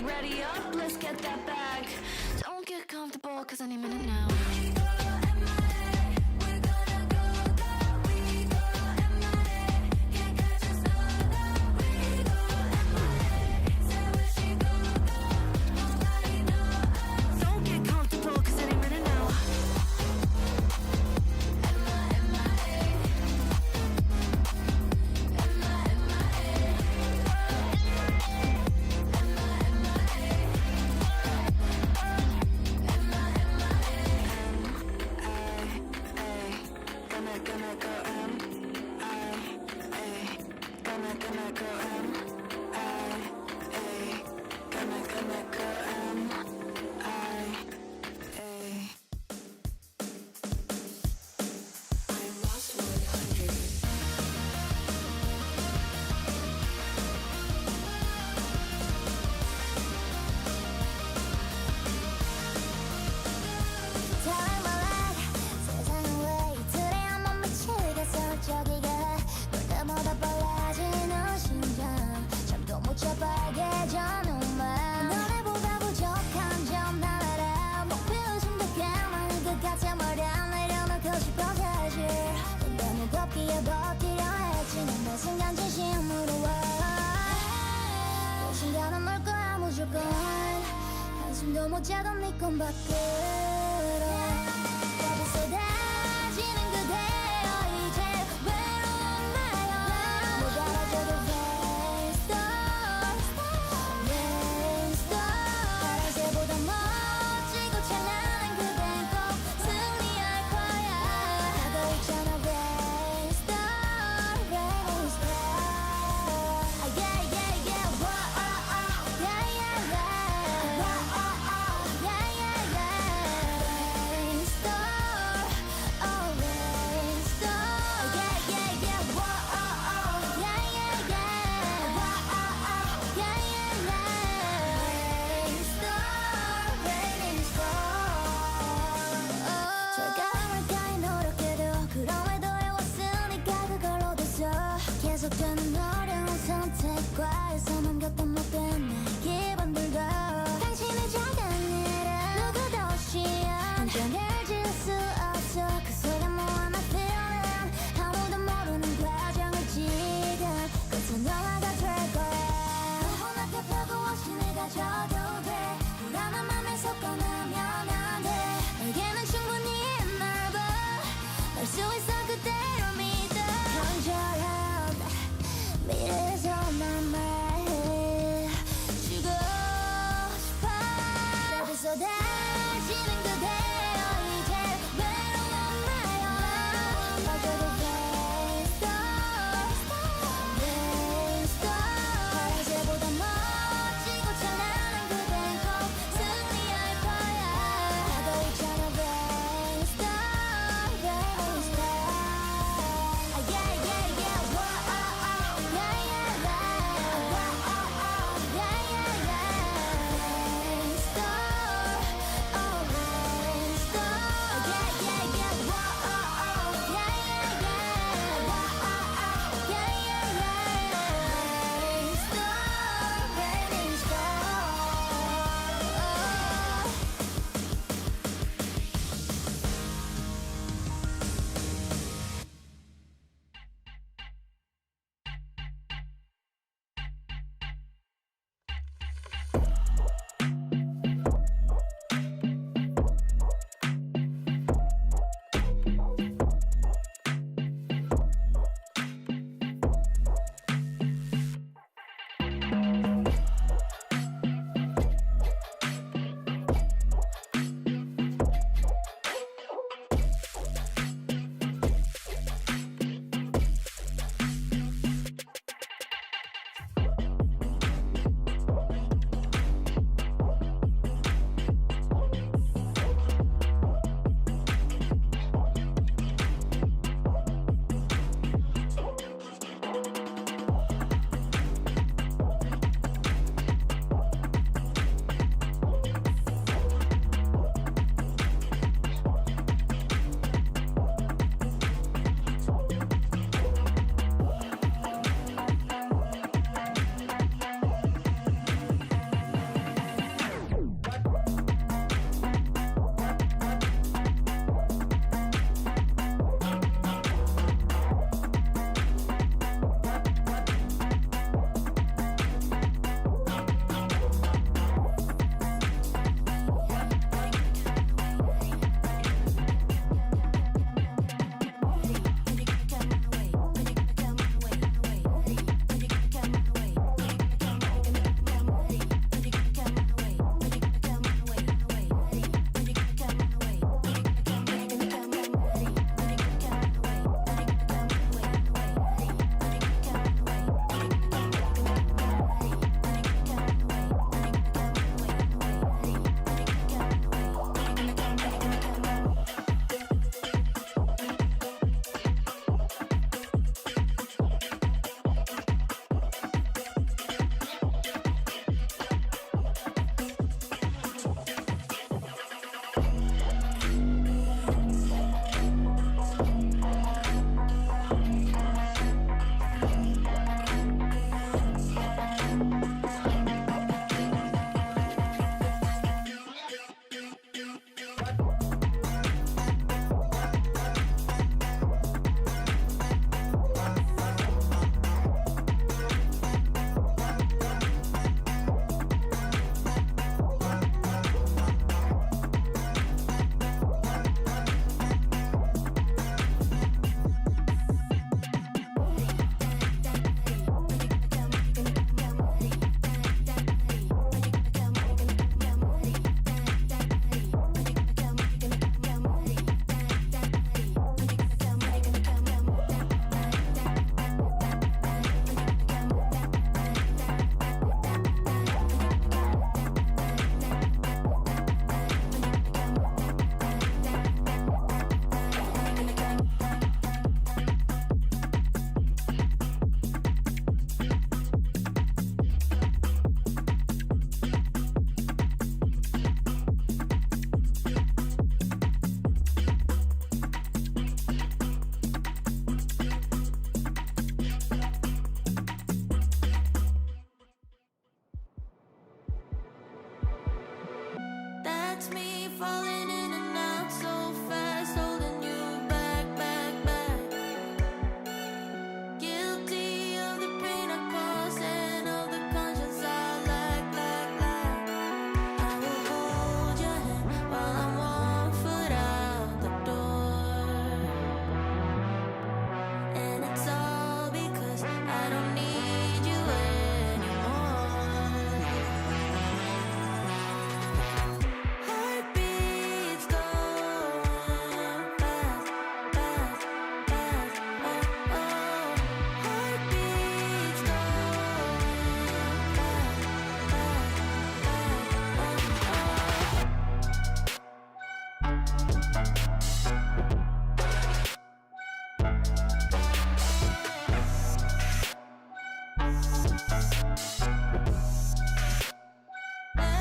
Ready up, let's get that bag. Don't get comfortable, cause any minute now. 못 잡은 네 꿈 밖으로 답이 쏟아지는 그대여 이제 외로운 나요 못 알아줘도 rain star 파란새보다 멋지고 찬란한 그댄 꼭 승리할 거야 하고 있잖아 rain star yeah yeah yeah whoa oh oh yeah yeah yeah That's me falling in and out so fast, holding you back, back, back. Guilty of the pain I caused and of the conscience I lack, lack, lack. I will hold your hand while I'm 1 foot out the door. And it's all because I don't need you anymore. Heartbeats going fast, fast, fast. Oh, oh. Heartbeats going fast, fast, fast.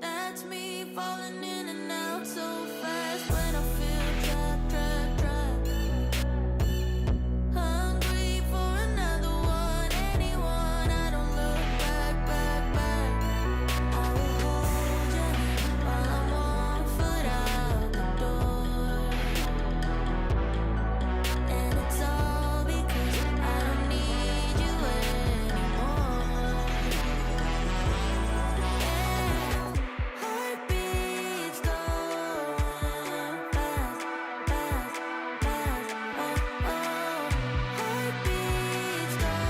That's me falling in and out so fast when I feel trapped, trapped, trapped. Hungry for another one, anyone. I don't look back, back, back. I will hold your hand while I'm 1 foot out the door. And it's all because I don't need you anymore. Heartbeats going fast, fast, fast. Oh, oh. Heartbeats going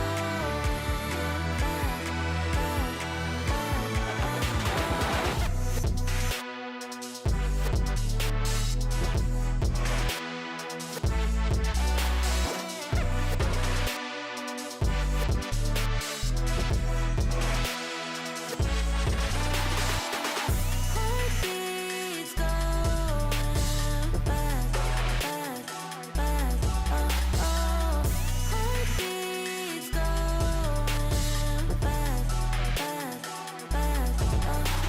Heartbeats going fast, fast, fast. Oh, oh. Heartbeats going fast, fast, fast. Oh, oh.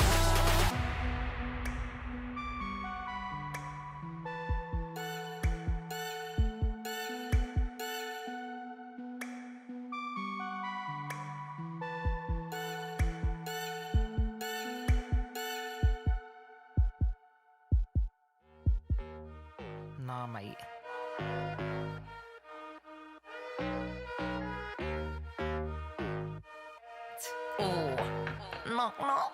Nah, mate. Oh, knock, knock.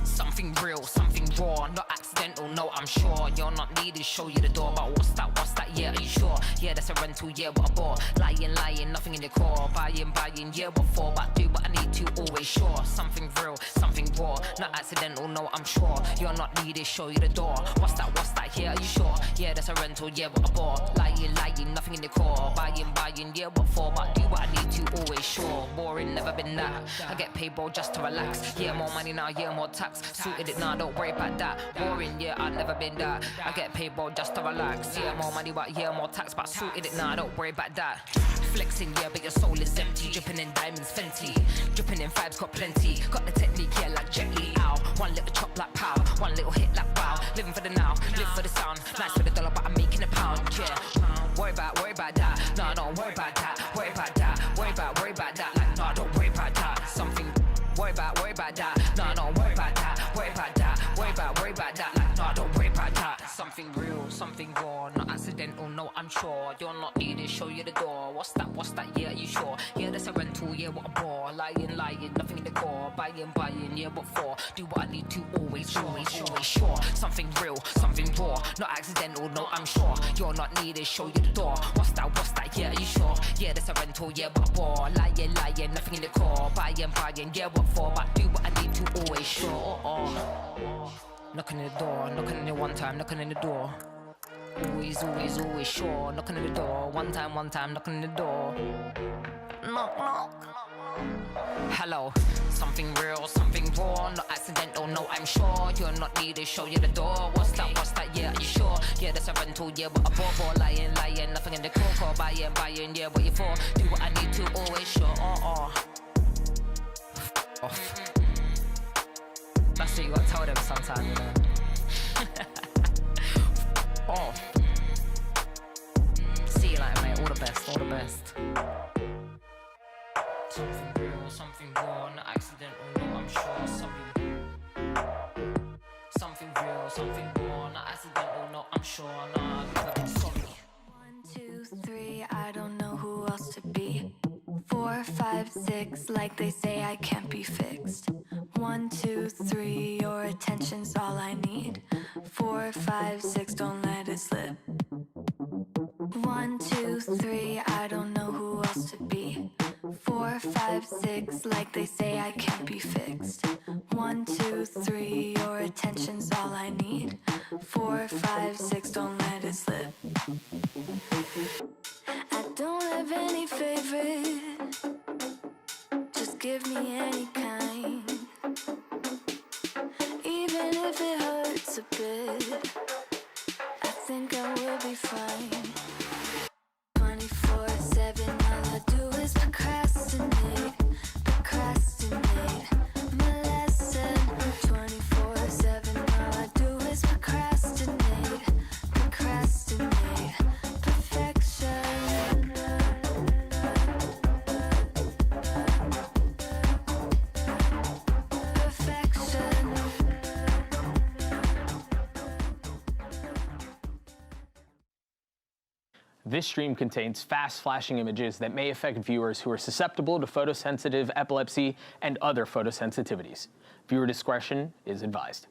Something real, something raw, not accidental, no, I'm sure. You're not needed, show you the door, but what's that, yeah, are you sure? Yeah, that's a rental, yeah, what a bore. Lying, lying, nothing in your core. Buying, buying, yeah, what for? But do what I need to, always sure. Something real, something raw, not accidental, no, I'm sure. You're not needed, show you the door. What's that, yeah, are you sure? Yeah, that's a rental, yeah, what a bore. Lying, lying, nothing in your core. Buying, buying, yeah, what for? But do what I need to, always sure. Boring, never been that. I get paid, bro, just to relax. Yeah, more money now, yeah, more tax. Sorted it now, don't worry about that. Boring, yeah, I've never been that. I get paid, bro, just to relax. Yeah, more money, but yeah, more tax. But sorted it now, don't worry about that. Flexing, yeah, but your soul is empty. Dripping in diamonds, Fenty. Dripping in vibes, got plenty. Got the technique, yeah, like Jet Li. Ow. One little chop like pow. One little hit like wow. Living for the now, live for the sound. Nice for the dollar, but I'm making a pound, yeah. Worry about that. No, don't worry about that. Worry about that. Worry about that. Like, no, don't worry about that. Something. Worry about that. No, don't worry about that. Worry about that. Worry about that. Like, no, don't worry about that. Something real, something raw, not accidental, no, I'm sure. You're not needed, show you the door. What's that, yeah, are you sure? Yeah, that's a rental, yeah, what a bore. Lying, lying, nothing in the core. Buying, buying, yeah, what for? Do what I need to, always sure. Something real, something raw, not accidental, no, I'm sure. You're not needed, show you the door. What's that, yeah, are you sure? Yeah, that's a rental, yeah, what a bore. Lying, lying, nothing in the core. Buying, buying, yeah, what for? But do what I need to, always sure. Knocking on the door, knocking on it one time, knocking on the door. Always sure. Knocking on the door, one time, knocking on the door. Knock, knock. Hello, something real, something raw, not accidental, no, I'm sure. You're not needed, show you the door. What's that, yeah, are you sure? Yeah, that's a rental, yeah, what a bore. Lying, lying, nothing in the core. Buying, buying, yeah, what you for? Do what I need to, always sure. Off. That's what you gotta tell them sometime, you know. See you later, mate. All the best. Something real, something raw, not accidental, no, I'm sure. Something 5, 6, like they say I can't be fixed. 1, 2, 3, your attention's all I need. 4, 5, 6, don't let it slip. 1, 2, 3, I don't know who else to be. 4, 5, 6, like they say I can't be fixed. 1, 2, 3, your attention's all I need. 4, 5, 6, don't let it slip. I don't have any favorite, just give me any kind. Even if it hurts a bit, I think I will be fine. 24/7, all I do is procrastinate, procrastinate. My lesson. 24/7, all I do is procrastinate, procrastinate. Perfection. Perfection. This stream contains fast flashing images that may affect viewers who are susceptible to photosensitive epilepsy and other photosensitivities. Viewer discretion is advised.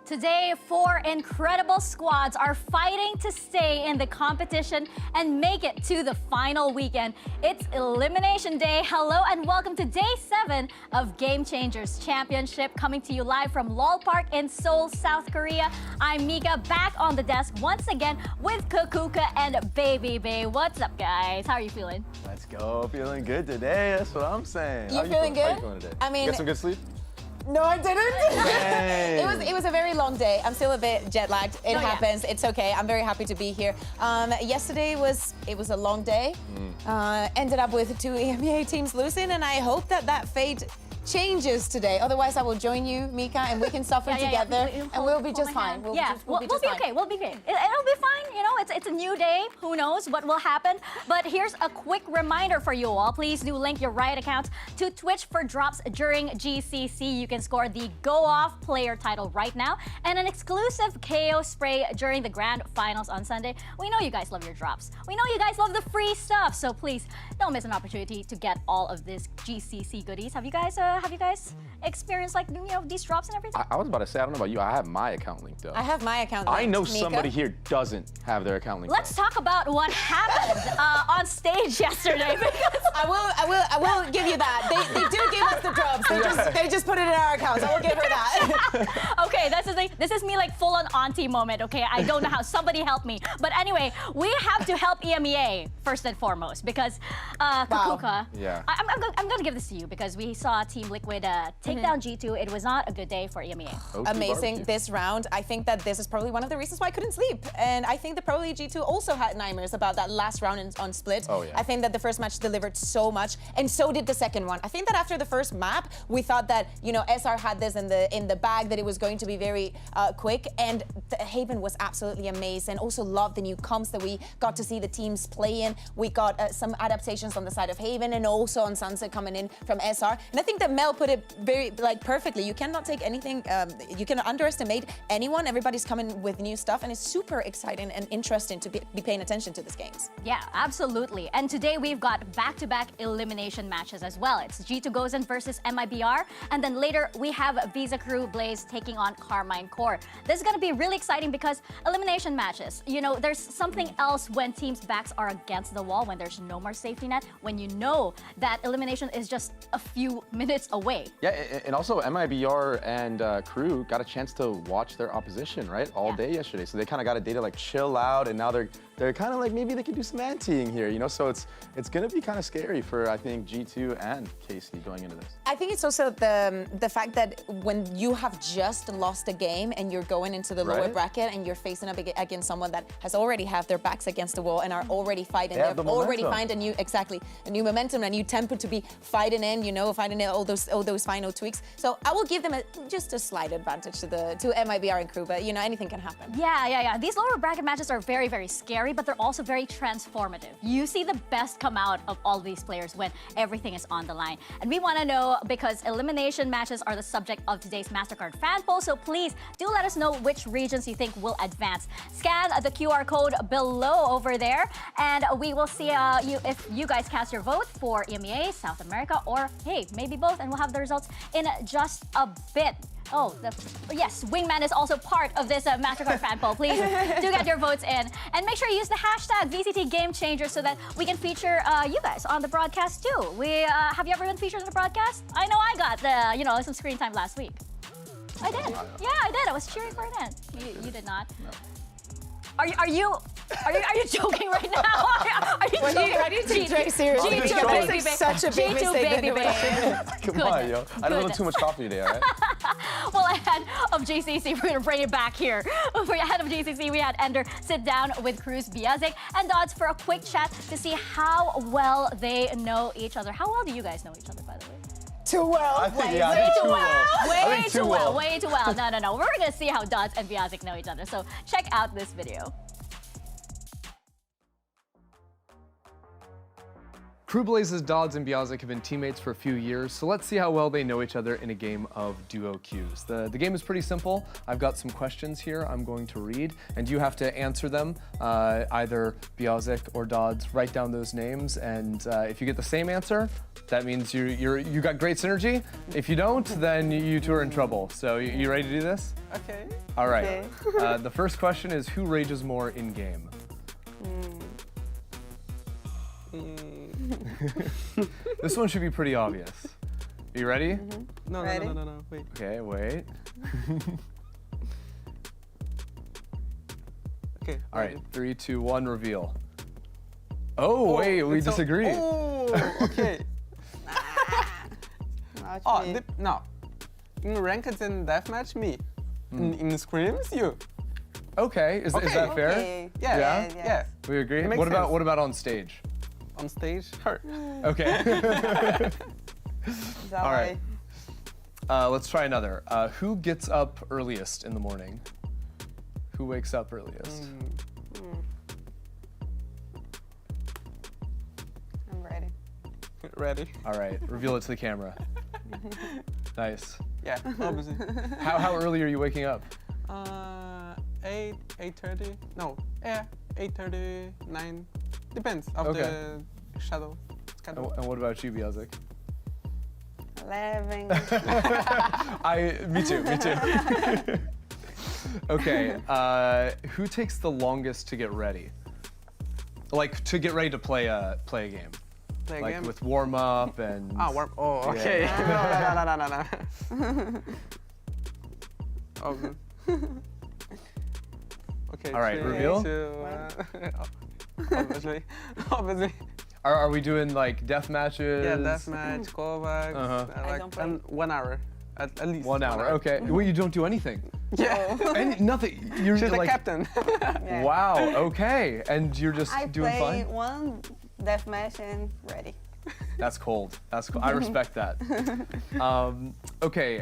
Today, 4 incredible squads are fighting to stay in the competition and make it to the final weekend. It's Elimination Day. Hello and welcome to Day 7 of Game Changers Championship, coming to you live from LOL Park in Seoul, South Korea. I'm Mika, back on the desk once again with Kukuka and Baby Bay. What's up, guys? How are you feeling? Let's go. Feeling good today. That's what I'm saying. You How feeling How good? you feeling today? I mean- Get some good sleep? No, I didn't. Dang. It was a very long day. I'm still a bit jet lagged. It Oh, yeah. happens. It's okay. I'm very happy to be here. Yesterday was a long day. Ended up with 2 EMEA teams losing, and I hope that fate changes today. Otherwise, I will join you, Mika, and we can suffer together, and we'll be just fine. We'll be okay. We'll be okay. It'll be fine. You know, it's a new day. Who knows what will happen? But here's a quick reminder for you all. Please do link your Riot accounts to Twitch for drops during GCC. You can score the Go Off player title right now and an exclusive KO spray during the grand finals on Sunday. We know you guys love your drops. We know you guys love the free stuff. So please don't miss an opportunity to get all of this GCC goodies. Have you guys experienced like these drops and everything? I was about to say, I don't know about you. I have my account linked though. I have my account I linked, know Mika. somebody here doesn't have their account linked. Let's talk about what happened on stage yesterday. Because I will give you that. They do give us the drops. They just put it in our accounts. I will give her that. okay, this is me like full on auntie moment. Okay, I don't know how. Somebody help me. But anyway, we have to help EMEA first and foremost because Kukuka. Yeah. I'm gonna give this to you because we saw Team Liquid take down G2. It was not a good day for EMEA. Amazing this round. I think that this is probably one of the reasons why I couldn't sleep. And I think that probably G2 also had nightmares about that last round on Split. Oh, yeah. I think that the first match delivered so much, and so did the second one. I think that after the first map, we thought that, SR had this in the bag, that it was going to be very quick, and Haven was absolutely amazing. Also loved the new comps that we got to see the teams play in. We got some adaptations on the side of Haven and also on Sunset coming in from SR. And I think that Mel put it very perfectly. You cannot take anything, you cannot underestimate anyone. Everybody's coming with new stuff, and it's super exciting and interesting to be paying attention to these games. Yeah, absolutely. And today we've got back-to-back elimination matches as well. It's G2 Gozen versus MIBR, and then later we have Visa Crew Blaze taking on Carmine Core. This is going to be really exciting because elimination matches, there's something else when teams' backs are against the wall, when there's no more safety net, when you know that elimination is just a few minutes away. Yeah, and also MIBR and Crew got a chance to watch their opposition, right, all day yesterday. So they kind of got a day to like chill out, and now they're kind of like maybe they can do some anteing here, So it's gonna be kind of scary for I think G2 and KC going into this. I think it's also the fact that when you have just lost a game and you're going into the lower bracket and you're facing up against someone that has already have their backs against the wall and are already fighting, they've already found a new momentum, a new tempo to be fighting in, fighting in all those final tweaks. So I will give them just a slight advantage to MIBR and Crew, but anything can happen. Yeah. These lower bracket matches are very, very scary scary, but they're also very transformative. You see the best come out of all these players when everything is on the line. And we want to know because elimination matches are the subject of today's Mastercard fan poll, so please do let us know which regions you think will advance. Scan the QR code below over there, and we will see if you guys cast your vote for EMEA, South America, or hey, maybe both, and we'll have the results in just a bit. Oh, yes, Wingman is also part of this Mastercard fan poll. Please do get your votes in. And make sure you use the hashtag VCT Game Changer so that we can feature you guys on the broadcast too. Have you ever been featured on the broadcast? I know I got some screen time last week. I did. Yeah, I did. I was cheering for an end. You did not. No. Are you joking right now? Are you joking? How do you take Dre seriously? G2 baby, such a big mistake. Baby. Come on, yo. I don't want too much coffee today, all right? Well, ahead of GCC, we're going to bring it back here. Ahead of GCC, we had Ender sit down with Cruz, Biazik, and Dodds for a quick chat to see how well they know each other. How well do you guys know each other, by the way? Too well. I think, Way too well. Way too well. No. We're going to see how Dodds and Biazik know each other. So check out this video. Crewblaze's Dodds and Biazik have been teammates for a few years, so let's see how well they know each other in a game of duo queues. The game is pretty simple. I've got some questions here I'm going to read, and you have to answer them. Either Biazik or Dodds, write down those names, and if you get the same answer, that means you got great synergy. If you don't, then you two are in trouble. So you ready to do this? Okay. All right. The first question is, who rages more in game? This one should be pretty obvious. Are you ready? No, wait. Okay, wait. Okay. All right, 3, 2, 1, reveal. Oh, wait, we disagree. Oh, okay. No. In ranked and deathmatch, me. In scrims, you. Okay, is that fair? Okay. Yeah. Yeah. We agree. It makes What sense. about on stage? On stage, her. Okay. Is that All right. why? Let's try another. Who gets up earliest in the morning? Who wakes up earliest? I'm ready. Ready? All right, reveal it to the camera. Nice. Yeah, obviously. How early are you waking up? 8:30. No, yeah, 8:30, 9. Depends of Okay. the shadow schedule. And what about you, Biazik? 11. Me too. Okay, who takes the longest to get ready? Like, to get ready to play a game? Play a Like game? with warm up and... warm. Oh, okay. No. Obvious. Okay. All right, 3, reveal? 2, obviously. Are we doing like death matches? Yeah, deathmatch, callbacks, I don't play. and 1 hour, at least. 1 hour, okay. Well, you don't do anything. Yeah. Nothing. You're She's the like, captain. Yeah. wow, okay. And you're just I doing play fine? one deathmatch and ready. That's cold. That's cool. I respect that. Okay,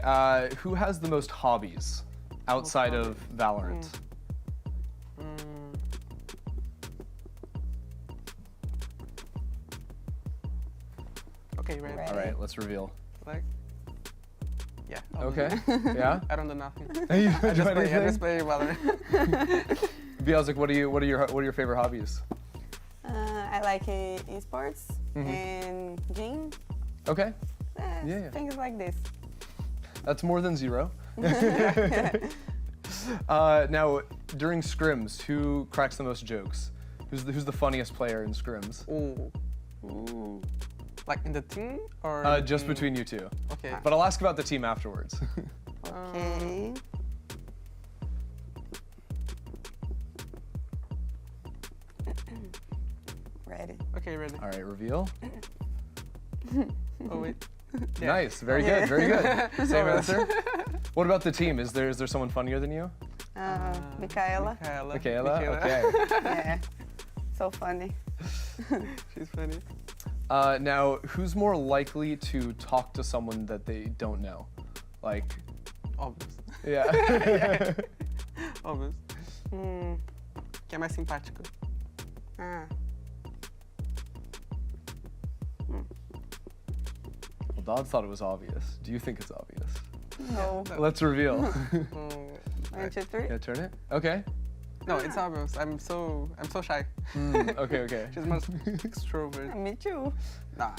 who has the most hobbies outside of Valorant? Okay, ready. Ready. All right, let's reveal. Like, yeah. Okay, obviously. yeah? I don't do nothing. You I do just anything? play Valorant. Biazik, what are your favorite hobbies? I like esports and gym. Okay, Yeah. Things like this. that's more than 0. Now, during scrims, who cracks the most jokes? Who's the funniest player in scrims? Ooh. Like in the team or? Just between you two. Okay. But I'll ask about the team afterwards. Okay. Ready. Okay, ready. All right, reveal. Oh wait. Yeah. Nice, very good, very good. Same answer. What about the team? Is there someone funnier than you? Michaela. Michaela? Okay. Yeah. So funny. She's funny. Now, who's more likely to talk to someone that they don't know? Like, Obvious. yeah. Obvious. Quem é mais simpático? Ah. Well, Dodds thought it was obvious. Do you think it's obvious? No. Let's reveal. 1, 2, 3. Yeah, turn it. Okay. No, it's obvious. I'm so shy. Okay. She's much extrovert. Me too. Nah,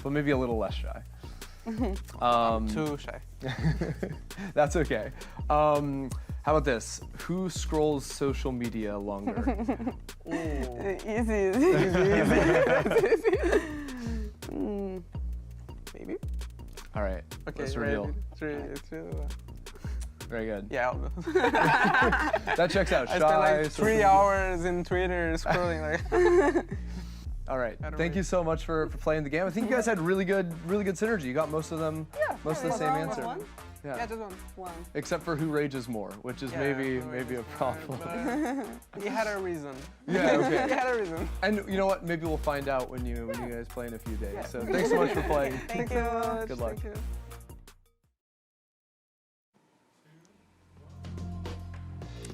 But maybe a little less shy. too shy. That's okay. How about this? Who scrolls social media longer? Easy. Maybe. All right. Okay, Let's reveal. It's really Very good. yeah, I'll go. That checks out. I Shy. spent like social 3 media. hours in Twitter scrolling like. All right. don't Thank really- you so much for playing the game. I think you guys had really good synergy. You got most of them, most of the same answer. One? Yeah. Yeah, just one. Except for who rages more, which is Yeah, maybe who maybe a rages problem. more, but, he had a reason. Yeah. Okay. He had a reason. And you know what? Maybe we'll find out when you guys play in a few days. So thanks so much for playing. Thank you so much. Good luck. Thank you.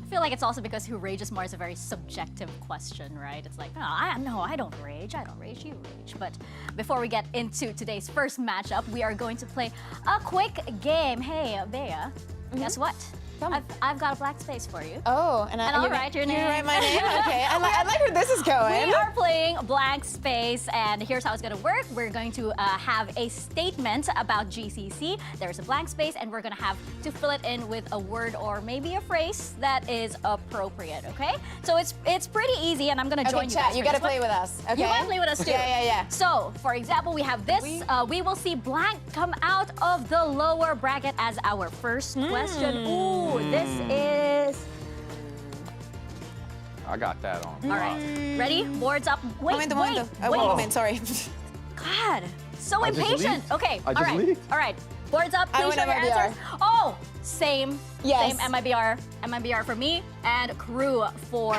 I feel like it's also because who rages more is a very subjective question, right? It's like, oh, I don't rage, you rage. But before we get into today's first matchup, we are going to play a quick game. Hey, Bea, guess what? Tell me. I've got a blank space for you. Oh, and I'll you write your You name. write my name? Okay. I like where this is going. We are playing blank space, and here's how it's gonna work. We're going to have a statement about GCC. There's a blank space, and we're gonna have to fill it in with a word or maybe a phrase that is appropriate, okay? So it's pretty easy, and I'm gonna join Okay, you chat, guys you for gotta this one. play with us. Okay. You gotta play with us too. Yeah. So, for example, we have this. We will see blank come out of the lower bracket as our first question. Ooh, this is... I got that on. All right, ready? Boards up. Wait, Momento, wait, momento. wait. One moment, sorry. God, so I just impatient. leaked. Okay, I all just right, leaked. all right. Boards up, I please show went your MIBR. answers. Oh, same. Yes. Same MIBR for me, and crew for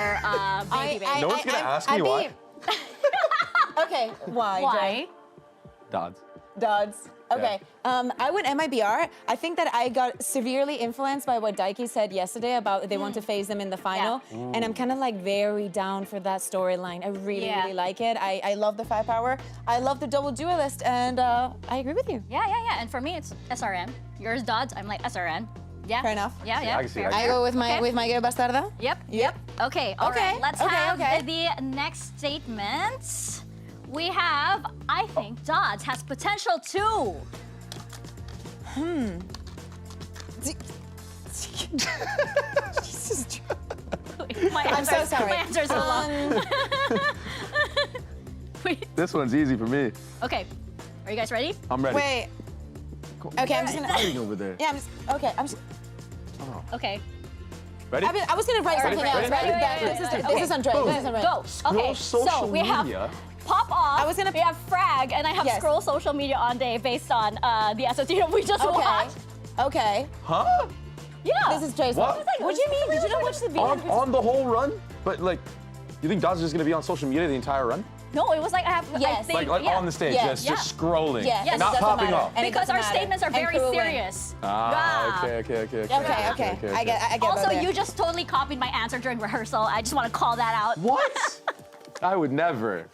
Baby Baby. No one's gonna ask me why. Okay, why? Why? Dodds. Dodds. Okay. I went MIBR. I think that I got severely influenced by what Daiki said yesterday about they want to face them in the final. And I'm kind of like very down for that storyline. I really, Yeah. really like it. I love the firepower. I love the double duelist, and I agree with you. Yeah. And for me, it's SRM. Yours, Dodds. I'm like SRN. Yeah. Fair enough. Yeah. I can see fair. that. I go with my Okay. Gay Bastarda. Yep. Yep. Okay. All Okay, right. Let's okay, have okay. the next statement. We have, I think, Dodds has potential too. Jesus. My I'm so answer's- sorry. My answer's so long. Wait. This one's easy for me. Okay. Are you guys ready? I'm ready. Wait. Okay, I'm just gonna. Hiding over there. Yeah, I'm just. Okay, I'm just. Okay. Ready? I was gonna write Ready, something else. ready, Right? ready, This is Andre. Boom. This is Andre. Go. Okay. Scroll So social we have media. pop off. I was gonna- We have frag, and I have Yes. scroll social media on day based on the SOT we just Okay. watched. Okay. Huh? Yeah. This is Jason. What? What do you mean? Did you not watch the video? On the whole run? But like, you think Dodds is just gonna be on social media the entire run? No, it was like I have. I Yes. think, Like yeah. on the stage, Yeah. just scrolling, Yeah. Yes. not it doesn't popping matter. off. And it Because doesn't our matter. statements are And very cool win. serious. Ah, Yeah. okay. Okay. I get Also, that. you just totally copied my answer during rehearsal. I just want to call that out. What? I would never.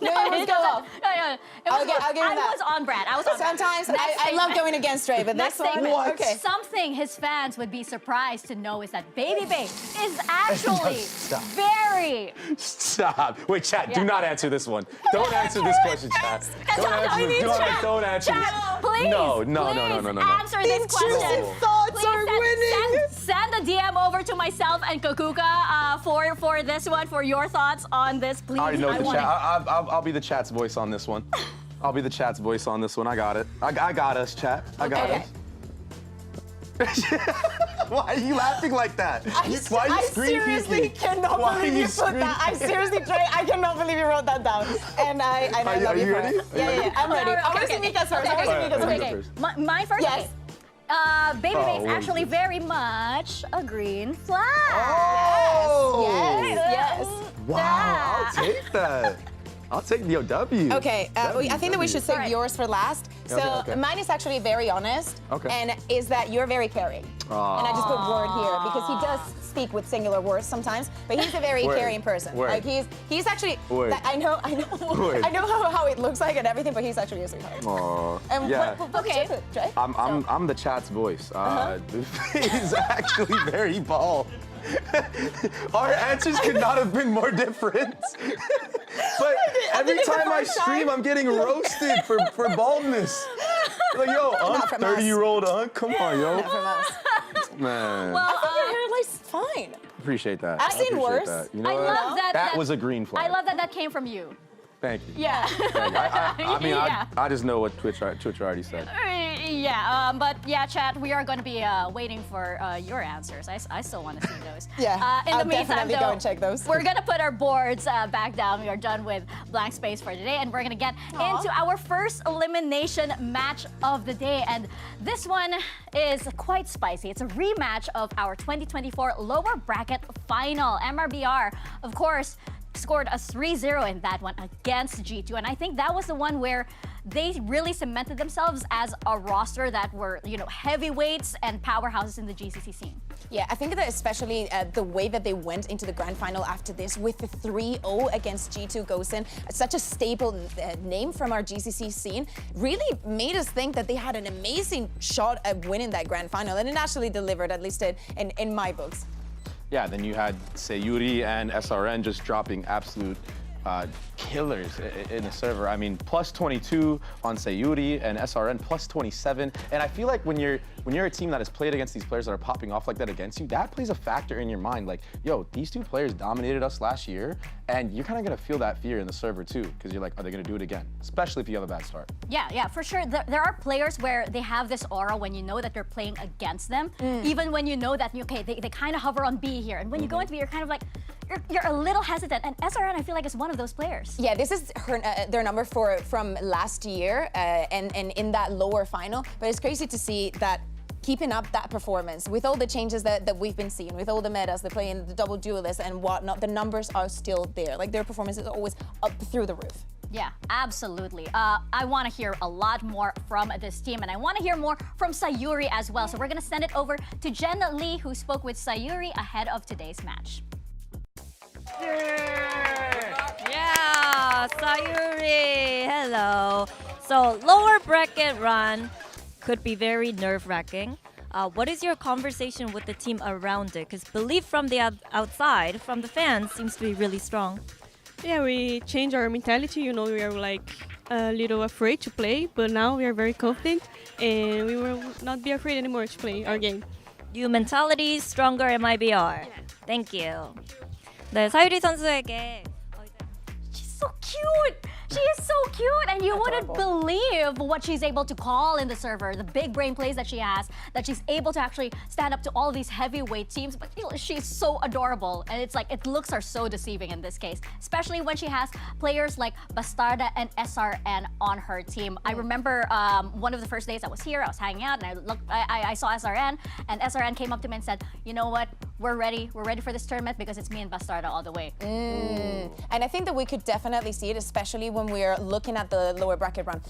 No, it was It go doesn't- off. No. It I'll was, give him I that. was on Brad. I was on Brad. Sometimes Next I love statement. going against Ray, but Next this one. statement. What? Okay. Something his fans would be surprised to know is that Baby Babe is actually Stop. very. Stop. Wait, chat. Do Yeah. not answer this one. Don't answer this question, chat. Don't answer this. Don't answer this. Chat, please. No. Please answer this Intrusive question. thoughts Please are winning. Send a DM over to myself and Kokuka for this one, for your thoughts on this, please. I already know the want chat. it. I'll be the chat's voice on this one. I'll be the chat's voice on this one. I got it. I got us, chat. I got Okay. us. Why are you laughing like that? Why are you I screen seriously peeking? cannot Why are believe you put screen that. I peeking? seriously, Trey, I cannot believe you wrote that down. And I Are love you you for ready? it. Yeah, I'm ready. Okay, I want to okay. see Mika's first. Okay, I want to see okay, Mika's okay. first. first. Mine first? Yes. Okay. Baby Oh, Babe's what actually is it? very much a green flag. Oh! Yes. Wow, I'll take that. I'll take the W. Okay, I think that we should save Alright. yours for last. So okay. mine is actually very honest, Okay. and is that you're very caring. And I just put word here because he does speak with singular words sometimes, but he's a very Word. caring person. Word. Like he's actually. Word. I know, Word. I know how it looks like and everything, but he's actually a sweetheart. Aw, And yeah. what did you put, Jay? I'm the chat's voice. He's actually very bald. Our answers could not have been more different. But every time I stream, I'm getting roasted for baldness. Like, yo, Not from us. 30-year-old, come on, yo. Not from us. Man, Well, I think your hairline's fine. appreciate that. I've seen Appreciate worse. that. You know I what? love that. That was a green flag. I love that came from you. Thank you. Yeah. I mean, Yeah. I just know what Twitch already said. Yeah, but yeah, chat, we are going to be waiting for your answers. I still want to see those. Yeah, In I'll the meantime, definitely though, go and check those. We're going to put our boards back down. We are done with blank space for today, and we're going to get into our first elimination match of the day. And this one is quite spicy. It's a rematch of our 2024 lower bracket final. MRBR, of course, scored a 3-0 in that one against G2, and I think that was the one where they really cemented themselves as a roster that were, you know, heavyweights and powerhouses in the GCC scene. Yeah, I think that especially the way that they went into the grand final after this with the 3-0 against G2 Gosen, such a stable name from our GCC scene, really made us think that they had an amazing shot at winning that grand final, and it actually delivered, at least in my books. Yeah, then you had Sayuri and SRN just dropping absolute killers in the server. I mean, plus 22 on Sayuri and SRN plus 27. And I feel like when you're a team that has played against these players that are popping off like that against you, that plays a factor in your mind. Like, yo, these two players dominated us last year, and you're kind of gonna feel that fear in the server too, because you're like, are they gonna do it again? Especially if you have a bad start. Yeah, for sure. There are players where they have this aura when you know that they're playing against them, even when you know that, okay, they kind of hover on B here, and when you go into B, you're kind of like, you're a little hesitant, and SRN, I feel like, is one of those players. Yeah, this is their number from last year, and in that lower final. But it's crazy to see that keeping up that performance with all the changes that we've been seeing, with all the metas, they play in the double duelist and whatnot. The numbers are still there. Like, their performance is always up through the roof. Yeah, absolutely. I want to hear a lot more from this team, and I want to hear more from Sayuri as well. So we're going to send it over to Jen Lee, who spoke with Sayuri ahead of today's match. Yeah, Sayuri, hello. So lower bracket run could be very nerve-wracking. What is your conversation with the team around it? Because belief from the outside, from the fans, seems to be really strong. Yeah, we changed our mentality. You know, we are like a little afraid to play, but now we are very confident and we will not be afraid anymore to play our game. New mentality, stronger MIBR. Thank you. 네, 사유리 선수에게 She's so cute! She is so cute, and you wouldn't believe what she's able to call in the server, the big brain plays that she has, that she's able to actually stand up to all these heavyweight teams, but she's so adorable, and it's like, looks are so deceiving in this case, especially when she has players like Bastarda and SRN on her team. I remember one of the first days I was here, I was hanging out, and I saw SRN, and SRN came up to me and said, you know what, we're ready for this tournament because it's me and Bastarda all the way. And I think that we could definitely see it, especially when we're looking at the lower bracket run.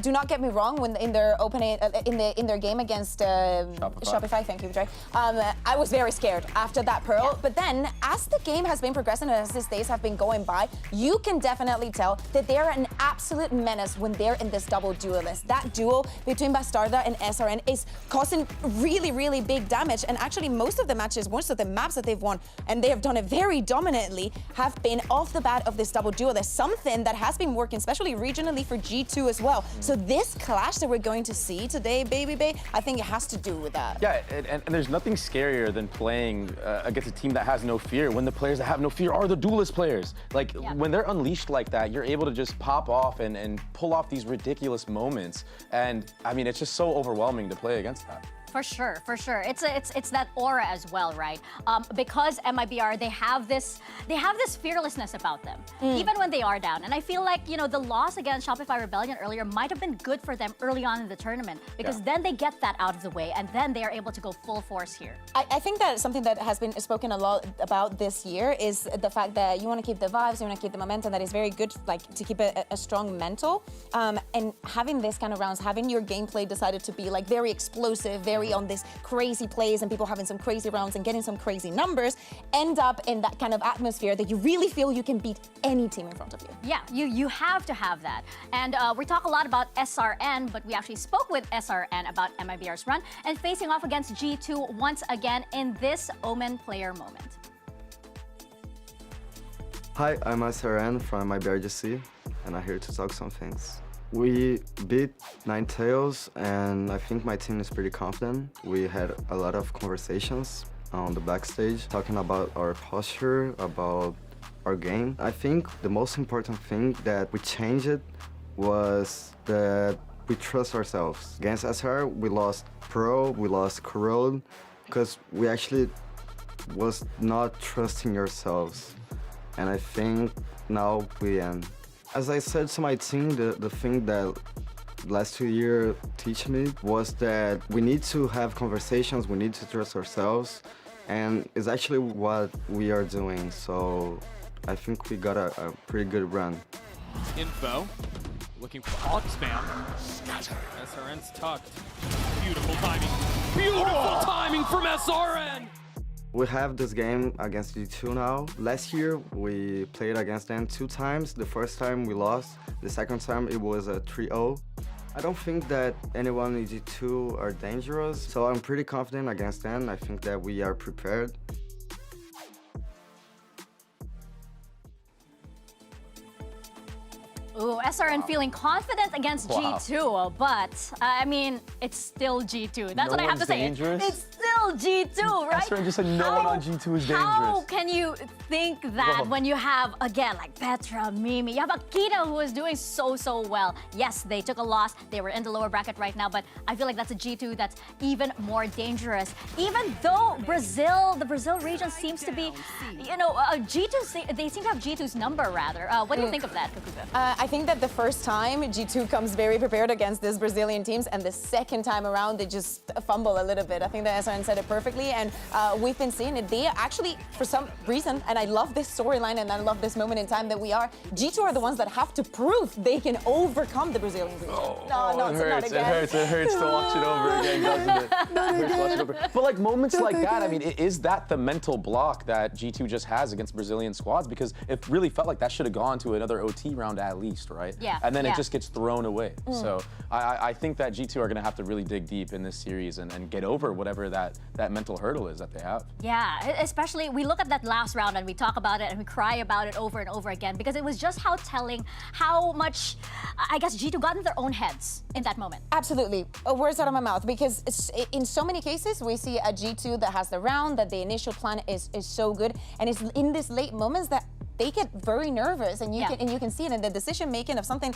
Do not get me wrong, when in their opening in their game against Shopify, thank you, Jay. I was very scared after that Pearl, but then as the game has been progressing and as these days have been going by, you can definitely tell that they're an absolute menace when they're in this double duelist. That duo between Bastarda and SRN is causing really, really big damage, and actually most of the matches, most of the maps that they've won, and they have done it very dominantly, have been off the bat of this double duelist, something that has been working, especially regionally for G2 as well. So this clash that we're going to see today, baby, I think it has to do with that. Yeah, and there's nothing scarier than playing against a team that has no fear, when the players that have no fear are the duelist players. Like, when they're unleashed like that, you're able to just pop off and pull off these ridiculous moments. And I mean, it's just so overwhelming to play against that. for sure, for sure. It's that aura as well, right? Because MIBR, they have this fearlessness about them, even when they are down. And I feel like, you know, the loss against Shopify Rebellion earlier might have been good for them early on in the tournament, because then they get that out of the way, and then they are able to go full force here. I think that something that has been spoken a lot about this year is the fact that you want to keep the vibes, you want to keep the momentum. That is very good, like to keep a strong mental. And having this kind of rounds, having your gameplay decided to be like very explosive, very on this crazy plays, and people having some crazy rounds and getting some crazy numbers, end up in that kind of atmosphere that you really feel you can beat any team in front of you. Yeah, you have to have that. And we talk a lot about SRN, but we actually spoke with SRN about MIBR's run and facing off against G2 once again in this OMEN player moment. Hi, I'm SRN from MIBRGC, and I'm here to talk some things. We beat Ninetales, and I think my team is pretty confident. We had a lot of conversations on the backstage, talking about our posture, about our game. I think the most important thing that we changed was that we trust ourselves. Against SR, we lost Pro, we lost Corrode, because we actually was not trusting ourselves. And I think now we end. As I said to my team, the thing that last 2 years teach me was that we need to have conversations, we need to trust ourselves, and it's actually what we are doing. So I think we got a pretty good run. Info, looking for Hawk spam. SRN's tucked. Beautiful timing. Beautiful timing from SRN! We have this game against G2 now. Last year, we played against them 2 times. The first time we lost. The second time, it was a 3-0. I don't think that anyone in G2 are dangerous, so I'm pretty confident against them. I think that we are prepared. Ooh, SRN feeling confident against G2, but I mean, it's still G2. That's what I have to say. Dangerous? It's still G2, right? SRN just said no one on G2 is dangerous. How can you think that when you have, again, like Petra, Mimi, you have Akita who is doing so well. Yes, they took a loss. They were in the lower bracket right now, but I feel like that's a G2 that's even more dangerous. Even though the Brazil region seems to be, you know, G2, they seem to have G2's number rather. What do you think of that, Kakuga? I think that the first time G2 comes very prepared against these Brazilian teams, and the second time around they just fumble a little bit. I think that SRN said it perfectly, and we've been seeing it. They actually, for some reason, and I love this storyline and I love this moment in time that G2 are the ones that have to prove they can overcome the Brazilian region. It hurts to watch it over again, doesn't it? It hurts to watch it over. But like moments like that, I mean, is that the mental block that G2 just has against Brazilian squads? Because it really felt like that should have gone to another OT round at least. Right? Yeah. And then it just gets thrown away. So I think that G2 are going to have to really dig deep in this series and get over whatever that mental hurdle is that they have. Yeah, especially we look at that last round and we talk about it and we cry about it over and over again, because it was just how telling how much, I guess, G2 got in their own heads in that moment. Absolutely. Words out of my mouth, because in so many cases we see a G2 that has the round, that the initial plan is so good, and it's in these late moments that they get very nervous, and you can see it in the decision making of something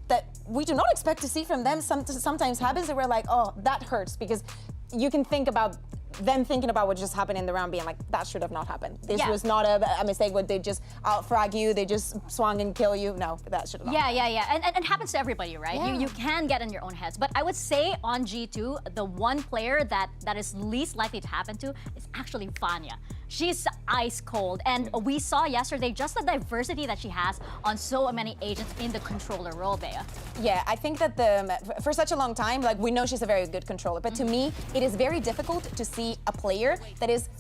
that we do not expect to see from them. Sometimes happens that we're like, oh, that hurts, because you can think about them thinking about what just happened in the round, being like, that should have not happened. This was not a mistake where they just out-frag you, they just swung and kill you. No, that should have not happened. And it happens to everybody, right? Yeah. You can get in your own heads. But I would say on G2, the one player that is least likely to happen to is actually Vanya. She's ice cold, and we saw yesterday just the diversity that she has on so many agents in the controller role, Bea. Yeah, I think that for such a long time, like, we know she's a very good controller, but to me, it is very difficult to see a player that is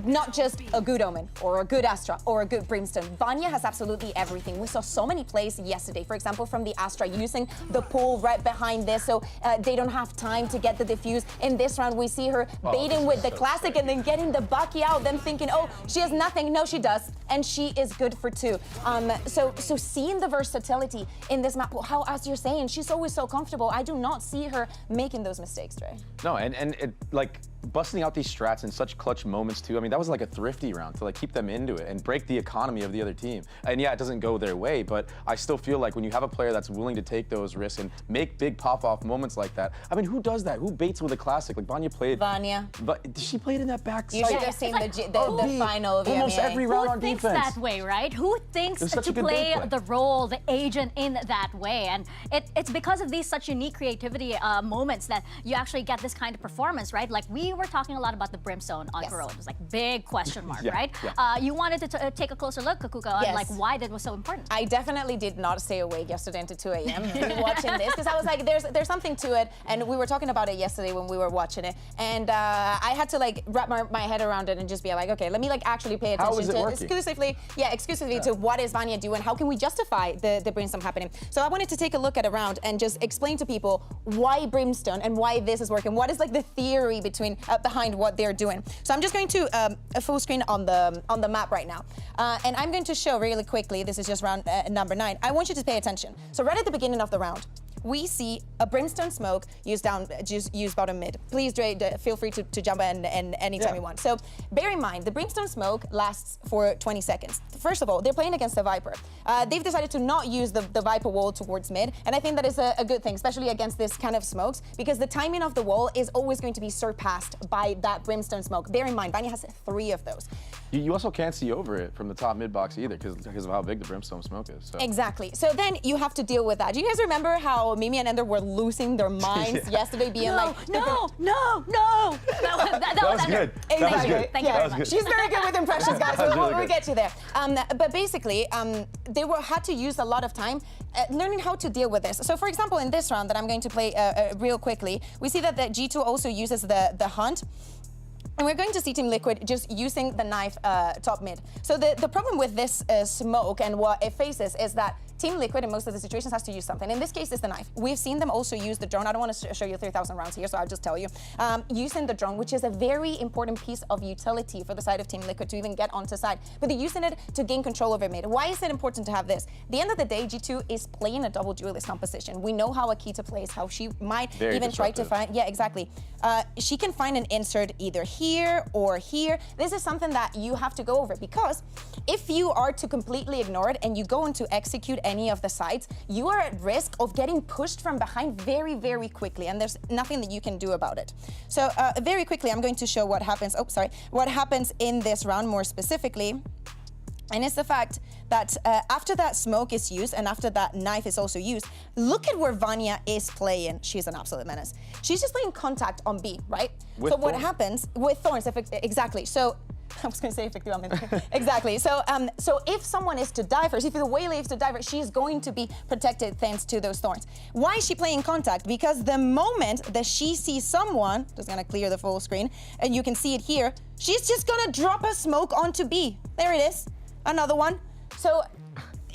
not just a good Omen or a good Astra or a good Brimstone. Vanya has absolutely everything. We saw so many plays yesterday, for example, from the Astra using the pool right behind this, so they don't have time to get the defuse. In this round, we see her baiting with the classic and then getting the Bucky out, then thinking, oh, she has nothing. No, she does, and she is good for 2. So seeing the versatility in this map, how, as you're saying, she's always so comfortable. I do not see her making those mistakes, Trey. No, and it, like, busting out these strats in such clutch moments too. I mean, that was like a thrifty round to like keep them into it and break the economy of the other team. And yeah, it doesn't go their way, but I still feel like when you have a player that's willing to take those risks and make big pop-off moments like that. I mean, who does that? Who baits with a classic? Like Vanya played. Vanya. But she played in that back You side. should have seen like, the final of the Almost EMEA. every round Who on thinks defense. that way, right? Who thinks It was such to a good play gameplay. the role, the agent in that way? And it's because of these such unique creativity moments that you actually get this kind of performance, right? Like we were talking a lot about the Brimstone on Kuro. It was like big question mark, Yeah, right? yeah. You wanted to take a closer look, Kakuka, on Yes. like why that was so important. I definitely did not stay awake yesterday until 2 a.m. watching this because I was like, there's something to it, and we were talking about it yesterday when we were watching it, and I had to like wrap my head around it and just be like, okay, let me like actually pay How attention is it to working? exclusively to what is Vanya doing, how can we justify the Brimstone happening. So I wanted to take a look at a round and just explain to people why Brimstone and why this is working. What is like the theory behind what they're doing. So I'm just going to a full screen on the map right now, and I'm going to show really quickly. This is just round number 9. I want you to pay attention. So right at the beginning of the round, we see a Brimstone smoke use bottom mid. Please, Dre, feel free to jump in anytime you want. So bear in mind, the Brimstone smoke lasts for 20 seconds. First of all, they're playing against the Viper. They've decided to not use the Viper wall towards mid, and I think that is a good thing, especially against this kind of smokes, because the timing of the wall is always going to be surpassed by that Brimstone smoke. Bear in mind, Vanya has 3 of those. You also can't see over it from the top mid box either because of how big the Brimstone smoke is. So. Exactly. So then you have to deal with that. Do you guys remember how Mimi and Ender were losing their minds yesterday, being like, no. That was good. Exactly. That was good. Thank you Yeah. very much. She's very good with impressions, guys. That was really We'll good. get to there. But basically, they had to use a lot of time learning how to deal with this. So, for example, in this round that I'm going to play real quickly, we see that the G2 also uses the hunt. And we're going to see Team Liquid just using the knife top mid. So the problem with this smoke and what it faces is that Team Liquid in most of the situations has to use something. In this case, it's the knife. We've seen them also use the drone. I don't want to show you 3,000 rounds here, so I'll just tell you. Using the drone, which is a very important piece of utility for the side of Team Liquid to even get onto side. But they're using it to gain control over mid. Why is it important to have this? At the end of the day, G2 is playing a double duelist composition. We know how Akita plays, how she might Very even try to disruptive. find, yeah, exactly. She can find an insert either here or here. This is something that you have to go over, because if you are to completely ignore it and you go on to execute any of the sides, you are at risk of getting pushed from behind very, very quickly, and there's nothing that you can do about it. So very quickly, I'm going to show what happens. Oh, sorry. What happens in this round more specifically. And it's the fact that after that smoke is used and after that knife is also used, look at where Vanya is playing. She's an absolute menace. She's just playing contact on B, right? With so what thorns. happens with thorns? Exactly. So I was going to say effectively. Exactly. So so if someone is to die first, if the waylay is to die first, she's going to be protected thanks to those thorns. Why is she playing contact? Because the moment that she sees someone, just going to clear the full screen, and you can see it here, she's just going to drop a smoke onto B. There it is. Another one. So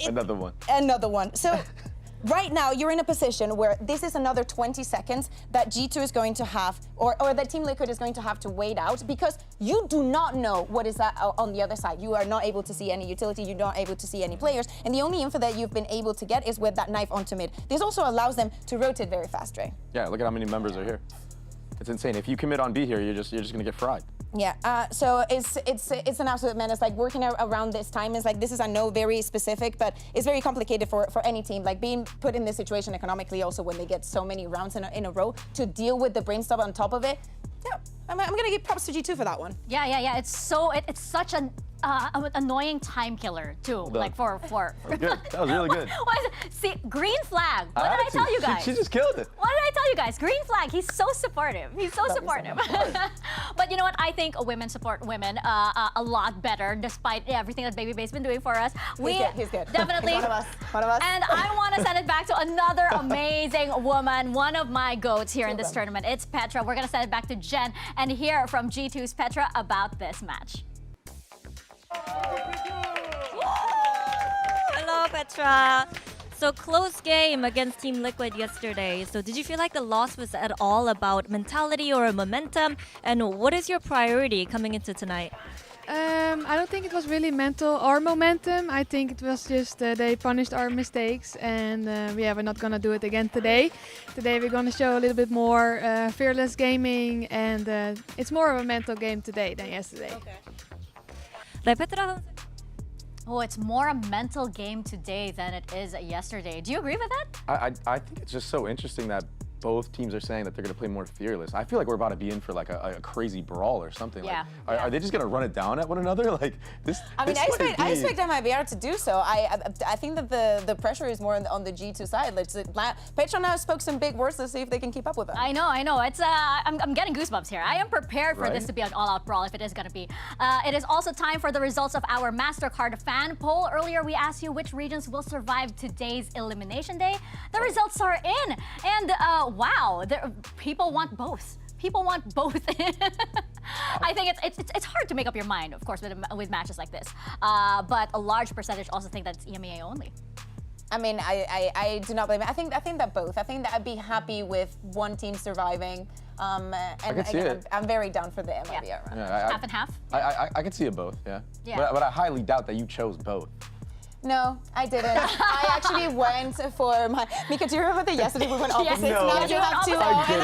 Another one. Another one. So right now you're in a position where this is another 20 seconds that G2 is going to have, or that Team Liquid is going to have to wait out, because you do not know what is that on the other side. You are not able to see any utility, you're not able to see any players, and the only info that you've been able to get is with that knife onto mid. This also allows them to rotate very fast, Dre. Yeah, look at how many members are here. It's insane. If you commit on B here, you're just gonna get fried. Yeah, so it's an absolute menace. Like working around this time is like, this is, I know, very specific, but it's very complicated for any team. Like being put in this situation economically, also when they get so many rounds in a row to deal with the Brimstone on top of it. Yeah, I'm gonna give props to G2 for that one. Yeah. It's such an annoying time killer too. Done. Like for Good. That was really good. Why is it? See, green flag. What did I had to. tell you guys? She just killed it. What did I tell you guys? Green flag. He's so supportive. He's so supportive. But you know what? I think women support women a lot better, despite everything that Babyface's been doing for us. He's good. Definitely. One of us. And I want to send it back to another amazing woman, one of my goats here in this tournament. It's Petra. We're gonna send it back to Jen and hear from G2's Petra about this match. Hello, Petra. So close game against Team Liquid yesterday. So did you feel like the loss was at all about mentality or momentum? And what is your priority coming into tonight? I don't think it was really mental or momentum. I think it was just they punished our mistakes, and yeah, we're not gonna do it again today. Today we're gonna show a little bit more fearless gaming, and it's more of a mental game today than yesterday. 네, 페트라 선수. Oh, it's more a mental game today than it is yesterday. Do you agree with that? I think it's just so interesting that both teams are saying that they're going to play more fearless. I feel like we're about to be in for like a crazy brawl or something. Yeah. Like, are they just going to run it down at one another? Like this. I mean, this I expect MIBR to do so. I think that the pressure is more on the G2 side. Petra now spoke some big words. Let's see if they can keep up with them. I know. It's I'm getting goosebumps here. I am prepared for this to be an all-out brawl if it is going to be. It is also time for the results of our Mastercard fan poll. Earlier, we asked you which regions will survive today's elimination day. The results are in, and wow, people want both. People want both. I think it's hard to make up your mind, of course, with matches like this. But a large percentage also think that it's EMEA only. I mean, I do not blame it. I think that both. I think that I'd be happy with one team surviving. And can see it. I'm very down for the MIBR. Yeah. Yeah, Half and half. I can see it both. Yeah. Yeah. But I highly doubt that you chose both. No, I didn't. I actually went for my... Mika, do you remember that yesterday we went opposites? Yes. No. Now you have two I and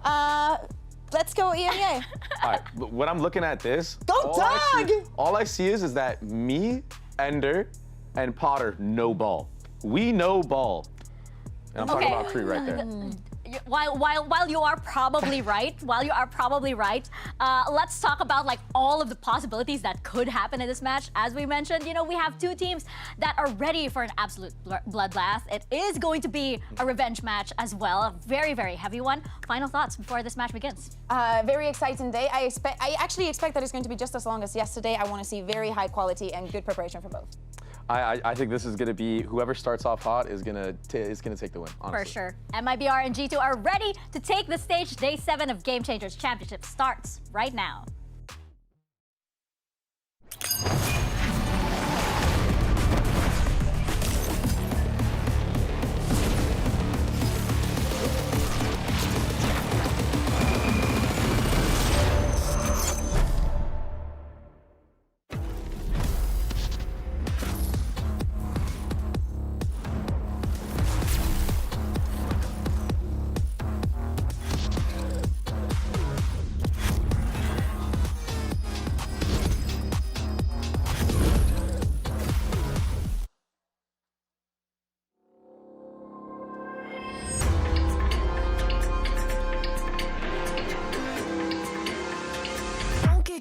I'm O2. Let's go EMEA. All right, but when I'm looking at this, Go Doug! All I see is that me, Ender, and Potter no ball. We know ball. And I'm talking about Crew right there. While you are probably right, let's talk about like all of the possibilities that could happen in this match. As we mentioned, you know, we have two teams that are ready for an absolute bloodbath. It is going to be a revenge match as well, a very, very heavy one. Final thoughts before this match begins. Very exciting day. I actually expect that it's going to be just as long as yesterday. I want to see very high quality and good preparation from both. I think this is going to be whoever starts off hot is going to take the win, honestly. For sure. MIBR and G2 are ready to take the stage. Day 7 of Game Changers Championship starts right now.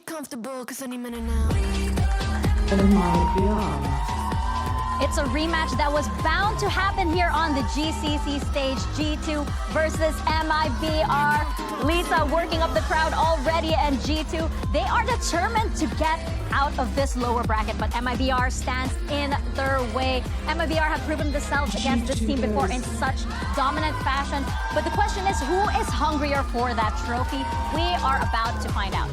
Comfortable, cause any minute now. It's a rematch that was bound to happen here on the GCC stage. G2 versus MIBR. Lisa working up the crowd already, and G2, they are determined to get out of this lower bracket, but MIBR stands in their way. MIBR have proven themselves against this team before in such dominant fashion, but the question is, who is hungrier for that trophy? We are about to find out.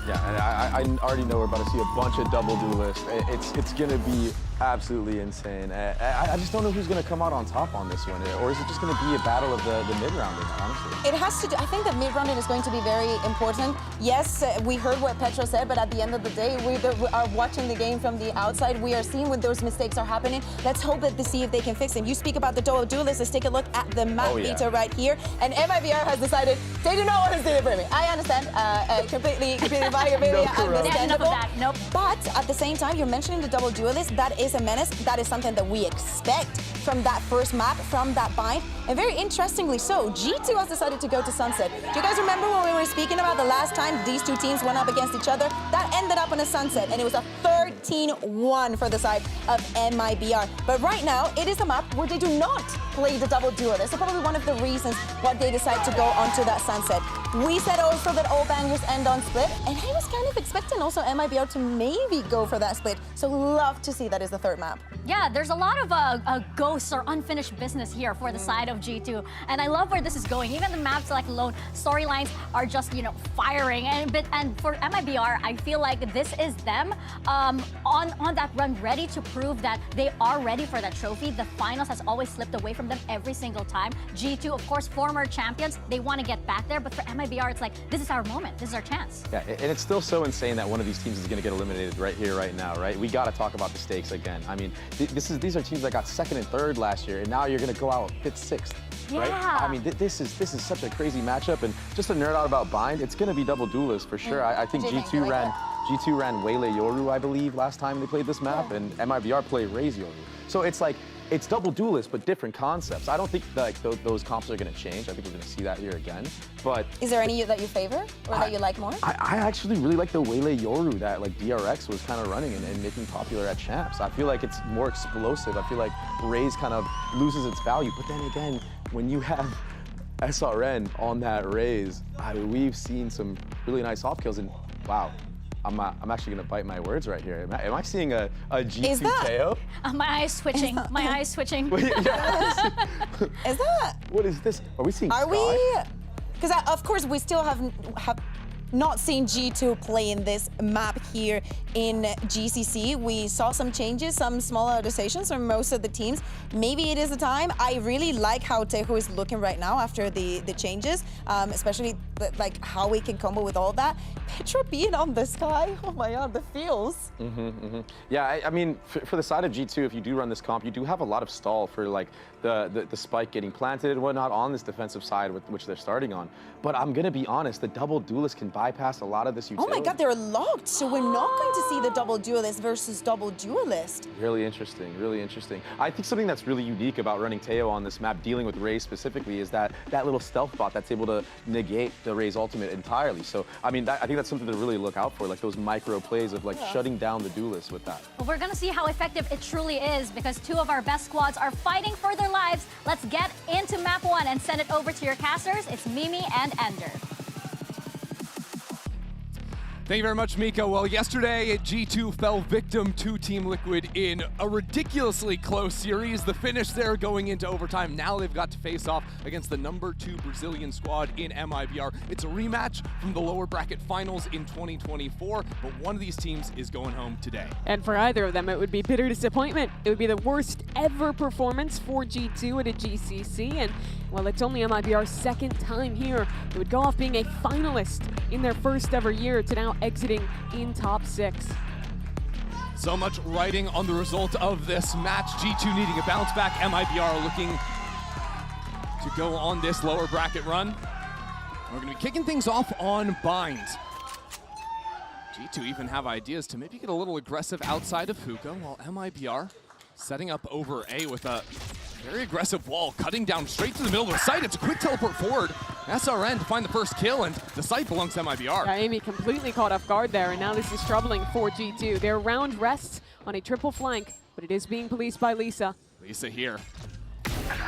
Yeah, and I already know we're about to see a bunch of double duelists. It's going to be absolutely insane. I just don't know who's going to come out on top on this one, or is it just going to be a battle of the mid-rounding, honestly? It has to do, I think that mid-rounding is going to be very important. Yes, we heard what Petra said, but at the end of the day, we are watching the game from the outside. We are seeing when those mistakes are happening. Let's hope that to see if they can fix them. You speak about the double duelists. Let's take a look at the map beta right here. And MIBR has decided they do not want to deliver me. I understand. Completely understandable. Nope. But at the same time, you're mentioning the double duelist. That is a menace. That is something that we expect from that first map, from that bind. And very interestingly so, G2 has decided to go to Sunset. Do you guys remember when we were speaking about the last time these two teams went up against each other? That ended up on a Sunset, and it was a 13-1 for the side of MIBR. But right now, it is a map where they do not play the double duelist. So probably one of the reasons why they decide to go onto that Sunset. We said also that all bangers end on split, and I was kind of expecting also MIBR to maybe go for that split. So love to see that is the third map. Yeah, there's a lot of ghosts or unfinished business here for the side of G2, and I love where this is going. Even the maps like alone, storylines are just, you know, firing. And for MIBR, I feel like this is them on that run, ready to prove that they are ready for that trophy. The finals has always slipped away from from them every single time. G2, of course, former champions, they want to get back there, but for MIBR, it's like, this is our moment, this is our chance. Yeah, and it's still so insane that one of these teams is going to get eliminated right here, right now, right? We got to talk about the stakes again. I mean, these are teams that got 2nd and 3rd last year, and now you're going to go out 5th, 6th. Right? Yeah. I mean, this is such a crazy matchup, and just to nerd out about Bind, it's going to be double duelist for sure. I think G2 ran Waylay Yoru, I believe, last time they played this map, and MIBR played Raze Yoru. So it's like, it's double duelist, but different concepts. I don't think like those comps are going to change. I think we're going to see that here again. But is there any that you favor or that you like more? I actually really like the Waylay Yoru that like DRX was kind of running and making popular at champs. I feel like it's more explosive. I feel like Raze kind of loses its value. But then again, when you have SRN on that Raze, I mean, we've seen some really nice off kills, and wow. I'm actually gonna bite my words right here. Am I seeing a G2 KO? My eyes switching. My eyes switching. Is that? What is this? Are we seeing? Are we? Because of course we still have not seen G2 play in this map here in GCC. We saw some changes, some small adaptations from most of the teams. Maybe it is the time. I really like how Tehu is looking right now after the changes, especially like how we can combo with all that. Petra being on this guy, oh my god, the feels. Yeah, I mean, for the side of G2, if you do run this comp, you do have a lot of stall for like the spike getting planted and whatnot on this defensive side with which they're starting on. But I'm gonna be honest, the double duelist can bypass a lot of this utility. Oh my god, they're locked, so we're not going to see the double duelist versus double duelist. Really interesting, really interesting. I think something that's really unique about running Teo on this map, dealing with Raze specifically, is that little stealth bot that's able to negate the Raze ultimate entirely. So, I mean, I think that's something to really look out for, like those micro plays of like shutting down the duelist with that. Well, we're gonna see how effective it truly is because 2 of our best squads are fighting for their lives. Let's get into map 1 and send it over to your casters. It's Mimi and Ender. Thank you very much, Mika. Well, yesterday, G2 fell victim to Team Liquid in a ridiculously close series. The finish there going into overtime. Now they've got to face off against the #2 Brazilian squad in MIBR. It's a rematch from the lower bracket finals in 2024, but one of these teams is going home today. And for either of them, it would be bitter disappointment. It would be the worst ever performance for G2 at a GCC, and well, it's only MIBR's 2nd time here. It would go off being a finalist in their 1st ever year to now exiting in top 6. So much writing on the result of this match. G2 needing a bounce back. MIBR looking to go on this lower bracket run. We're going to be kicking things off on Bind. G2 even have ideas to maybe get a little aggressive outside of Hookah, while MIBR setting up over A with a very aggressive wall, cutting down straight to the middle of the site. It's a quick teleport forward. SRN to find the first kill, and the site belongs to MIBR. Yeah, Amy completely caught off guard there, and now this is troubling for G2. Their round rests on a triple flank, but it is being policed by Lisa. Lisa here.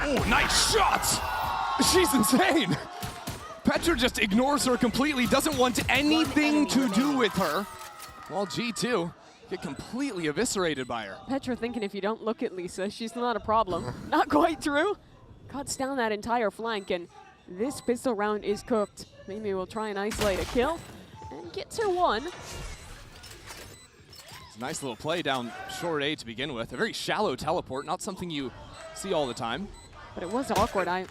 Oh, nice shots! She's insane! Petra just ignores her completely, doesn't want anything to do with her, while G2 get completely eviscerated by her. Petra thinking if you don't look at Lisa, she's not a problem. Not quite true. Cuts down that entire flank, and this pistol round is cooked. Mimi will try and isolate a kill, and gets her one. It's a nice little play down short A to begin with. A very shallow teleport, not something you see all the time. But it was awkward. I'm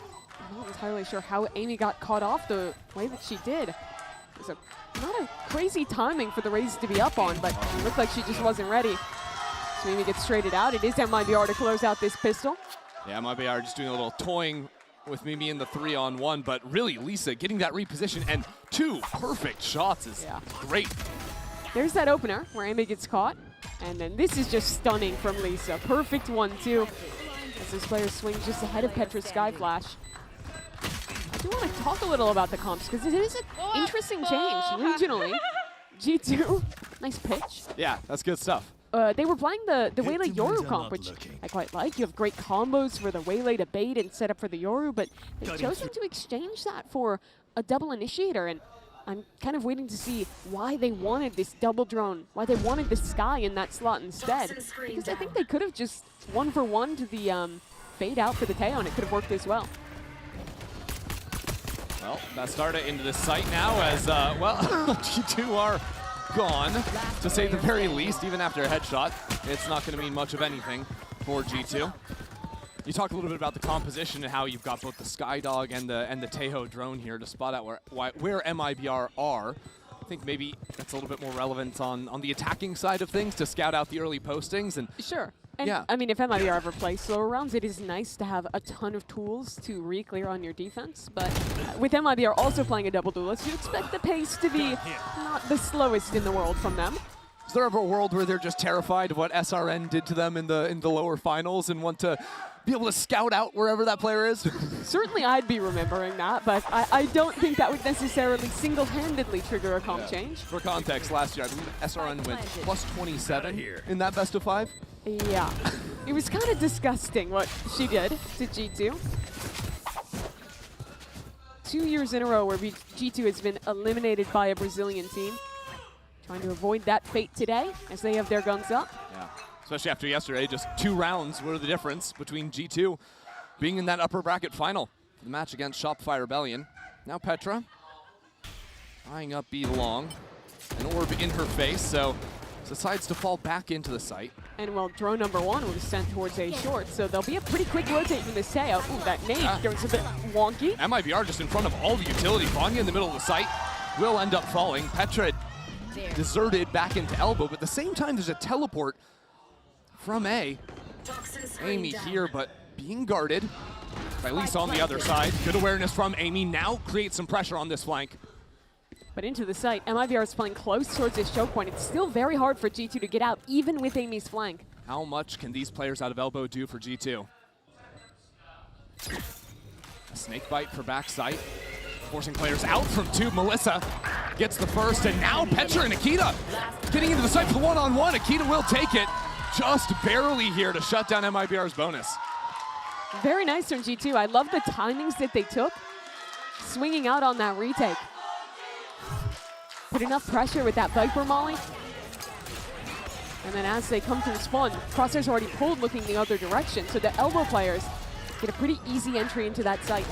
not entirely sure how Amy got caught off the way that she did. It was not a crazy timing for the Raze to be up on, but it looked like she just wasn't ready. So Amy gets traded out. It is MIBR to close out this pistol. Yeah, MIBR just doing a little toying with Mimi in the 3-on-1, but really Lisa getting that reposition and 2 perfect shots is great. There's that opener where Amy gets caught, and then this is just stunning from Lisa. Perfect 1-2 as this player swings just ahead of Petra's Sky Flash. I do want to talk a little about the comps because it is an interesting change regionally. G2, nice pitch. Yeah, that's good stuff. They were playing the Waylay Yoru comp, which I quite like. You have great combos for the Waylay to bait and set up for the Yoru, but they've chosen to exchange that for a double initiator, and I'm kind of waiting to see why they wanted this double drone, why they wanted the Sky in that slot instead. Because I think they could have just 1-for-1 to the fade out for the Teo, and it could have worked as well. Well, Bastarda into the site now as, well, G2 are gone, to say the very least. Even after a headshot, it's not going to mean much of anything for G2. You talk a little bit about the composition and how you've got both the Skydog and the Tejo drone here to spot out where MIBR are. I think maybe that's a little bit more relevant on the attacking side of things to scout out the early postings. And Sure. And yeah. I mean, if MIBR ever plays slower rounds, it is nice to have a ton of tools to re-clear on your defense. But with MIBR also playing a double duelist, you expect the pace to be not the slowest in the world from them. Is there ever a world where they're just terrified of what SRN did to them in the lower finals and want to be able to scout out wherever that player is? Certainly I'd be remembering that, but I don't think that would necessarily single-handedly trigger a comp change. For context, last year I believe SRN went plus 27 in that best of 5. Yeah. It was kind of disgusting what she did to G2. 2 years in a row where G2 has been eliminated by a Brazilian team. Trying to avoid that fate today as they have their guns up. Yeah. Especially after yesterday, just 2 rounds were the difference between G2 being in that upper bracket final for the match against Shopify Rebellion. Now Petra eyeing up B long, an orb in her face, so decides to fall back into the site. And well, drone number 1 was sent towards A short, so there'll be a pretty quick rotate from this Teo. Ooh, that nade goes a bit wonky. MIBR just in front of all the utility. Vanya in the middle of the site will end up falling. Petra deserted back into elbow, but at the same time there's a teleport from A. Amy here, but being guarded by Lisa on the other side. Good awareness from Amy. Now creates some pressure on this flank. But into the site, MIBR is playing close towards this choke point. It's still very hard for G2 to get out, even with Amy's flank. How much can these players out of elbow do for G2? A snake bite for backside, forcing players out from 2. Melissa gets the first, and now Petra and Akita getting into the site for one-on-one. Akita will take it, just barely here to shut down MIBR's bonus. Very nice from G2. I love the timings that they took, swinging out on that retake. Put enough pressure with that Viper Molly. And then as they come through spawn, Crosshair's already pulled looking the other direction, so the elbow players get a pretty easy entry into that site.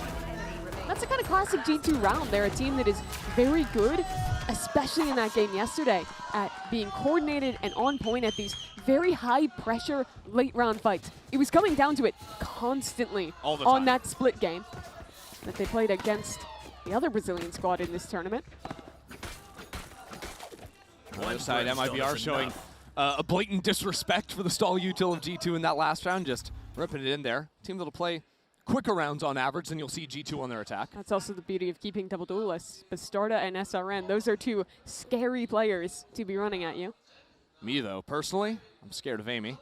That's a kind of classic G2 round. They're a team that is very good, especially in that game yesterday, at being coordinated and on point at these very high pressure late round fights. It was coming down to it constantly on that split game that they played against the other Brazilian squad in this tournament. On the other side, MIBR showing a blatant disrespect for the stall util of G2 in that last round, just ripping it in there. Team that'll play quicker rounds on average than you'll see G2 on their attack. That's also the beauty of keeping double duelists. Bastarda and SRN, those are 2 scary players to be running at you. Me though, personally, I'm scared of Amy.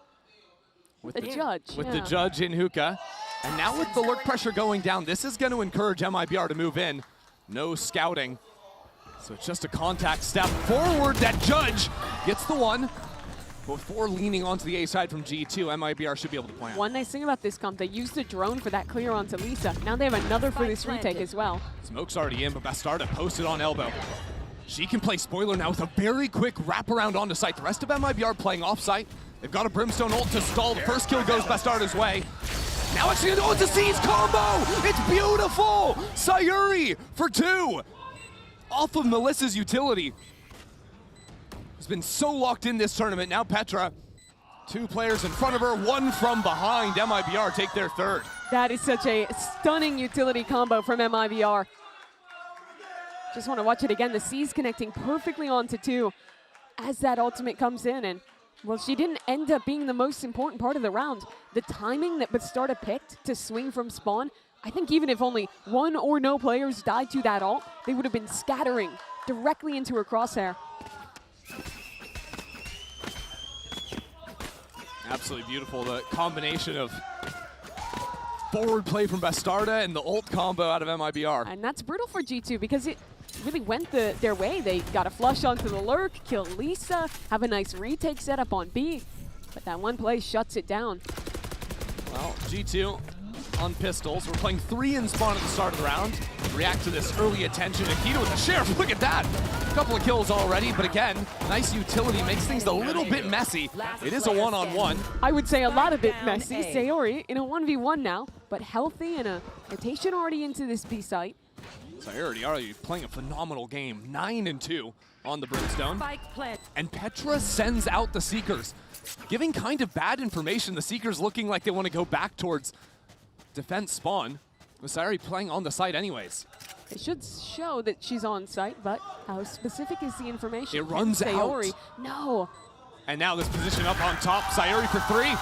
With the judge. With the judge in hookah. And now with the lurk pressure going down, this is going to encourage MIBR to move in. No scouting. So it's just a contact step forward. That judge gets the one. Before leaning onto the A side from G2, MIBR should be able to plant. One nice thing about this comp, they used the drone for that clear onto Lisa. Now they have another for this retake as well. Smoke's already in, but Bastarda posted on elbow. She can play spoiler now with a very quick wraparound onto site. The rest of MIBR playing off site. They've got a Brimstone ult to stall. The first kill goes Bastarda's way. Now actually, oh, it's a Seize combo! It's beautiful! Sayuri for 2! Off of Melissa's utility. Has been so locked in this tournament. Now Petra, 2 players in front of her, 1 from behind. MIBR take their 3rd. That is such a stunning utility combo from MIBR. Just want to watch it again. The C's connecting perfectly onto 2 as that ultimate comes in. And, well, she didn't end up being the most important part of the round. The timing that Bastarda picked to swing from spawn, I think even if only 1 or no players died to that ult, they would have been scattering directly into her crosshair. Absolutely beautiful. The combination of forward play from Bastarda and the ult combo out of MIBR. And that's brutal for G2 because it really went their way. They got a flush onto the lurk, kill Lisa, have a nice retake set up on B, but that one play shuts it down. Well, G2 on pistols. We're playing 3 in spawn at the start of the round. React to this early attention. Akita with the sheriff, look at that! A couple of kills already, but again, nice utility, makes things a little bit messy. It is a one-on-one. I would say a lot of it messy. Sayori in a 1v1 now, but healthy and a rotation already into this B site. Sayori already playing a phenomenal game. 9-2 on the Brimstone. And Petra sends out the Seekers, giving kind of bad information. The Seekers looking like they want to go back towards defend spawn. Sayori playing on the site anyways. It should show that she's on site, but how specific is the information? It runs Sayori. out. No. And now this position up on top. Sayori for 3.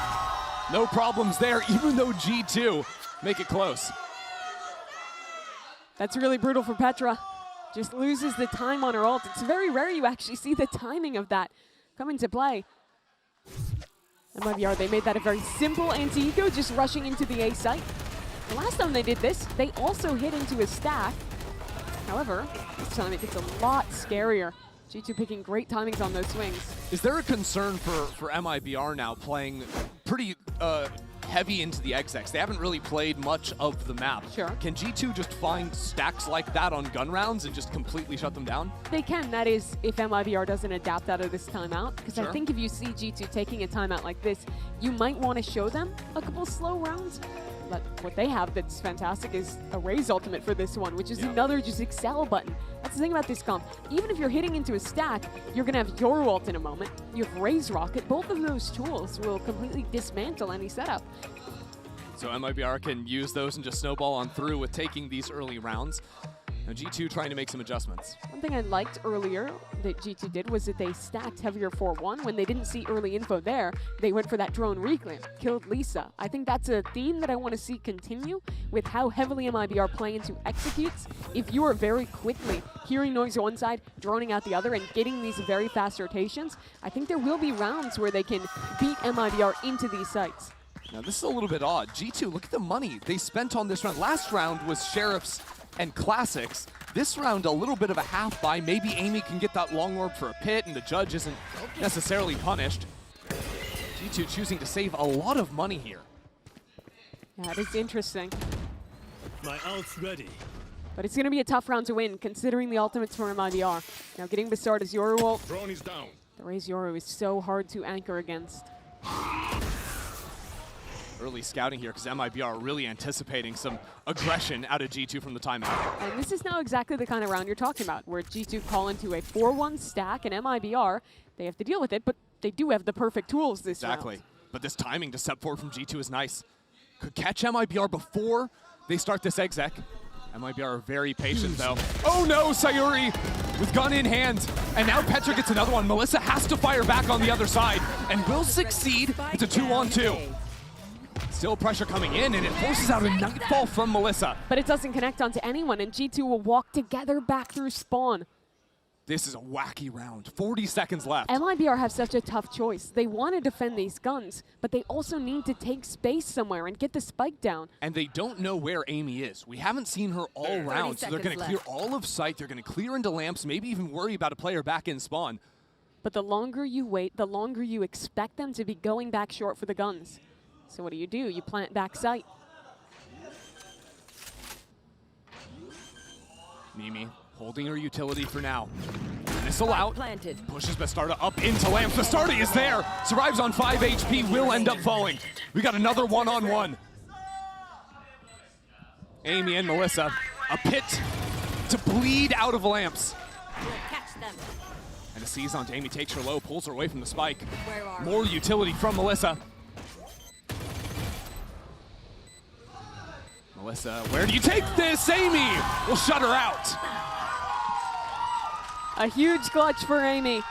No problems there, even though G2 make it close. That's really brutal for Petra. Just loses the time on her ult. It's very rare you actually see the timing of that come into play. MIBR, they made that a very simple anti-eco, just rushing into the A site. The last time they did this, they also hit into a stack. However, this time it gets a lot scarier. G2 picking great timings on those swings. Is there a concern for MIBR now playing pretty heavy into the execs? They haven't really played much of the map. Sure. Can G2 just find stacks like that on gun rounds and just completely shut them down? They can, that is, if MIBR doesn't adapt out of this timeout. Because Sure. I think if you see G2 taking a timeout like this, you might want to show them a couple slow rounds. But what they have that's fantastic is a raise ultimate for this one, which is another just excel button. That's the thing about this comp. Even if you're hitting into a stack, you're going to have your ult in a moment. You have raise rocket. Both of those tools will completely dismantle any setup. So MIBR can use those and just snowball on through with taking these early rounds. Now G2 trying to make some adjustments. One thing I liked earlier that G2 did was that they stacked heavier 4-1. When they didn't see early info there, they went for that drone reclaim, killed Lisa. I think that's a theme that I want to see continue with how heavily MIBR play into executes. If you are very quickly hearing noise on one side, droning out the other, and getting these very fast rotations, I think there will be rounds where they can beat MIBR into these sites. Now this is a little bit odd. G2, look at the money they spent on this round. Last round was Sheriffs and Classics. This round, a little bit of a half buy. Maybe Amy can get that long orb for a pit and the judge isn't necessarily punished. G2 choosing to save a lot of money here. Yeah, it is interesting. My ult's ready. But it's going to be a tough round to win, considering the ultimates from MIBR. Now getting Bastard as Yoru ult. Drone is down. The Raze Yoru is so hard to anchor against. Early scouting here because MIBR really anticipating some aggression out of G2 from the timeout. And this is now exactly the kind of round you're talking about, where G2 call into a 4-1 stack, and MIBR, they have to deal with it, but they do have the perfect tools this Exactly. round. But this timing to step forward from G2 is nice. Could catch MIBR before they start this exec. MIBR are very patient though. Oh no, Sayori with gun in hand. And now Petra gets another one. Melissa has to fire back on the other side and will succeed. It's a 2-on-2. Still pressure coming in, and it forces out a nightfall from Melissa. But it doesn't connect onto anyone, and G2 will walk together back through spawn. This is a wacky round. 40 seconds left. MIBR have such a tough choice. They want to defend these guns, but they also need to take space somewhere and get the spike down. And they don't know where Amy is. We haven't seen her all round, so they're going to clear all of sight. They're going to clear into lamps, maybe even worry about a player back in spawn. But the longer you wait, the longer you expect them to be going back short for the guns. So what do? You plant back sight. Mimi holding her utility for now. Missile out. Pushes Bastarda up into lamps. Bastarda is there. Survives on 5 HP. Will end up falling. We got another one-on-one. Amy and Melissa. A pit to bleed out of lamps. And a seize onto Amy. Takes her low. Pulls her away from the spike. More utility from Melissa. Melissa, where do you take this? Amy will shut her out. A huge clutch for Amy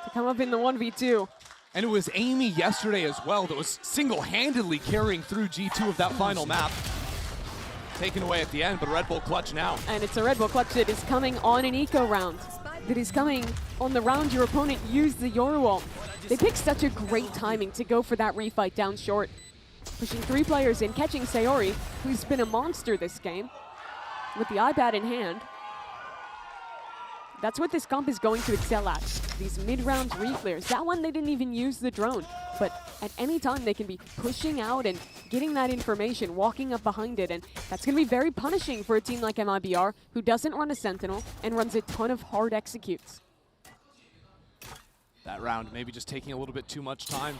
to come up in the 1v2. And it was Amy yesterday as well that was single-handedly carrying through G2 of that final map. Taken away at the end, but Red Bull clutch now. And it's a Red Bull clutch that is coming on an eco round. That is coming on the round your opponent used the Yoru ult. They picked such a great timing to go for that refight down short. Pushing 3 players in, catching Sayori, who's been a monster this game, with the iPad in hand. That's what this comp is going to excel at. These mid-round re-clears. That one, they didn't even use the drone. But at any time, they can be pushing out and getting that information, walking up behind it. And that's going to be very punishing for a team like MIBR, who doesn't run a Sentinel and runs a ton of hard executes. That round maybe just taking a little bit too much time.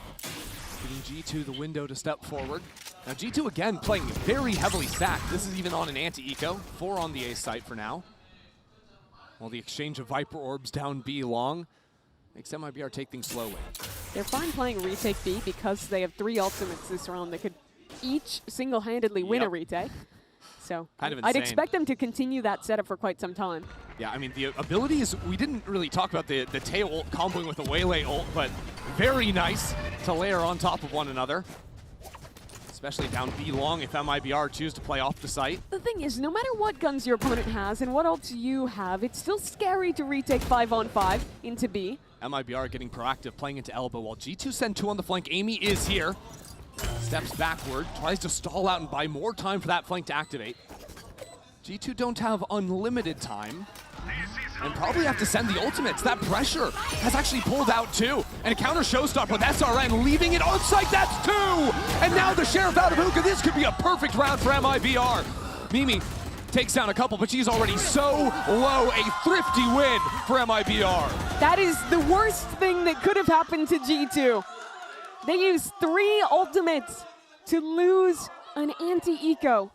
Giving G2 the window to step forward. Now G2 again playing very heavily stacked. This is even on an anti-eco. 4 on the A site for now. While the exchange of Viper Orbs down B long makes MIBR take things slowly. They're fine playing retake B because they have 3 ultimates this round that could each single-handedly win a retake. So Kind of I'd insane. expect them to continue that setup for quite some time. Yeah, I mean, the abilities, we didn't really talk about the tail ult comboing with the Waylay ult, but very nice to layer on top of one another. Especially down B long if MIBR choose to play off the site. The thing is, no matter what guns your opponent has and what ults you have, it's still scary to retake 5-on-5 into B. MIBR getting proactive, playing into elbow, while G2 send 2 on the flank. Amy is here. Steps backward, tries to stall out and buy more time for that flank to activate. G2 don't have unlimited time and probably have to send the ultimates. That pressure has actually pulled out too. And a counter showstopper with SRN leaving it on site. That's 2! And now the Sheriff out of hookah. This could be a perfect round for MIBR. Mimi takes down a couple, but she's already so low. A thrifty win for MIBR. That is the worst thing that could have happened to G2. They used 3 ultimates to lose an anti-eco.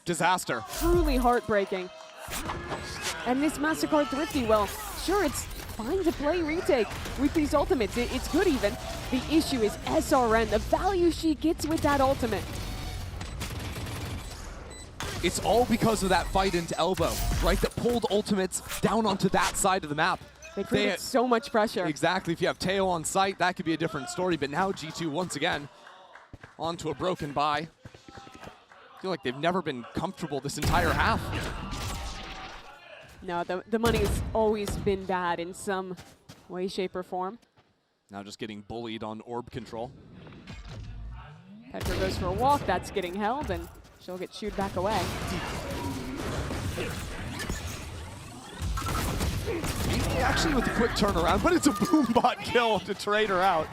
Disaster. Truly heartbreaking. And this Mastercard thrifty, well, sure, it's fine to play retake with these ultimates. It's good even. The issue is SRN, the value she gets with that ultimate. It's all because of that fight into elbow, right? That pulled ultimates down onto that side of the map. They created so much pressure. Exactly. If you have Teo on site, that could be a different story. But now G2 once again onto a broken bye. I feel like they've never been comfortable this entire half. No, the money's always been bad in some way, shape, or form. Now just getting bullied on orb control. Petra goes for a walk. That's getting held, and she'll get shooed back away. Actually with a quick turnaround, but it's a boombot kill to trade her out.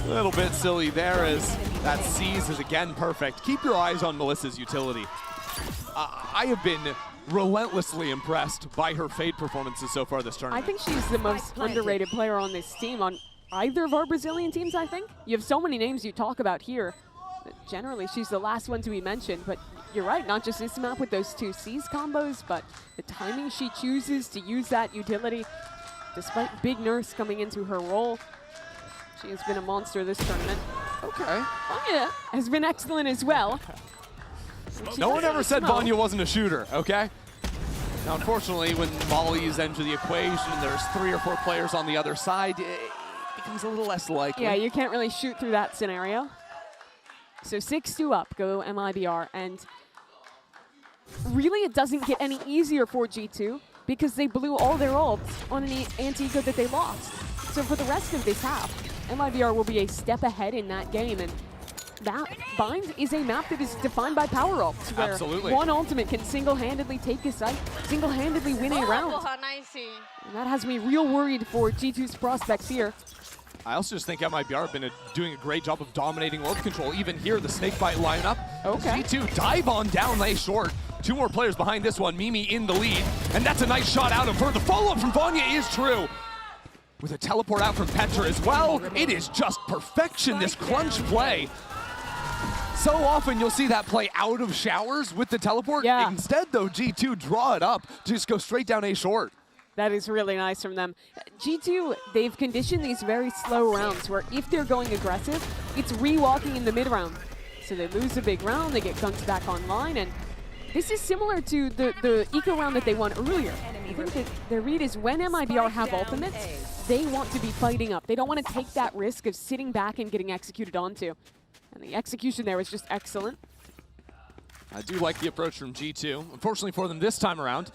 A little bit silly there as that seize is again perfect. Keep your eyes on Melissa's utility. I have been relentlessly impressed by her Fade performances so far this tournament. I think she's the most underrated player on this team, on either of our Brazilian teams, I think. You have so many names you talk about here. But generally, she's the last one to be mentioned. But you're right, not just this map with those 2 C's combos, but the timing she chooses to use that utility. Despite Big Nurse coming into her role, she has been a monster this tournament. Okay. Vanya has been excellent as well. No one ever said Vanya wasn't a shooter, okay? Now, unfortunately, when volleys enter the equation, there's 3 or 4 players on the other side, it becomes a little less likely. Yeah, you can't really shoot through that scenario. So 6-2 up go MIBR, and really it doesn't get any easier for G2 because they blew all their ults on an anti-eco that they lost. So for the rest of this half, MIBR will be a step ahead in that game, and that Bind is a map that is defined by power ults, where Absolutely. one ultimate can single-handedly take a site, single-handedly win a round. And that has me real worried for G2's prospects here. I also just think MIBR have been doing a great job of dominating orb control. Even here, the Snakebite lineup. Okay. G2 dive on down, lay short. 2 more players behind this one. Mimi in the lead. And that's a nice shot out of her. The follow-up from Vanya is true. With a teleport out from Petra as well. It is just perfection, this crunch play. So often you'll see that play out of showers with the teleport. Yeah. Instead, though, G2 draw it up. Just go straight down A short. That is really nice from them. G2, they've conditioned these very slow rounds where if they're going aggressive, it's re-walking in the mid-round. So they lose a big round, they get guns back online, and this is similar to the eco round that they won earlier. I think that their read is when MIBR have ultimates, they want to be fighting up. They don't want to take that risk of sitting back and getting executed onto. And the execution there was just excellent. I do like the approach from G2. Unfortunately for them this time around,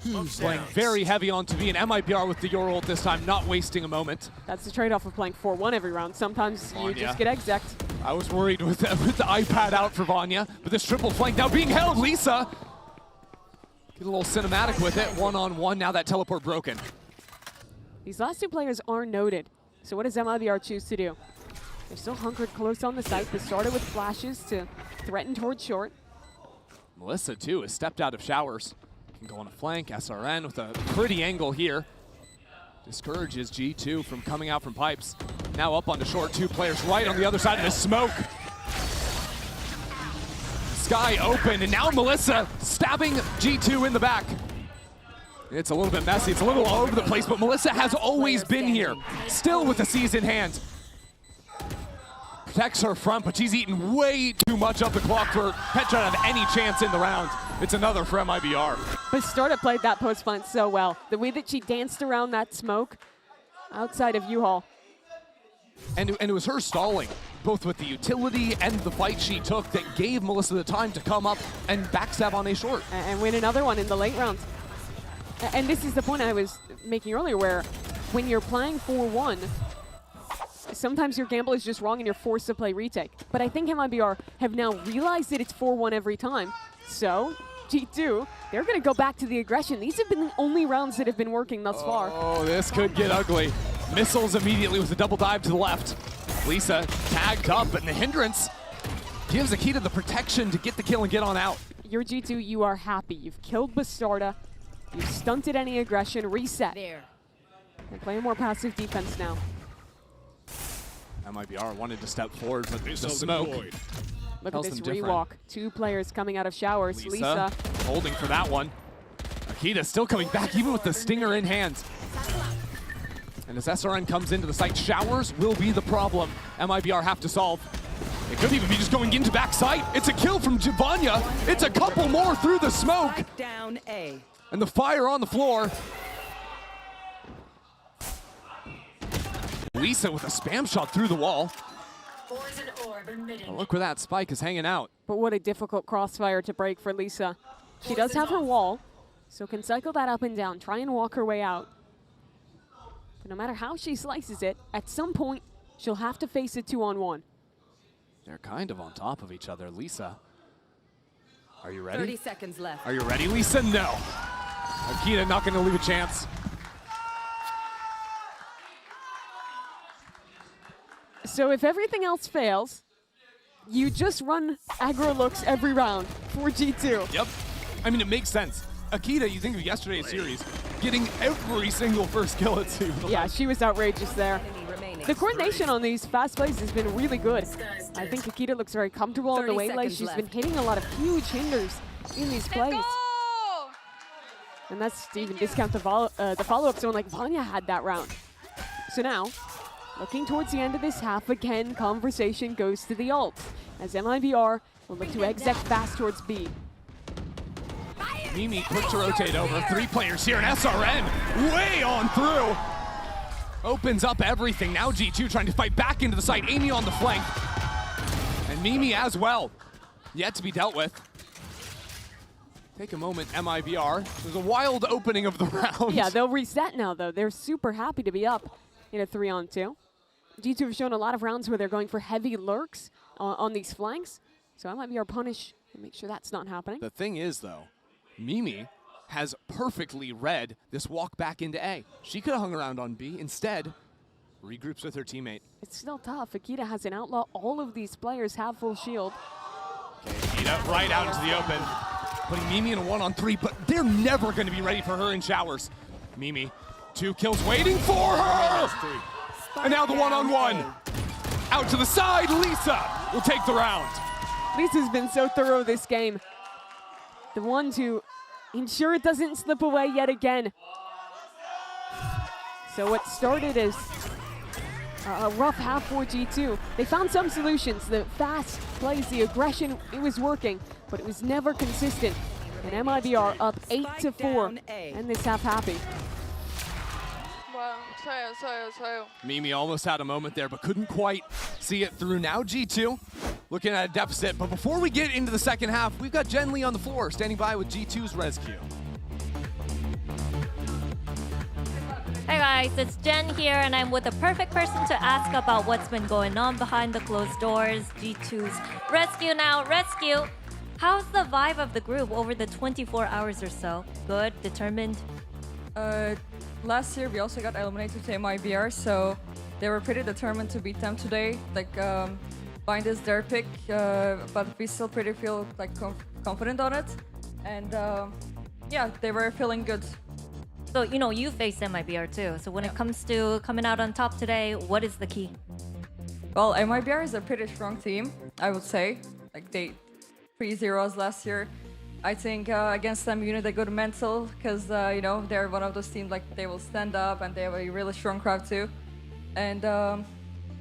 playing very heavy onto B, and MIBR with the Euro ult this time, not wasting a moment. That's the trade-off of playing 4-1 every round. Sometimes you just get exec'd. I was worried with the iPad out for Vanya, but this triple flank now being held. Lisa, get a little cinematic with it. 1-on-1, now that teleport broken. These last 2 players are noted. So what does MIBR choose to do? They're still hunkered close on the site. They started with flashes to threaten towards short. Melissa, too, has stepped out of showers. Can go on a flank. SRN with a pretty angle here. Discourages G2 from coming out from pipes. Now up onto short. 2 players right on the other side of the smoke. Sky open, and now Melissa stabbing G2 in the back. It's a little bit messy. It's a little all over the place, but Melissa has always been here, still with the C's in hand. Protects her front, but she's eaten way too much of the clock for Petra to have any chance in the round. It's another for MIBR. Bastarda played that post plant so well. The way that she danced around that smoke outside of U-Haul. And it was her stalling, both with the utility and the fight she took, that gave Melissa the time to come up and backstab on A short. And win another one in the late rounds. And this is the point I was making earlier, where when you're playing 4-1, sometimes your gamble is just wrong and you're forced to play retake. But I think MIBR have now realized that it's 4-1 every time. So G2, they're going to go back to the aggression. These have been the only rounds that have been working thus far. Oh, this could get ugly. Missiles immediately with a double dive to the left. Lisa tagged up, and the hindrance gives Akita the protection to get the kill and get on out. You're G2, you are happy. You've killed Bastarda. You've stunted any aggression. Reset. There. And play a more passive defense now. MIBR wanted to step forward, but the smoke. Look tells at this them different. rewalk. Two players coming out of showers. Lisa. Holding for that one. Akita still coming back, even with the stinger in hand. And as SRN comes into the site, showers will be the problem MIBR have to solve. It could even be just going into backside. It's a kill from Javanya. It's a couple more through the smoke. Down A. And the fire on the floor. Lisa with a spam shot through the wall. Oh, look where that spike is hanging out. But what a difficult crossfire to break for Lisa. She does have her wall, so can cycle that up and down, try and walk her way out. But no matter how she slices it, at some point, she'll have to face a 2-on-1. They're kind of on top of each other. Lisa, are you ready? 30 seconds left. Are you ready, Lisa? No. Akita not going to leave a chance. So if everything else fails, you just run aggro looks every round for G2. Yep. I mean, it makes sense. Akita, you think of yesterday's series, getting every single first kill at Seoul. Yeah, she was outrageous there. The coordination on these fast plays has been really good. I think Akita looks very comfortable in the waylay. She's been hitting a lot of huge hinders in these plays. And that's to even discount the follow-up zone like Vanya had that round. So now, looking towards the end of this half, again, conversation goes to the ult, as MIBR will look to exec fast towards B. Mimi quick to rotate over. 3 players here, and SRN way on through. Opens up everything. Now G2 trying to fight back into the site. Amy on the flank. And Mimi as well. Yet to be dealt with. Take a moment, MIBR. There's a wild opening of the round. Yeah, they'll reset now, though. They're super happy to be up in a 3-on-2. G2 have shown a lot of rounds where they're going for heavy lurks on these flanks. So MIBR punish and make sure that's not happening. The thing is, though, Mimi has perfectly read this walk back into A. She could have hung around on B. Instead, regroups with her teammate. It's still tough. Akita has an outlaw. All of these players have full shield. Okay, Akita right out into the open. Putting Mimi in a 1-on-3, but they're never going to be ready for her in showers. Mimi, 2 kills waiting for her! And now the 1-on-1. Out to the side, Lisa will take the round. Lisa's been so thorough this game. The one to ensure it doesn't slip away yet again. So what started as a rough half for G2, they found some solutions. The fast plays, the aggression, it was working, but it was never consistent. And MIBR up 8-4, and this half happy. Mimi almost had a moment there, but couldn't quite see it through. Now G2 looking at a deficit. But before we get into the second half, we've got Jen Lee on the floor standing by with G2's rescue. Hey guys, it's Jen here, and I'm with the perfect person to ask about what's been going on behind the closed doors. G2's rescue now. Rescue, how's the vibe of the group over the 24 hours or so? Good? Determined? Last year we also got eliminated to MIBR, so they were pretty determined to beat them today. Like, Bind is their pick, but we still pretty feel like confident on it. And yeah, they were feeling good. So, you know, you faced MIBR too. So when it comes to coming out on top today, what is the key? Well, MIBR is a pretty strong team, I would say. Like, they 3-0s last year. I think against them, you need a good mental because you know they're one of those teams like they will stand up and they have a really strong crowd too, and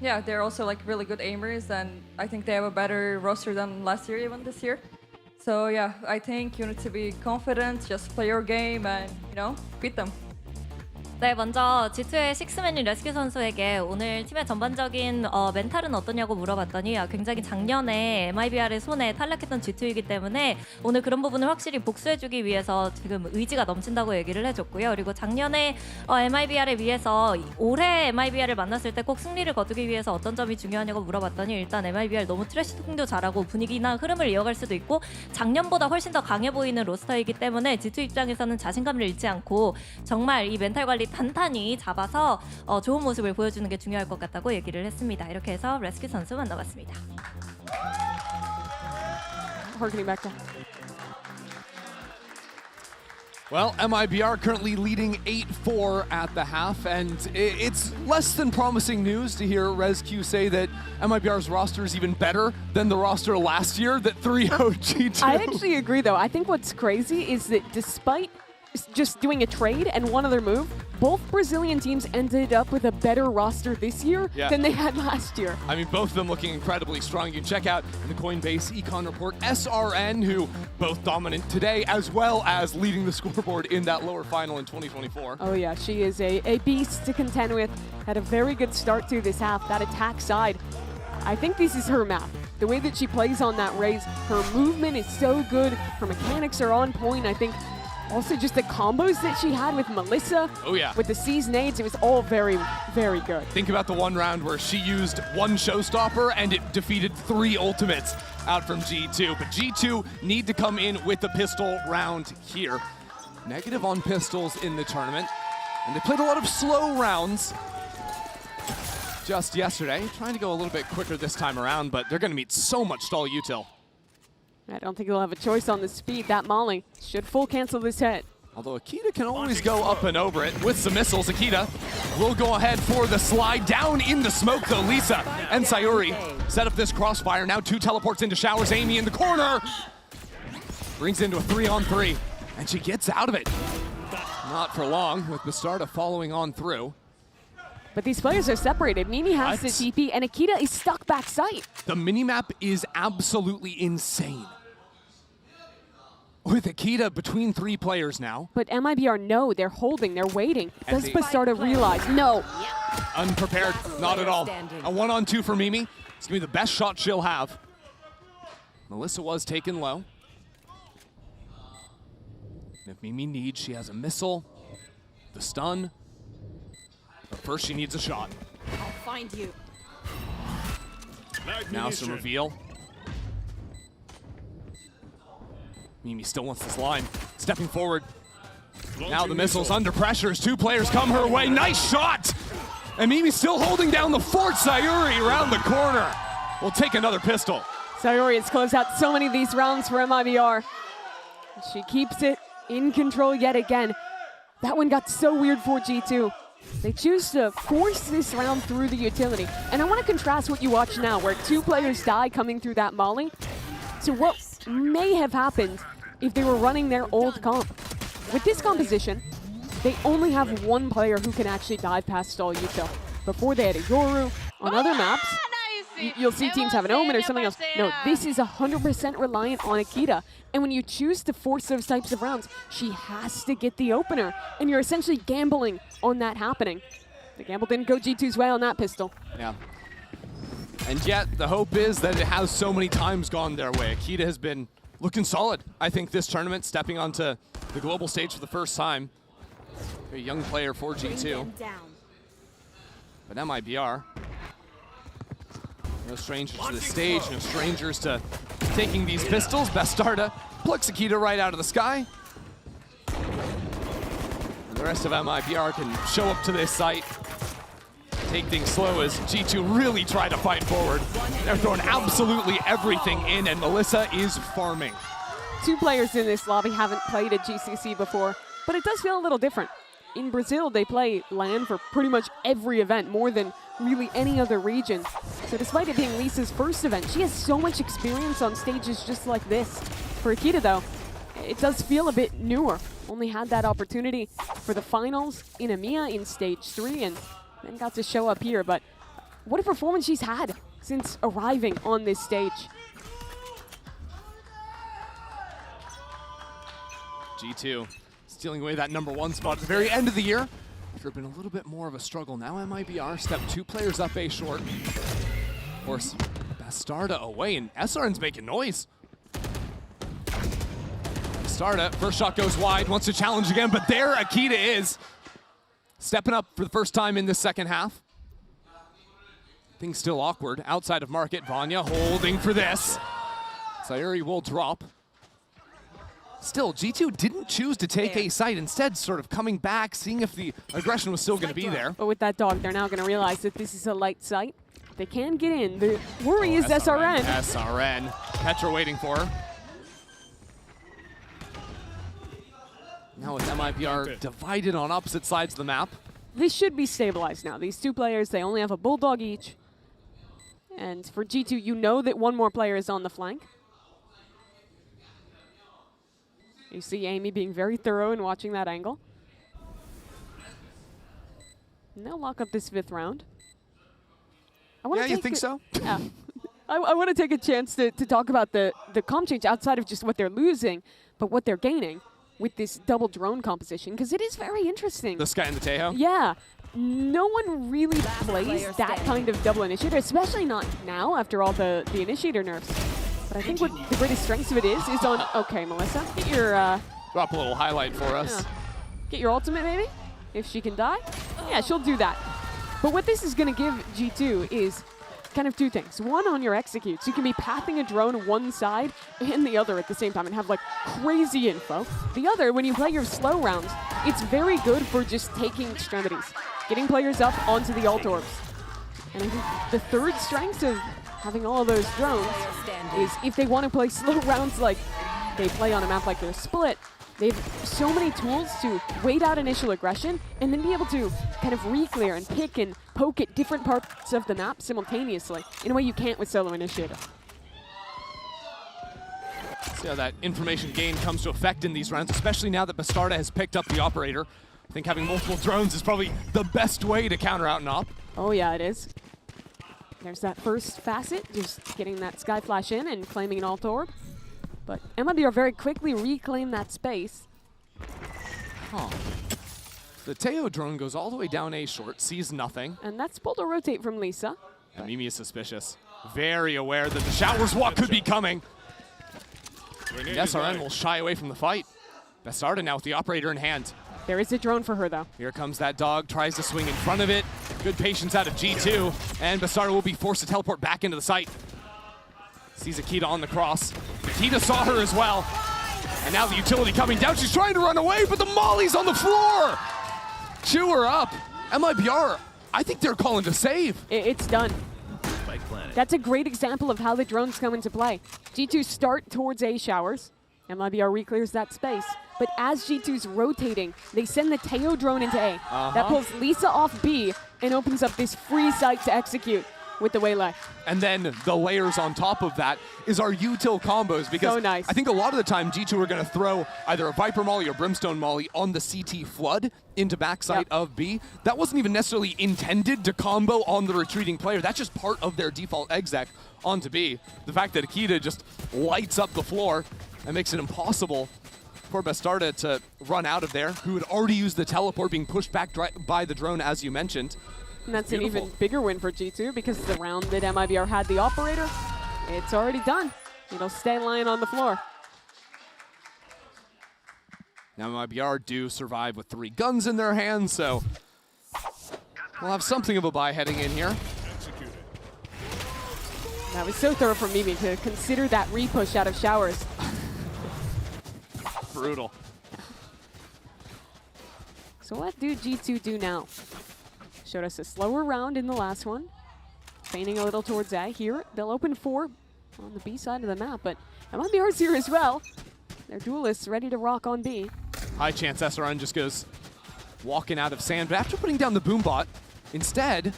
yeah, they're also like really good aimers, and I think they have a better roster than last year, even this year. So yeah, I think you need to be confident, just play your game, and you know beat them. 네, 먼저 G2의 식스맨인 레스큐 선수에게 오늘 팀의 전반적인 멘탈은 어떠냐고 물어봤더니 굉장히 작년에 MIBR의 손에 탈락했던 G2이기 때문에 오늘 그런 부분을 확실히 복수해주기 위해서 지금 의지가 넘친다고 얘기를 해줬고요. 그리고 작년에 MIBR에 비해서 올해 MIBR을 만났을 때 꼭 승리를 거두기 위해서 어떤 점이 중요하냐고 물어봤더니 일단 MIBR 너무 트래시통도 잘하고 분위기나 흐름을 이어갈 수도 있고 작년보다 훨씬 더 강해 보이는 로스터이기 때문에 G2 입장에서는 자신감을 잃지 않고 정말 이 멘탈 관리 단단히 잡아서 좋은 모습을 보여주는 게 중요할 것 같다고 얘기를 했습니다. 이렇게 해서 레스큐 선수 만나봤습니다. Harkening back down. Well, MIBR currently leading 8-4 at the half, and it's less than promising news to hear ResQ say that MIBR's roster is even better than the roster last year that 3-0 G2. I actually agree, though. I think what's crazy is that despite just doing a trade and one other move, both Brazilian teams ended up with a better roster this year than they had last year. I mean, both of them looking incredibly strong. You can check out in the Coinbase econ report SRN, who both dominant today, as well as leading the scoreboard in that lower final in 2024. Oh yeah, she is a beast to contend with. Had a very good start to this half, that attack side. I think this is her map. The way that she plays on that raise, her movement is so good, her mechanics are on point. I think also just the combos that she had with Melissa, with the C's nades, it was all very, very good. Think about the one round where she used one showstopper and it defeated 3 ultimates out from G2. But G2 need to come in with the pistol round here. Negative on pistols in the tournament. And they played a lot of slow rounds just yesterday. Trying to go a little bit quicker this time around, but they're going to meet so much stall util. I don't think he'll have a choice on the speed. That Molly should full cancel this hit. Although Akita can always go up and over it with some missiles. Akita will go ahead for the slide down in the smoke though. Lisa and Sayuri set up this crossfire. Now 2 teleports into showers. Amy in the corner. Brings into a 3-on-3. And she gets out of it. Not for long with Bastarda following on through. But these players are separated. Mimi has the TP and Akita is stuck backside. The minimap is absolutely insane. With Akita between 3 players now. But MIBR know, they're holding, they're waiting. Does Bastarda realize? No. Unprepared, not at all. A 1-on-2 for Mimi. It's gonna be the best shot she'll have. Melissa was taken low. And if Mimi needs, she has a missile, the stun. But first she needs a shot. I'll find you. Now some reveal. Mimi still wants this line. Stepping forward. Now the missile's under pressure as 2 players come her way. Nice shot! And Mimi's still holding down the fort. Sayuri around the corner. We'll take another pistol. Sayuri has closed out so many of these rounds for MIBR. She keeps it in control yet again. That one got so weird for G2. They choose to force this round through the utility. And I want to contrast what you watch now, where 2 players die coming through that molly, to what may have happened if they were running their old comp. With this composition, they only have 1 player who can actually dive past stall util. Before they had a Yoru. On other maps, you'll see teams have an Omen or something else. No, this is 100% reliant on Akita. And when you choose to force those types of rounds, she has to get the opener. And you're essentially gambling on that happening. The gamble didn't go G2's way on that pistol. Yeah. And yet, the hope is that it has so many times gone their way. Akita has been looking solid, I think, this tournament, stepping onto the global stage for the first time. A young player for G2. But MIBR, no strangers to the stage, no strangers to taking these pistols. Bastarda plucks Akita right out of the sky. And the rest of MIBR can show up to this site, take things slow as G2 really try to fight forward. They're throwing absolutely everything in, and Melissa is farming. 2 players in this lobby haven't played at GCC before, but it does feel a little different. In Brazil, they play LAN for pretty much every event, more than really any other region. So despite it being Lisa's first event, she has so much experience on stages just like this. For Akita, though, it does feel a bit newer. Only had that opportunity for the finals in EMEA in stage 3 and then got to show up here. But what a performance she's had since arriving on this stage. G2 stealing away that #1 spot at the very end of the year. After been a little bit more of a struggle. Now MIBR step 2 players up A short. Of course, Bastarda away, and SRN's making noise. Bastarda, first shot goes wide, wants to challenge again, but there Akita is. Stepping up for the first time in the second half. Things still awkward outside of market. Vanya holding for this. Sayuri will drop. Still, G2 didn't choose to take a site, instead sort of coming back, seeing if the aggression was still going to be there. But with that dog, they're now going to realize that this is a light site. They can get in. The worry is SRN. SRN. Petra waiting for her. Now with MIBR divided on opposite sides of the map. This should be stabilized now. These two players, they only have a bulldog each. And for G2, you know that one more player is on the flank. You see Amy being very thorough in watching that angle. And they'll lock up this 5th round. Yeah, you think so? Yeah. I want to take a chance to talk about the comp change outside of just what they're losing, but what they're gaining with this double drone composition, because it is very interesting. The Sky and the Tejo? Yeah. No one really plays that kind of double initiator, especially not now after all the initiator nerfs. But I think what the greatest strengths of it is on... Okay, Melissa, get your... Drop a little highlight for us. Yeah. Get your ultimate, maybe? If she can die? Yeah, she'll do that. But what this is going to give G2 is kind of 2 things. One, on your executes, you can be pathing a drone one side and the other at the same time and have like crazy info. The other, when you play your slow rounds, it's very good for just taking extremities, getting players up onto the ult orbs. And I think the third strength of having all of those drones is if they want to play slow rounds like they play on a map like they're split, they have so many tools to wait out initial aggression and then be able to kind of re-clear and pick and poke at different parts of the map simultaneously in a way you can't with solo initiator. See how that information gain comes to effect in these rounds, especially now that Bastarda has picked up the operator. I think having multiple drones is probably the best way to counter out an op. Oh yeah, it is. There's that first facet, just getting that Sky Flash in and claiming an alt orb. But MIBR very quickly reclaim that space. Huh. The Teo drone goes all the way down A short, sees nothing. And that's pulled a rotate from Lisa. And Mimi is suspicious. Very aware that the showers walk could be coming. And SRN will shy away from the fight. Bastarda now with the operator in hand. There is a drone for her, though. Here comes that dog, tries to swing in front of it. Good patience out of G2, and Bastarda will be forced to teleport back into the site. Sees Akita on the cross. Akita saw her as well. And now the utility coming down. She's trying to run away, but the Molly's on the floor. Chew her up. MIBR, I think they're calling to save. It's done. That's a great example of how the drones come into play. G2 start towards A showers. MIBR re-clears that space. But as G2's rotating, they send the Teo drone into A. That pulls Lisa off B and opens up this free site to execute with the waylay. And then the layers on top of that is our util combos, because so nice. I think a lot of the time G2 are going to throw either a Viper Molly or Brimstone Molly on the CT flood into backside of B. That wasn't even necessarily intended to combo on the retreating player. That's just part of their default exec onto B. The fact that Akita just lights up the floor and makes it impossible for Bastarda to run out of there, who had already used the teleport, being pushed back by the drone, as you mentioned. And that's an even bigger win for G2, because the round that MIBR had the operator, it's already done. It'll stay lying on the floor. Now MIBR do survive with 3 guns in their hands, so we'll have something of a bye heading in here. That was so thorough from Mimi to consider that re-push out of showers. Brutal. So what do G2 do now? Showed us a slower round in the last one. Feigning a little towards A. Here, they'll open 4 on the B side of the map, but MIBR's here as well. They're duelists ready to rock on B. High chance SRN just goes walking out of sand, but after putting down the boombot, instead,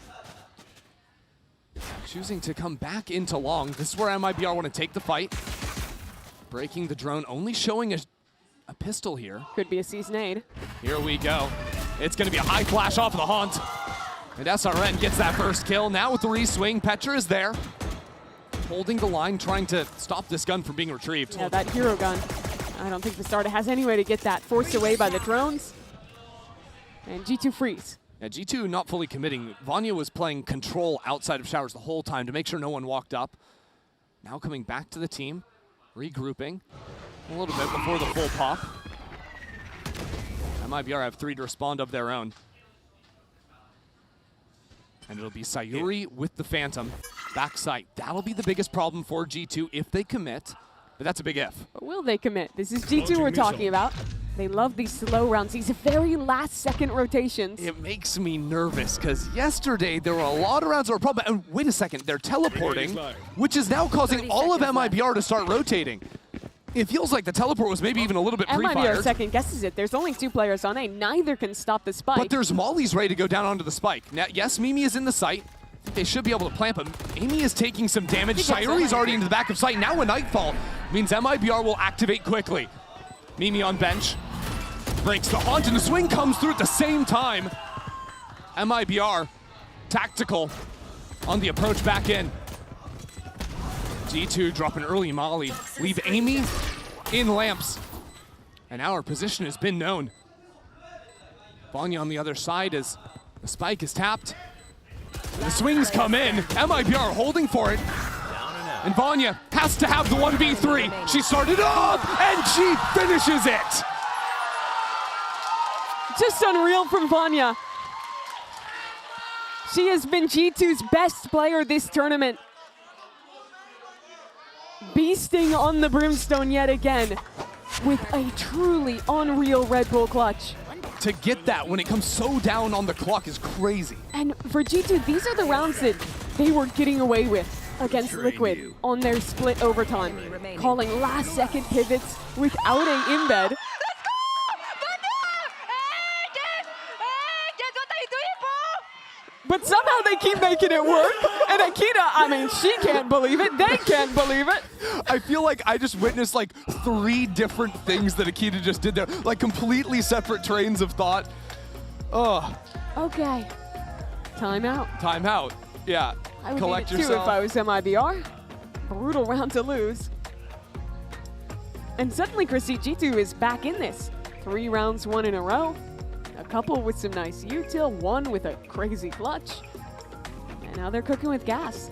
choosing to come back into long. This is where MIBR want to take the fight. Breaking the drone, only showing a a pistol here. Could be a seasonade. Here we go. It's going to be a high flash off of the Haunt. And SRN gets that first kill. Now with the re-swing, Petra is there. Holding the line, trying to stop this gun from being retrieved. Yeah, that hero gun. I don't think the starter has any way to get that. Forced away by the drones. And G2 freeze. Yeah, G2 not fully committing. Vanya was playing control outside of showers the whole time to make sure no one walked up. Now coming back to the team, regrouping a little bit before the full pop. MIBR have 3 to respond of their own. And it'll be Sayuri with the Phantom. Backside. That'll be the biggest problem for G2 if they commit, but that's a big if. But will they commit? This is G2 we're talking about. They love these slow rounds, these very last second rotations. It makes me nervous because yesterday there were a lot of rounds that were problem. And wait a second, they're teleporting, which is now causing all of MIBR to start rotating. It feels like the teleport was maybe even a little bit pre-fired. MIBR second guesses it. There's only 2 players on A. Neither can stop the spike. But there's mollies ready to go down onto the spike. Now, yes, Mimi is in the site. They should be able to plant, but Amy is taking some damage. Sayuri's already into the back of sight. Now a Nightfall means MIBR will activate quickly. Mimi on bench. Breaks the Haunt, and the swing comes through at the same time. MIBR, tactical on the approach back in. G2 drop an early molly. Leave Amy in lamps. And our position has been known. Vanya on the other side as the spike is tapped. The swings come in. MIBR holding for it. And Vanya has to have the 1v3. She started up, and she finishes it. Just unreal from Vanya. She has been G2's best player this tournament. Beasting on the Brimstone yet again with a truly unreal Red Bull clutch. To get that when it comes so down on the clock is crazy. And for G2, these are the rounds that they were getting away with against Liquid on their split overtime. Calling last second pivots without a embed. But somehow they keep making it work. And Akita, I mean, she can't believe it. They can't believe it. I feel like I just witnessed like 3 different things that Akita just did there. Like completely separate trains of thought. Oh. Okay. Timeout. Timeout. Yeah. I would Collect need it too yourself. if I was MIBR. Brutal round to lose. And suddenly, Chrissy, G2 is back in this. 3 rounds won in a row. A couple with some nice util, 1 with a crazy clutch. And now they're cooking with gas.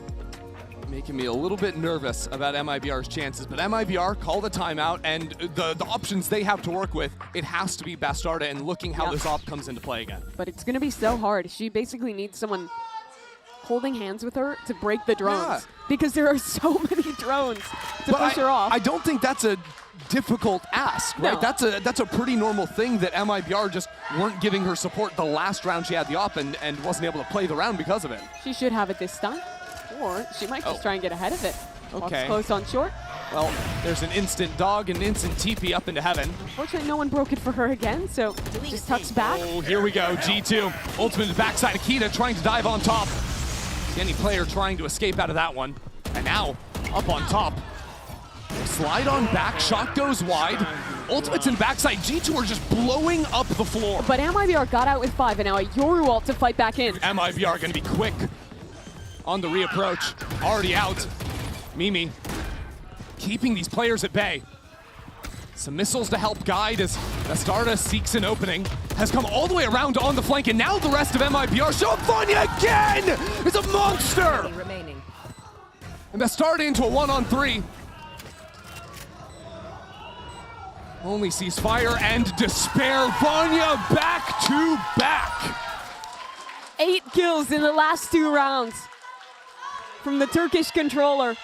Making me a little bit nervous about MIBR's chances, but MIBR call the timeout, and the options they have to work with, it has to be Bastarda and looking how this op comes into play again. But it's going to be so hard. She basically needs someone holding hands with her to break the drones because there are so many drones to push her off. I don't think that's a difficult ask, right? No. That's a pretty normal thing that MIBR just weren't giving her support the last round she had the op and wasn't able to play the round because of it. She should have it this time, or she might just try and get ahead of it. Okay. Close on short. Well, there's an instant dog and an instant TP up into heaven. Unfortunately, no one broke it for her again, so just tucks back. Oh, here we go, G2. Ultimate backside, Akita trying to dive on top. Any player trying to escape out of that one. And now, up on top. Slide on back, shot goes wide. Ultimates in backside, G2 are just blowing up the floor. But MIBR got out with 5, and now a Yoru ult to fight back in. MIBR gonna be quick on the reapproach. Already out. Mimi keeping these players at bay. Some missiles to help guide as Bastarda seeks an opening. Has come all the way around on the flank, and now the rest of MIBR show up. Vanya again! It's a monster! And Bastarda into a 1-on-3. Only sees fire and despair. Vanya back to back. 8 kills in the last 2 rounds from the Turkish controller.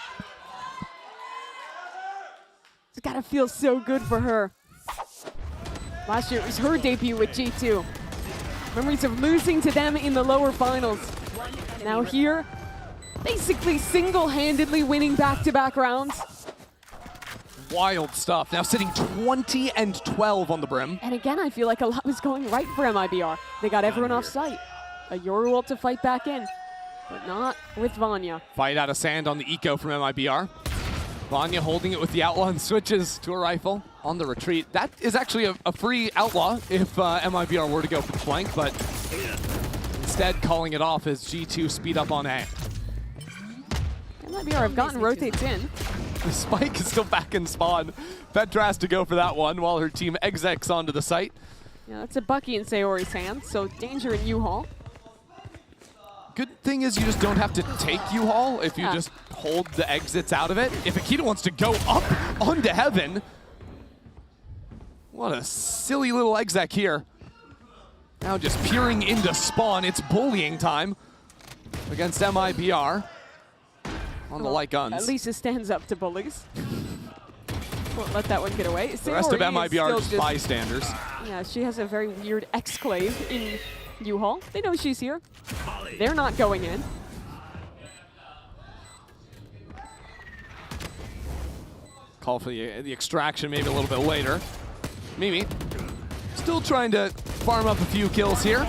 It's gotta feel so good for her. Last year it was her debut with G2. Memories of losing to them in the lower finals. Now here, basically single-handedly winning back-to-back rounds. Wild stuff. Now sitting 20-12 on the brim. And again, I feel like a lot was going right for MIBR. They got everyone off site. A Yoru ult to fight back in, but not with Vanya. Fight out of sand on the eco from MIBR. Vanya holding it with the outlaw and switches to a rifle on the retreat. That is actually a free outlaw if MIBR were to go for the flank, but instead calling it off as G2 speed up on A. MIBR have gotten rotates in. The spike is still back in spawn. Petra has to go for that one while her team execs onto the site. Yeah, that's a Bucky in Sayori's hands, so danger in U-Haul. Good thing is you just don't have to take U-Haul if you just hold the exits out of it. If Akita wants to go up onto heaven, what a silly little exec here. Now just peering into spawn. It's bullying time against MIBR on the light guns. At least it stands up to bullies. Won't let that one get away. The rest of MIBR are just bystanders. Yeah, she has a very weird exclave in U-Haul. They know she's here. They're not going in. Call for the extraction maybe a little bit later. Mimi still trying to farm up a few kills here.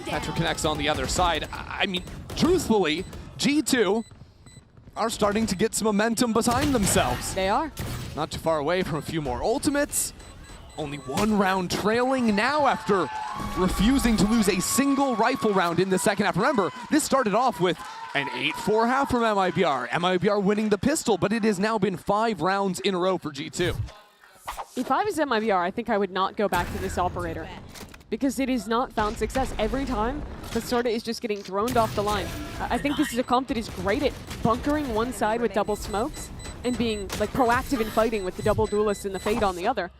Petra connects on the other side. I mean, truthfully, G2 are starting to get some momentum behind themselves. They are. Not too far away from a few more ultimates. Only one round trailing now after refusing to lose a single rifle round in the second half. Remember, this started off with an 8-4 half from MIBR. MIBR winning the pistol, but it has now been 5 rounds in a row for G2. If I was MIBR, I think I would not go back to this operator because it has not found success. Every time, Basorda is just getting droned off the line. I think this is a comp that is great at bunkering one side with double smokes and being like proactive in fighting with the double duelist and the fade on the other.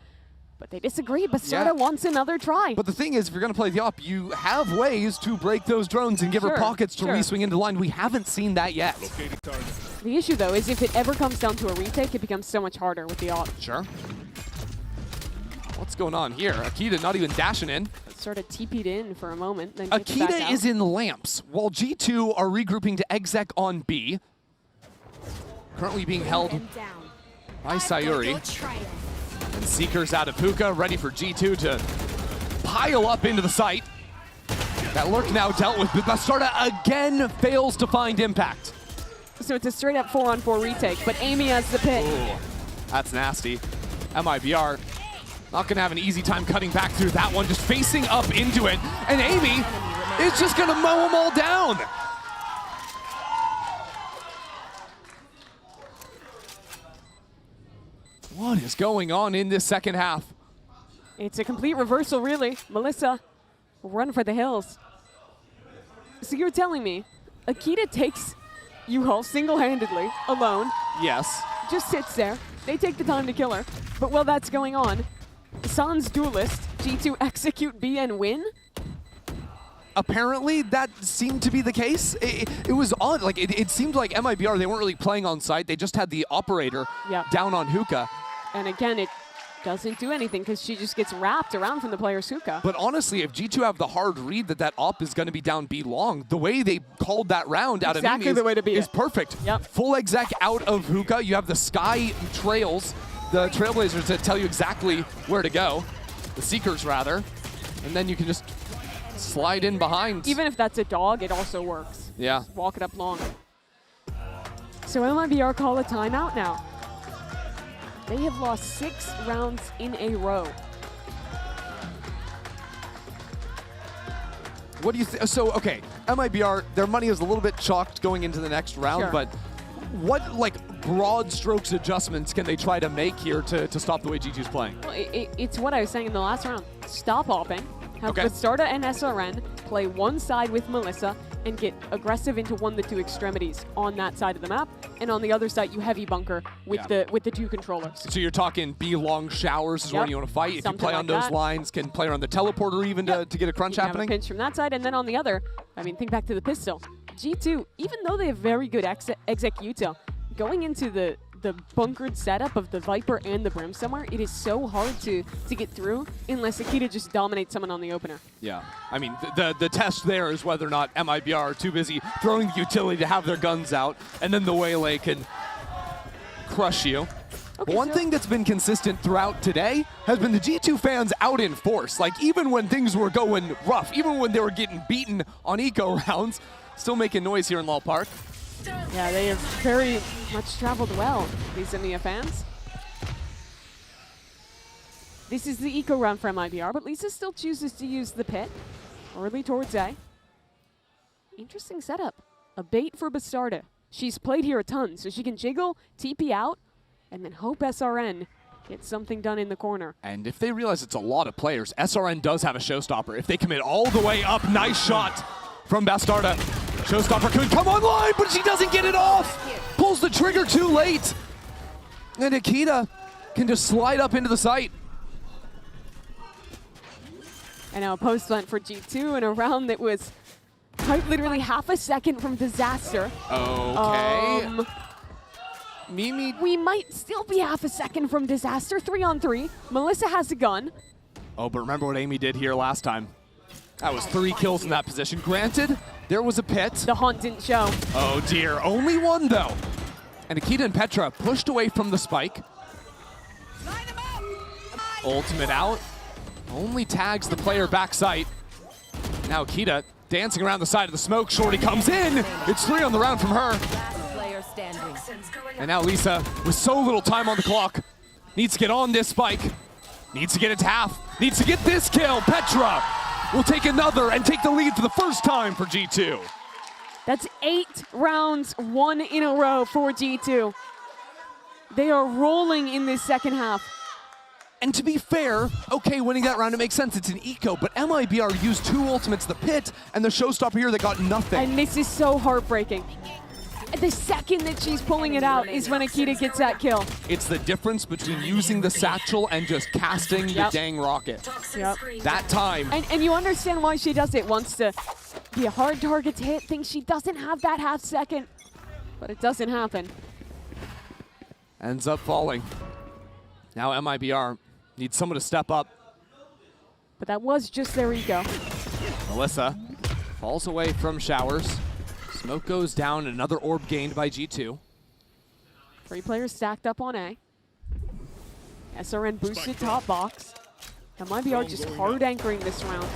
But they disagree. Basorda wants another try. But the thing is, if you're going to play the op, you have ways to break those drones and give her pockets to re-swing into the line. We haven't seen that yet. The issue, though, is if it ever comes down to a retake, it becomes so much harder with the op. Sure. What's going on here? Akita not even dashing in. Sort of TP'd in for a moment. Then Akita is in lamps, while G2 are regrouping to exec on B. Currently being held by Sayuri. And Seeker's out of hookah, ready for G2 to pile up into the site. That lurk now dealt with, but Basorda again fails to find impact. So it's a straight up 4-on-4 retake, but Amy has the pick. Ooh, that's nasty. MIBR not gonna have an easy time cutting back through that one, just facing up into it. And Amy is just gonna mow them all down. What is going on in this second half? It's a complete reversal, really. Melissa, run for the hills. So you're telling me Akita takes U-Haul single-handedly, alone. Yes. Just sits there. They take the time to kill her. But while that's going on, Sans duelist, G2 execute B and win? Apparently, that seemed to be the case. It was odd. Like, it seemed like MIBR, they weren't really playing on site. They just had the operator down on hookah. And again, it doesn't do anything because she just gets wrapped around from the player's hookah. But honestly, if G2 have the hard read that op is going to be down B long, the way they called that round out of Mimi is perfect. Yep. Full exec out of hookah. You have the Sky Trails, the Trailblazers that tell you exactly where to go. The Seekers, rather. And then you can just slide in behind. Even if that's a dog, it also works. Yeah. Just walk it up long. So MIBR call a timeout now. They have lost 6 rounds in a row. What do you think? So, okay, MIBR, their money is a little bit chalked going into the next round, but what, like, broad strokes adjustments can they try to make here to stop the way G2's playing? Well, it's what I was saying in the last round. Stop hopping. Have Basorda and SRN play one side with Melissa and get aggressive into one of the 2 extremities on that side of the map, and on the other side you heavy bunker with the 2 controllers. So you're talking B long showers is where you want to fight. If you play on those lines, can play on the teleporter even to get a crunch happening? Have a pinch from that side, and then on the other, I mean, think back to the pistol. G2, even though they have very good executor, going into the bunkered setup of the Viper and the Brim somewhere, it is so hard to get through unless Akita just dominates someone on the opener. Yeah, I mean, the test there is whether or not MIBR are too busy throwing the utility to have their guns out, and then the Waylay can crush you. Okay, one thing that's been consistent throughout today has been the G2 fans out in force. Like, even when things were going rough, even when they were getting beaten on eco rounds, still making noise here in Law Park. Yeah, they have very much traveled well, these EMEA fans. This is the eco round from IBR, but Lisa still chooses to use the pit early towards A. Interesting setup. A bait for Bastarda. She's played here a ton, so she can jiggle, TP out, and then hope SRN gets something done in the corner. And if they realize it's a lot of players, SRN does have a showstopper. If they commit all the way up, nice shot from Bastarda. Showstopper could come online, but she doesn't get it off. Pulls the trigger too late. And Akita can just slide up into the site. And now a post went for G2 in a round that was quite literally half a second from disaster. Okay. Mimi. We might still be half a second from disaster. 3-on-3. Melissa has a gun. Oh, but remember what Amy did here last time. That was 3 kills in that position. Granted, there was a pit. The hunt didn't show. Oh dear, only one though. And Akita and Petra pushed away from the spike. Ultimate out. Only tags the player backside. Now Akita dancing around the side of the smoke. Shorty comes in. It's 3 on the round from her. And now Lisa, with so little time on the clock, needs to get on this spike. Needs to get it to half. Needs to get this kill. Petra will take another and take the lead for the first time for G2. That's 8 rounds, 1 in a row for G2. They are rolling in this second half. And to be fair, okay, winning that round, it makes sense. It's an eco, but MIBR used 2 ultimates, the pit and the showstopper here that got nothing. And this is so heartbreaking. The second that she's pulling it out is when Akita gets that kill. It's the difference between using the satchel and just casting the dang rocket. Yep. That time. And you understand why she does it. Wants to be a hard target to hit. Thinks she doesn't have that half second. But it doesn't happen. Ends up falling. Now MIBR needs someone to step up. But that was just their ego. Melissa falls away from Showers. Smoke goes down, another orb gained by G2. 3 players stacked up on A. SRN boosted top box. MIBR just hard anchoring this round.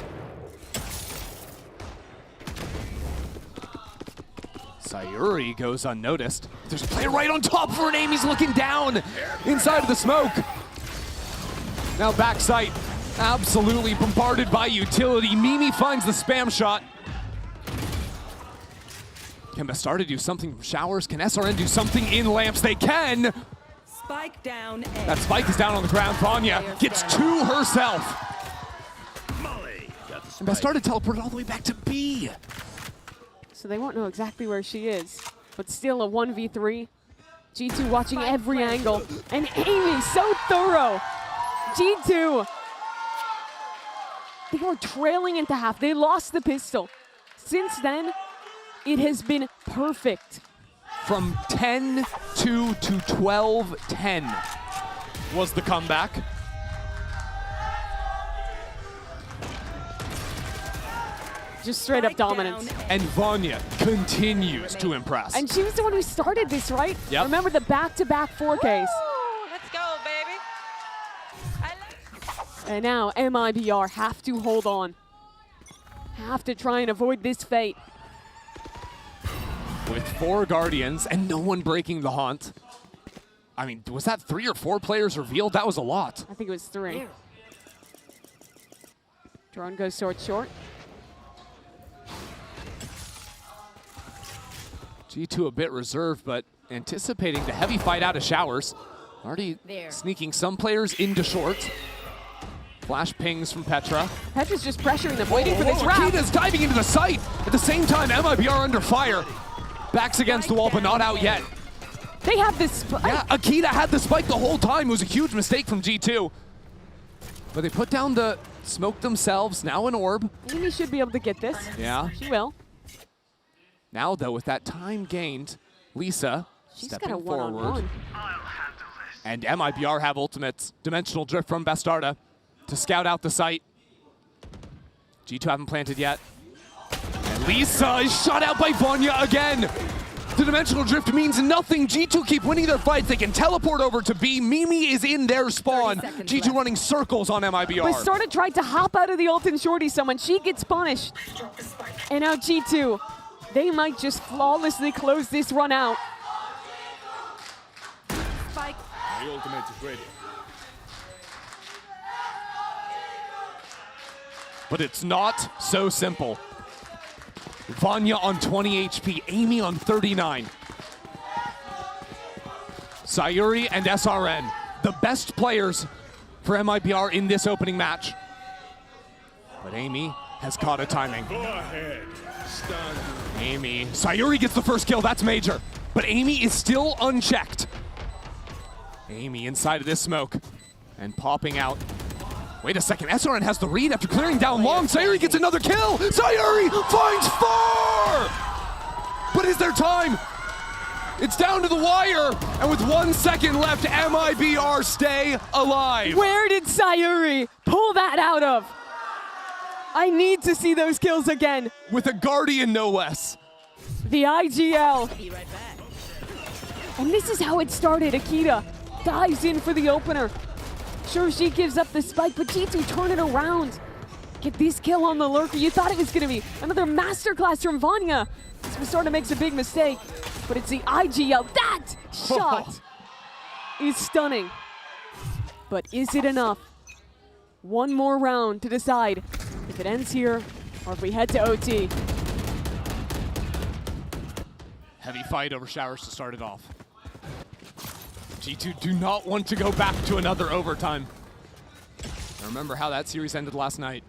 Sayuri goes unnoticed. There's a player right on top of her name. He's looking down inside of the smoke. Now backside, absolutely bombarded by utility. Mimi finds the spam shot. Can Bastarda do something from Showers? Can SRN do something in lamps? They can! Spike down A. That spike is down on the ground. Vanya gets 2 herself. And Bastarda teleported all the way back to B. So they won't know exactly where she is. But still a 1v3. G2 watching every angle. And Amy so thorough. G2. They were trailing into half. They lost the pistol. Since then, it has been perfect. From 10-2 to 12-10 was the comeback. Just straight up dominance. And Vanya continues to impress. And she was the one who started this, right? Yep. Remember the back-to-back 4Ks. Let's go, baby. And now MIBR have to hold on. Have to try and avoid this fate. With 4 Guardians and no one breaking the haunt. I mean, was that 3 or 4 players revealed? That was a lot. I think it was 3. Drone goes short. G2 a bit reserved, but anticipating the heavy fight out of Showers. Already sneaking some players into short. Flash pings from Petra. Petra's just pressuring them, waiting for this round. Akita's diving into the site. At the same time, MIBR under fire. Backs against the wall, but not out yet. They have this spike. Yeah, Akita had the spike the whole time. It was a huge mistake from G2. But they put down the smoke themselves. Now an orb. Amy should be able to get this. Yeah. She will. Now, though, with that time gained, Lisa She's stepping got a forward. one-on-one. And MIBR have ultimates. Dimensional drift from Bastarda to scout out the site. G2 haven't planted yet. And Lisa is shot out by Vanya again. The dimensional drift means nothing. G2 keep winning their fights. They can teleport over to B. Mimi is in their spawn. G2 running circles on MIBR. Bastarda tried to hop out of the ult and shorty someone. She gets punished. And now G2, they might just flawlessly close this run out. Spike. The ultimate is ready. But it's not so simple. Vanya on 20 HP, Amy on 39. Sayuri and SRN, the best players for MIBR in this opening match. But Amy has caught a timing. Go ahead. Stand. Amy, Sayuri gets the first kill, that's major. But Amy is still unchecked. Amy inside of this smoke and popping out. Wait a second, SRN has the read after clearing down long. Sayuri gets another kill. Sayuri finds 4! But is there time? It's down to the wire, and with 1 second left, MIBR stay alive. Where did Sayuri pull that out of? I need to see those kills again. With a Guardian, no less. The IGL. And this is how it started. Akita dives in for the opener. Sure, she gives up the spike, but G2 turn it around. Get this kill on the lurker. You thought it was going to be another masterclass from Vanya. This sort of makes a big mistake, but it's the IGL. That shot is stunning. But is it enough? One more round to decide if it ends here or if we head to OT. Heavy fight over showers to start it off. G2 do not want to go back to another overtime. I remember how that series ended last night.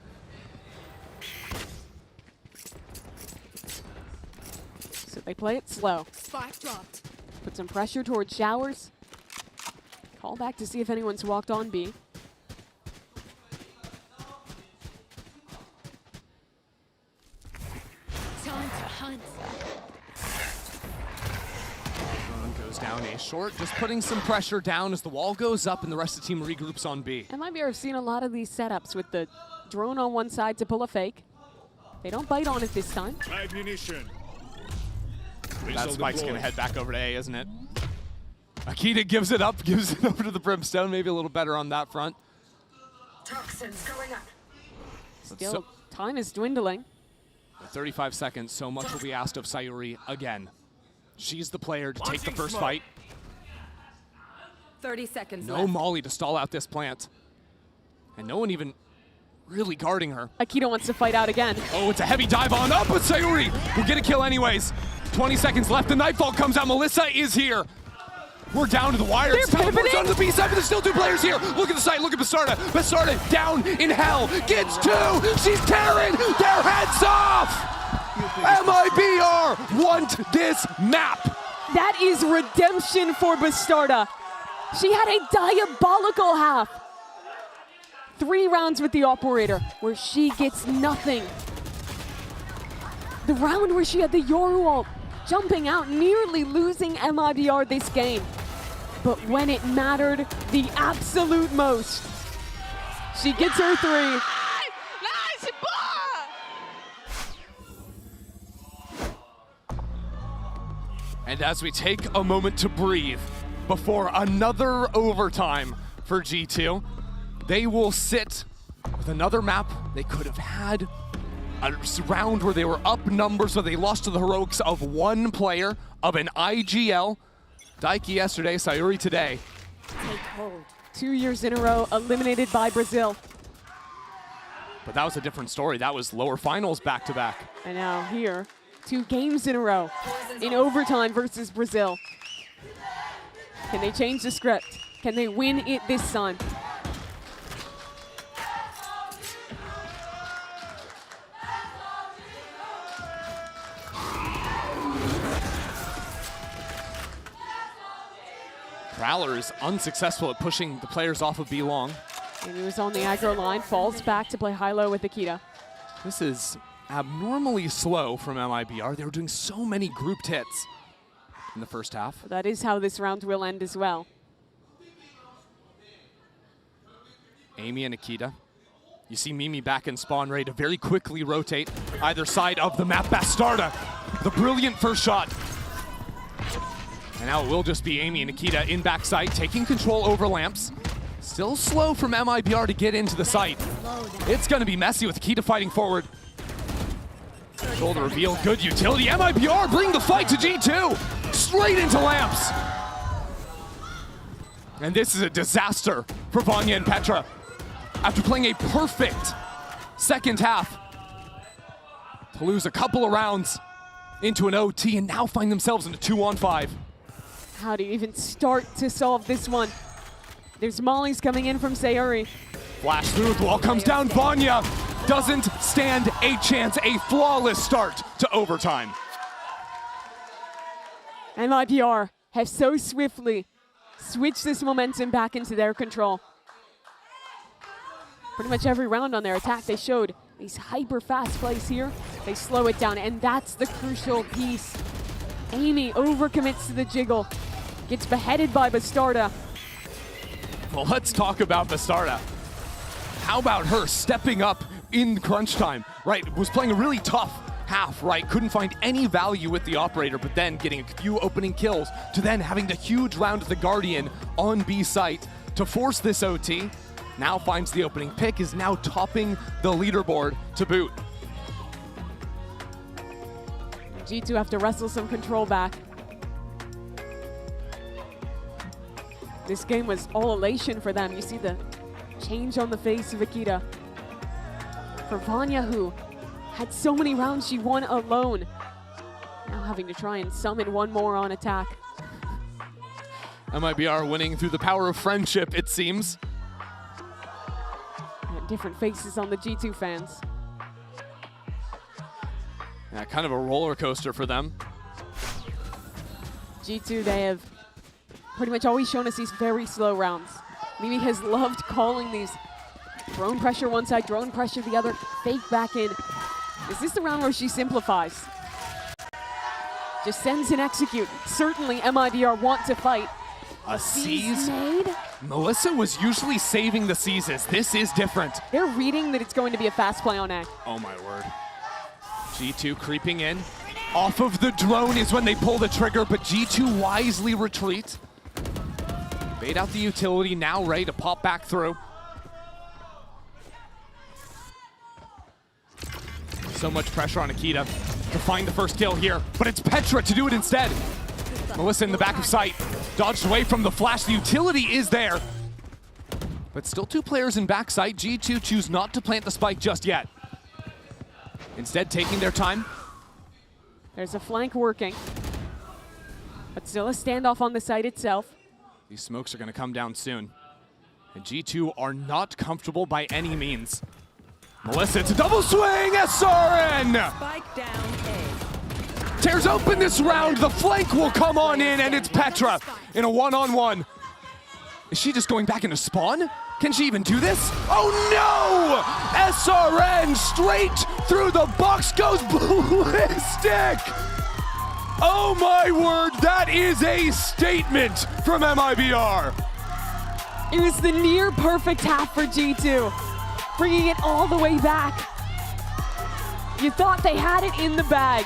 So they play it slow. Spike dropped. Put some pressure towards showers. Call back to see if anyone's walked on B. Time to hunt. Goes down A short, just putting some pressure down as the wall goes up and the rest of the team regroups on B. MIBR have seen a lot of these setups with the drone on one side to pull a fake. They don't bite on it this time. Live munition. That spike's gonna head back over to A, isn't it? Akita gives it up, gives it over to the Brimstone, maybe a little better on that front. Toxins going up. Still, time is dwindling. With 35 seconds, so much will be asked of Sayuri again. She's the player to take the first fight. 30 seconds No left. Molly to stall out this plant. And no one even really guarding her. Akita wants to fight out again. Oh, it's a heavy dive on up, but Sayuri will get a kill anyways. 20 seconds left, the Nightfall comes out, Melissa is here. We're down to the wire. They're It's teleports pivoting. onto the B side, but there's still 2 players here. Look at the site, look at Bastarda. Bastarda down in hell, gets 2. She's tearing their heads off. MIBR want this map. That is redemption for Bastarda. She had a diabolical half. 3 rounds with the operator where she gets nothing. The round where she had the Yoru ult, jumping out, nearly losing MIBR this game. But when it mattered the absolute most, she gets her 3. And as we take a moment to breathe before another overtime for G2, they will sit with another map they could have had. A round where they were up numbers, where they lost to the heroics of 1 player of an IGL. Daiki yesterday, Sayuri today. Take hold. 2 years in a row, eliminated by Brazil. But that was a different story. That was lower finals back-to-back. And now here, 2 games in a row in overtime versus Brazil. Can they change the script? Can they win it this time? Prowler is unsuccessful at pushing the players off of B long. And he was on the aggro line, falls back to play high-low with Akita. This is abnormally slow from MIBR. They were doing so many grouped hits in the first half. That is how this round will end as well. Amy and Akita. You see Mimi back in spawn, ready to very quickly rotate either side of the map. Bastarda, the brilliant first shot. And now it will just be Amy and Akita in backside, taking control over lamps. Still slow from MIBR to get into the site. It's going to be messy with Akita fighting forward. Shoulder reveal, good utility. MIBR bring the fight to G2. Straight into lamps. And this is a disaster for Vanya and Petra. After playing a perfect second half, to lose a couple of rounds into an OT and now find themselves in a 2-on-5. How do you even start to solve this one? There's mollies coming in from Sayuri. Flash through, the wall comes down. Vanya doesn't stand a chance. A flawless start to overtime. MIBR have so swiftly switched this momentum back into their control. Pretty much every round on their attack, they showed these hyper fast plays here. They slow it down, and that's the crucial piece. Amy overcommits to the jiggle, gets beheaded by Bastarda. Well, let's talk about Bastarda. How about her stepping up in crunch time, right? Was playing a really tough half, right? Couldn't find any value with the operator, but then getting a few opening kills to then having the huge round of the Guardian on B site to force this OT. Now finds the opening pick, is now topping the leaderboard to boot. G2 have to wrestle some control back. This game was all elation for them. You see the change on the face of Akita. For Vanya, who had so many rounds she won alone, now having to try and summon one more on attack. MIBR winning through the power of friendship, it seems. And different faces on the G2 fans. Yeah, kind of a roller coaster for them. G2, they have pretty much always shown us these very slow rounds. Mimi has loved calling these drone pressure one side, drone pressure the other, fake back in. Is this the round where she simplifies? Just sends and execute. Certainly MIBR want to fight. A seize? Made? Melissa was usually saving the seizes. This is different. They're reading that it's going to be a fast play on A. Oh my word. G2 creeping in. Off of the drone is when they pull the trigger, but G2 wisely retreat. Bait out the utility, now ready to pop back through. So much pressure on Akita to find the first kill here, but it's Petra to do it instead. Melissa in the back of sight, dodged away from the flash. The utility is there, but still two players in backside. G2 choose not to plant the spike just yet. Instead, taking their time. There's a flank working, but still a standoff on the site itself. These smokes are going to come down soon. And G2 are not comfortable by any means. Melissa, it's a double swing, SRN! Spike down A. Tears open this round, the flank will come on in, and it's Petra in a one-on-one. Is she just going back into spawn? Can she even do this? Oh no! SRN straight through the box goes ballistic! Oh my word, that is a statement from MIBR. It was the near perfect half for G2, bringing it all the way back. You thought they had it in the bag,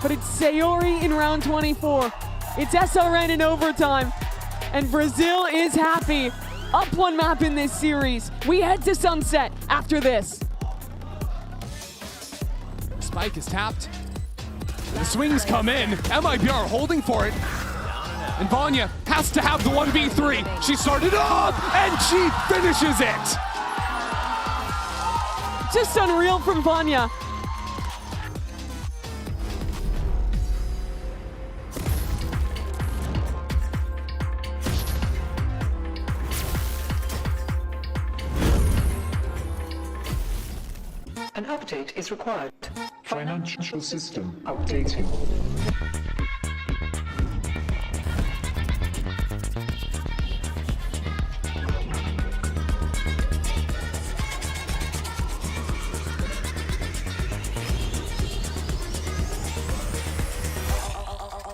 but it's Sayuri in round 24. It's SRN in overtime, and Brazil is happy. Up one map in this series. We head to Sunset after this. Spike is tapped. The swings come in. MIBR holding for it. And Vanya has to have the 1v3. She started up and she finishes it. Just unreal from Vanya. An update is required. Financial system updating.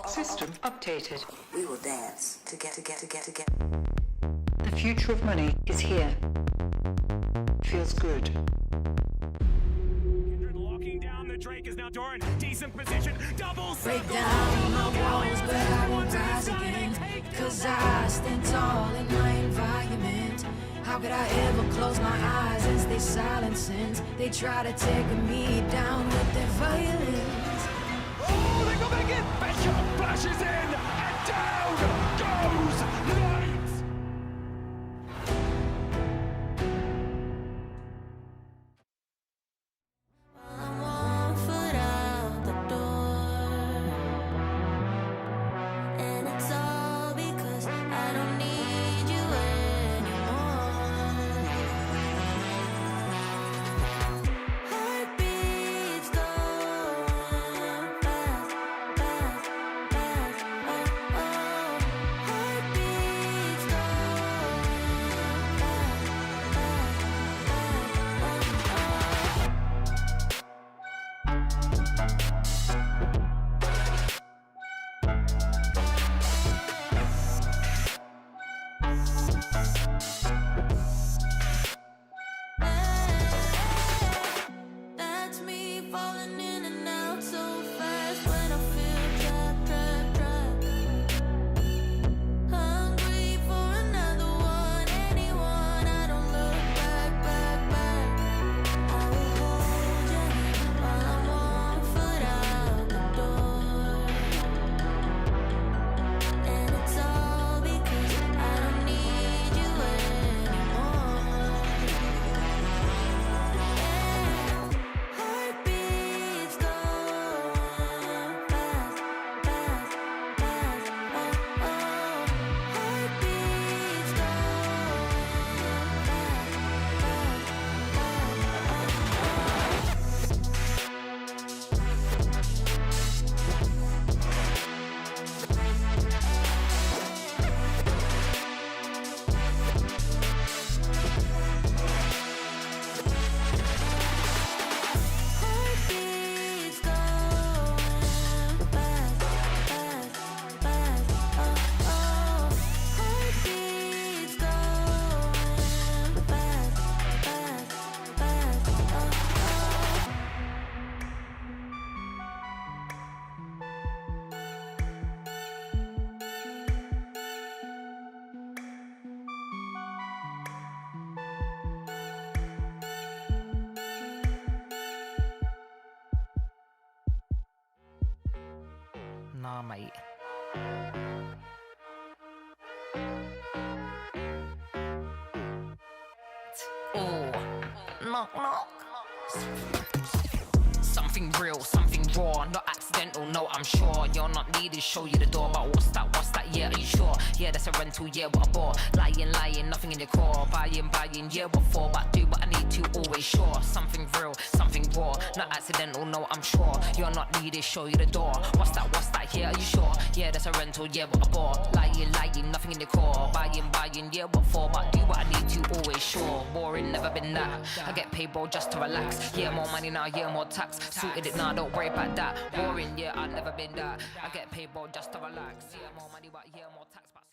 System updated. We will dance to get. The future of money is here. Feels good. Drake is now Doran, decent position, double Break down my walls, but I won't rise again. Cause I stand tall in my environment. How could I ever close my eyes as they silent sins? They try to take me down with their violence. Oh, they go back in. Becher flashes in, and down goes Knight. I'm 1 foot out the door, and it's all because I don't need you anymore. Heartbeats going fast, fast, fast. Oh, oh. Heartbeats going fast, fast, fast. Oh, oh. That's me falling in and out so fast when I feel trapped, trapped, trapped. Hungry for another one, anyone. I don't look back, back, back. I will hold your hand while I'm 1 foot out the door, and it's all because I don't need you anymore. Heartbeats going fast, fast, fast. Oh, oh. Heartbeats Heartbeats going fast, fast, fast. Oh, oh. Heartbeats going fast, fast, fast. Oh, oh. Nah, mate. Oh, knock, knock. Something real, something raw, not accidental, no, I'm sure. You're not needed, show you the door, but what's that, yeah, are you sure? Yeah, that's a rental, yeah, what a bore. Lying, lying, nothing in your core. Buying, buying, yeah, what for? But do what I need to, always sure. Something real, something raw, not accidental, no, I'm sure. You're not needed, show you the door. What's that, yeah, are you sure? Yeah, that's a rental, yeah, what a bore. Lying, lying, nothing in your core. Buying, buying, yeah, what for? But do what I need to, always sure. Boring, never been that. I get paid, bro, just to relax. Yeah, more money now, yeah, more tax. Suited it now, don't worry about that. Boring, yeah, I've never been that. I get paid, bro, just to relax. Yeah, more money, but yeah, more tax. But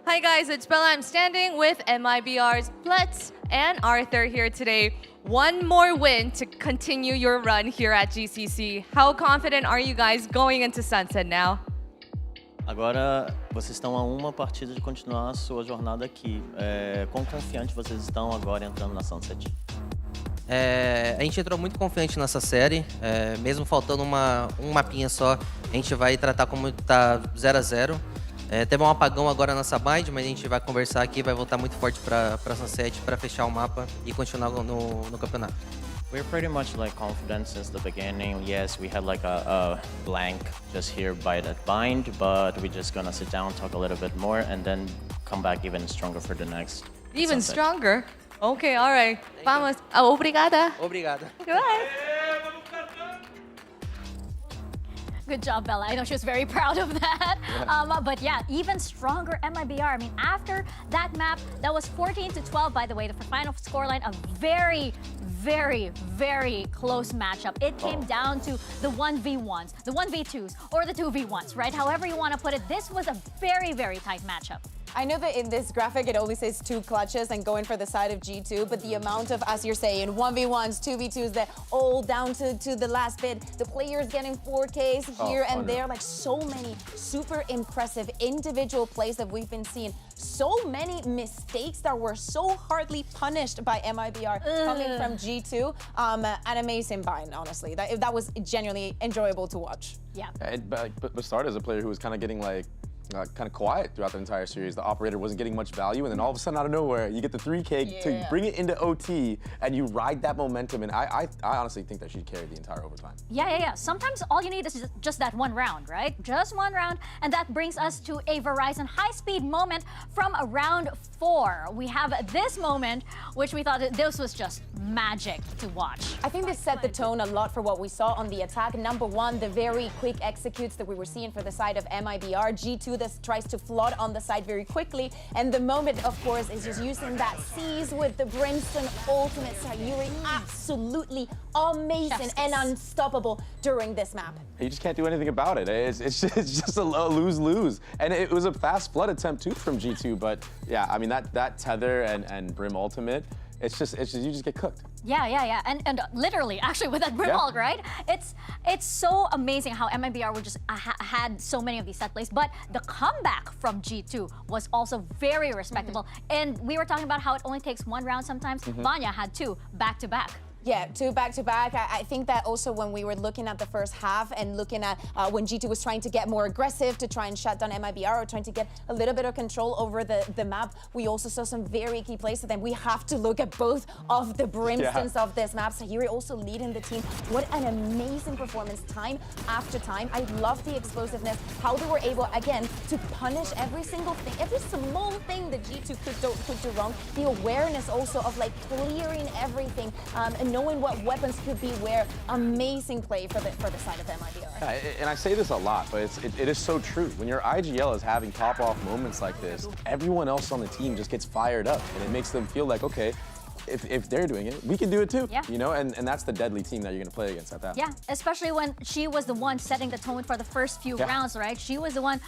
Hi guys, it's Bella. I'm standing with MIBR's Blitz and Arthur here today. One more win to continue your run here at GCC. How confident are you guys going into Sunset now? Agora vocês estão a uma partida de continuar a sua jornada aqui. Quão confiante vocês estão agora entrando na Sunset? A gente entrou muito confiante nessa série, mesmo faltando um mapinha só, a gente vai tratar como tá 0 a 0. Teve um apagão agora nessa bind, mas a gente vai conversar aqui, vai voltar muito forte para Sunset para fechar o mapa e continuar no campeonato. We're pretty much like confident since the beginning. Yes, we had like a blank just here by that bind, but we're just gonna sit down, talk a little bit more, and then come back even stronger for the next. Even Sunset. stronger? Okay, all right. Vamos. Obrigada. Obrigada. Goodbye. Good job, Bella. I know she was very proud of that. Yeah. But yeah, even stronger MIBR. I mean, after that map, that was 14-12, by the way, the final scoreline, a very, very, very close matchup. It came down to the 1v1s, the 1v2s, or the 2v1s, right? However you want to put it, this was a very, very tight matchup. I know that in this graphic it only says 2 clutches and going for the side of G2, but the amount of, as you're saying, 1v1s, 2v2s, that all down to the last bit, the players getting 4Ks here and there, like so many super impressive individual plays that we've been seeing. So many mistakes that were so hardly punished by MIBR coming from G2. An amazing bind, honestly. That was genuinely enjoyable to watch. Yeah. But Bastard is a player who was kind of getting like kind of quiet throughout the entire series. The operator wasn't getting much value, and then all of a sudden, out of nowhere, you get the 3K to bring it into OT, and you ride that momentum. And I honestly think that she carried the entire overtime. Yeah. Sometimes all you need is just that one round, right? Just one round, and that brings us to a Verizon high-speed moment from round 4. We have this moment, which we thought this was just magic to watch. I think this set the tone a lot for what we saw on the attack. Number 1, the very quick executes that we were seeing for the side of MIBR. G2 that tries to flood on the side very quickly, and the moment, of course, is just using that seize with the Brimstone ultimate. Sayuri absolutely amazing and unstoppable during this map. You just can't do anything about it. It's just a lose-lose. And it was a fast flood attempt too from G2, but yeah, I mean that tether and Brim ultimate, it's just you just get cooked. Yeah. And literally, actually, with that Brim ult, right? It's so amazing how MIBR would just had so many of these set plays, but the comeback from G2 was also very respectable. And we were talking about how it only takes 1 round sometimes. Vanya had 2 back-to-back. Yeah, 2 back-to-back. I think that also when we were looking at the first half and looking at when G2 was trying to get more aggressive to try and shut down MIBR or trying to get a little bit of control over the map, we also saw some very key plays. So then we have to look at both of the Brimstones of this map. Sayuri also leading the team. What an amazing performance time after time. I love the explosiveness, how they were able, again, to punish every single thing, every small thing that G2 could do wrong. The awareness also of like clearing everything and knowing what weapons could be where. Amazing play for the side of MIBR. Yeah, and I say this a lot, but it is so true. When your IGL is having pop-off moments like this, everyone else on the team just gets fired up, and it makes them feel like, okay, if they're doing it, we can do it too. Yeah. You know, and that's the deadly team that you're going to play against at that. Yeah, especially when she was the one setting the tone for the first few rounds, right? She was the one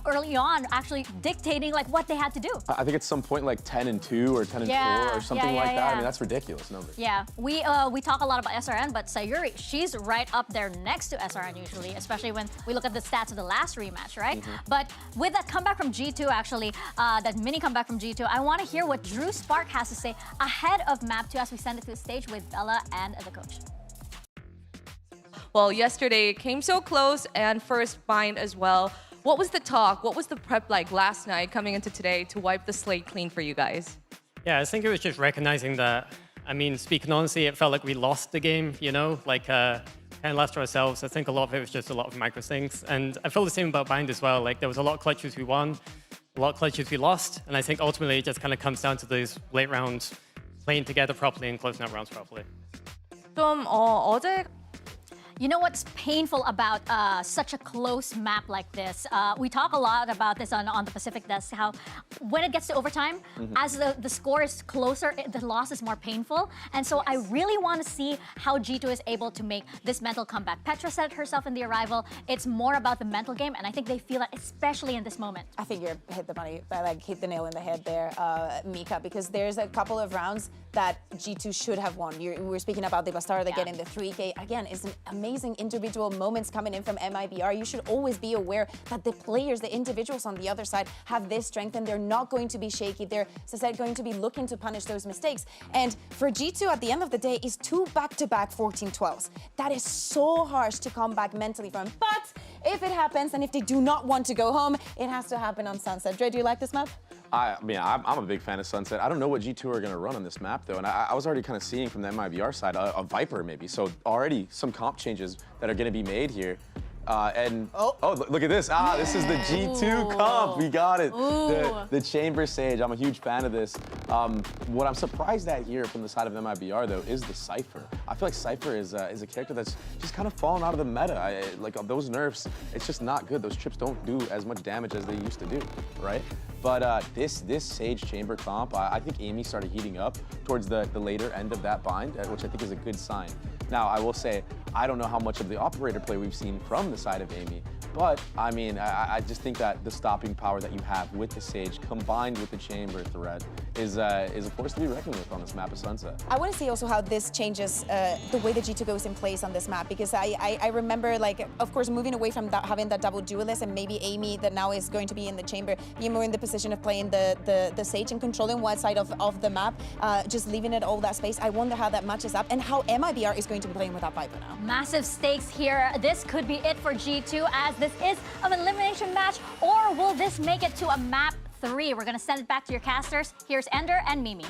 early on actually dictating like what they had to do. I think at some point like 10-2 or 10-4 or something like that. I mean, that's ridiculous numbers. Yeah, we talk a lot about SRN, but Sayuri, she's right up there next to SRN usually, especially when we look at the stats of the last rematch, right? But with that comeback from G2, actually, that mini comeback from G2, I want to hear what Drew Spark has to say ahead of map 2 as we send it to the stage with Bella and the coach. Well, yesterday it came so close, and first bind as well. What was the talk? What was the prep like last night coming into today to wipe the slate clean for you guys? Yeah, I think it was just recognizing that, I mean, speaking honestly, it felt like we lost the game, you know, like kind of left to ourselves. I think a lot of it was just a lot of micro things. And I feel the same about bind as well. Like there was a lot of clutches we won, a lot of clutches we lost. And I think ultimately it just kind of comes down to those late rounds playing together properly and closing out rounds properly. 어제 You know what's painful about such a close map like this? We talk a lot about this on the Pacific Desk, how when it gets to overtime, as the score is closer, the loss is more painful. And so I really want to see how G2 is able to make this mental comeback. Petra said it herself in the arrival. It's more about the mental game, and I think they feel it, especially in this moment. I think you hit the nail in the head there, Mika, because there's a couple of rounds that G2 should have won. We were speaking about the Bastarda getting the 3K. Again, it's an amazing individual moments coming in from MIBR. You should always be aware that the players, the individuals on the other side have this strength and they're not going to be shaky. They're, as I said, going to be looking to punish those mistakes. And for G2 at the end of the day is 2 back-to-back 14-12s. That is so harsh to come back mentally from. But if it happens and if they do not want to go home, it has to happen on Sunset. Dre, do you like this map? I mean, I'm a big fan of Sunset. I don't know what G2 are going to run on this map, though, and I was already kind of seeing from the MIBR side a Viper, maybe. So already some comp changes that are going to be made here. Look at this. This is the G2 comp. We got it. The Chamber Sage. I'm a huge fan of this. What I'm surprised at here from the side of MIBR though is the Cypher. I feel like Cypher is a character that's just kind of fallen out of the meta. Like those nerfs, it's just not good. Those trips don't do as much damage as they used to do, right? But this Sage Chamber comp, I think Amy started heating up towards the later end of that bind, which I think is a good sign. Now, I will say, I don't know how much of the operator play we've seen from the side of Amy, but I mean, I just think that the stopping power that you have with the Sage combined with the Chamber threat is a force to be reckoned with on this map of Sunset. I want to see also how this changes the way the G2 goes in place on this map, because I remember, like, of course, moving away from having that double duelist, and maybe Amy that now is going to be in the Chamber, being more in the position of playing the Sage and controlling one side of the map, just leaving it all that space. I wonder how that matches up and how MIBR is going to be playing without Viper now. Massive stakes here. This could be it for G2, as this is an elimination match, or will this make it to a map 3? We're gonna send it back to your casters. Here's Ender and Mimi.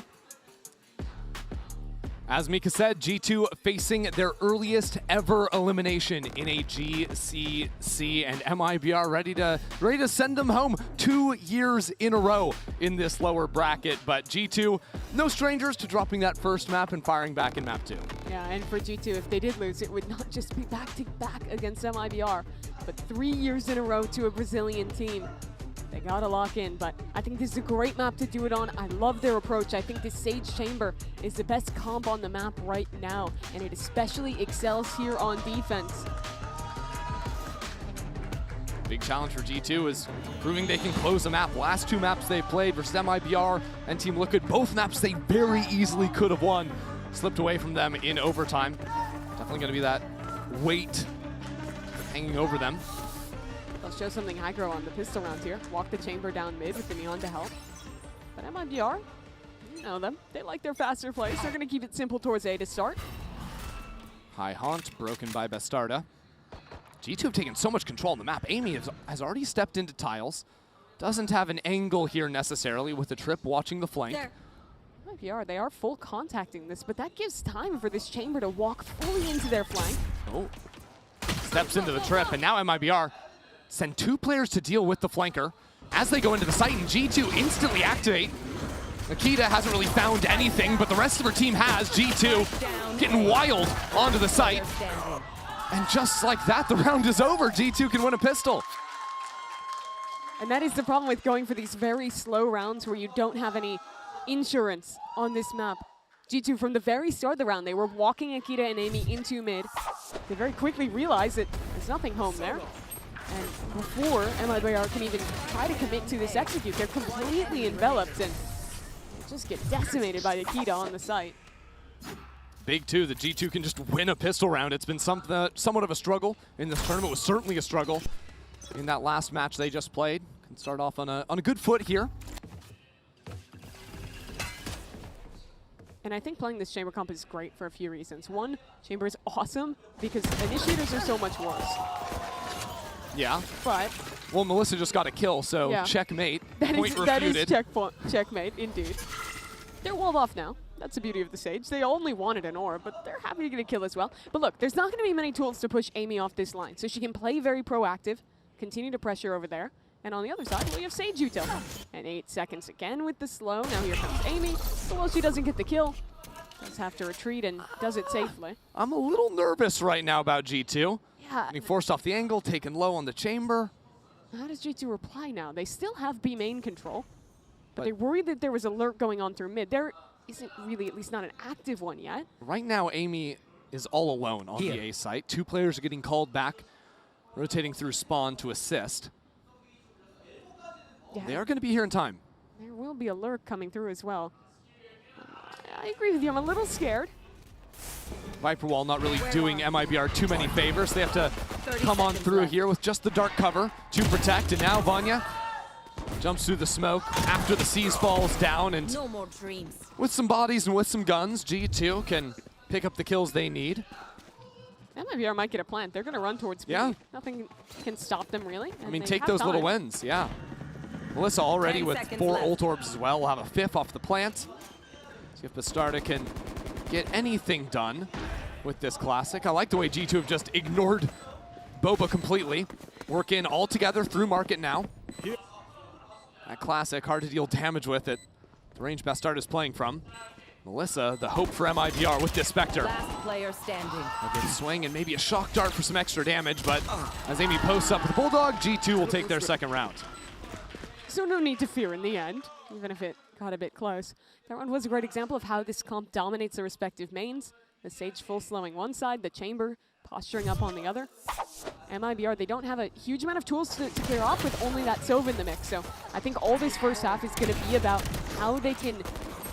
As Mika said, G2 facing their earliest ever elimination in a GCC, and MIBR ready to send them home 2 years in a row in this lower bracket. But G2, no strangers to dropping that first map and firing back in map 2. Yeah, and for G2, if they did lose, it would not just be back-to-back against MIBR, but 3 years in a row to a Brazilian team. They gotta lock in, but I think this is a great map to do it on. I love their approach. I think the Sage Chamber is the best comp on the map right now, and it especially excels here on defense. Big challenge for G2 is proving they can close the map. Last 2 maps they played versus MIBR and Team Liquid, both maps they very easily could have won. Slipped away from them in overtime. Definitely gonna be that weight hanging over them. They'll show something aggro on the pistol rounds here. Walk the Chamber down mid with the Neon to help. But MIBR, you know them. They like their faster plays. They're going to keep it simple towards A to start. High Haunt broken by Bastarda. G2 have taken so much control on the map. Amy has already stepped into tiles. Doesn't have an angle here necessarily with the trip watching the flank. MIBR, they are full contacting this, but that gives time for this Chamber to walk fully into their flank. Oh, steps into the trip, and now MIBR send 2 players to deal with the flanker. As they go into the site, and G2 instantly activate. Nikita hasn't really found anything, but the rest of her team has. G2 getting wild onto the site. And just like that, the round is over. G2 can win a pistol. And that is the problem with going for these very slow rounds where you don't have any insurance on this map. G2, from the very start of the round, they were walking Akita and Amy into mid. They very quickly realized that there's nothing home there. And before MIBR can even try to commit to this execute, they're completely enveloped and they just get decimated by Akita on the site. Big 2 that G2 can just win a pistol round. It's been somewhat of a struggle in this tournament. It was certainly a struggle in that last match they just played. Can start off on a good foot here. And I think playing this Chamber comp is great for a few reasons. One, Chamber is awesome because initiators are so much worse. Yeah. But well, Melissa just got a kill, so yeah. Checkmate. That refuted. is checkmate, indeed. They're walled off now. That's the beauty of the Sage. They only wanted an orb, but they're happy to get a kill as well. But look, there's not going to be many tools to push Amy off this line, so she can play very proactive, continue to pressure over there. And on the other side, we have Sage util. And 8 seconds again with the slow. Now here comes Amy. Well, she doesn't get the kill. Does have to retreat and does it safely. I'm a little nervous right now about G2. Yeah. Getting forced off the angle, taken low on the Chamber. How does G2 reply now? They still have B main control, but they're worried that there was a lurk going on through mid. There isn't really, at least not an active one yet. Right now, Amy is all alone on the A site. 2 players are getting called back, rotating through spawn to assist. Yeah. They are going to be here in time. There will be a lurk coming through as well. I agree with you. I'm a little scared. Viper Wall not really doing MIBR too many favors. They have to come on through here with just the dark cover to protect. And now Vanya jumps through the smoke after the Seas falls down. And No more dreams. with some bodies and with some guns, G2 can pick up the kills they need. MIBR might get a plant. They're going to run towards B. Yeah. Nothing can stop them, really. I mean, take those little wins, yeah. Melissa already with 4 ult orbs as well. We'll have a 5th off the plant. See if Bastarda can get anything done with this classic. I like the way G2 have just ignored Boba completely. Work in all together through market now. That classic, hard to deal damage with it. The range Bastard is playing from. Melissa, the hope for MIBR with this Spectre. Last player standing. A good swing and maybe a shock dart for some extra damage, but as Amy posts up with the Bulldog, G2 will take their second round. So no need to fear in the end, even if it got a bit close. That one was a great example of how this comp dominates the respective mains. The Sage full slowing one side, the Chamber posturing up on the other. MIBR, they don't have a huge amount of tools to clear off with only that Sova in the mix. So I think all this first half is going to be about how they can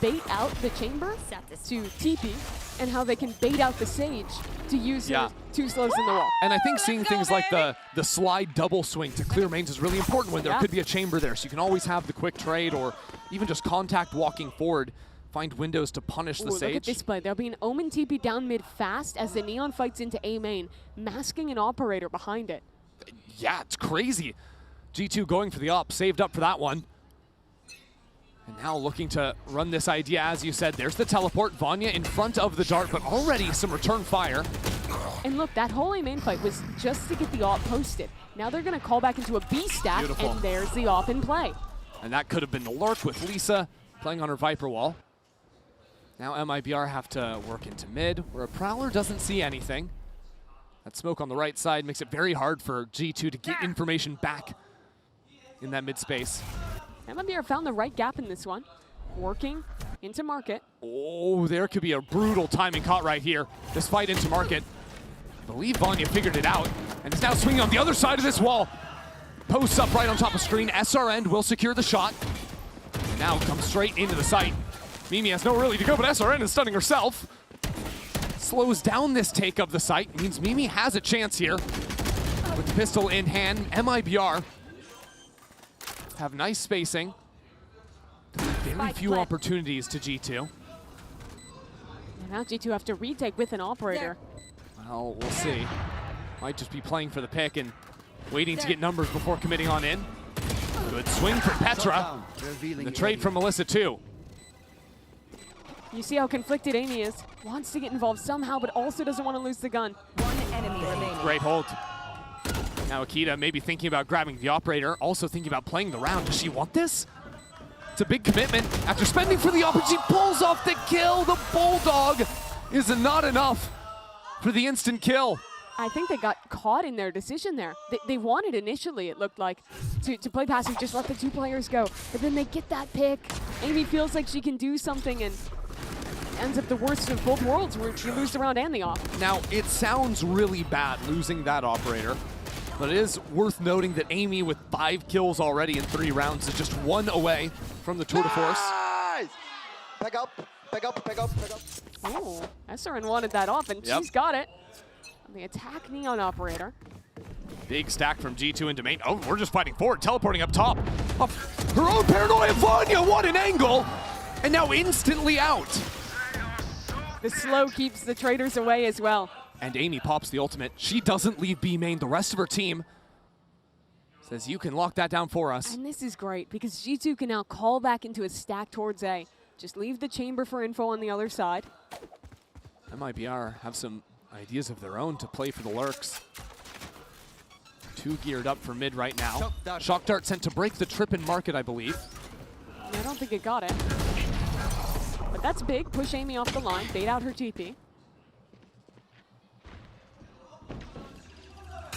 bait out the Chamber to TP and how they can bait out the Sage to use her two slows in the wall. And I think seeing things like the slide double swing to clear mains is really important when there could be a Chamber there. So you can always have the quick trade or even just contact walking forward. Find windows to punish the Sage. Look at this play. There'll be an OMEN TP down mid fast as the Neon fights into A main, masking an operator behind it. Yeah, it's crazy. G2 going for the op, saved up for that one. And now looking to run this idea, as you said. There's the teleport. Vanya in front of the dart, but already some return fire. And look, that whole A main fight was just to get the op posted. Now they're going to call back into a B stack, Beautiful. And there's the op in play. And that could have been the lurk with Lisa playing on her Viper wall. Now MIBR have to work into mid, where a Prowler doesn't see anything. That smoke on the right side makes it very hard for G2 to get information back in that mid space. MIBR found the right gap in this one. Working into market. Oh, there could be a brutal timing caught right here. This fight into market. I believe Vanya figured it out, and is now swinging on the other side of this wall. Posts up right on top of screen. SRN will secure the shot. And now comes straight into the site. Mimi has nowhere really to go, but SRN is stunning herself. Slows down this take of the site. Means Mimi has a chance here. With the pistol in hand, MIBR have nice spacing. Very few opportunities to G2. And now G2 have to retake with an operator. Well, we'll see. Might just be playing for the pick and waiting to get numbers before committing on in. Good swing from Petra. And the trade from Melissa too. You see how conflicted Amy is. Wants to get involved somehow, but also doesn't want to lose the gun. One enemy remaining. Great hold. Now Akita maybe thinking about grabbing the operator, also thinking about playing the round. Does she want this? It's a big commitment. After spending for the operator, she pulls off the kill. The Bulldog is not enough for the instant kill. I think they got caught in their decision there. They wanted initially, it looked like, to play passive, just let the two players go. But then they get that pick. Amy feels like she can do something and ends up the worst of both worlds where she loses the round and the off. Now, it sounds really bad losing that operator, but it is worth noting that Amy, with 5 kills already in 3 rounds, is just 1 away from the Tour de Force. Nice! Back up, back up, back up, back up. Oh, SRN wanted that off, and she's got it. On the attack Neon operator. Big stack from G2 into main. Oh, we're just fighting forward, teleporting up top. Up her own paranoia, Vanya, what an angle! And now instantly out. The slow keeps the traders away as well. And Amy pops the ultimate. She doesn't leave B main. The rest of her team says, you can lock that down for us. And this is great because G2 can now call back into a stack towards A. Just leave the chamber for info on the other side. MIBR have some ideas of their own to play for the lurks. 2 geared up for mid right now. Shock dart sent to break the trip in market, I believe. I don't think it got it. But that's big. Push Amy off the line. Bait out her TP.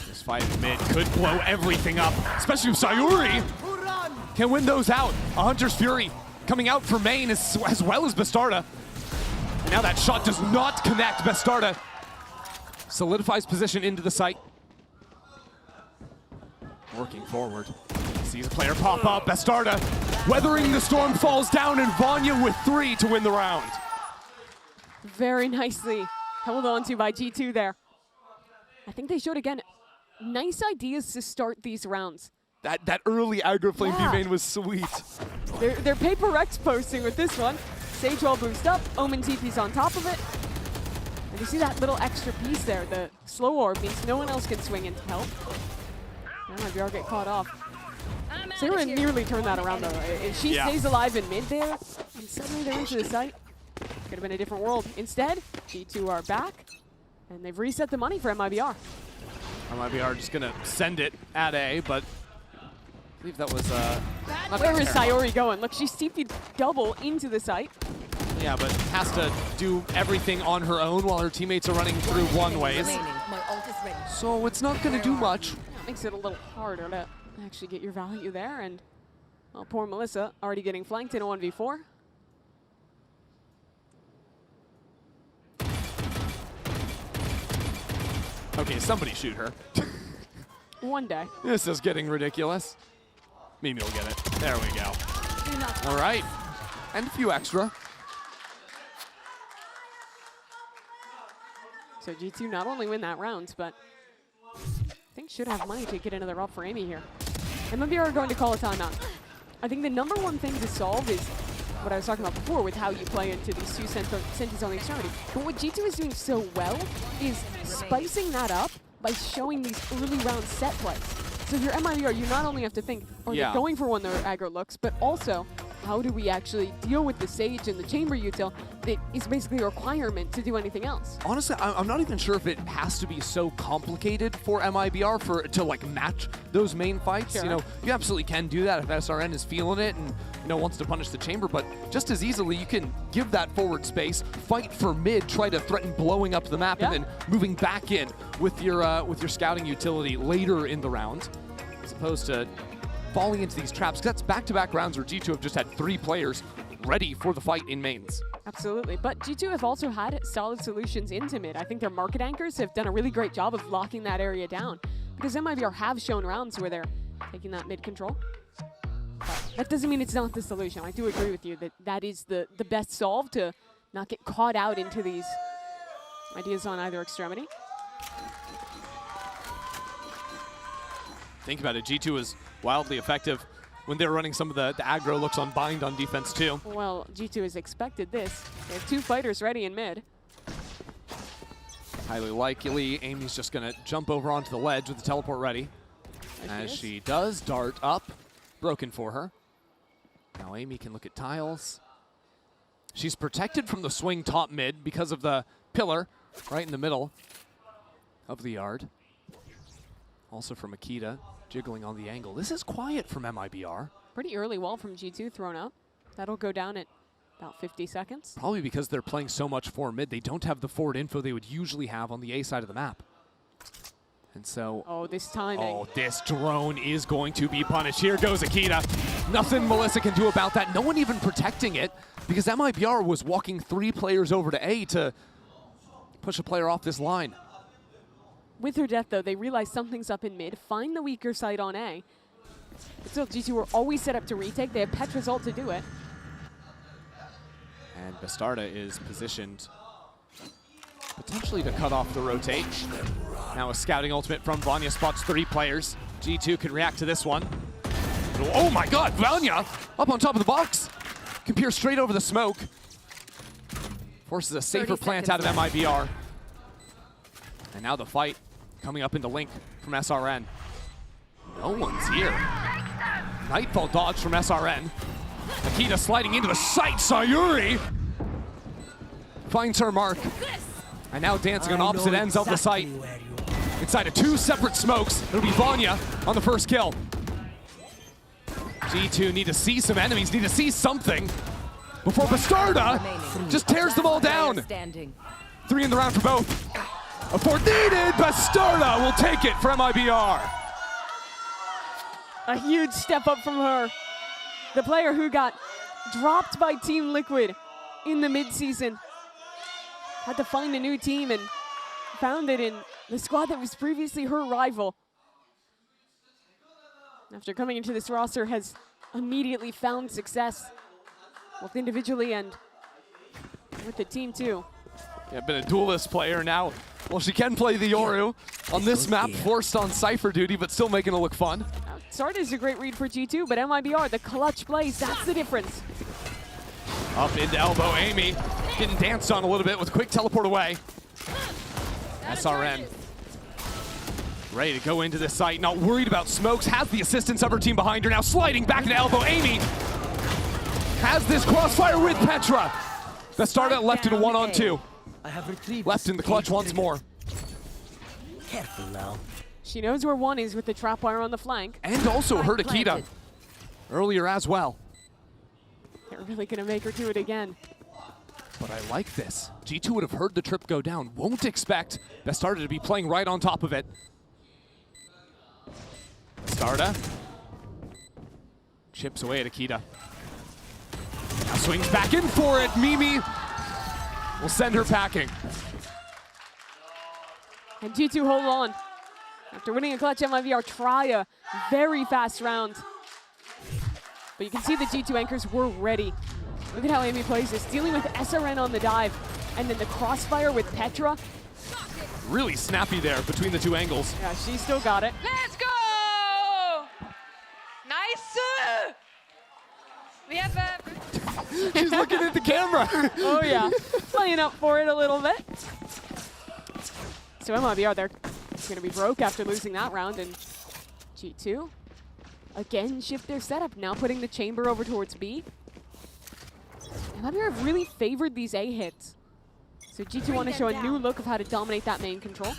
This fight in mid could blow everything up, especially if Sayuri can win those out. A Hunter's Fury coming out for main as well as Bastarda. And now that shot does not connect. Bastarda solidifies position into the site. Working forward. Sees a player pop up. Bastarda weathering the storm, falls down, and Vanya with 3 to win the round. Very nicely held on to by G2 there. I think they showed again nice ideas to start these rounds. That early aggro flame B main was sweet. They're HyperX posting with this one. Sage wall boost up, OMEN TP's on top of it. And you see that little extra piece there, the slow orb means no one else can swing in to help. And MIBR get caught off. So they were nearly turn that around though. If she stays alive in mid there, and suddenly they're into the site, could have been a different world. Instead, G2 are back, and they've reset the money for MIBR. MIBR just gonna send it at A, but I believe that was not Where is terrible. Sayori going? Look, she's TP'd double into the site. Yeah, but has to do everything on her own while her teammates are running through one ways. So it's not gonna do much. That makes it a little harder to actually get your value there. And well, poor Melissa already getting flanked in a 1v4. Okay, somebody shoot her. One day. This is getting ridiculous. Mimi will get it. There we go. All right. And a few extra. So G2 not only win that round, but I think should have money to get another up for Amy here. MIBR are going to call a timeout. I think the number one thing to solve is what I was talking about before with how you play into these two senties on the extremity. But what G2 is doing so well is spicing that up by showing these early round set plays. So if you're MIBR, you not only have to think, are they going for one of their aggro looks, but also how do we actually deal with the Sage and the Chamber util that is basically a requirement to do anything else? Honestly, I'm not even sure if it has to be so complicated for MIBR to like match those main fights. Sure. You know, you absolutely can do that if SRN is feeling it and wants to punish the Chamber, but just as easily you can give that forward space, fight for mid, try to threaten blowing up the map, and then moving back in with your scouting utility later in the round, as opposed to falling into these traps. 'Cause that's back-to-back rounds where G2 have just had 3 players ready for the fight in mains. Absolutely, but G2 have also had solid solutions into mid. I think their market anchors have done a really great job of locking that area down, because MIBR have shown rounds where they're taking that mid control. But that doesn't mean it's not the solution. I do agree with you that that is the best solve to not get caught out into these ideas on either extremity. Think about it, G2 is wildly effective when they're running some of the aggro looks on bind on defense too. Well, G2 has expected this. They have 2 fighters ready in mid. Highly likely, Amy's just gonna jump over onto the ledge with the teleport ready. As she does, dart up, broken for her. Now Amy can look at tiles. She's protected from the swing top mid because of the pillar right in the middle of the yard. Also from Akita, jiggling on the angle. This is quiet from MIBR. Pretty early wall from G2 thrown up. That'll go down at about 50 seconds. Probably because they're playing so much forward mid, they don't have the forward info they would usually have on the A side of the map. And so... Oh, this timing. Oh, this drone is going to be punished. Here goes Akita. Nothing Melissa can do about that. No one even protecting it, because MIBR was walking 3 players over to A to push a player off this line. With her death, though, they realize something's up in mid, find the weaker side on A. But still, G2 were always set up to retake. They have Petra's ult to do it. And Bastarda is positioned potentially to cut off the rotate. Now a scouting ultimate from Vanya spots 3 players. G2 can react to this one. Oh my god, Vanya up on top of the box. Can peer straight over the smoke. Forces a safer plant out of MIBR. And now the fight coming up into Link from SRN. No one's here. Nightfall dodge from SRN. Akita sliding into the site. Sayuri finds her mark. And now dancing on opposite ends of the site. Inside of 2 separate smokes. It'll be Vanya on the first kill. G2 need to see some enemies, need to see something before Bastarda just tears them all down. 3 in the round for both. A 4 needed. Bastarda will take it for MIBR. A huge step up from her. The player who got dropped by Team Liquid in the midseason. Had to find a new team and found it in the squad that was previously her rival. After coming into this roster, has immediately found success, both individually and with the team too. Yeah, been a duelist player now. Well, she can play the Yoru on this map, forced on Cypher duty, but still making it look fun. Start is a great read for G2, but MIBR, the clutch plays, that's the difference. Up into elbow, Amy getting danced on a little bit with quick teleport away. SRN ready to go into the site, not worried about smokes, has the assistance of her team behind her now, sliding back into elbow. Amy has this crossfire with Petra. Bastarda left in a 1-on-2. Left in the clutch once more. Careful now. She knows where one is with the trap wire on the flank. And also heard Akita earlier as well. They're really going to make her do it again. But I like this. G2 would have heard the trip go down. Won't expect Bastarda to be playing right on top of it. Bastarda chips away at Akita. Now swings back in for it. Mimi will send her packing. And G2 hold on. After winning a clutch, MIVR try a very fast round. But you can see the G2 anchors were ready. Look at how Amy plays this, dealing with SRN on the dive, and then the crossfire with Petra. Really snappy there between the two angles. Yeah, she still got it. Let's go! Nice! We have She's looking at the camera. Oh yeah, playing up for it a little bit. So MIVR, they're going to be broke after losing that round, and G2 again shift their setup, now putting the chamber over towards B. MIVR have really favored these A hits. So G2 want to show a new look of how to dominate that main control.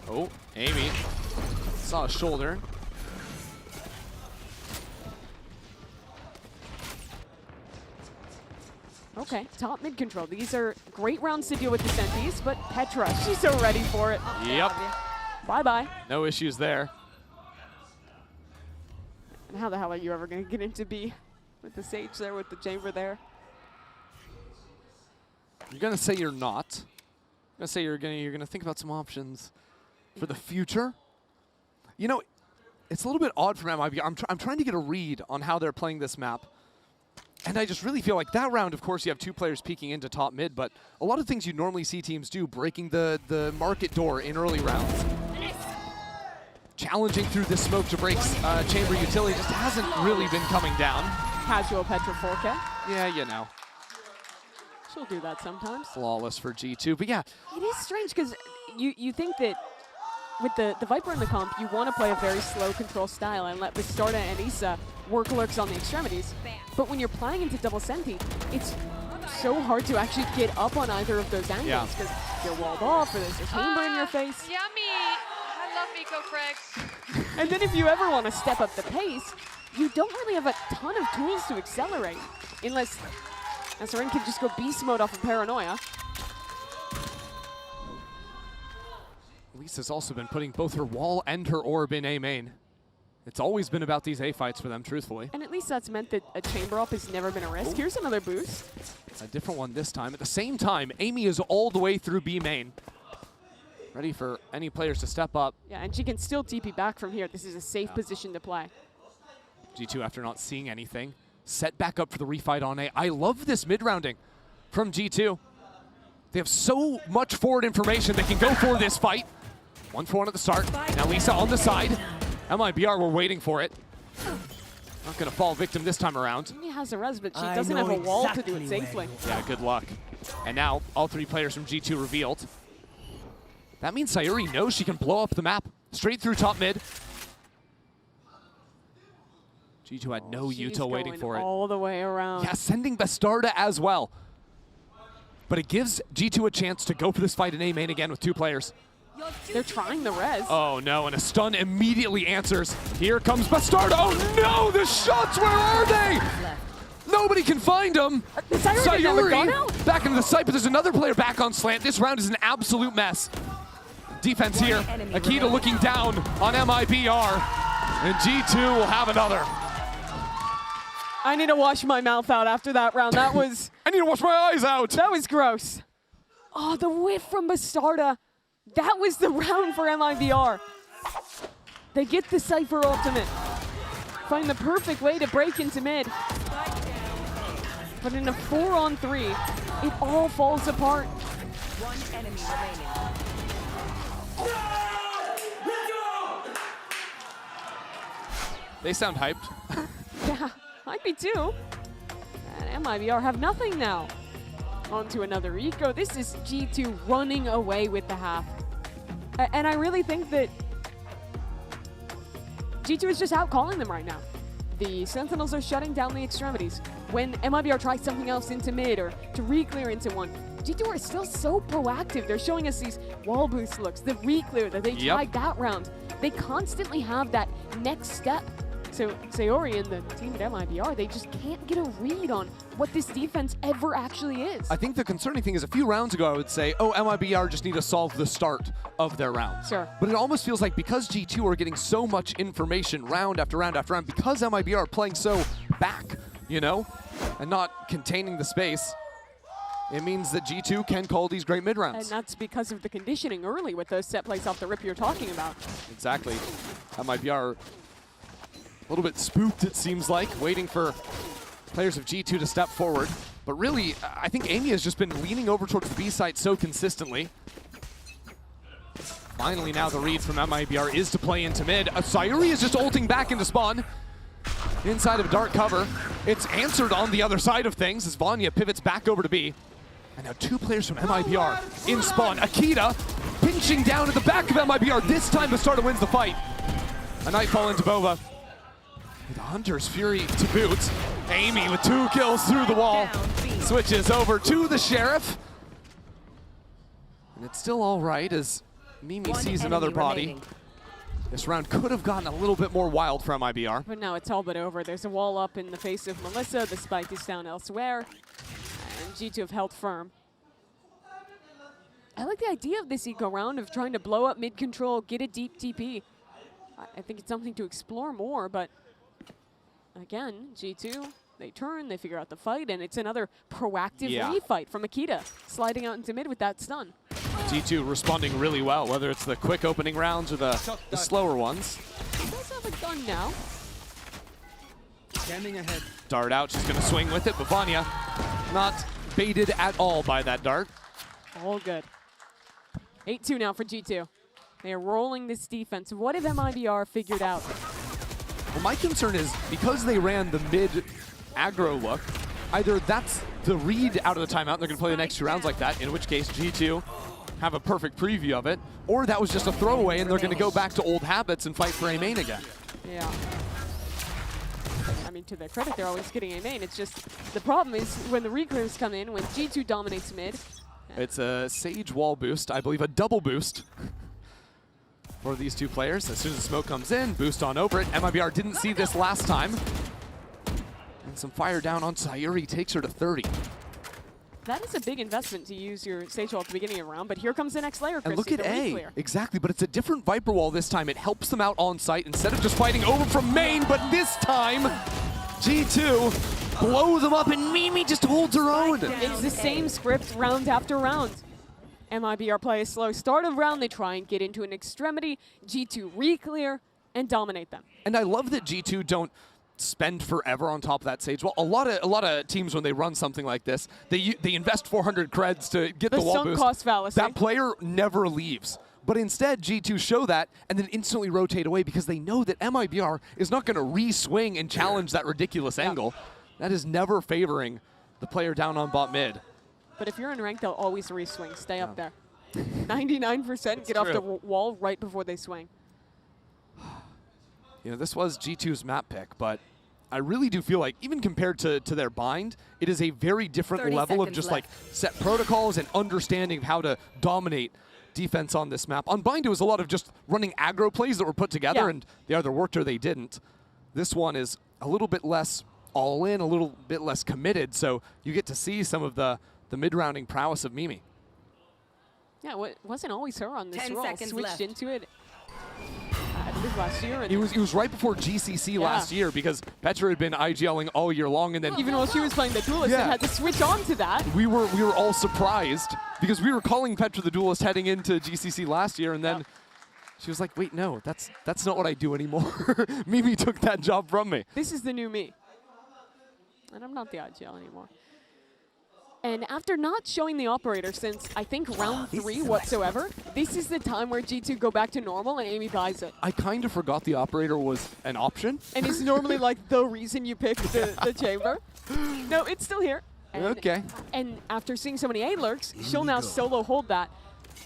Oh, Amy saw a shoulder. Okay, top mid control. These are great rounds to deal with the Sentis, but Petra, she's so ready for it. Yep. Bye-bye. No issues there. And how the hell are you ever going to get into B with the Sage there, with the chamber there? You're gonna say you're not. You're gonna say you're gonna think about some options for the future. You know, it's a little bit odd from MIB. I'm trying to get a read on how they're playing this map. And I just really feel like that round, of course, you have two players peeking into top mid, but a lot of things you normally see teams do, breaking the market door in early rounds. Challenging through this smoke to break chamber utility just hasn't really been coming down. Casual Petra 4K. Yeah, you know. She'll do that sometimes. Flawless for G2, but yeah. It is strange because you think that with the Viper in the comp, you want to play a very slow control style and let Bastarda and Issa work lurks on the extremities. But when you're playing into double Senti, it's so hard to actually get up on either of those angles because you're walled off or there's a chamber in your face. Yummy! I love Eco Frags. And then if you ever want to step up the pace, you don't really have a ton of tools to accelerate unless SRN can just go beast mode off of Paranoia. Lisa's also been putting both her wall and her orb in A main. It's always been about these A fights for them, truthfully. And at least that's meant that a chamber up has never been a risk. Here's another boost. A different one this time. At the same time, Amy is all the way through B main. Ready for any players to step up. Yeah, and she can still TP back from here. This is a safe position to play. G2, after not seeing anything, set back up for the refight on A. I love this mid-rounding from G2. They have so much forward information they can go for this fight. 1-for-1 at the start. Now Lisa on the side. MIBR were waiting for it. Not going to fall victim this time around. She has a res, but she doesn't have a wall to do it safely. Yeah, good luck. And now all three players from G2 revealed. That means Sayuri knows she can blow up the map straight through top mid. G2 had no util waiting for it. All the way around. Yeah, sending Bastarda as well. But it gives G2 a chance to go for this fight in A main again with two players. They're trying the res. Oh no, and a stun immediately answers. Here comes Bastarda. Oh no, the shots, where are they? Nobody can find them. Sayuri back into the site, but there's another player back on slant. This round is an absolute mess. Defense here. Akita looking down on MIBR. And G2 will have another. I need to wash my mouth out after that round. That was... I need to wash my eyes out. That was gross. Oh, the whiff from Bastarda. That was the round for MIBR. They get the Cypher ultimate. Find the perfect way to break into mid. But in a 4-on-3, it all falls apart. One enemy remaining. They sound hyped. Yeah, I'd be too. And MIBR have nothing now. On to another eco. This is G2 running away with the half. And I really think that G2 is just out calling them right now. The Sentinels are shutting down the extremities. When MIBR tries something else into mid or to re-clear into one, G2 are still so proactive. They're showing us these wall boost looks, the re-clear that they tried that round. They constantly have that next step. So Sayori and the team at MIBR, they just can't get a read on what this defense ever actually is. I think the concerning thing is a few rounds ago I would say, oh, MIBR just need to solve the start of their rounds. Sure. But it almost feels like because G2 are getting so much information round after round after round, because MIBR are playing so back, you know, and not containing the space, it means that G2 can call these great mid-rounds. And that's because of the conditioning early with those set plays off the rip you're talking about. Exactly. MIBR a little bit spooked, it seems like, waiting for players of G2 to step forward. But really, I think EMEA has just been leaning over towards the B site so consistently. Finally, now the read from MIBR is to play into mid. Sayuri is just ulting back into spawn. Inside of dark cover. It's answered on the other side of things as Vanya pivots back over to B. And now two players from MIBR in spawn. Akita pinching down at the back of MIBR. This time Bastarda wins the fight. A nightfall into Bova. The Hunter's Fury to boot. Amy with 2 kills through the wall. Switches over to the Sheriff. And it's still all right as Mimi sees another body. This round could have gotten a little bit more wild for MIBR. But now it's all but over. There's a wall up in the face of Melissa. The spike is down elsewhere. And G2 have held firm. I like the idea of this eco round of trying to blow up mid control, get a deep TP. I think it's something to explore more, but again, G2, they turn, they figure out the fight, and it's another proactive refight from Akita, sliding out into mid with that stun. G2 responding really well, whether it's the quick opening rounds or the slower ones. He does have a gun now. Standing ahead. Dart out, she's gonna swing with it, but Vanya not baited at all by that dart. All good. 8-2 now for G2. They are rolling this defense. What have MIBR figured out? Well, my concern is because they ran the mid aggro look, either that's the read out of the timeout and they're going to play the next 2 rounds like that, in which case G2 have a perfect preview of it, or that was just a throwaway and they're going to go back to old habits and fight for A main again. Yeah. I mean, to their credit, they're always getting A main. It's just the problem is when the recurves come in, when G2 dominates mid. It's a Sage wall boost, I believe a double boost for these two players. As soon as the smoke comes in, boost on over it. MIBR didn't see this last time. And some fire down on Sayuri takes her to 30. That is a big investment to use your Sage wall at the beginning of the round, but here comes the next layer, Chris. And look at A. Exactly, but it's a different Viper wall this time. It helps them out on site instead of just fighting over from main, but this time, G2 blow them up and Mimi just holds her own. It's the same script round after round. MIBR play a slow start of round, they try and get into an extremity, G2 re-clear, and dominate them. And I love that G2 don't spend forever on top of that Sage wall. A lot of teams, when they run something like this, they invest 400 creds to get the wall sunk boost. cost fallacy. That player never leaves. But instead, G2 show that and then instantly rotate away because they know that MIBR is not going to re-swing and challenge that ridiculous angle. That is never favoring the player down on bot mid. But if you're in rank, they'll always re-swing. Stay up there. 99% get off the wall right before they swing. You know, this was G2's map pick, but I really do feel like, even compared to their bind, it is a very different level of just like set protocols and understanding of how to dominate defense on this map. On bind, it was a lot of just running aggro plays that were put together, and they either worked or they didn't. This one is a little bit less all in, a little bit less committed, so you get to see some of the mid-rounding prowess of Mimi. Yeah, it wasn't always her on this 10 role. seconds Switched left. into it, I believe, last year. And It was right before GCC last year because Petra had been IGLing all year long, and then even while she was playing the Duelist, and had to switch on to that. We were all surprised because we were calling Petra the Duelist heading into GCC last year, and then she was like, "Wait, no, that's not what I do anymore." Mimi took that job from me. This is the new me, and I'm not the IGL anymore. And after not showing the operator since, I think, round 3 whatsoever, this is the time where G2 go back to normal and Amy buys it. I kind of forgot the operator was an option. And it's normally like the reason you pick the chamber. No, it's still here. And, okay. And after seeing so many A lurks, she'll now solo hold that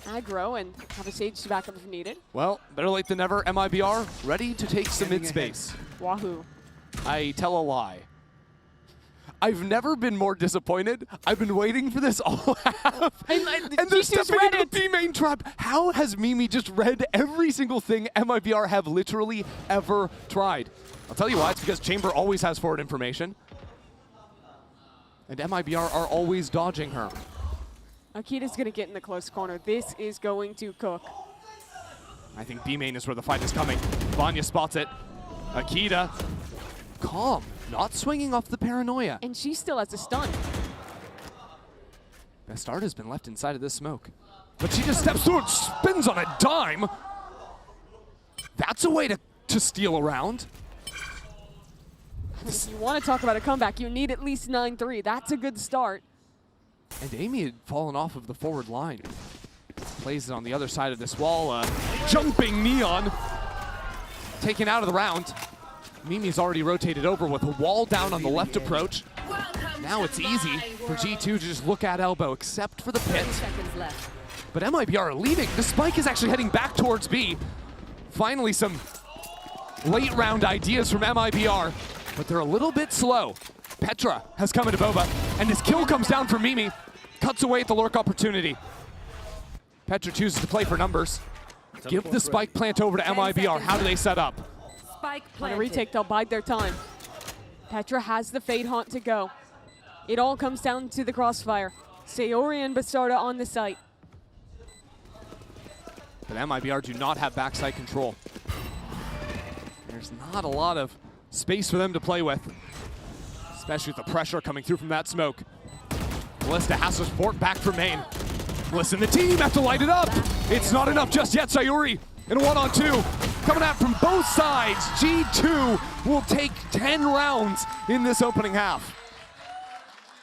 aggro and have a Sage to back up if needed. Well, better late than never. MIBR ready to take some mid space. Wahoo. I tell a lie. I've never been more disappointed. I've been waiting for this all half. And they're stepping into a B main trap. How has Mimi just read every single thing MIBR have literally ever tried? I'll tell you why. It's because Chamber always has forward information. And MIBR are always dodging her. Akita's going to get in the close corner. This is going to cook. I think B main is where the fight is coming. Vanya spots it. Akita, calm, not swinging off the paranoia. And she still has a stun. Bastard has been left inside of this smoke. But she just steps through and spins on a dime. That's a way to steal around. If you want to talk about a comeback, you need at least 9-3. That's a good start. And Amy had fallen off of the forward line. Plays it on the other side of this wall. Jumping Neon. Taken out of the round. Mimi's already rotated over with a wall down on the left approach. Now it's easy for G2 to just look at elbow, except for the pit. But MIBR are leaving. The spike is actually heading back towards B. Finally, some late round ideas from MIBR, but they're a little bit slow. Petra has come into Boba, and his kill comes down from Mimi. Cuts away at the lurk opportunity. Petra chooses to play for numbers. Give the spike plant over to MIBR. How do they set up? Spike on a retake, they'll bide their time. Petra has the Fade Haunt to go. It all comes down to the crossfire. Sayori and Bastarda on the site. But MIBR do not have backside control. There's not a lot of space for them to play with, especially with the pressure coming through from that smoke. Ballista has to support back from main. Listen, the team have to light it up. It's not enough just yet. Sayori in a 1-on-2. Coming out from both sides. G2 will take 10 rounds in this opening half.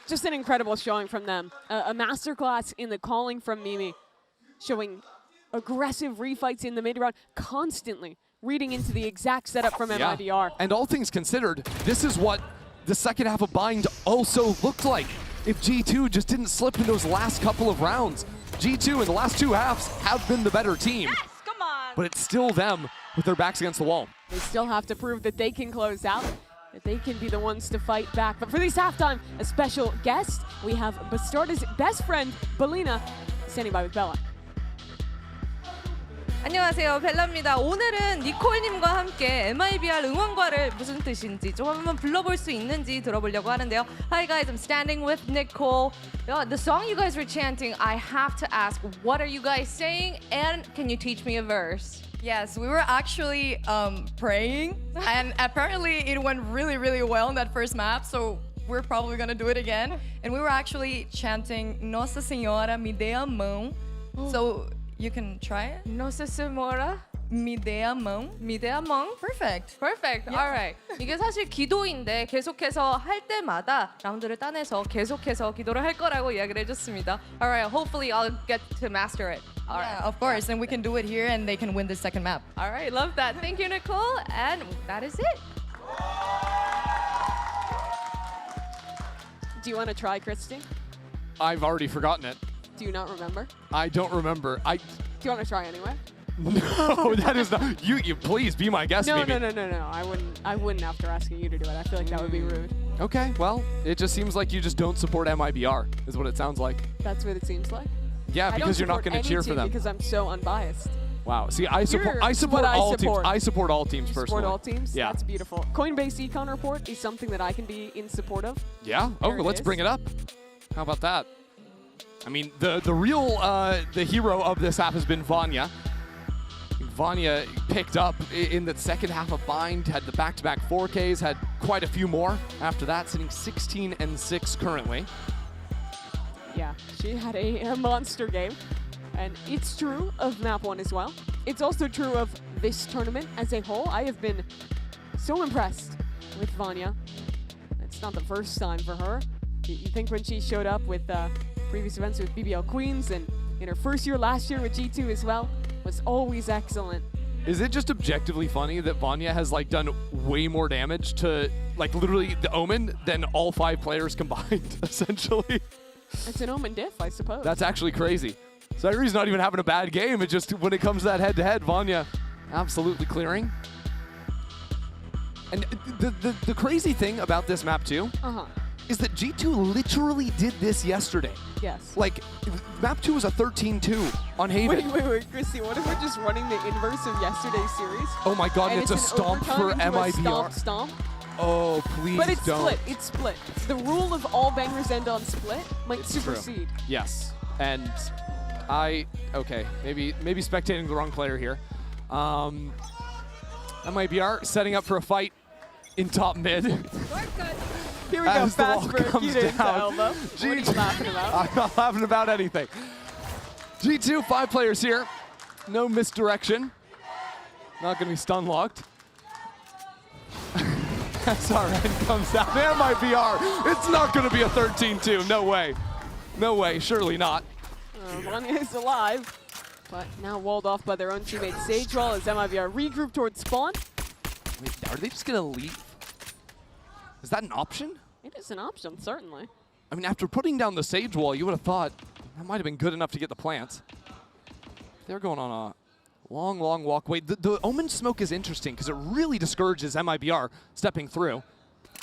Just an incredible showing from them. A masterclass in the calling from Mimi, showing aggressive refights in the mid-round, constantly reading into the exact setup from MIBR. And all things considered, this is what the second half of Bind also looked like if G2 just didn't slip in those last couple of rounds. G2 in the last two halves have been the better team. Yes, come on. But it's still them with their backs against the wall. They still have to prove that they can close out, that they can be the ones to fight back. But for this halftime, a special guest, we have Bastarda's best friend, Belina, standing by with Bella. 안녕하세요, 벨라입니다. 오늘은 니콜님과 함께 MIBR 응원가를 무슨 뜻인지 좀 한번 불러볼 수 있는지 들어보려고 하는데요. Hi guys, I'm standing with Nicole. The song you guys were chanting, I have to ask, what are you guys saying? And can you teach me a verse? Yes, we were actually praying, and apparently it went really, really well in that first map, so we're probably gonna do it again. And we were actually chanting Nossa Senhora me dê a mão. So you can try it. Nossa Senhora me dê a mão. me dê a mão. Perfect. Perfect. Yeah. Alright. 이게 사실 기도인데 계속해서 할 때마다 라운드를 따내서 계속해서 기도를 할 거라고 이야기를 해줬습니다. Alright. Hopefully I'll get to master it. Alright. Yeah, of course, and we can do it here, and they can win the second map. Alright. Love that. Thank you, Nicole. And that is it. Do you want to try, Christy? I've already forgotten it. Do you not remember? I don't remember. Do you want to try anyway? No, that is not. You please be my guest, No, Mimi. no. I wouldn't after asking you to do it. I feel like that would be rude. Okay, well, it just seems like you just don't support MIBR, is what it sounds like. That's what it seems like. Yeah, because you're not going to cheer for them. Because I'm so unbiased. Wow. See, I support what I all support. teams. I support all teams You personally. support all teams? Yeah. That's beautiful. Coinbase Econ Report is something that I can be in support of. Yeah. Oh, There it let's is. bring it up. How about that? I mean, the real the hero of this app has been Vanya. Vanya picked up in the second half of Bind, had the back-to-back 4Ks, had quite a few more after that, sitting 16-6 currently. Yeah, she had a monster game. And it's true of map 1 as well. It's also true of this tournament as a whole. I have been so impressed with Vanya. It's not the first time for her. You think when she showed up with previous events with BBL Queens and in her first year last year with G2 as well, was always excellent. Is it just objectively funny that Vanya has like done way more damage to like literally the Omen than all 5 players combined, essentially? It's an Omen diff, I suppose. That's actually crazy. Sayori's not even having a bad game. It just, when it comes to that head-to-head, Vanya absolutely clearing. And the crazy thing about this map too is that G2 literally did this yesterday. Yes. Like, map 2 was a 13-2 on Haven. Wait, Chrissy, what if we're just running the inverse of yesterday's series? Oh my god, and it's a an stomp overtime for into a MIBR. Stomp. Oh, please But it's don't. split. It's split. The rule of all bangers end on split might It's true. supersede. Yes, and okay, maybe spectating the wrong player here. MIBR setting up for a fight in top mid. Here we go, As the wall fast break. comes You didn't down. Elba. What are you laughing about? I'm not laughing about anything. G2, 5 players here. No misdirection. Not going to be stun locked. SRN comes out. MIBR. It's not going to be a 13-2. No way. No way. Surely not. Vanya is alive, but now walled off by their own teammate Sagewall as MIBR regroup towards spawn. Wait, are they just going to leave? Is that an option? It is an option, certainly. I mean, after putting down the Sage Wall, you would have thought that might have been good enough to get the plants. They're going on a long, long walk. Wait, the Omen smoke is interesting because it really discourages MIBR stepping through.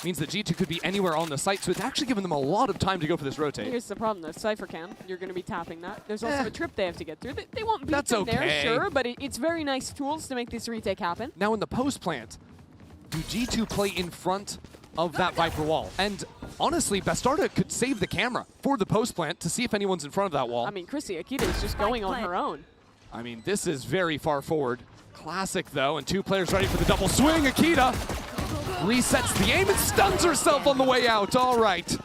Means that G2 could be anywhere on the site, so it's actually giving them a lot of time to go for this rotate. Here's the problem, though. Cypher can. You're going to be tapping that. There's also a trip they have to get through. They won't beat That's them okay. there, sure, but it's very nice tools to make this retake happen. Now in the post plant, do G2 play in front of that Viper wall? And honestly, Bastarda could save the camera for the post plant to see if anyone's in front of that wall. I mean, Chrissy, Akita is just going on her own. I mean, this is very far forward. Classic, though, and 2 players ready for the double swing. Akita resets the aim and stuns herself on the way out. All right.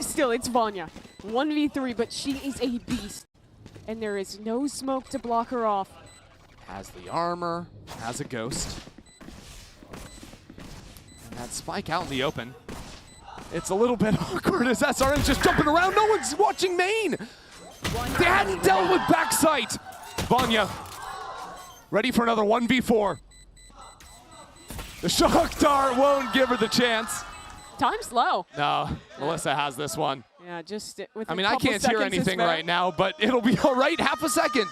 Still, it's Vanya. 1v3, but she is a beast. And there is no smoke to block her off. Has the armor, has a ghost. And that spike out in the open. It's a little bit awkward as SRN's just jumping around. No one's watching main. They hadn't dealt with backside. Vanya, ready for another 1v4. The shock dart won't give her the chance. Time's low. No, Melissa has this one. Yeah, just with I a mean, I couple can't hear seconds to anything spare. right now, but it'll be all right. Half a second.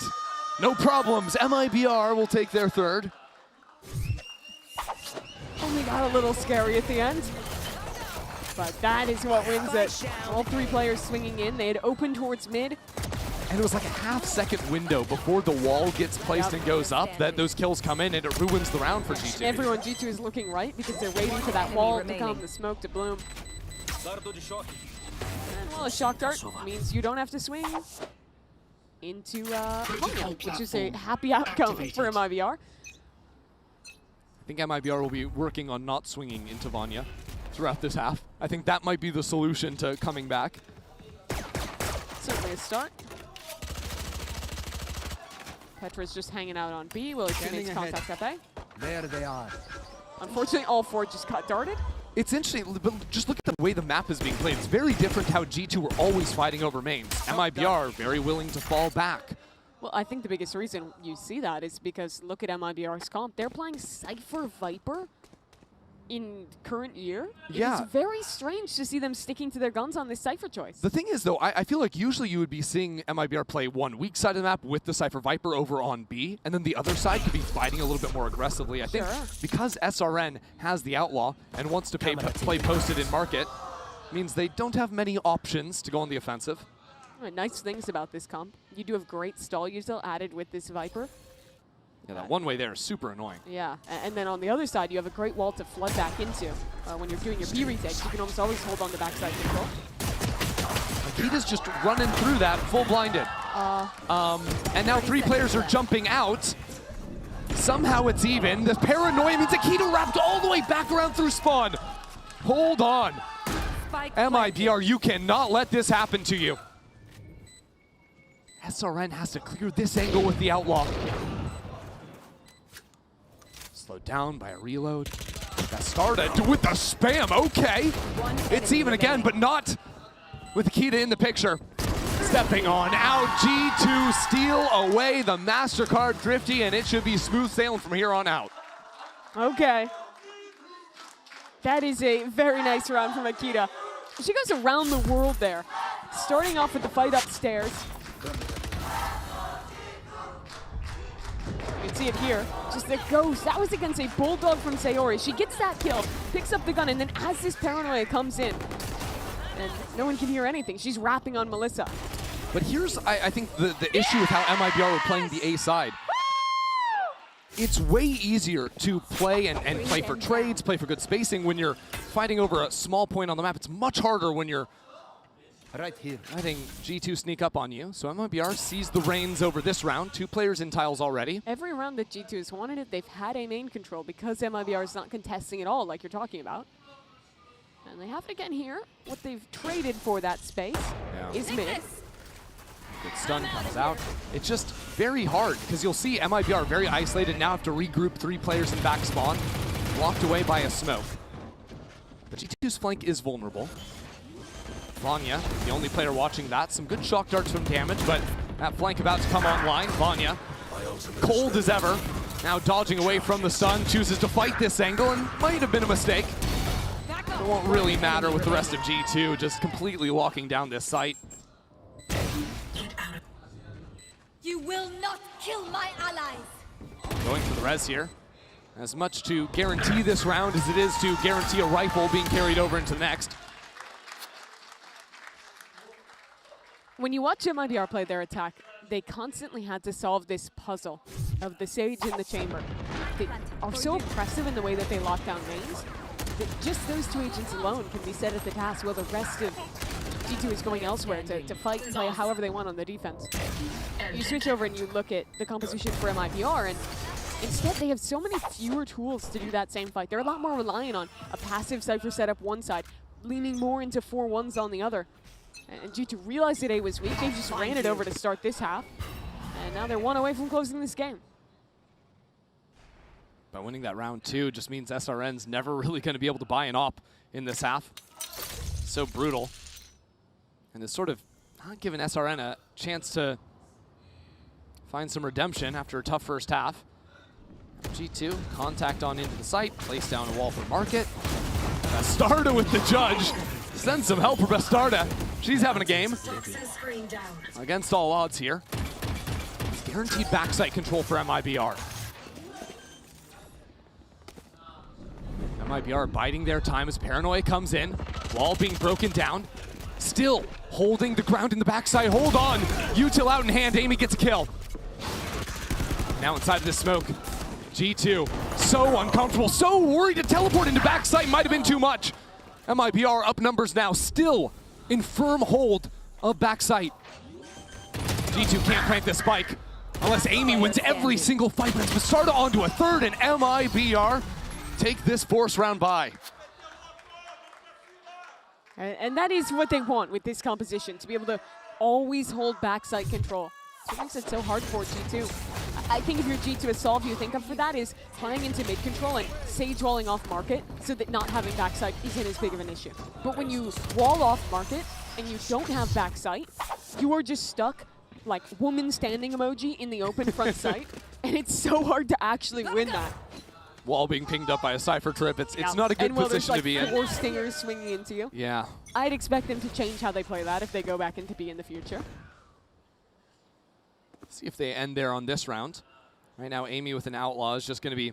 No problems. MIBR will take their third. Only got a little scary at the end. But that is what wins it. All 3 players swinging in. They had opened towards mid. And it was like a half-second window before the wall gets placed and goes up that those kills come in, and it ruins the round for G2. Everyone, G2 is looking right because they're waiting for that wall to come, the smoke to bloom. And well, a shock dart means you don't have to swing into Vanya, which is a happy outcome for MIBR. I think MIBR will be working on not swinging into Vanya throughout this half. I think that might be the solution to coming back. Certainly a start. Petra's just hanging out on B while his teammates contact Pepe. There they are. Unfortunately, all 4 just got darted. It's interesting, but just look at the way the map is being played. It's very different how G2 were always fighting over mains. MIBR very willing to fall back. Well, I think the biggest reason you see that is because look at MIBR's comp. They're playing Cypher Viper in current year. Yeah. It's very strange to see them sticking to their guns on this Cypher choice. The thing is, though, I feel like usually you would be seeing MIBR play one weak side of the map with the Cypher Viper over on B, and then the other side could be fighting a little bit more aggressively. I think because SRN has the Outlaw and wants to play posted in market, means they don't have many options to go on the offensive. Nice things about this comp. You do have great stall util added with this Viper. Yeah, that one way there is super annoying. Yeah, and then on the other side, you have a great wall to flood back into. When you're doing your B retakes, you can almost always hold on the backside control. Akita's just running through that, full blinded. And now 3 players are jumping out. Somehow it's even. The paranoia means Akita wrapped all the way back around through spawn. Hold on. MIBR, you cannot let this happen to you. SRN has to clear this angle with the Outlaw. Slowed down by a reload. Bastarda with the spam, okay. It's even again, but not with Akita in the picture. Stepping on out, G2 steal away the Mastercard Thrifty, and it should be smooth sailing from here on out. Okay. That is a very nice round from Akita. She goes around the world there. Starting off with the fight upstairs. see it here. Just the ghost. That was against a bulldog from Sayori. She gets that kill, picks up the gun, and then as this paranoia comes in, and no one can hear anything, she's rapping on Melissa. But here's, I think, the issue with how MIBR were playing the A side. It's way easier to play and play for trades, play for good spacing when you're fighting over a small point on the map. It's much harder when you're right here. Letting G2 sneak up on you. So MIBR sees the reins over this round. 2 players in tiles already. Every round that G2 has wanted it, they've had a main control because MIBR is not contesting at all like you're talking about. And they have it again here. What they've traded for that space is mid. Good stun comes out. It's just very hard because you'll see MIBR very isolated now, have to regroup 3 players in back spawn, blocked away by a smoke. But G2's flank is vulnerable. Vanya, the only player watching that. Some good shock darts from damage, but that flank about to come online. Vanya, cold as ever, now dodging away from the stun, chooses to fight this angle, and might have been a mistake. It won't really matter with the rest of G2, just completely locking down this site. You will not kill my allies. Going for the res here. As much to guarantee this round as it is to guarantee a rifle being carried over into the next. When you watch MIBR play their attack, they constantly had to solve this puzzle of the Sage in the chamber. They are so oppressive in the way that they lock down mains that just those 2 agents alone can be set at the task while the rest of G2 is going elsewhere to fight and play however they want on the defense. You switch over and you look at the composition for MIBR, and instead they have so many fewer tools to do that same fight. They're a lot more reliant on a passive Cypher setup one side, leaning more into 4-1s on the other. And G2 realized that A was weak. They just ran it over to start this half. And now they're 1 away from closing this game. But winning that round 2 just means SRN's never really going to be able to buy an op in this half. So brutal. And it's sort of not giving SRN a chance to find some redemption after a tough first half. G2, contact on into the site, place down a wall for Market. Bastarda with the judge. Send some help for Bastarda. She's having a game. Against all odds here. It's guaranteed backside control for MIBR. MIBR biding their time as Paranoia comes in. Wall being broken down. Still holding the ground in the backside. Hold on. Util out in hand. Amy gets a kill. Now inside of this smoke. G2 so uncomfortable, so worried to teleport into backside. Might have been too much. MIBR up numbers now, still in firm hold of backside. G2 can't plant this spike unless Amy wins every single fight. But it's Bastarda onto a third, and MIBR take this force round by. And that is what they want with this composition, to be able to always hold backside control. That's what makes it so hard for G2. I think if you're G2, a solve you think of for that is playing into mid control and Sage walling off Market so that not having backside isn't as big of an issue. But when you wall off Market and you don't have backside, you are just stuck like woman standing emoji in the open front sight, and it's so hard to actually win that. Wall being pinged up by a Cypher trip. It's not a good and position like to be in. 4 stingers swinging into you. Yeah. I'd expect them to change how they play that if they go back into B in the future. See if they end there on this round. Right now, Amy with an Outlaw is just going to be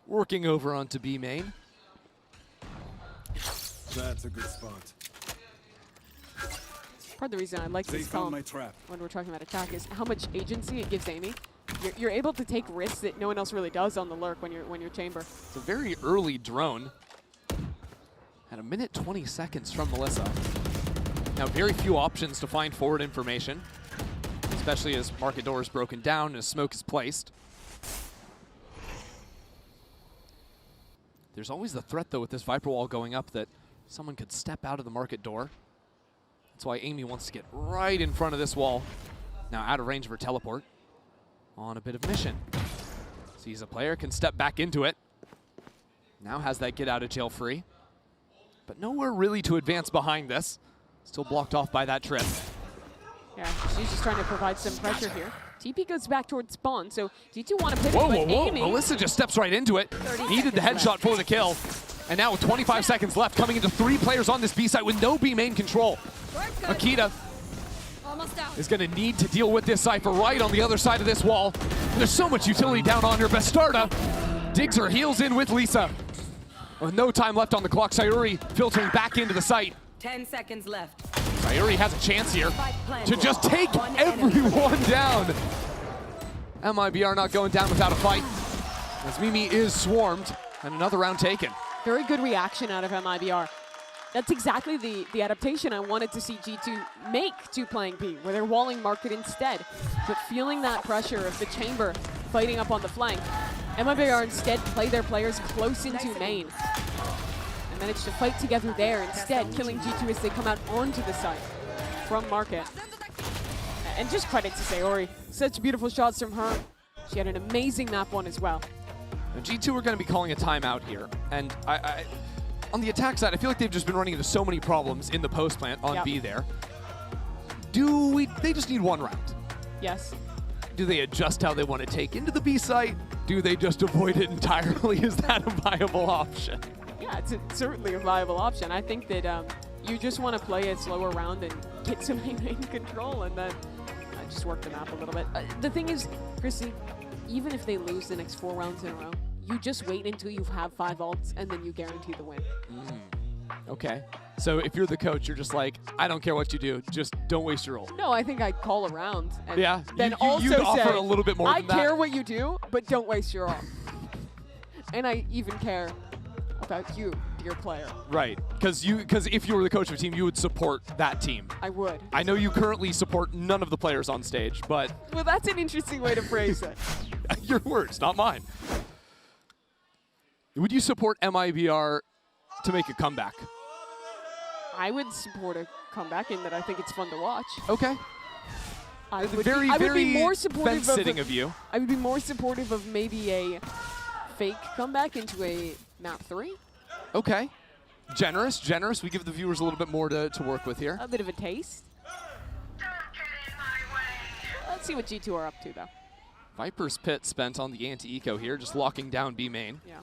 working over onto B main. That's a good spot. Part of the reason I like this comp when we're talking about attack is how much agency it gives Amy. You're able to take risks that no one else really does on the lurk when you're chamber. It's a very early drone. At 1:20 seconds from Melissa. Now, very few options to find forward information, especially as Market door is broken down and as smoke is placed. There's always the threat, though, with this Viper wall going up that someone could step out of the Market door. That's why Amy wants to get right in front of this wall. Now out of range of her teleport. On a bit of mission. Sees a player, can step back into it. Now has that get out of jail free. But nowhere really to advance behind this. Still blocked off by that trip. Yeah, she's just trying to provide some pressure here. TP goes back towards spawn, so G2 want to pivot, Whoa, but whoa, whoa. Amy... Melissa just steps right into it. Needed the headshot for the kill. And now with 25 seconds left, coming into 3 players on this B site with no B main control. Akita is going to need to deal with this Cypher right on the other side of this wall. There's so much utility down on her. Bastarda digs her heels in with Lisa. With no time left on the clock, Sayuri filtering back into the site. 10 seconds left. Sayuri has a chance here to just take everyone down. MIBR not going down without a fight, as Mimi is swarmed and another round taken. Very good reaction out of MIBR. That's exactly the adaptation I wanted to see G2 make to playing B, where they're walling market instead. But feeling that pressure of the chamber fighting up on the flank, MIBR instead play their players close into main and manage to fight together there instead, killing G2 as they come out onto the site from market. And just credit to Sayuri. Such beautiful shots from her. She had an amazing map one as well. Now G2 are going to be calling a timeout here, and I on the attack side, I feel like they've just been running into so many problems in the post plant on B there. They just need one round. Yes. Do they adjust how they want to take into the B site? Do they just avoid it entirely? Is that a viable option? Yeah, it's certainly a viable option. I think that you just want to play a slower round and get some main control and then just work the map a little bit. The thing is, Chrissy, even if they lose the next 4 rounds in a row, you just wait until you have 5 ults and then you guarantee the win. Okay. So if you're the coach, you're just like, I don't care what you do, just don't waste your ult. No, I think I'd call a round. And Yeah, then you'd also offer say, a little bit more I than that. care what you do, but don't waste your ult. And I even care about you, dear player. Right, because if you were the coach of a team, you would support that team. I would. I know you currently support none of the players on stage, but Well, that's an interesting way to phrase it. your words, not mine. Would you support MIBR to make a comeback? I would support a comeback in that I think it's fun to watch. Okay. I would Very be more supportive fence-sitting of you. I would be more supportive of maybe a fake comeback into a map 3. Okay. Generous. We give the viewers a little bit more to work with here. A bit of a taste. Let's see what G2 are up to, though. Viper's Pit spent on the anti-eco here, just locking down B main. Yeah.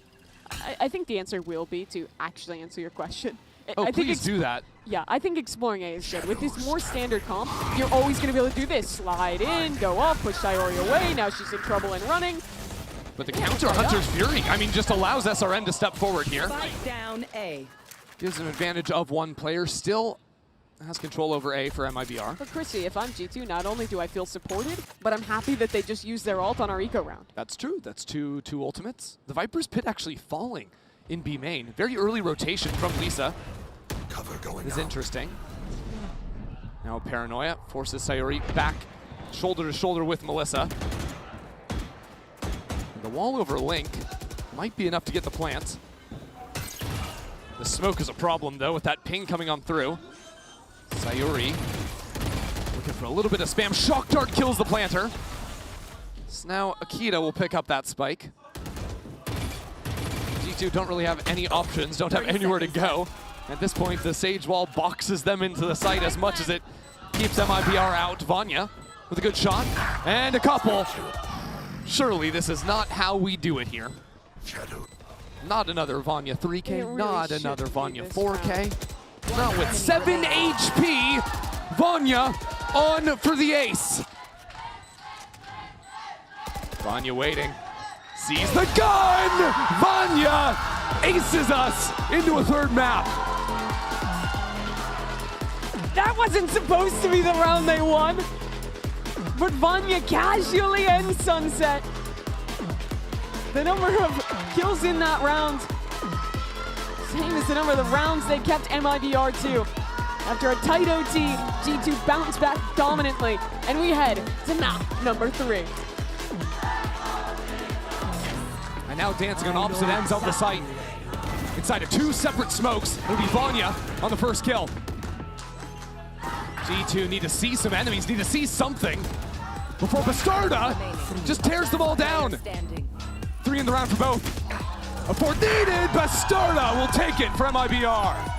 I think the answer will be to actually answer your question. Oh, I think please do that. Yeah, I think exploring A is good. With this more standard comp, you're always going to be able to do this. Slide in, go up, push Sayori away. Now she's in trouble and running. But the counter Hunter's Fury, I mean, just allows SRN to step forward here. Spike down A. Gives an advantage of one player. Still has control over A for MIBR. But Chrissy, if I'm G2, not only do I feel supported, but I'm happy that they just used their ult on our eco round. That's true. That's two ultimates. The Viper's Pit actually falling in B main. Very early rotation from Lisa. Cover going Is interesting. Now Paranoia forces Sayuri back shoulder to shoulder with Melissa. The wall over Link might be enough to get the plant. The smoke is a problem though with that ping coming on through. Sayuri looking for a little bit of spam. Shock Dart kills the planter. So now Akita will pick up that spike. G2 don't really have any options, don't have anywhere to go. At this point, the Sage Wall boxes them into the site as much as it keeps MIBR out. Vanya with a good shot and a couple. Surely this is not how we do it here. Not another Vanya 3K, Really not should another be Vanya this 4K. Not with 7 HP. Vanya on for the ace. Vanya waiting. Sees the gun! Vanya aces us into a 3rd map. That wasn't supposed to be the round they won. But Vanya casually ends Sunset. The number of kills in that round, same as the number of the rounds they kept MIBR to. After a tight OT, G2 bounced back dominantly, and we head to map number 3. And now dancing on opposite ends of the site. Inside of 2 separate smokes, it'll be Vanya on the first kill. G2 need to see some enemies, need to see something before Bastarda just tears them all down. 3 in the round for both. A 4th needed, Bastarda will take it for MIBR.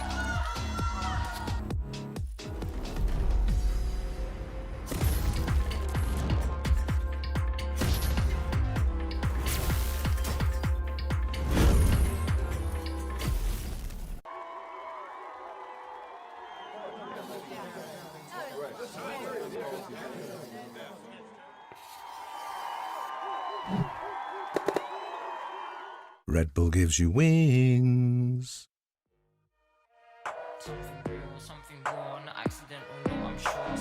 Red Bull gives you wings. Something real, something raw, not accidental, no, I'm sure.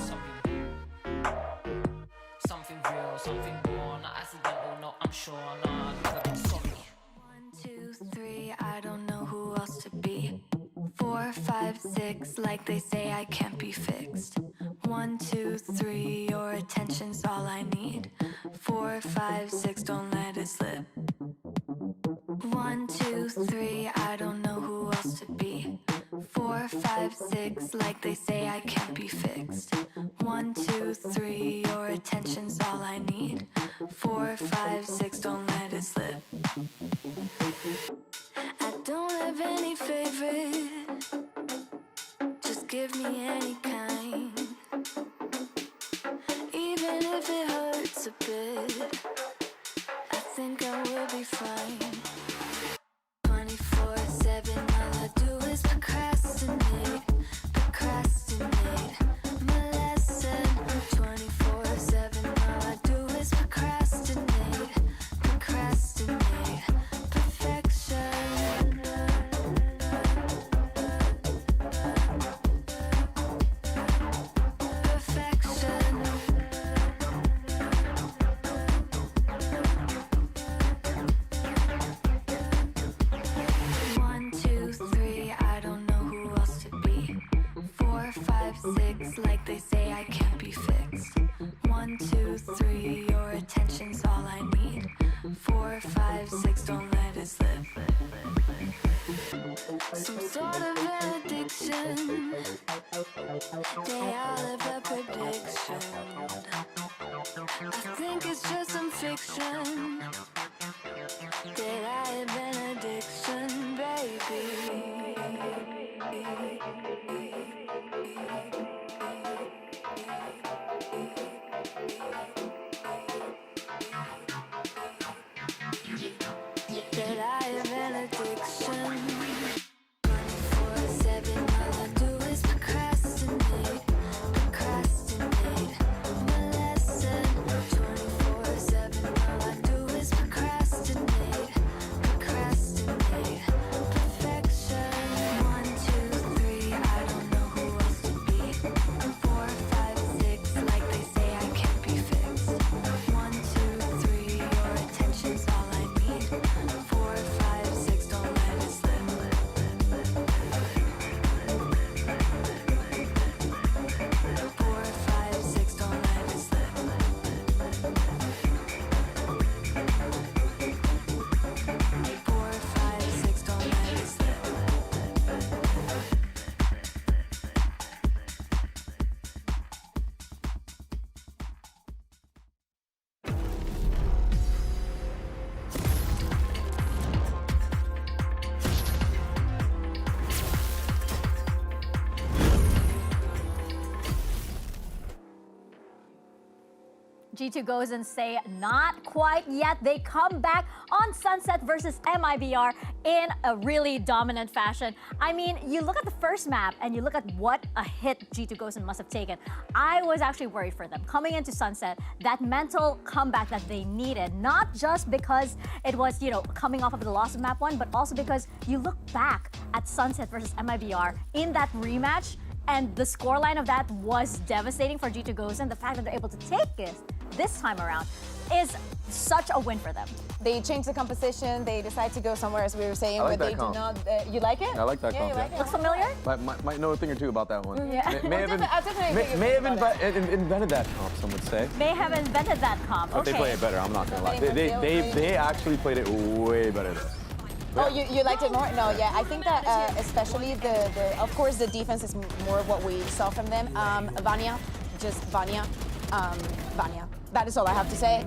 Something real, something raw, not accidental, no, I'm sure. Nah, never been sorry. 1, 2, 3, I don't know who else to be. 4, 5, 6, like they say I can't be fixed. 1, 2, 3, your attention's all I need. 4, 5, 6, don't let it slip. 1, 2, 3, I don't know who else to be. 4, 5, 6, like they say I can't be fixed. 1, 2, 3, your attention's all I need. 4, 5, 6, don't let it slip. I don't have any favorite, just give me any kind. Even if it hurts a bit, I think I will be fine. 24/7, all I do is procrastinate, procrastinate. My lesson. 24/7, all I do is procrastinate, procrastinate. Perfection. Perfection. 1, 2, 3, I don't know who else to be. 4, 5, 6, like they say I can't be fixed. 1, 2, 3, your attention's all I need. 4, 5, 6, don't let it slip. Some sort of an addiction. They all have a prediction. I think it's just some fiction. Did I have an addiction, baby? Did I have an addiction? 24/7, all I do is procrastinate, procrastinate. My lesson. 24/7, all I do is procrastinate, procrastinate. Perfection. 1, 2, 3, I don't know who else to be. 4, 5, 6, like they say I can't be fixed. 1, 2, 3, your attention's all I need. 4, 5, 6, don't let it slip. 4, 5, 6, don't let it slip. 4, 5, 6, don't let it slip. G2 goes and say not quite yet. They come back on Sunset versus MIBR in a really dominant fashion. I mean, you look at the first map and you look at what a hit G2 Gozen must have taken. I was actually worried for them. Coming into Sunset, that mental comeback that they needed, not just because it was, you know, coming off of the loss of map 1, but also because you look back at Sunset versus MIBR in that rematch, and the scoreline of that was devastating for G2 Gozen. The fact that they're able to take it this time around is such a win for them. They changed the composition. They decided to go somewhere, as we were saying, I like but that they comp. did not. You like it? I like that Yeah, comp, you like yeah. it? Looks familiar? Might know a thing or two about that one. Yeah. May have, I'll definitely may have think about invented that comp, some would say. May have invented that comp. But Okay. they play it better, I'm not gonna lie. Somebody must be They actually played it way better than us. Oh, you liked it more? No, yeah. I think that especially of course, the defense is more what we saw from them. Vanya, just Vanya. Vanya. That is all I have to say.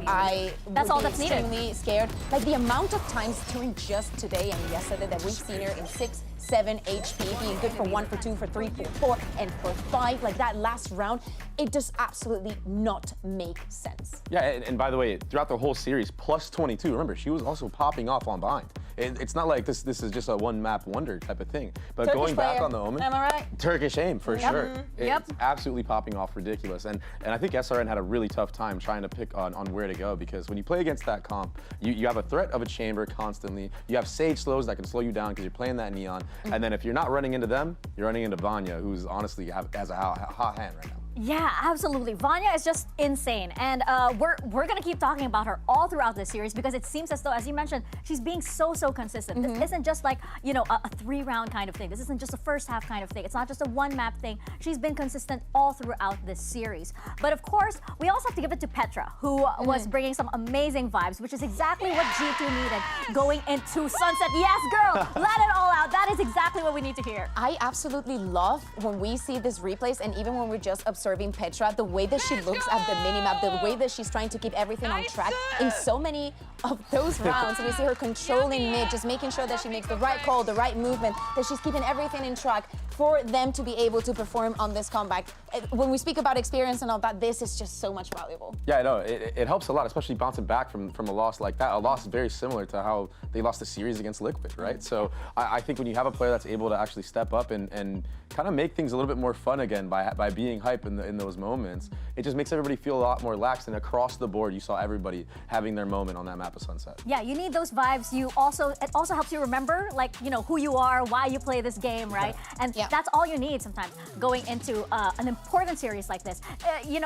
That's all that's needed. Extremely scared. Like the amount of times during just today and yesterday that we've seen her in 6, 7 HP, being good for 1, for 2, for 3, for 4, and for 5. Like that last round, it does absolutely not make sense. Yeah, and by the way, throughout the whole series, plus 22. Remember, she was also popping off on bind. It's not like this is just a one-map wonder type of thing. But Turkish going back player, on the Omen, am I right? Turkish aim for Yep. sure. It's absolutely popping off ridiculous. And I think SRN had a really tough time trying to pick on where to go, because when you play against that comp, you have a threat of a chamber constantly. You have Sage slows that can slow you down because you're playing that Neon. And then if you're not running into them, you're running into Vanya, who's honestly has a hot hand right now. Yeah, absolutely. Vanya is just insane, and we're gonna keep talking about her all throughout this series because it seems as though, as you mentioned, she's being so consistent. This isn't just like a 3-round kind of thing. This isn't just a first half kind of thing. It's not just a one-map thing. She's been consistent all throughout this series. But of course, we also have to give it to Petra, who was bringing some amazing vibes, which is exactly what G2 needed going into Sunset. Yes, girl, let it all out. That is exactly what we need to hear. I absolutely love when we see these replays, and even when we're just observing Petra, the way that she looks at the minimap, the way that she's trying to keep everything on track. In so many of those rounds, we see her controlling mid, just making sure that she makes the right call, the right movement, that she's keeping everything in track for them to be able to perform on this comeback. When we speak about experience and all that, this is just so much valuable. Yeah, I know. It helps a lot, especially bouncing back from a loss like that. A loss very similar to how they lost the series against Liquid, right? So I think when you have a player that's able to actually step up and kind of make things a little bit more fun again by being hype in those moments, it just makes everybody feel a lot more relaxed. And across the board, you saw everybody having their moment on that map of Sunset. Yeah, you need those vibes. It also helps you remember, like, who you are, why you play this game, right? And that's all you need sometimes going into an important series like this.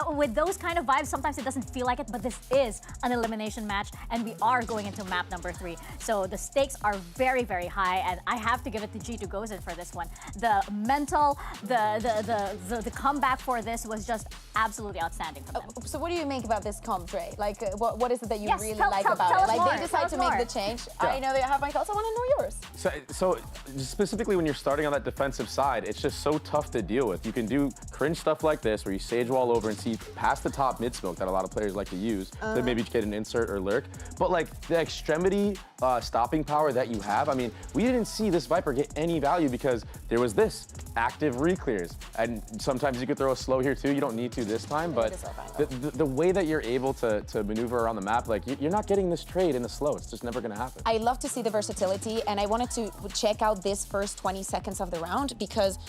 With those kind of vibes, sometimes it doesn't feel like it, but this is an elimination match, and we are going into map number 3. So the stakes are very, very high, and I have to give it to G2 Gozen for this one. The mental, the comeback for this was just absolutely outstanding from them. So what do you make about this comp, Dre? Like, what is it that you really tell like us about it? Like, more, they decide to make the change. I know they have my thoughts. I want to know yours. So specifically when you're starting on that defensive side, it's just so tough to deal with. You can do cringe stuff like this where you sage wall over and see past the top mid smoke that a lot of players like to use to maybe get an insert or lurk. But like the extremity stopping power that you have, I mean, we didn't see this Viper get any value because there was this active re-clears. And sometimes you could throw a slow here too. You don't need to this time, but the way that you're able to maneuver around the map, like you're not getting this trade in the slow. It's just never gonna happen. I love to see the versatility, and I wanted to check out this first 20 seconds of the round because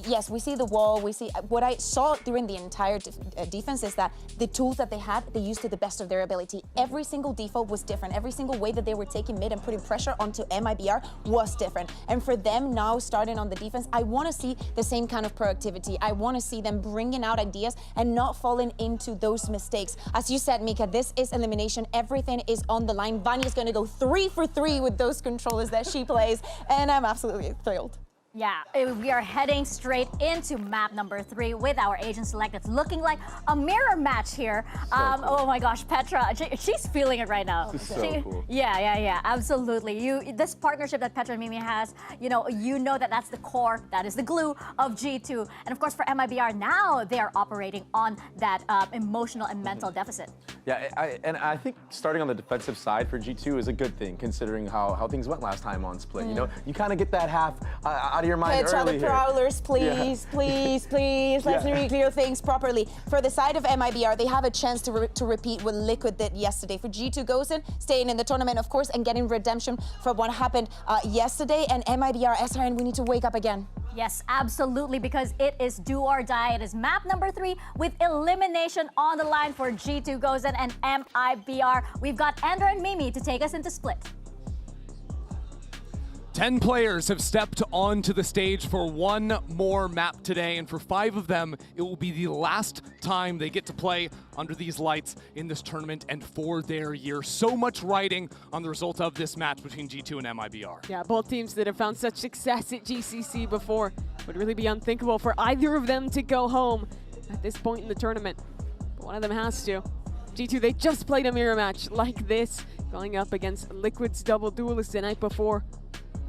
yes, we see the wall, we see what I saw during the entire defense is that the tools that they had, they used to the best of their ability. Every single default was different. Every single way that they were taking mid and putting pressure onto MIBR was different. And for them now starting on the defense, I want to see the same kind of proactivity. I want to see them bringing out ideas and not falling into those mistakes. As you said, Mika, this is elimination. Everything is on the line. Vanya's going to go 3 for 3 with those controllers that she plays, and I'm absolutely thrilled. Yeah, we are heading straight into map number 3 with our agent select. It's looking like a mirror match here. Cool. Oh my gosh, Petra, she's feeling it right now. This is so cool. Yeah, absolutely. This partnership that Petra and Mimi has, you know that that's the core, that is the glue of G2. And of course for MIBR now, they are operating on that emotional and mental deficit. Yeah, I think starting on the defensive side for G2 is a good thing, considering how things went last time on Split. You know, you kind of get that half out of your mind Petra, early the Prowlers, please, please, let's re-clear things properly. For the side of MIBR, they have a chance to repeat what Liquid did yesterday. For G2 Gozen, staying in the tournament, of course, and getting redemption from what happened yesterday. And MIBR, SRN, we need to wake up again. Yes, absolutely, because it is do or die. It is map number 3 with elimination on the line for G2 Gozen and MIBR. We've got Ender and Mimi to take us into Split. 10 players have stepped onto the stage for one more map today, and for 5 of them, it will be the last time they get to play under these lights in this tournament and for their year. So much riding on the result of this match between G2 and MIBR. Yeah, both teams that have found such success at GCC before would really be unthinkable for either of them to go home at this point in the tournament. But one of them has to. G2, they just played a mirror match like this, going up against Liquid's double duelist the night before.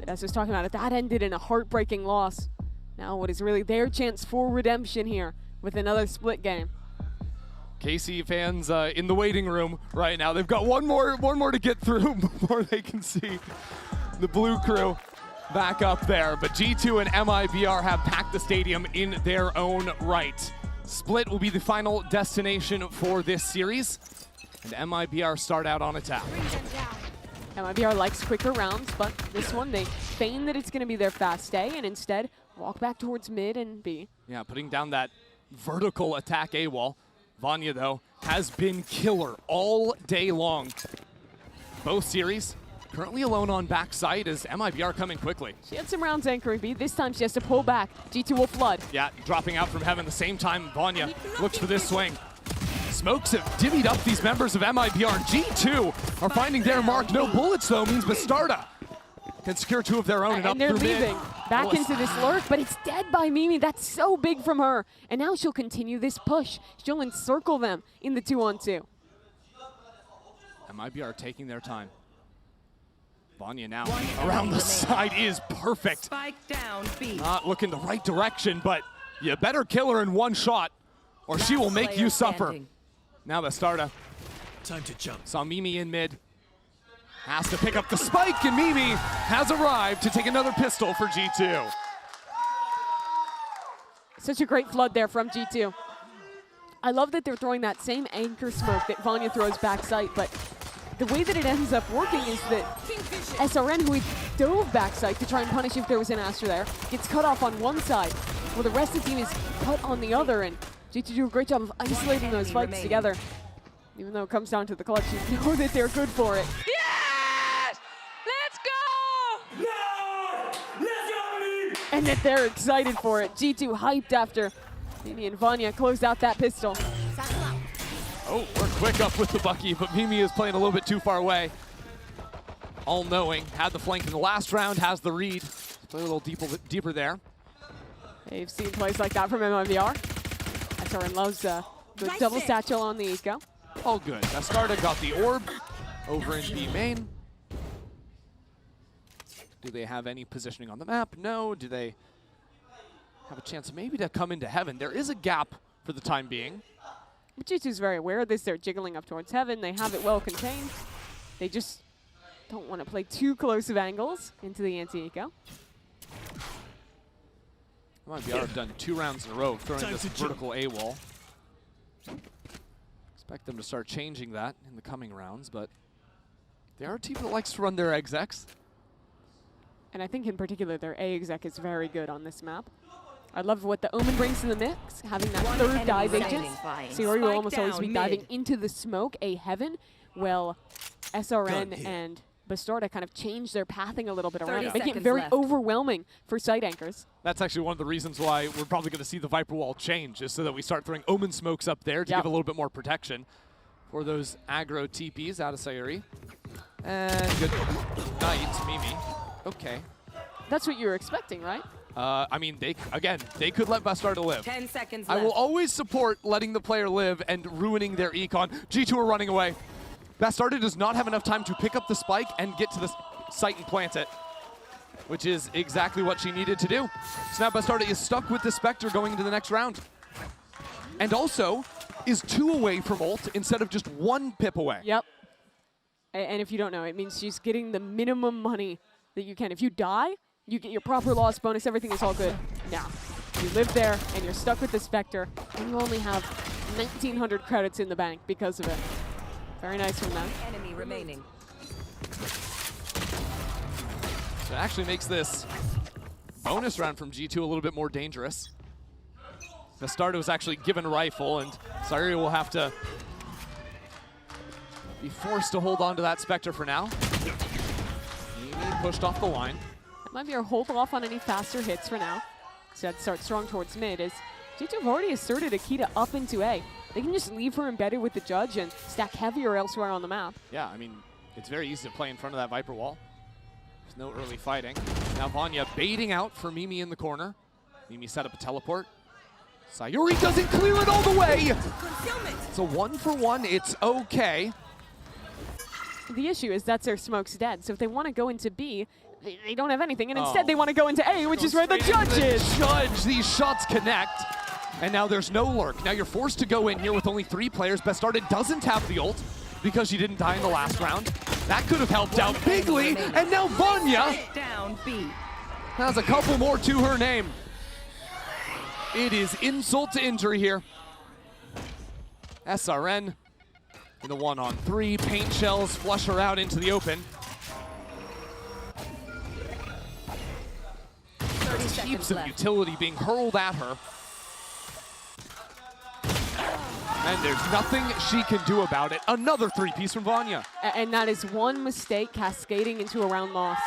But as I was talking about it, that ended in a heartbreaking loss. Now what is really their chance for redemption here with another Split game. KC fans in the waiting room right now. They've got one more to get through before they can see the blue crew back up there. But G2 and MIBR have packed the stadium in their own right. Split will be the final destination for this series. And MIBR start out on attack. MIBR likes quicker rounds, but this one they feign that it's going to be their fast A and instead walk back towards mid and B. Yeah, putting down that vertical attack A wall. Vanya, though, has been killer all day long. Both series currently alone on backside as MIBR coming quickly. She had some rounds anchoring B. This time she has to pull back. G2 will flood. Yeah, dropping out from heaven the same time Vanya looks for this swing. Smokes have divvied up these members of MIBR. G2 are finding their mark. No bullets, though, means Bastarda can secure 2 of their own and up they're through mid. leaving back into this lurk, but it's dead by Mimi. That's so big from her. And now she'll continue this push. She'll encircle them in the 2-on-2. MIBR taking their time. Vanya now around the side is perfect. Spike down B. Not looking the right direction, but you better kill her in one shot or she will make you suffer. Now Bastarda. Time to jump. Saw Mimi in mid. Has to pick up the spike, and Mimi has arrived to take another pistol for G2. Such a great flood there from G2. I love that they're throwing that same anchor smoke that Vanya throws backside, but the way that it ends up working is that SRN, who dove backside to try and punish if there was an Astra there, gets cut off on one side, while the rest of the team is cut on the other, and G2 do a great job of isolating those fights together. Even though it comes down to the clutch, you know that they're good for it. Yes! Let's go! No! Let's go! And that they're excited for it. G2 hyped after Mimi and Vanya closed out that pistol. Oh, we're quick up with the Bucky, but Mimi is playing a little bit too far away. All-knowing, had the flank in the last round, has the read. Play a little deeper there. They've seen plays like that from MIBR. SRN loves the double satchel on the eco. All good. Bastarda got the orb over in B main. Do they have any positioning on the map? No. Do they have a chance maybe to come into heaven? There is a gap for the time being. G2's very aware of this. They're jiggling up towards heaven. They have it well contained. They just don't want to play too close of angles into the anti-eco. MIBR have done 2 rounds in a row throwing this vertical A wall. Expect them to start changing that in the coming rounds, but they are a team that likes to run their execs. And I think in particular their A exec is very good on this map. I love what the Omen brings to the mix, having that third dive agent. Seoul will almost always be diving into the smoke, A heaven. Well, SRN and Bastarda kind of change their pathing a little bit around, making it very overwhelming for site anchors. That's actually one of the reasons why we're probably going to see the Viper wall change, is so that we start throwing Omen smokes up there to give a little bit more protection for those aggro TPs out of Sayuri. And good night, Mimi. Okay. That's what you were expecting, right? I mean, they could let Bastarda live. 10 seconds I left. will always support letting the player live and ruining their econ. G2 are running away. Bastarda does not have enough time to pick up the spike and get to the site and plant it, which is exactly what she needed to do. So now Bastarda is stuck with the Spectre going into the next round. And also is 2 away from ult instead of just 1 pip away. Yep. And if you don't know, it means she's getting the minimum money that you can. If you die, you get your proper loss bonus, everything is all good. Now, you live there and you're stuck with the Spectre, and you only have 1,900 credits in the bank because of it. Very nice from them. Enemy remaining. So it actually makes this bonus round from G2 a little bit more dangerous. Bastarda was actually given a rifle, and Sayuri will have to be forced to hold on to that Spectre for now. Mimi pushed off the line. That might be our hold off on any faster hits for now. So that starts strong towards mid as G2 have already asserted Akita up into A. They can just leave her embedded with the judge and stack heavier elsewhere on the map. Yeah, I mean, it's very easy to play in front of that Viper wall. There's no early fighting. Now Vanya baiting out for Mimi in the corner. Mimi set up a teleport. Sayuri doesn't clear it all the way. It's a 1-for-1, it's okay. The issue is that's their smoke's dead. So if they want to go into B, they don't have anything. And instead they want to go into A, which is where the judge is. Judge, these shots connect. And now there's no lurk. Now you're forced to go in here with only 3 players. Bastarda doesn't have the ult because she didn't die in the last round. That could have helped out bigly. And now Vanya Down B. Has a couple more to her name. It is insult to injury here. SRN in the 1-on-3. Paint shells flush her out into the open. 30 seconds Heaps of left. utility being hurled at her. And there's nothing she can do about it. Another three-piece from Vanya. And that is one mistake cascading into a round loss.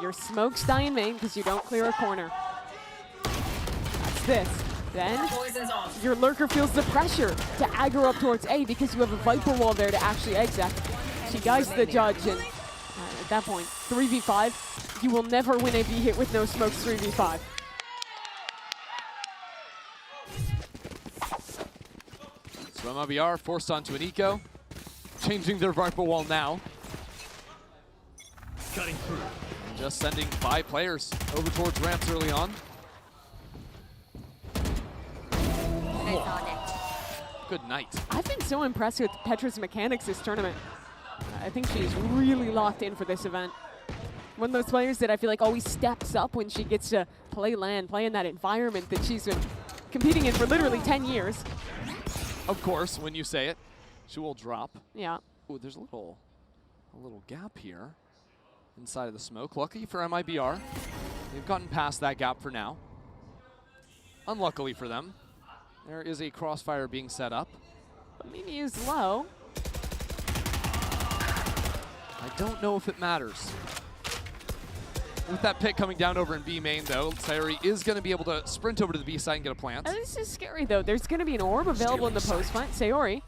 Your smokes die in vain because you don't clear a corner. That's this. Then your lurker feels the pressure to aggro up towards A because you have a Viper wall there to actually exec. She guides the judge, and at that point, 3v5, you will never win a B hit with no smokes 3v5. So MIBR forced onto an eco, changing their Viper wall now. Cutting through. Just sending 5 players over towards ramps early on. Good night. I've been so impressed with Petra's mechanics this tournament. I think she's really locked in for this event. One of those players that I feel like always steps up when she gets to play LAN, play in that environment that she's been competing in for literally 10 years. Of course, when you say it, she will drop. Yeah. Ooh, there's a little gap here inside of the smoke. Lucky for MIBR, they've gotten past that gap for now. Unluckily for them, there is a crossfire being set up. But Mimi is low. I don't know if it matters. With that pick coming down over in B main, though, Sayuri is going to be able to sprint over to the B side and get a plant. This is scary, though. There's going to be an orb available in the post plant. Sayuri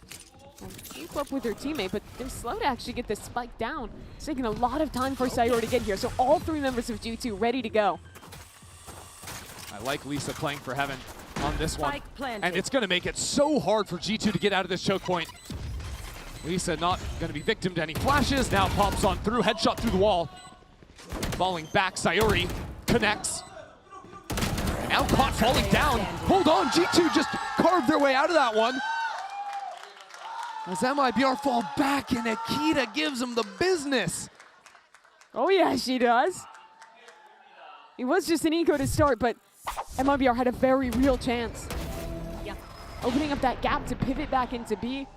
will keep up with her teammate, but they're slow to actually get this spike down. It's taking a lot of time for Sayuri to get here, so all 3 members of G2 ready to go. I like Lisa playing for Heaven on this one. Spike planted. And it's going to make it so hard for G2 to get out of this choke point. Lisa not going to be victim to any flashes. Now pops on through, headshot through the wall. Falling back, Sayuri connects. And now caught falling down. Hold on, G2 just carved their way out of that one. As MIBR fall back and Akita gives them the business. Oh yeah, she does. It was just an eco to start, but MIBR had a very real chance. Yeah. Opening up that gap to pivot back into B.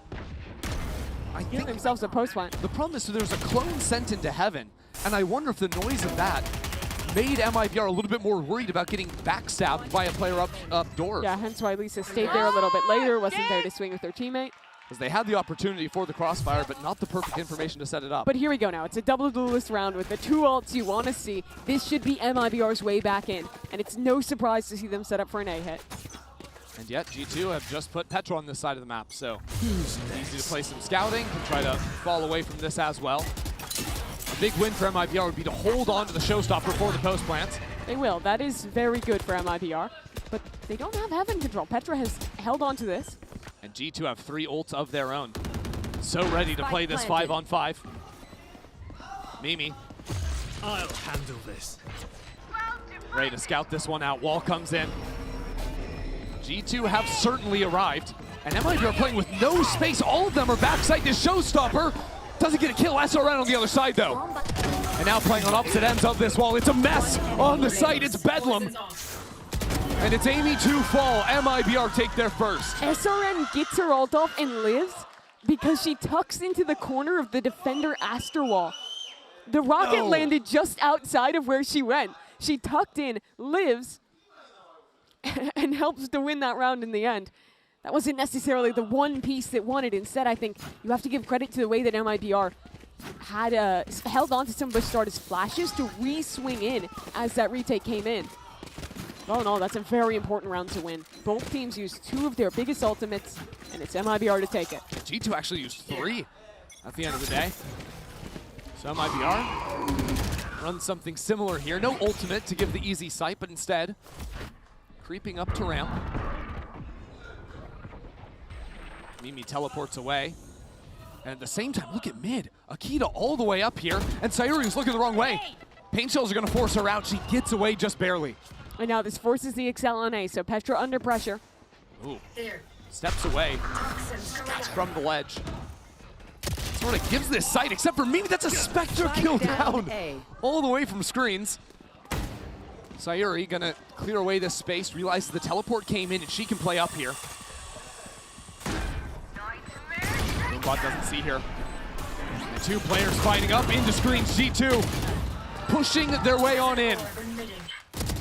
I Give think themselves a post plant. the problem is there was a clone sent into Heaven, and I wonder if the noise of that made MIBR a little bit more worried about getting backstabbed by a player up door. Yeah, hence why Lisa stayed there a little bit later, wasn't there to swing with her teammate. Because they had the opportunity for the crossfire, but not the perfect information to set it up. But here we go now. It's a double duelist round with the 2 ults you want to see. This should be MIBR's way back in, and it's no surprise to see them set up for an A hit. And yet, G2 have just put Petra on this side of the map, so easy to play some scouting, can try to fall away from this as well. A big win for MIBR would be to hold on to the showstopper for the post plant. They will. That is very good for MIBR, but they don't have Heaven control. Petra has held on to this. And G2 have 3 ults of their own. So ready to play this planted. 5-on-5. Mimi, I'll handle this. ready to scout this one out. Wall comes in. G2 have certainly arrived. And MIBR playing with no space. All of them are backside this showstopper. Doesn't get a kill. SRN on the other side, though. And now playing on opposite ends of this wall. It's a mess on the site. It's bedlam. And it's Amy to fall. MIBR take their first. SRN gets her ult off and lives because she tucks into the corner of the defender Aster wall. The rocket landed just outside of where she went. She tucked in, lives, and helps to win that round in the end. That wasn't necessarily the one piece that won it. Instead, I think you have to give credit to the way that MIBR had held on to some of Bastarda's flashes to re-swing in as that retake came in. All in all, that's a very important round to win. Both teams used 2 of their biggest ultimates, and it's MIBR to take it. G2 actually used 3 at the end of the day. So MIBR runs something similar here. No ultimate to give the easy sight, but instead creeping up to ramp. Mimi teleports away. And at the same time, look at mid. Akita all the way up here, and Sayuri's looking the wrong way. Paint shells are going to force her out. She gets away just barely. And now this forces the Excel on A, so Petra under pressure. Ooh. Steps away from the ledge. Sort of gives this sight, except for Mimi, that's a Spectre kill down. All the way from screens. Sayuri gonna clear away this space, realizes the teleport came in and she can play up here. Globant doesn't see here. The two players fighting up into screens. G2 pushing their way on in.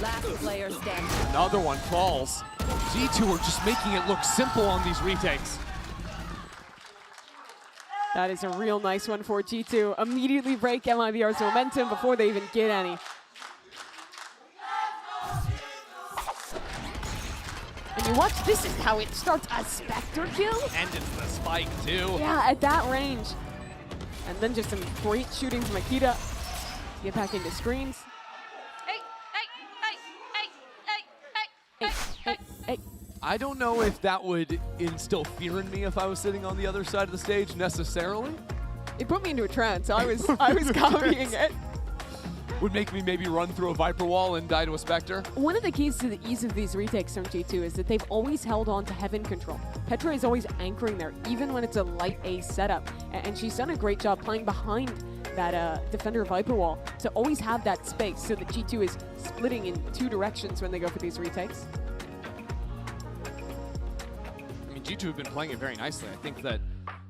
Last player standing. Another one falls. G2 are just making it look simple on these retakes. That is a real nice one for G2. Immediately break MIBR's momentum before they even get any. And you watch, this is how it starts, a Spectre kill? And it's the spike too. Yeah, at that range. And then just some great shooting from Akita. Get back into screens. Hey. I don't know if that would instill fear in me if I was sitting on the other side of the stage necessarily. It put me into a trance. I was copying it. Would make me maybe run through a Viper wall and die to a Spectre. One of the keys to the ease of these retakes from G2 is that they've always held on to heaven control. Petra is always anchoring there, even when it's a light A setup. And she's done a great job playing behind that defender Viper wall to always have that space so that G2 is splitting in two directions when they go for these retakes. I mean, G2 have been playing it very nicely. I think that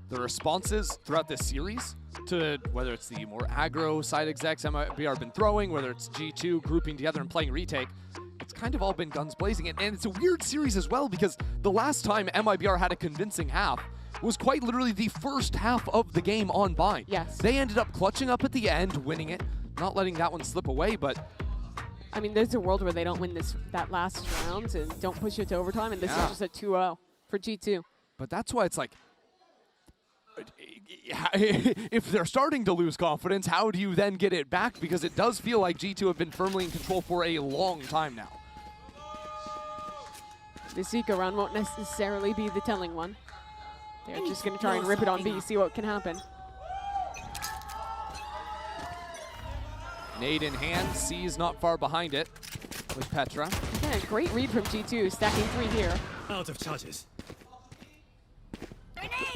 the responses throughout this series to whether it's the more aggro side execs MIBR have been throwing, whether it's G2 grouping together and playing retake, it's kind of all been guns blazing. And it's a weird series as well because the last time MIBR had a convincing half was quite literally the first half of the game on Bind. Yes. They ended up clutching up at the end, winning it, not letting that one slip away, but I mean, there's a world where they don't win that last round and don't push it to overtime, and this is just a 2-0 for G2. But that's why it's like, if they're starting to lose confidence, how do you then get it back? Because it does feel like G2 have been firmly in control for a long time now. This Eco round won't necessarily be the telling one. They're just going to try and rip it on B, see what can happen. Nade in hand, C is not far behind it with Petra. Yeah, great read from G2, stacking 3 here. Out of charges.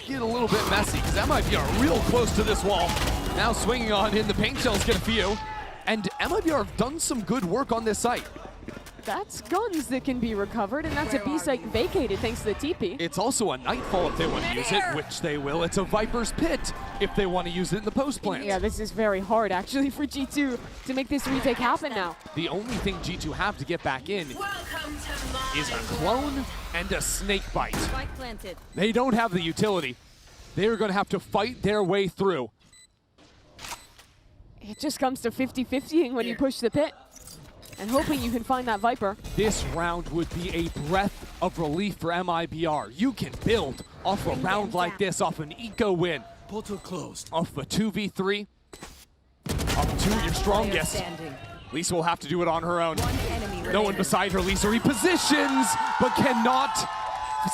Get a little bit messy, because MIBR real close to this wall. Now swinging on in, the paint shells get a few. And MIBR have done some good work on this site. That's guns that can be recovered, and that's a B site vacated thanks to the TP. It's also a Nightfall if they want to use it, which they will. It's a Viper's Pit if they want to use it in the post plant. Yeah, this is very hard actually for G2 to make this retake happen now. The only thing G2 have to get back in is a clone and a snake bite. Spike planted. They don't have the utility. They're going to have to fight their way through. It just comes to 50-50ing when you push the pit. And hoping you can find that Viper. This round would be a breath of relief for MIBR. You can build off a round like this, off an eco win. Portal closed. Off a 2v3. Off 2 your strongest. Lisa will have to do it on her own. No one beside her. Lisa repositions, but cannot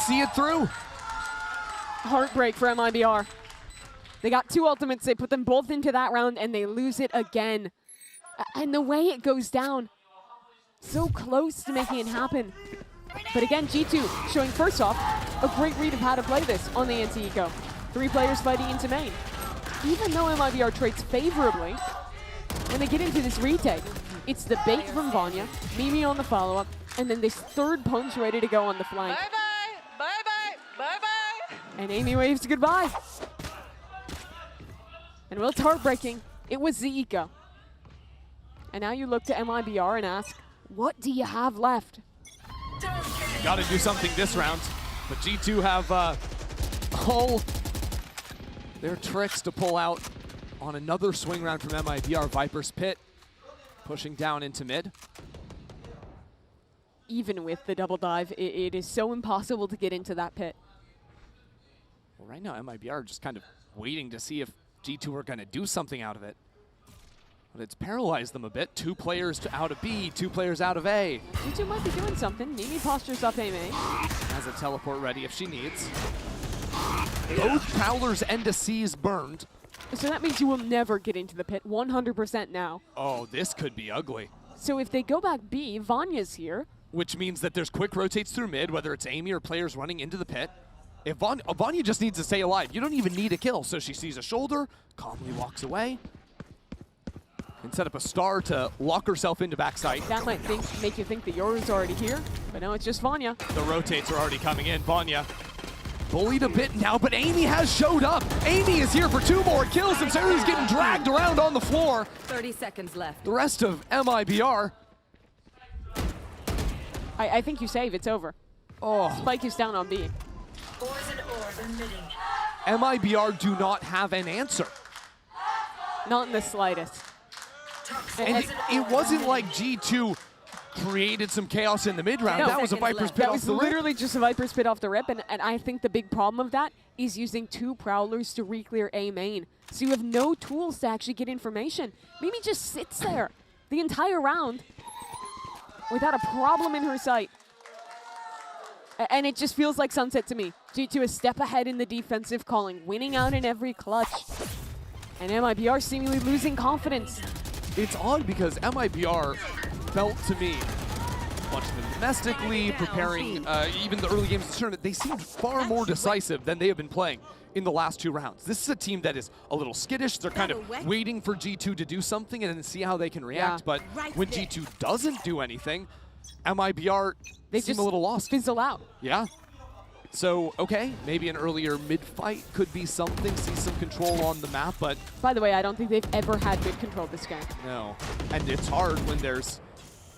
see it through. Heartbreak for MIBR. They got 2 ultimates, they put them both into that round, and they lose it again. And the way it goes down, so close to making it happen. But again, G2 showing first off a great read of how to play this on the anti-eco. 3 players fighting into main. Even though MIBR trades favorably, when they get into this retake, it's the bait from Vanya, Mimi on the follow-up, and then this 3rd punch ready to go on the flank. Bye-bye, bye-bye, bye-bye. And Amy waves goodbye. And well, it's heartbreaking. It was the eco. And now you look to MIBR and ask, what do you have left? Got to do something this round, but G2 have all their tricks to pull out on another swing round from MIBR. Viper's Pit pushing down into mid. Even with the double dive, it is so impossible to get into that pit. Well, right now MIBR are just kind of waiting to see if G2 are going to do something out of it. But it's paralyzed them a bit. 2 players out of B, 2 players out of A. G2 might be doing something. Mimi postures up Aimee. Has a teleport ready if she needs. Both Prowlers and a C's burned. So that means you will never get into the pit 100% now. Oh, this could be ugly. So if they go back B, Vanya's here. Which means that there's quick rotates through mid, whether it's Amy or players running into the pit. If Vanya just needs to stay alive. You don't even need a kill. So she sees a shoulder, calmly walks away. and set up a star to lock herself into backside. That might make you think the Yoru's already here, but no, it's just Vanya. The rotates are already coming in. Vanya bullied a bit now, but Amy has showed up. Amy is here for 2 more kills, and Saru's getting dragged around on the floor. 30 seconds left. The rest of MIBR. I think you save, it's over. Oh. Spike is down on B. MIBR do not have an answer. Not in the slightest. And it wasn't like G2 created some chaos in the mid-round. No, that was a Viper's pit that off was the rip. literally just a Viper's pit off the rip, and I think the big problem of that is using 2 Prowlers to re-clear A main. So you have no tools to actually get information. Mimi just sits there the entire round without a problem in her sight. And it just feels like Sunset to me. G2 a step ahead in the defensive calling, winning out in every clutch. And MIBR seemingly losing confidence. It's odd because MIBR felt to me, watching them domestically, preparing even the early games of the tournament, they seemed far more decisive than they have been playing in the last 2 rounds. This is a team that is a little skittish. They're kind of waiting for G2 to do something and then see how they can react. But when G2 doesn't do anything, MIBR they seem just a little lost. Fizzle out. Yeah. So, okay, maybe an earlier mid-fight could be something, see some control on the map, but... By the way, I don't think they've ever had mid-control this game. No. And it's hard when there's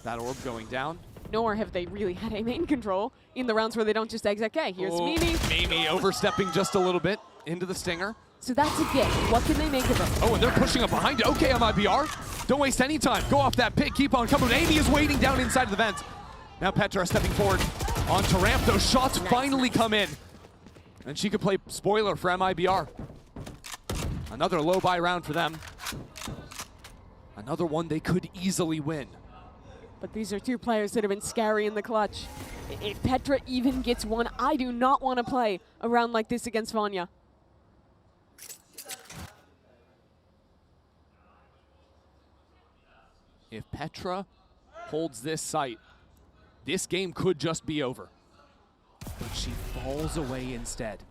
that orb going down. Nor have they really had a main control in the rounds where they don't just exec A. Here's Mimi. Mimi overstepping just a little bit into the Stinger. So that's a get. What can they make of it? Oh, and they're pushing up behind it. Okay, MIBR. Don't waste any time. Go off that pit. Keep on coming. Amy is waiting down inside of the vent. Now Petra stepping forward onto ramp. Those shots finally come in. And she could play spoiler for MIBR. Another low buy round for them. Another one they could easily win. But these are 2 players that have been scary in the clutch. If Petra even gets one, I do not want to play a round like this against Vanya. If Petra holds this site, this game could just be over. But she falls away instead.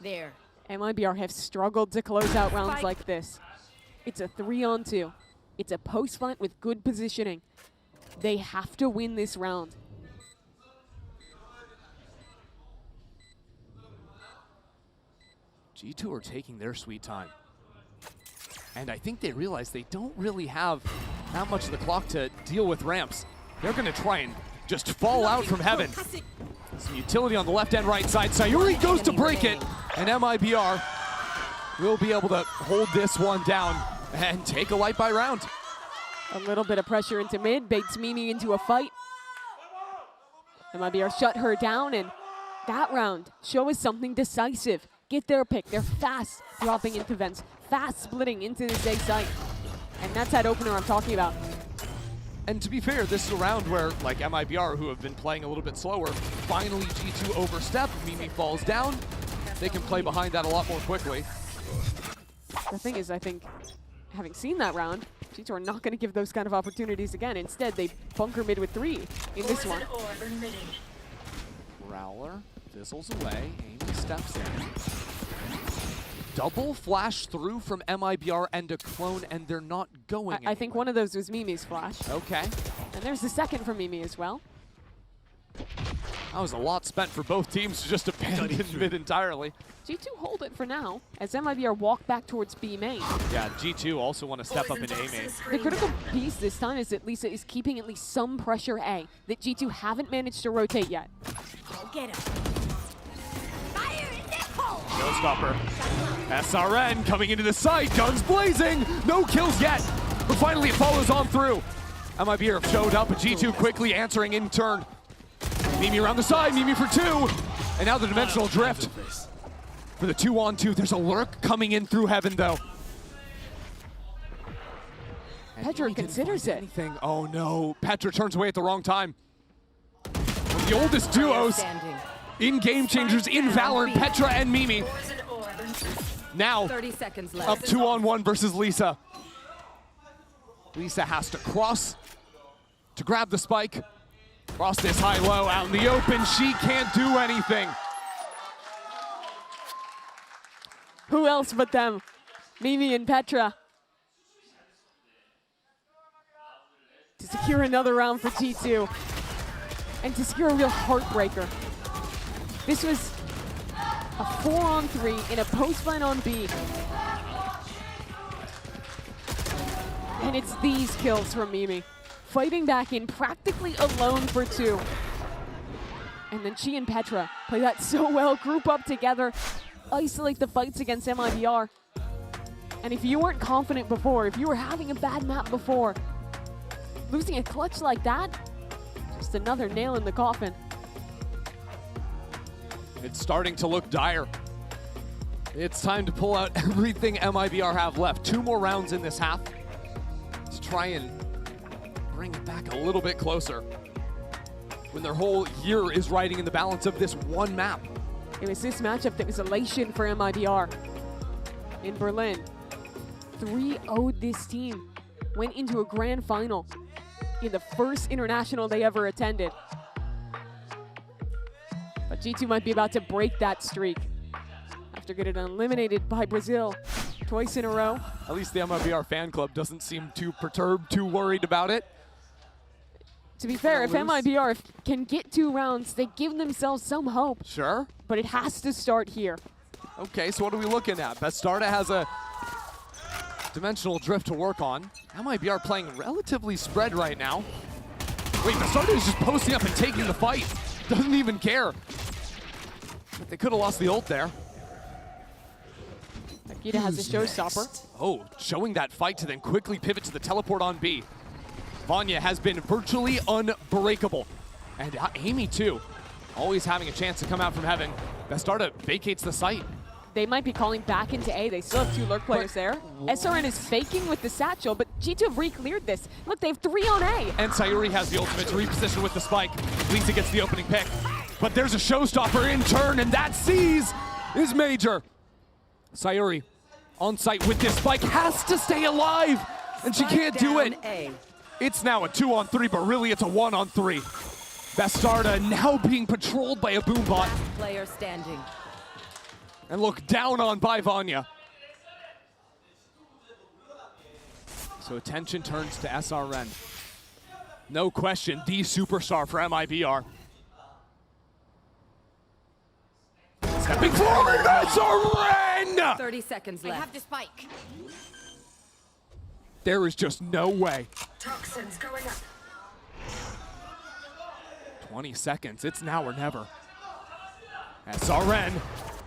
There. MIBR have struggled to close out rounds like this. It's a 3-on-2. It's a post fight with good positioning. They have to win this round. G2 are taking their sweet time. And I think they realize they don't really have that much of the clock to deal with ramps. They're going to try and just fall out from heaven. Some utility on the left and right side. Sayuri goes to break it, and MIBR will be able to hold this one down and take a light by round. A little bit of pressure into mid, baits Mimi into a fight. MIBR shut her down, and that round show us something decisive. Get their pick. They're fast dropping into vents, fast splitting into this A site. And that's that opener I'm talking about. And to be fair, this is a round where, like MIBR, who have been playing a little bit slower, finally G2 overstep, Mimi falls down. They can play behind that a lot more quickly. The thing is, I think, having seen that round, G2 are not going to give those kind of opportunities again. Instead, they bunker mid with 3 in this one. Prowler fizzles away, Amy steps in. Double flash through from MIBR and a clone, and they're not going I think one of those was Mimi's flash. Okay. And there's the second from Mimi as well. That was a lot spent for both teams to just abandon mid entirely. G2 hold it for now, as MIBR walk back towards B main. Yeah, G2 also want to step up into A main. The critical piece this time is that Lisa is keeping at least some pressure A that G2 haven't managed to rotate yet. Get him. Showstopper. SRN coming into the site, guns blazing, no kills yet, but finally it follows on through. MIBR have showed up, but G2 quickly answering in turn. Mimi around the side, Mimi for 2, and now the dimensional drift for the 2-on-2. There's a lurk coming in through heaven though. Petra considers it. Anything. Oh no, Petra turns away at the wrong time. One of the oldest duos in Game Changers in Valorant, Petra and Mimi. Now, 30 seconds left. up 2-on-1 versus Lisa. Lisa has to cross to grab the spike. Cross this high-low out in the open. She can't do anything. Who else but them? Mimi and Petra. secure another round for G2 and to secure a real heartbreaker. This was a 4-on-3 in a post-fight on B. And it's these kills from Mimi. Fighting back in practically alone for 2. And then she and Petra play that so well, group up together, isolate the fights against MIBR. And if you weren't confident before, if you were having a bad map before, losing a clutch like that, just another nail in the coffin. It's starting to look dire. It's time to pull out everything MIBR have left. 2 more rounds in this half to try and bring it back a little bit closer when their whole year is riding in the balance of this one map. It was this matchup that was elation for MIBR in Berlin. 3-0'd this team, went into a grand final in the first international they ever attended. But G2 might be about to break that streak after getting eliminated by Brazil twice in a row. At least the MIBR fan club doesn't seem too perturbed, too worried about it. To be fair, if MIBR can get 2 rounds, they give themselves some hope. Sure. But it has to start here. Okay, so what are we looking at? Bastarda has a dimensional drift to work on. MIBR playing relatively spread right now. Wait, Bastarda is just posting up and taking the fight. Doesn't even care. But they could have lost the ult there. Akita has a showstopper. Oh, showing that fight to then quickly pivot to the teleport on B. Vanya has been virtually unbreakable. And Amy too, always having a chance to come out from heaven. Bastarda vacates the site. They might be calling back into A. They still have 2 lurk players there. SRN is faking with the satchel, but G2 have re-cleared this. Look, they have 3 on A. And Sayuri has the ultimate to reposition with the spike. Lisa gets the opening pick. But there's a showstopper in turn, and that seize is major. Sayuri on site with this spike, has to stay alive, and she can't do it. It's now a 2-on-3, but really it's a 1-on-3. Bastarda now being patrolled by a boombot. Player standing. And look down on by Vanya. So attention turns to SRN. No question, the superstar for MIBR. Stepping forward, SRN! 30 seconds left. I have the spike. There is just no way. Toxins going up. 20 seconds, it's now or never. SRN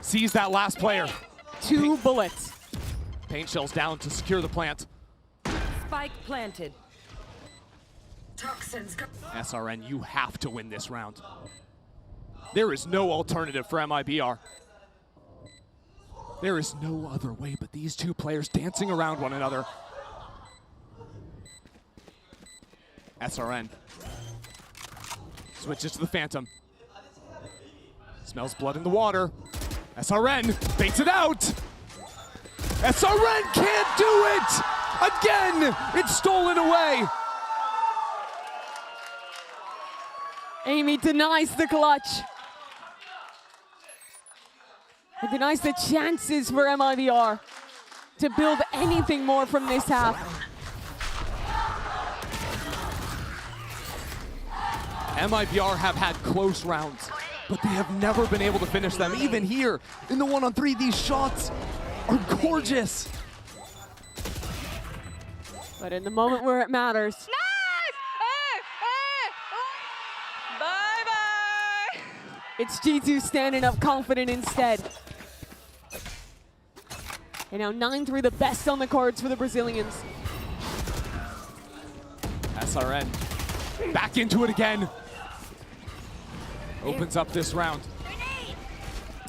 sees that last player. 2 bullets. Paint shells down to secure the plant. Spike planted. Toxins go. SRN, you have to win this round. There is no alternative for MIBR. There is no other way but these 2 players dancing around one another. SRN switches to the Phantom. Smells blood in the water. SRN baits it out. SRN can't do it! Again, it's stolen away. Amy denies the clutch. It denies the chances for MIBR to build anything more from this half. MIBR have had close rounds, but they have never been able to finish them. Even here, in the 1-on-3, these shots are gorgeous. But in the moment where it matters, Bye-bye. it's G2 standing up confident instead. And now 9-3, the best on the cards for the Brazilians. SRN back into it again. Opens up this round.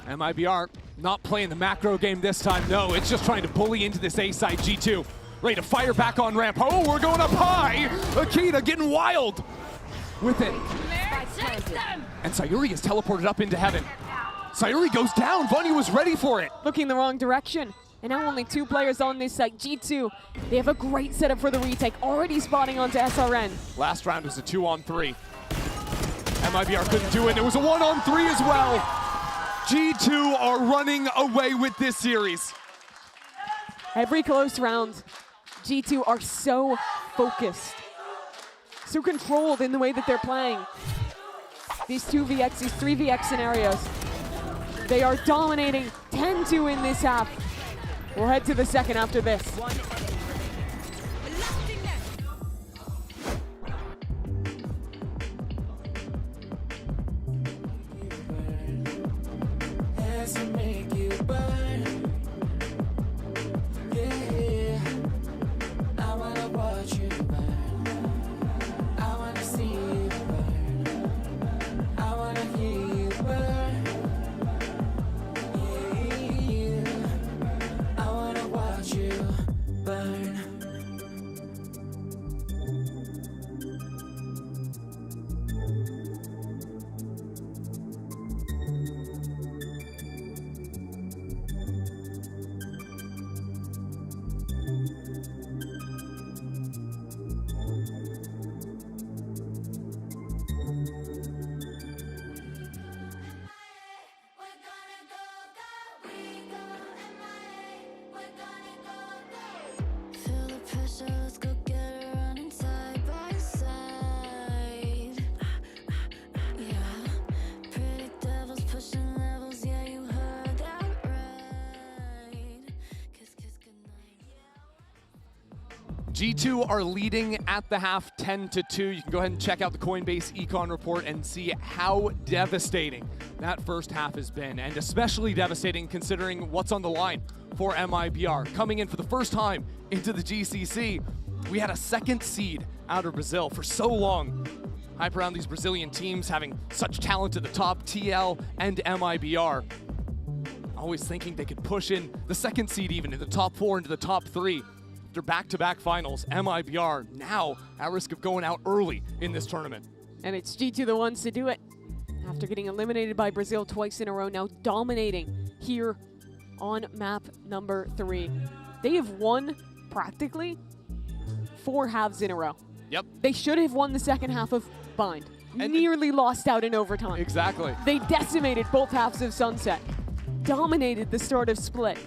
MIBR not playing the macro game this time. No, it's just trying to bully into this A side. G2 ready to fire back on ramp. Oh, we're going up high. Akita getting wild with it. And Sayuri is teleported up into heaven. Sayuri goes down. Vanya was ready for it. Looking the wrong direction. And now only 2 players on this side. G2, they have a great setup for the retake, already spotting onto SRN. Last round was a 2-on-3. MIBR couldn't do it. It was a 1-on-3 as well. G2 are running away with this series. Every close round, G2 are so focused. so controlled in the way that they're playing. These 2vx, these 3vx scenarios. They are dominating 10-2 in this half. We'll head to the second after this. G2 are leading at the half 10-2. You can go ahead and check out the Coinbase econ report and see how devastating that first half has been, and especially devastating considering what's on the line for MIBR. Coming in for the first time into the GCC, we had a second seed out of Brazil for so long. Hype around these Brazilian teams having such talent at the top, TL and MIBR. Always thinking they could push in the second seed even in the top 4 into the top 3. After back-to-back finals, MIBR now at risk of going out early in this tournament. And it's G2 the ones to do it. After getting eliminated by Brazil twice in a row, now dominating here on map number 3. They have won practically 4 halves in a row. Yep. They should have won the second half of Bind. Nearly lost out in overtime. Exactly. They decimated both halves of Sunset. Dominated the start of Split.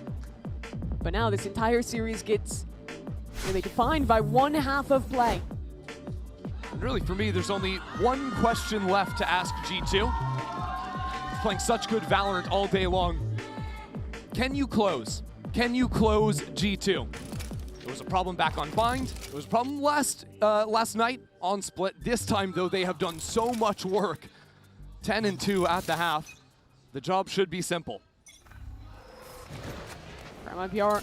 But now this entire series gets really defined by one half of play. And really, for me, there's only one question left to ask G2. Playing such good Valorant all day long. Can you close? Can you close G2? There was a problem back on Bind. There was a problem last night on Split. This time, though, they have done so much work. 10-2 at the half. The job should be simple. For MIBR,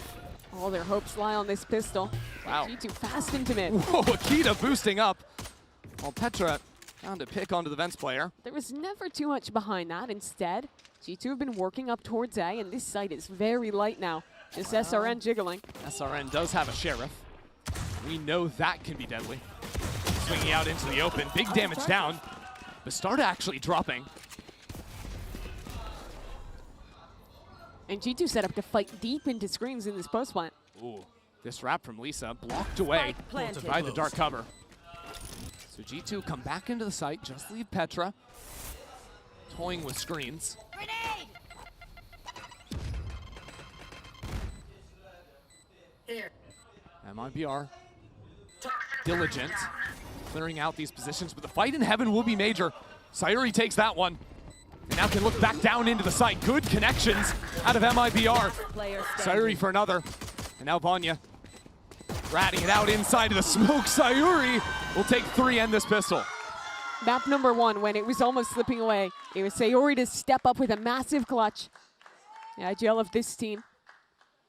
all their hopes lie on this pistol. Wow. G2 fast into mid. Whoa, Akita boosting up. While Petra found a pick onto the Vents player. There was never too much behind that. Instead, G2 have been working up towards A, and this site is very light now. Just SRN jiggling. SRN does have a Sheriff. We know that can be deadly. Swinging out into the open. Big damage down. Bastarda actually dropping. And G2 set up to fight deep into screens in this post plant. Ooh, this wrap from Lisa blocked away by the dark cover. So G2 come back into the site, just leave Petra. Toying with screens. Grenade! MIBR, diligent, clearing out these positions, but the fight in heaven will be major. Sayuri takes that one. And now can look back down into the site. Good connections out of MIBR. Sayuri for another. And now Vanya ratting it out inside of the smoke. Sayuri will take 3 and this pistol. Map number 1, when it was almost slipping away, it was Sayuri to step up with a massive clutch. The IGL of this team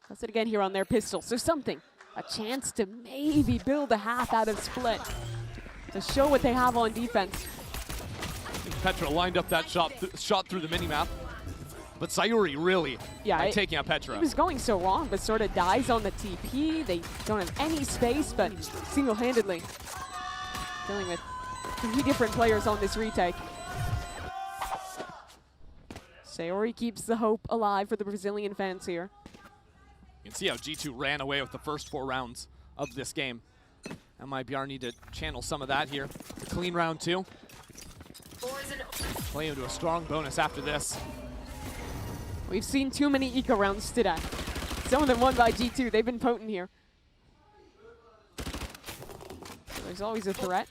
does it again here on their pistol. So something, a chance to maybe build a half out of Split to show what they have on defense. Petra lined up that shot through the minimap. But Sayuri really taking out Petra. It was going so wrong, but sort of dies on the TP. They don't have any space, but single-handedly dealing with 3 different players on this retake. Sayuri keeps the hope alive for the Brazilian fans here. You can see how G2 ran away with the first 4 rounds of this game. MIBR need to channel some of that here. Clean round 2. Play into a strong bonus after this. We've seen too many eco rounds today. Some of them won by G2. They've been potent here. So there's always a threat.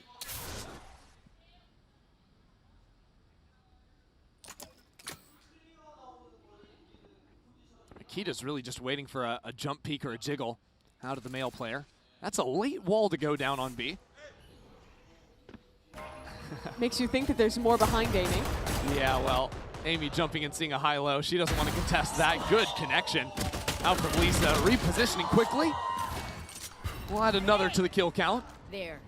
Makita's really just waiting for a jump peek or a jiggle out of the male player. That's a late wall to go down on B. Makes you think that there's more behind Amy. Yeah, well, Amy jumping and seeing a high-low. She doesn't want to contest that. Good connection. Out from Lisa, repositioning quickly. We'll add another to the kill count. There.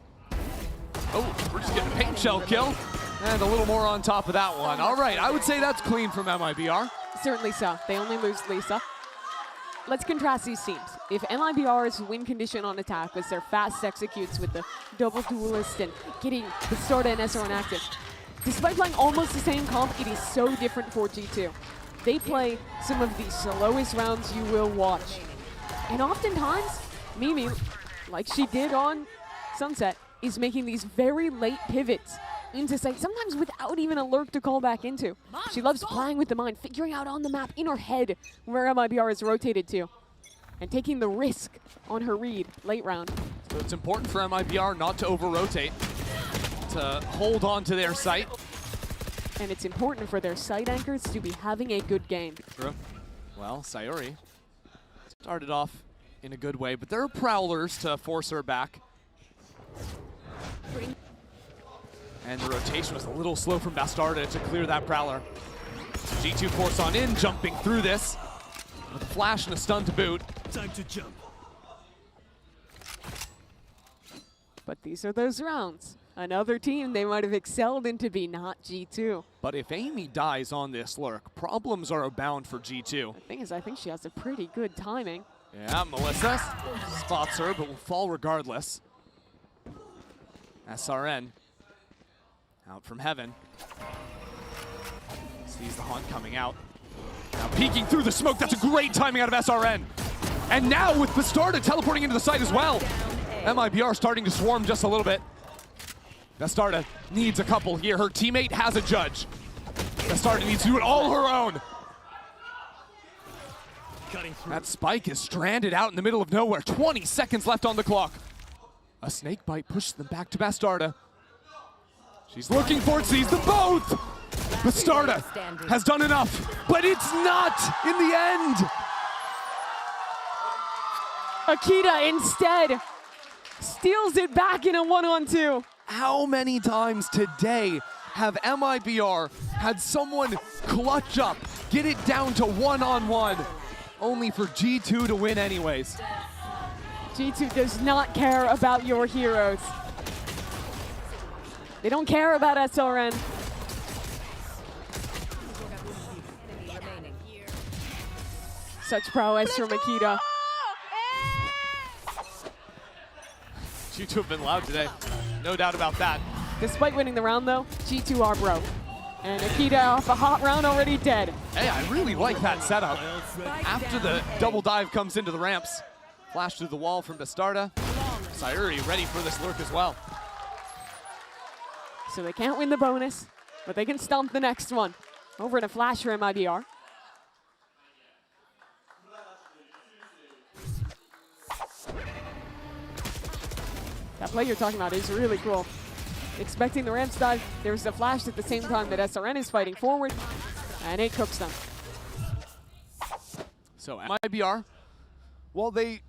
Oh, we're just getting a paint shell kill. And a little more on top of that one. All right, I would say that's clean from MIBR. Certainly so. They only lose Lisa. Let's contrast these teams. If MIBR's win condition on attack was their fast executes with the double duelist and getting the Starta and SRN active, despite playing almost the same comp, it is so different for G2. They play some of the slowest rounds you will watch. And oftentimes, Mimi, like she did on Sunset, is making these very late pivots into sight, sometimes without even a lurk to call back into. She loves playing with the mind, figuring out on the map in her head where MIBR is rotated to, and taking the risk on her read late round. So it's important for MIBR not to over-rotate, to hold on to their sight. And it's important for their side anchors to be having a good game. True. Well, Sayuri started off in a good way, but there are prowlers to force her back. And the rotation was a little slow from Bastarda to clear that prowler. G2 force on in, jumping through this. With a flash and a stun to boot. Time to jump. But these are those rounds. Another team they might have excelled in to be not G2. But if Amy dies on this lurk, problems are abound for G2. The thing is, I think she has a pretty good timing. Yeah, Melissa spots her, but will fall regardless. SRN out from heaven. Sees the Hunt coming out. Now peeking through the smoke. That's a great timing out of SRN. And now with Bastarda teleporting into the site as well. MIBR starting to swarm just a little bit. Bastarda needs a couple here. Her teammate has a judge. Bastarda needs to do it all her own. That spike is stranded out in the middle of nowhere. 20 seconds left on the clock. A snake bite pushes them back to Bastarda. She's looking for it, sees them both! Bastarda has done enough, but it's not in the end! Akita instead steals it back in a 1-on-2. How many times today have MIBR had someone clutch up, get it down to 1-on-1, only for G2 to win anyways? G2 does not care about your heroes. They don't care about SRN. Such prowess from Akita. G2 have been loud today, no doubt about that. Despite winning the round though, G2 are broke. And Akita off a hot round already dead. Hey, I really like that setup. After the double dive comes into the ramps, flash through the wall from Bastarda. Sayuri ready for this lurk as well. So they can't win the bonus, but they can stomp the next one. Over in a flash for MIBR. That play you're talking about is really cool. Expecting the ramps dive, there's the flash at the same time that SRN is fighting forward, and it cooks them. So MIBR, while they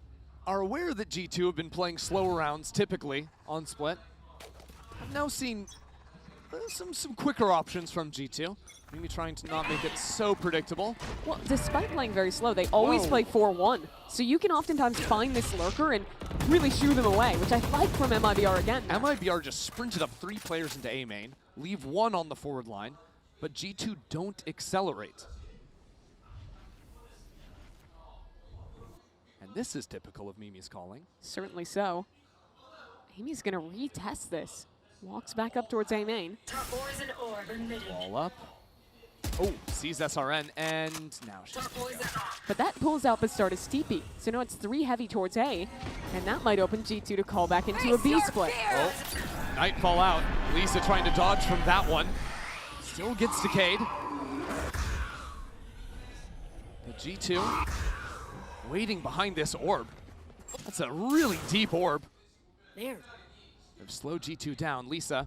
are aware that G2 have been playing slower rounds typically on split, I've now seen some quicker options from G2. Maybe trying to not make it so predictable. Well, despite playing very slow, they always play 4-1. So you can oftentimes find this lurker and really shoo them away, which I like from MIBR again. MIBR just sprinted up 3 players into A main, leave 1 on the forward line, but G2 don't accelerate. And this is typical of Mimi's calling. Certainly so. Amy's gonna retest this. Walks back up towards A main. Wall up. Oh, sees SRN, and now she's But that pulls out Bastarda's TP. So now it's 3 heavy towards A, and that might open G2 to call back into a B split. Oh, Nightfall out. Lisa trying to dodge from that one. Still gets decayed. The G2 waiting behind this orb. That's a really deep orb. There. They've slowed G2 down. Lisa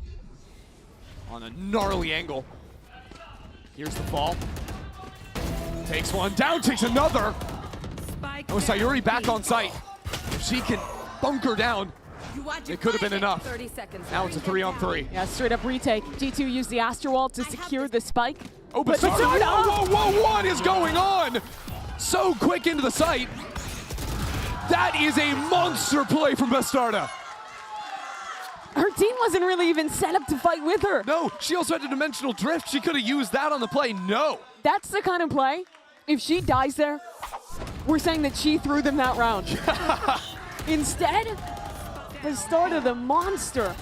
on a gnarly angle. Here's the fall. Takes one down, takes another. Oh, Sayuri back on site. If she can bunker down, it could have been enough. 30 seconds. Now it's a 3-on-3. Yeah, straight up retake. G2 used the Astro Wall to secure the spike. Oh, but whoa, what is going on? So quick into the site. That is a monster play from Bastarda. Her team wasn't really even set up to fight with her. No, she also had a dimensional drift. She could have used that on the play. No. That's the kind of play. If she dies there, we're saying that she threw them that round. Instead, Bastarda, the monster,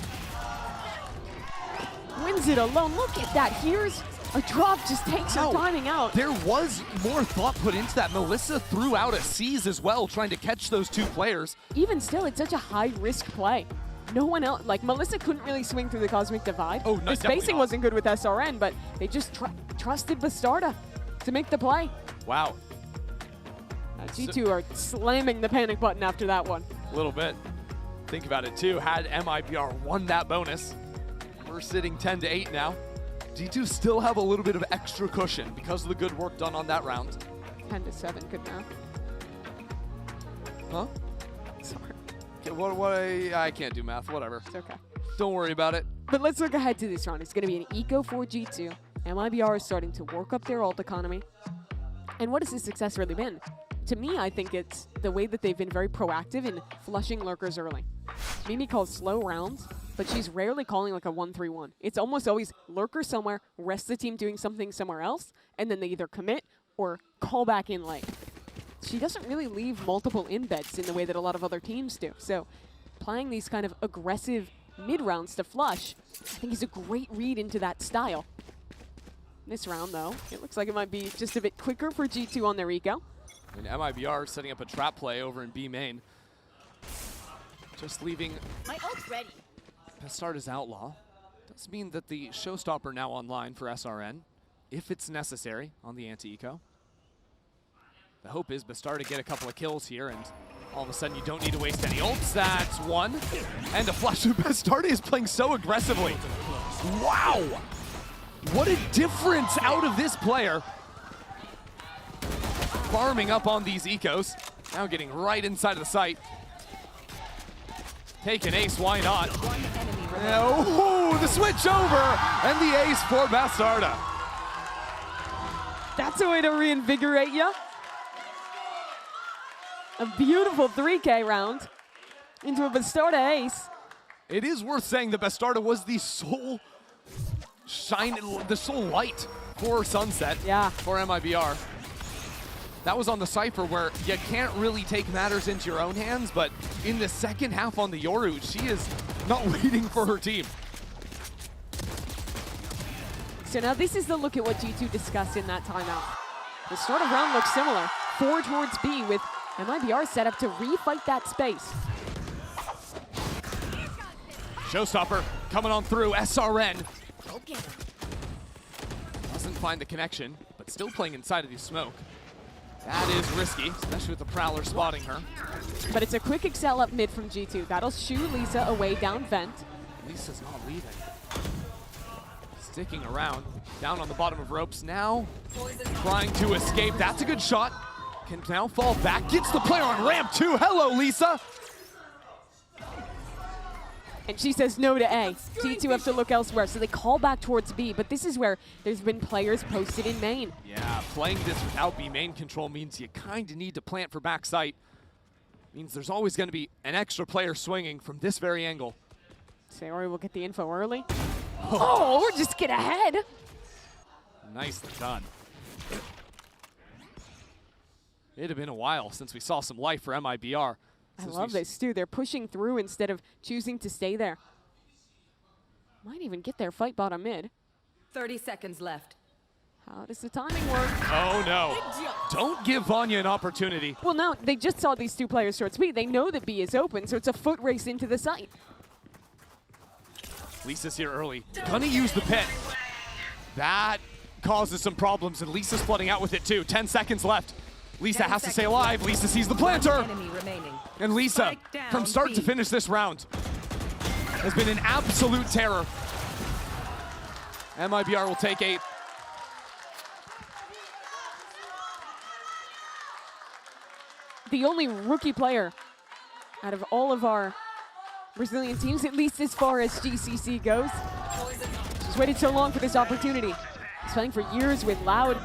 wins it alone. Look at that. Here's a drop, just takes her timing out. There was more thought put into that. Melissa threw out a seize as well, trying to catch those two players. Even still, it's such a high-risk play. No one else, like Melissa couldn't really swing through the Cosmic Divide. Oh, no, the spacing wasn't good with SRN, but they just trusted Bastarda to make the play. Wow. G2 are slamming the panic button after that one. A little bit. Think about it too. Had MIBR won that bonus, we're sitting 10-8 now. G2 still have a little bit of extra cushion because of the good work done on that round. 10-7, good math. Huh? Sorry. I can't do math, whatever. It's okay. Don't worry about it. But let's look ahead to this round. It's going to be an eco for G2. MIBR is starting to work up their ult economy. And what has this success really been? To me, I think it's the way that they've been very proactive in flushing lurkers early. Mimi calls slow rounds, but she's rarely calling like a 1-3-1. It's almost always lurker somewhere, rest the team doing something somewhere else, and then they either commit or call back in late. She doesn't really leave multiple embeds in the way that a lot of other teams do. So playing these kind of aggressive mid-rounds to flush, I think is a great read into that style. This round, though, it looks like it might be just a bit quicker for G2 on their eco. And MIBR setting up a trap play over in B main. Just leaving My ult's ready. Bastarda's Outlaw. Does mean that the Showstopper now online for SRN, if it's necessary on the anti-eco. The hope is Bastarda get a couple of kills here, and all of a sudden you don't need to waste any ults. That's one. And a flash. Bastarda is playing so aggressively. Wow! What a difference out of this player. Farming up on these ecos. Now getting right inside of the site. Take an ace, why not? Oh, the switch over, and the ace for Bastarda. That's a way to reinvigorate you. A beautiful 3K round into a Bastarda ace. It is worth saying that Bastarda was the sole light for Sunset for MIBR. That was on the Cypher where you can't really take matters into your own hands, but in the second half on the Yoru, she is not waiting for her team. So now this is the look at what G2 discussed in that timeout. The start of round looks similar. 4 towards B with MIBR set up to refight that space. Showstopper coming on through, SRN. Doesn't find the connection, but still playing inside of the smoke. That is risky, especially with the Prowler spotting her. But it's a quick excel up mid from G2. That'll shoo Lisa away down vent. Lisa's not leaving. Sticking around, down on the bottom of ropes now. Trying to escape, that's a good shot. Can now fall back, gets the player on ramp too. Hello, Lisa. And she says no to A. G2 have to look elsewhere, so they call back towards B, but this is where there's been players posted in main. Yeah, playing this without B main control means you kind of need to plant for backside. Means there's always going to be an extra player swinging from this very angle. Sayori will get the info early. Oh, or just get ahead. Nicely done. It had been a while since we saw some life for MIBR. I love this too. They're pushing through instead of choosing to stay there. Might even get their fight bottom mid. 30 seconds left. How does the timing work? Oh no. Don't give Vanya an opportunity. Well, no, they just saw these two players short speed. They know that B is open, so it's a foot race into the site. Lisa's here early. Gonna use the pit. That causes some problems, and Lisa's flooding out with it too. 10 seconds left. Lisa has to stay alive. Lisa sees the planter. And Lisa, from start to finish this round, has been an absolute terror. MIBR will take 8. the only rookie player out of all of our Brazilian teams, at least as far as GCC goes. She's waited so long for this opportunity. He's playing for years with Loud,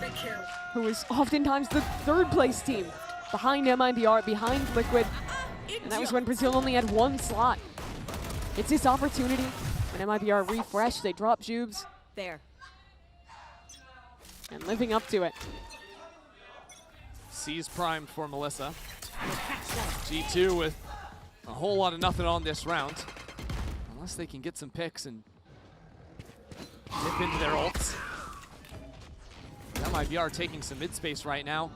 who was oftentimes the third place team behind MIBR, behind Liquid. And that was when Brazil only had one slot. It's this opportunity. When MIBR refreshed, they dropped Jubes. There. And living up to it. C's primed for Melissa. G2 with a whole lot of nothing on this round. Unless they can get some picks and dip into their ults. MIBR taking some mid space right now.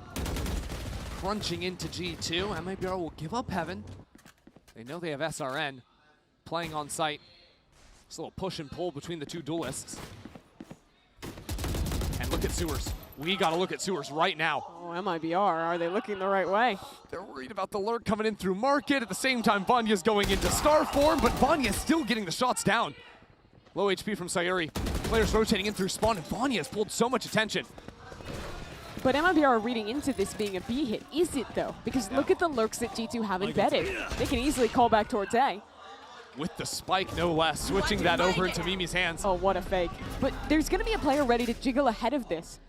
Crunching into G2. MIBR will give up Heaven. They know they have SRN playing on site. Just a little push and pull between the two duelists. And look at Sewers. We gotta look at Sewers right now. Oh, MIBR, are they looking the right way? They're worried about the lurk coming in through market. At the same time, Vanya's going into star form, but Vanya's still getting the shots down. Low HP from Sayuri. Players rotating in through spawn, and Vanya has pulled so much attention. But MIBR are reading into this being a B hit. Is it, though? Because look at the lurks that G2 have embedded. They can easily call back towards A. With the spike, no less, switching that over into Mimi's hands. Oh, what a fake. But there's going to be a player ready to jiggle ahead of this.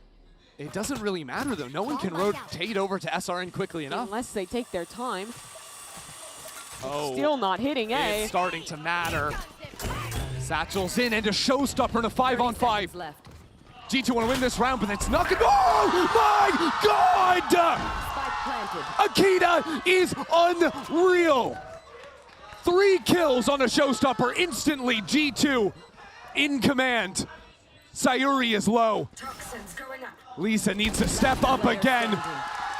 It doesn't really matter, though. No one can rotate over to SRN quickly enough. Unless they take their time. Oh, Still not hitting A. It's starting to matter. Satchel's in, and a showstopper in a 5-on-5. G2 want to win this round, but it's not gonna. Oh my God! Akita is unreal. 3 kills on a showstopper instantly. G2 in command. Sayuri is low. Lisa needs to step up again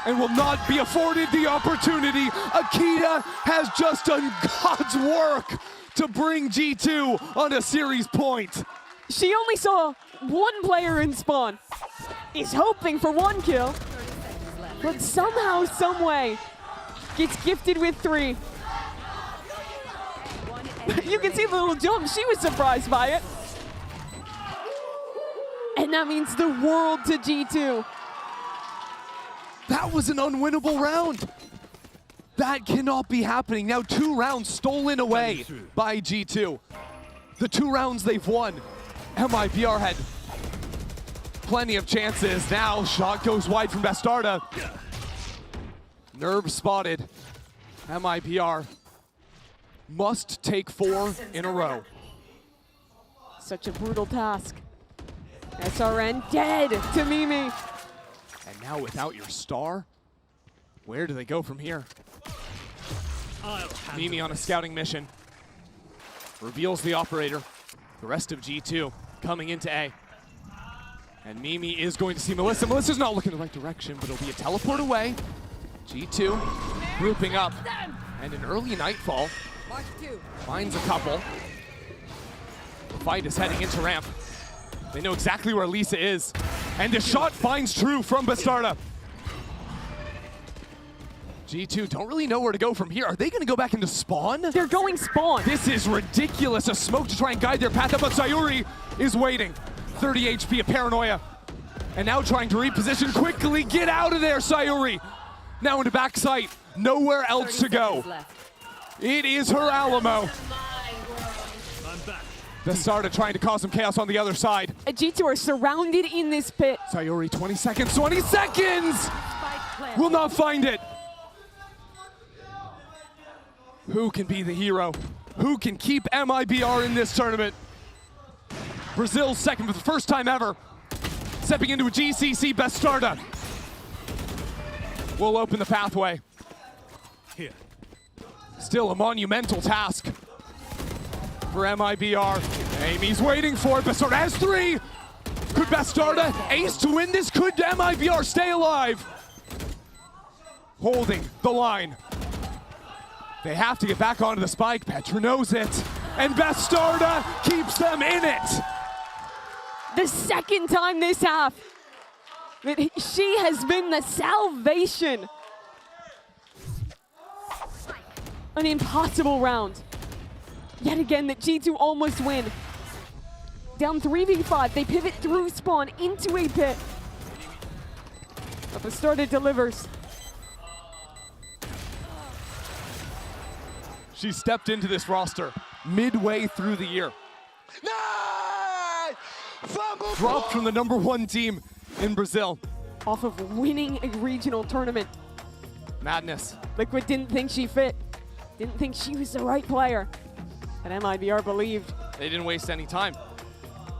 and will not be afforded the opportunity. Akita has just done God's work to bring G2 on a series point. She only saw one player in spawn. Is hoping for 1 kill, but somehow, someway, gets gifted with 3. You can see the little jump. She was surprised by it. And that means the world to G2. That was an unwinnable round. That cannot be happening. Now 2 rounds stolen away by G2. The 2 rounds they've won. MIBR had plenty of chances. Now shot goes wide from Bastarda. Nerve spotted. MIBR must take 4 in a row. Such a brutal task. SRN dead to Mimi. And now without your star, where do they go from here? Mimi on a scouting mission. Reveals the operator. The rest of G2 coming into A. And Mimi is going to see Melissa. Melissa's not looking in the right direction, but it'll be a teleport away. G2 grouping up. And an early nightfall finds a couple. The fight is heading into ramp. They know exactly where Lisa is. And the shot finds true from Bastarda. G2 don't really know where to go from here. Are they going to go back into spawn? They're going spawn. This is ridiculous. A smoke to try and guide their path up, but Sayuri is waiting. 30 HP of paranoia. And now trying to reposition quickly. Get out of there, Sayuri. Now into backside. Nowhere else to go. It is her Alamo. Bastarda trying to cause some chaos on the other side. G2 are surrounded in this pit. Sayuri, 20 seconds, 20 seconds! Will not find it. Who can be the hero? Who can keep MIBR in this tournament? Brazil's second for the first time ever. Stepping into a GCC, Bastarda will open the pathway. Here. Still a monumental task for MIBR. Amy's waiting for it. Bastarda has 3. Could Bastarda ace to win this? Could MIBR stay alive? Holding the line. They have to get back onto the spike. Petra knows it. And Bastarda keeps them in it. The second time this half that she has been the salvation. An impossible round. Yet again, that G2 almost win. Down 3v5, they pivot through spawn into a pit. But Bastarda delivers. She stepped into this roster midway through the year. Nice! Dropped from the #1 team in Brazil. Off of winning a regional tournament. Madness. Liquid didn't think she fit. Didn't think she was the right player. But MIBR believed. They didn't waste any time.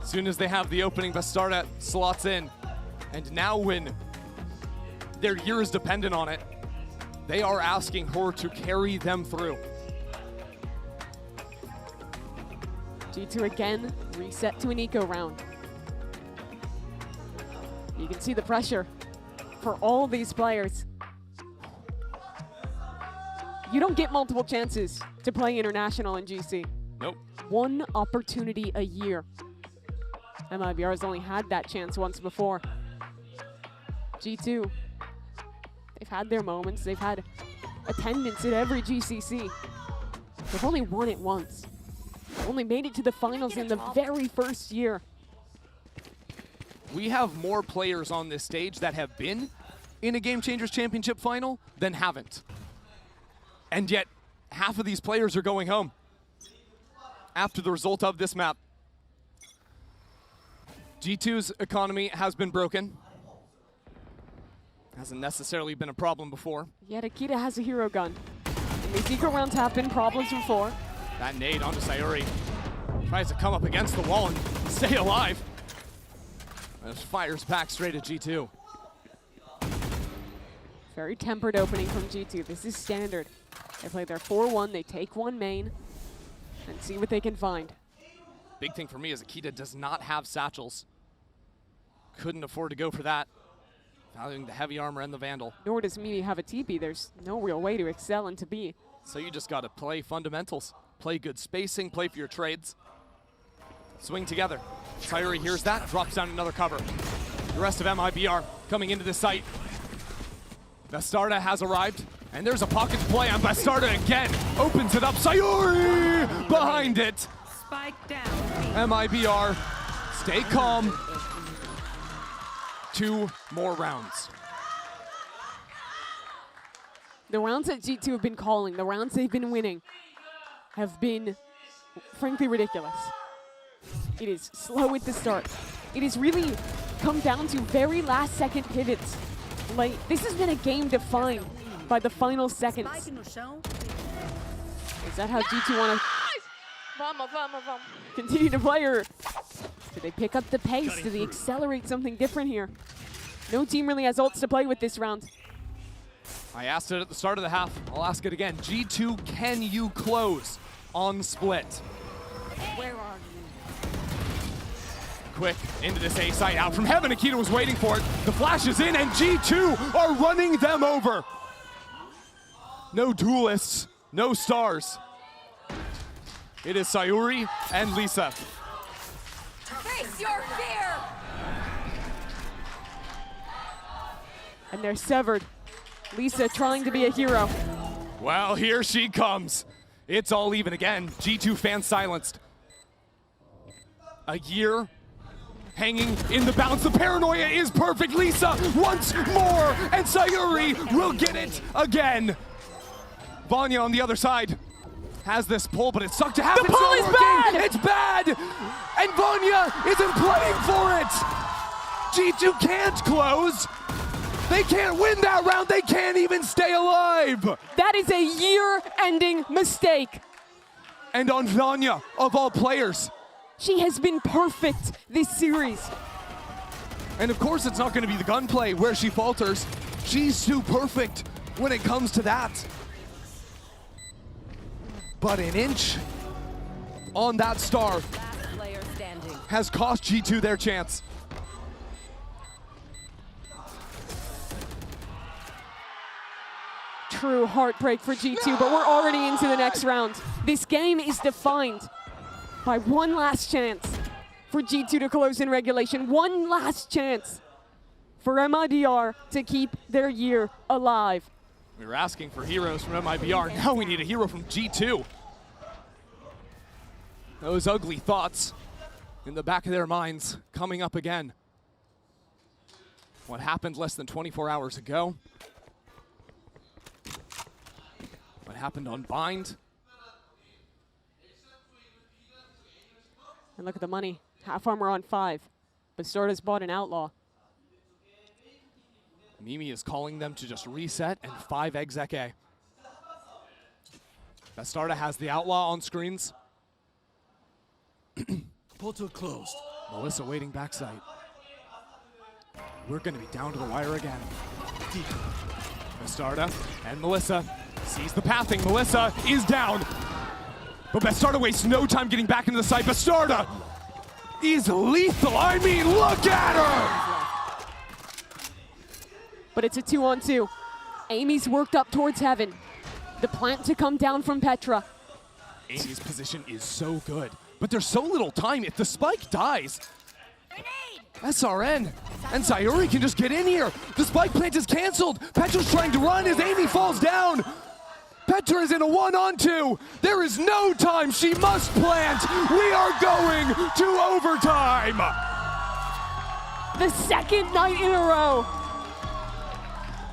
As soon as they have the opening, Bastarda slots in. And now when their year is dependent on it, they are asking her to carry them through. G2 again, reset to an eco round. You can see the pressure for all these players. You don't get multiple chances to play international in GC. Nope. One opportunity a year. MIBR has only had that chance once before. G2, they've had their moments. They've had attendance at every GCC. They've only won it once. Only made it to the finals in the very first year. We have more players on this stage that have been in a Game Changers Championship final than haven't. And yet, half of these players are going home after the result of this map. G2's economy has been broken. Hasn't necessarily been a problem before. Yet Akita has a hero gun. And these eco rounds have been problems before. That nade onto Sayuri. Tries to come up against the wall and stay alive. And fires back straight at G2. Very tempered opening from G2. This is standard. They play their 4-1, they take one main, and see what they can find. Big thing for me is Akita does not have satchels. Couldn't afford to go for that. Valuing the heavy armor and the Vandal. Nor does Mimi have a TP. There's no real way to excel into B. So you just gotta play fundamentals. Play good spacing, play for your trades. Swing together. Sayuri hears that, drops down another cover. The rest of MIBR coming into the site. Bastarda has arrived, and there's a pocket play on Bastarda again. Opens it up, Sayuri behind it. Spike down. MIBR, stay calm. 2 more rounds. The rounds that G2 have been calling, the rounds they've been winning, have been frankly ridiculous. It is slow at the start. It has really come down to very last second pivots. Like, this has been a game defined by the final seconds. Is that how G2 want to Vamos, vamos, vamos. continue to play, or do they pick up the pace? Do they accelerate something different here? No team really has ults to play with this round. I asked it at the start of the half. I'll ask it again. G2, can you close on split? Where are you? Quick into this A site, out from heaven. Akita was waiting for it. The flash is in, and G2 are running them over. No duelists, no stars. It is Sayuri and Lisa. Face your fear! And they're severed. Lisa trying to be a hero. Well, here she comes. It's all even again. G2 fans silenced. A year hanging in the balance. The paranoia is perfect. Lisa once more, and Sayuri will get it again. Vanya on the other side has this pull, but it sucked to happen. The pull is bad! It's bad! And Vanya isn't playing for it! G2 can't close. They can't win that round. They can't even stay alive. That is a year-ending mistake. And on Vanya, of all players. She has been perfect this series. And of course it's not going to be the gunplay where she falters. She's too perfect when it comes to that. But an inch on that star Last player standing. has cost G2 their chance. True heartbreak for G2, but we're already into the next round. This game is defined by one last chance for G2 to close in regulation. One last chance for MIBR to keep their year alive. We were asking for heroes from MIBR. Now we need a hero from G2. Those ugly thoughts in the back of their minds coming up again. What happened less than 24 hours ago? What happened on Bind? And look at the money. Half armor on 5. Bastarda's bought an outlaw. Mimi is calling them to just reset and 5 exec A. Bastarda has the outlaw on screens. Portal closed. Melissa waiting backside. We're going to be down to the wire again. Bastarda and Melissa sees the pathing. Melissa is down. But Bastarda wastes no time getting back into the site. Bastarda is lethal. I mean, look at her! But it's a 2-on-2. Amy's worked up towards heaven. The plant to come down from Petra. Amy's position is so good, but there's so little time. If the spike dies, SRN and Sayuri can just get in here. The spike plant is canceled. Petra's trying to run as Amy falls down. Petra is in a 1-on-2. There is no time. She must plant. We are going to overtime. The second night in a row.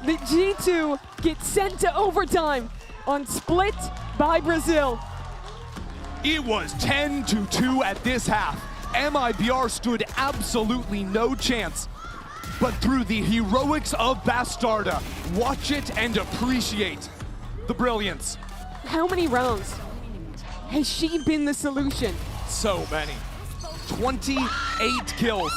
The G2 gets sent to overtime on Split by Brazil. It was 10-2 at this half. MIBR stood absolutely no chance. But through the heroics of Bastarda, watch it and appreciate the brilliance. How many rounds has she been the solution? So many. 28 kills.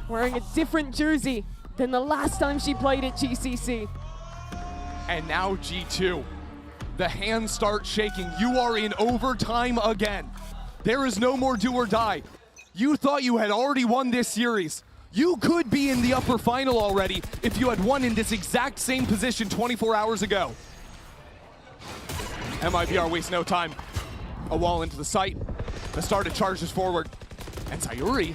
Wearing a different jersey than the last time she played at GCC. And now G2. The hands start shaking. You are in overtime again. There is no more do or die. You thought you had already won this series. You could be in the upper final already if you had won in this exact same position 24 hours ago. MIBR wastes no time. A wall into the site. Bastarda charges forward. And Sayuri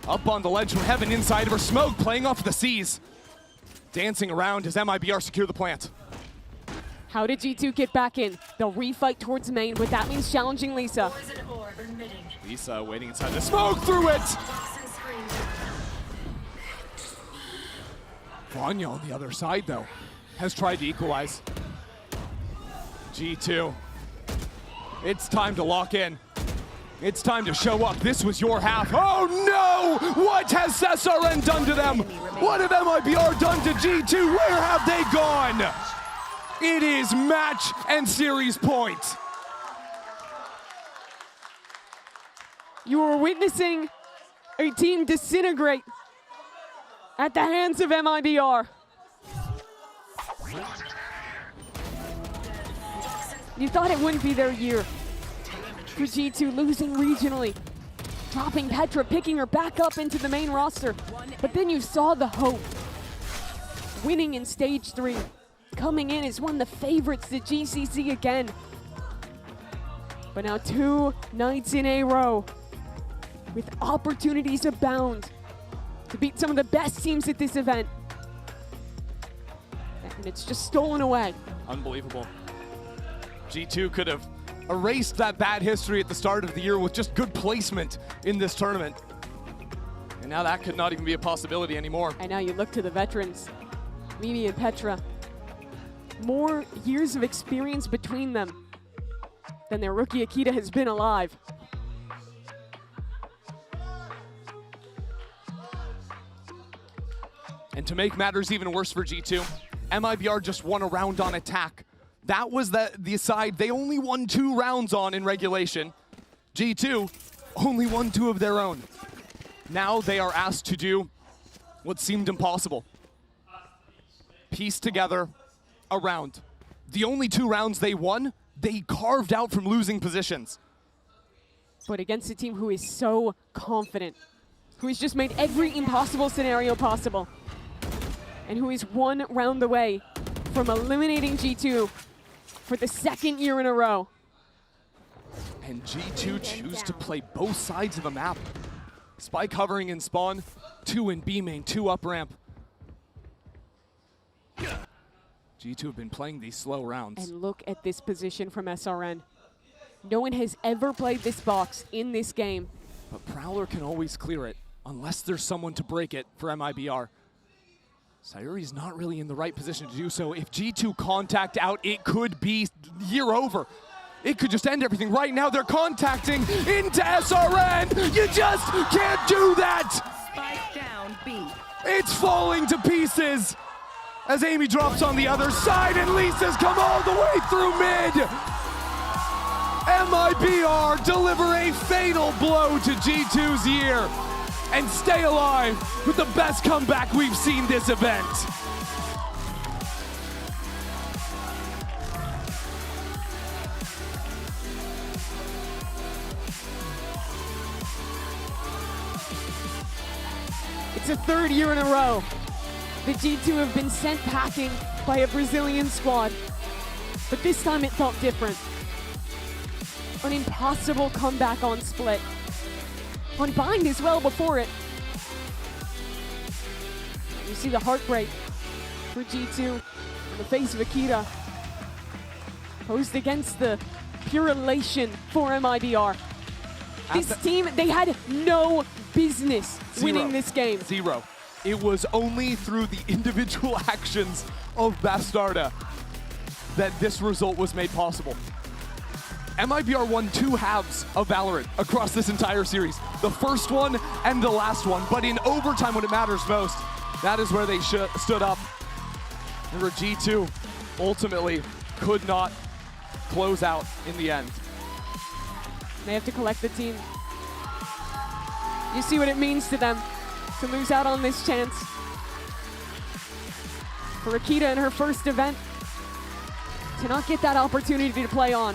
up on the ledge from heaven inside of her smoke, playing off the seas. Dancing around as MIBR secure the plant. How did G2 get back in? They'll refight towards main, but that means challenging Lisa. Lisa waiting inside the smoke through it! Vanya on the other side, though, has tried to equalize. G2. It's time to lock in. It's time to show up. This was your half. Oh no! What has SRN done to them? What have MIBR done to G2? Where have they gone? It is match and series point. You are witnessing a team disintegrate at the hands of MIBR. You thought it wouldn't be their year. For G2 losing regionally, dropping Petra, picking her back up into the main roster. But then you saw the hope. Winning in stage 3. Coming in as one of the favorites to GCC again. But now 2 nights in a row with opportunities abound to beat some of the best teams at this event. And it's just stolen away. Unbelievable. G2 could have erased that bad history at the start of the year with just good placement in this tournament. And now that could not even be a possibility anymore. And now you look to the veterans, Mimi and Petra. More years of experience between them than their rookie Akita has been alive. And to make matters even worse for G2, MIBR just won a round on attack. That was the side they only won 2 rounds on in regulation. G2 only won 2 of their own. Now they are asked to do what seemed impossible. Piece together a round. The only 2 rounds they won, they carved out from losing positions. But against a team who is so confident, who has just made every impossible scenario possible, and who is 1 round away from eliminating G2 for the 2nd year in a row. And G2 choose to play both sides of the map. Spike hovering in spawn, 2 in B main, 2 up ramp. G2 have been playing these slow rounds. And look at this position from SRN. No one has ever played this box in this game. But Prowler can always clear it, unless there's someone to break it for MIBR. Sayuri's not really in the right position to do so. If G2 contact out, it could be year over. It could just end everything. Right now they're contacting into SRN. You just can't do that. Spike down B. It's falling to pieces as Amy drops on the other side and Lisa's come all the way through mid. MIBR deliver a fatal blow to G2's year and stay alive with the best comeback we've seen this event. It's a third year in a row the G2 have been sent packing by a Brazilian squad. But this time it felt different. An impossible comeback on Split. On Bind as well before it. You see the heartbreak for G2 on the face of Akita. Posed against the pure elation for MIBR. This team, they had no business winning this game. Zero. It was only through the individual actions of Bastarda that this result was made possible. MIBR won 2 halves of Valorant across this entire series. The first one and the last one, but in overtime when it matters most, that is where they stood up. And G2 ultimately could not close out in the end. They have to collect the team. You see what it means to them to lose out on this chance. For Akita in her first event, to not get that opportunity to play on.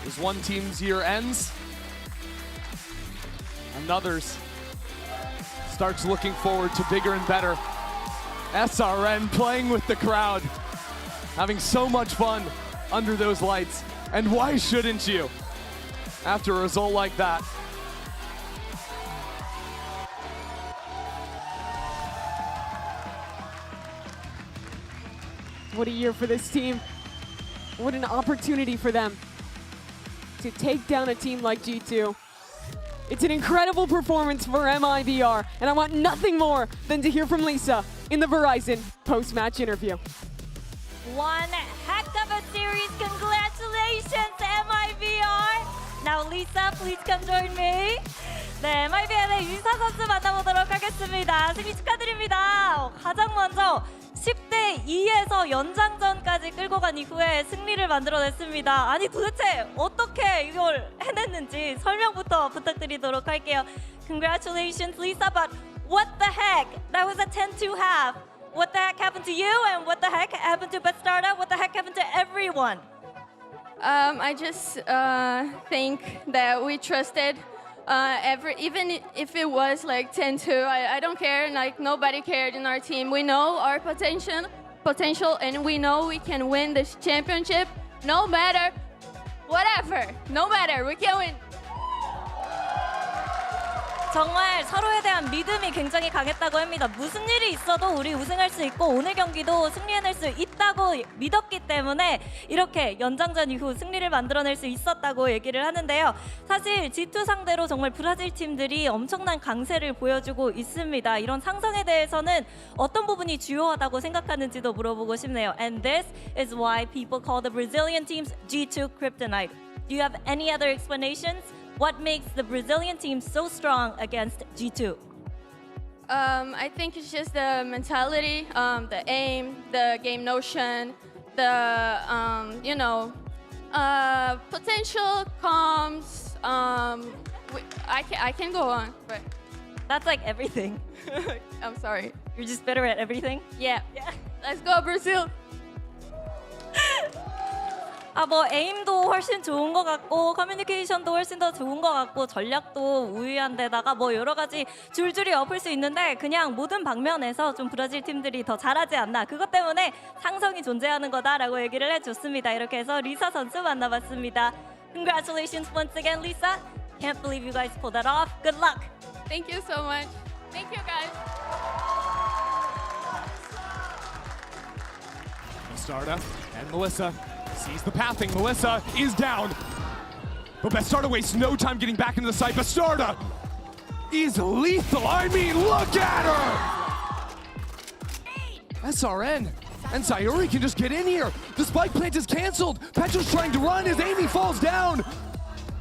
As one team's year ends, another's starts looking forward to bigger and better. SRN playing with the crowd, having so much fun under those lights. And why shouldn't you? After a result like that. What a year for this team. What an opportunity for them to take down a team like G2. It's an incredible performance for MIBR, and I want nothing more than to hear from Lisa in the Verizon post-match interview. One heck of a series. Congratulations, MIBR. Now, Lisa, please come join me. 네, MIBR의 리사 선수 만나보도록 하겠습니다. 승리 축하드립니다. 가장 먼저 10대 2에서 연장전까지 끌고 간 이후에 승리를 만들어냈습니다. 아니 도대체 어떻게 이걸 해냈는지 설명부터 부탁드리도록 할게요. Congratulations, Lisa, but what the heck? That was a 10-2 half. What the heck happened to you, and what the heck happened to Bastarda? What the heck happened to everyone? I just think that we trusted even if it was like 10-2, I don't care. Like nobody cared in our team. We know our potential, and we know we can win this championship. No matter, whatever. No matter, we can win. 정말 서로에 대한 믿음이 굉장히 강했다고 합니다. 무슨 일이 있어도 우리 우승할 수 있고 오늘 경기도 승리해낼 수 있다고 믿었기 때문에 이렇게 연장전 이후 승리를 만들어낼 수 있었다고 얘기를 하는데요. 사실 G2 상대로 정말 브라질 팀들이 엄청난 강세를 보여주고 있습니다. 이런 상성에 대해서는 어떤 부분이 주요하다고 생각하는지도 물어보고 싶네요. And this is why people call the Brazilian teams G2 Kryptonite. Do you have any other explanations? What makes the Brazilian team so strong against G2? I think it's just the mentality, the aim, the game notion, the potential comes. I can go on, but that's like everything. I'm sorry. You're just better at everything? Yeah. Let's go, Brazil. 뭐 에임도 훨씬 좋은 것 같고 커뮤니케이션도 훨씬 더 좋은 것 같고 전략도 우위한 데다가 뭐 여러 가지 줄줄이 엎을 수 있는데 그냥 모든 방면에서 좀 브라질 팀들이 더 잘하지 않나 그것 때문에 상성이 존재하는 거다라고 얘기를 해줬습니다. 이렇게 해서 리사 선수 만나봤습니다. Congratulations once again, Lisa. Can't believe you guys pulled that off. Good luck. Thank you so much. Thank you, guys. Bastarda and Melissa sees the pathing. Melissa is down. But Bastarda wastes no time getting back into the site. Bastarda is lethal. I mean, look at her! SRN And Sayuri can just get in here. The spike plant is canceled. Petra's trying to run as Amy falls down.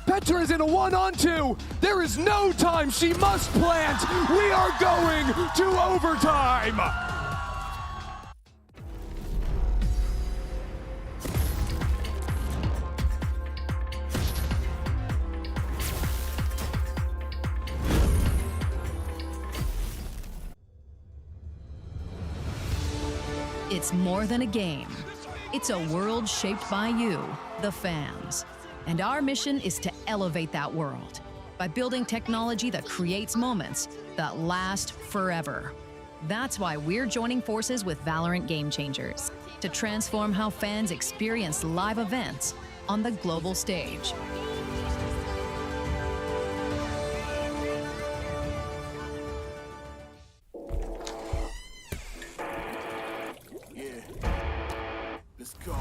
Petra is in a 1-on-2. There is no time. She must plant. We are going to overtime. It's more than a game. It's a world shaped by you, the fans. And our mission is to elevate that world by building technology that creates moments that last forever. That's why we're joining forces with Valorant Game Changers to transform how fans experience live events on the global stage. Let's go.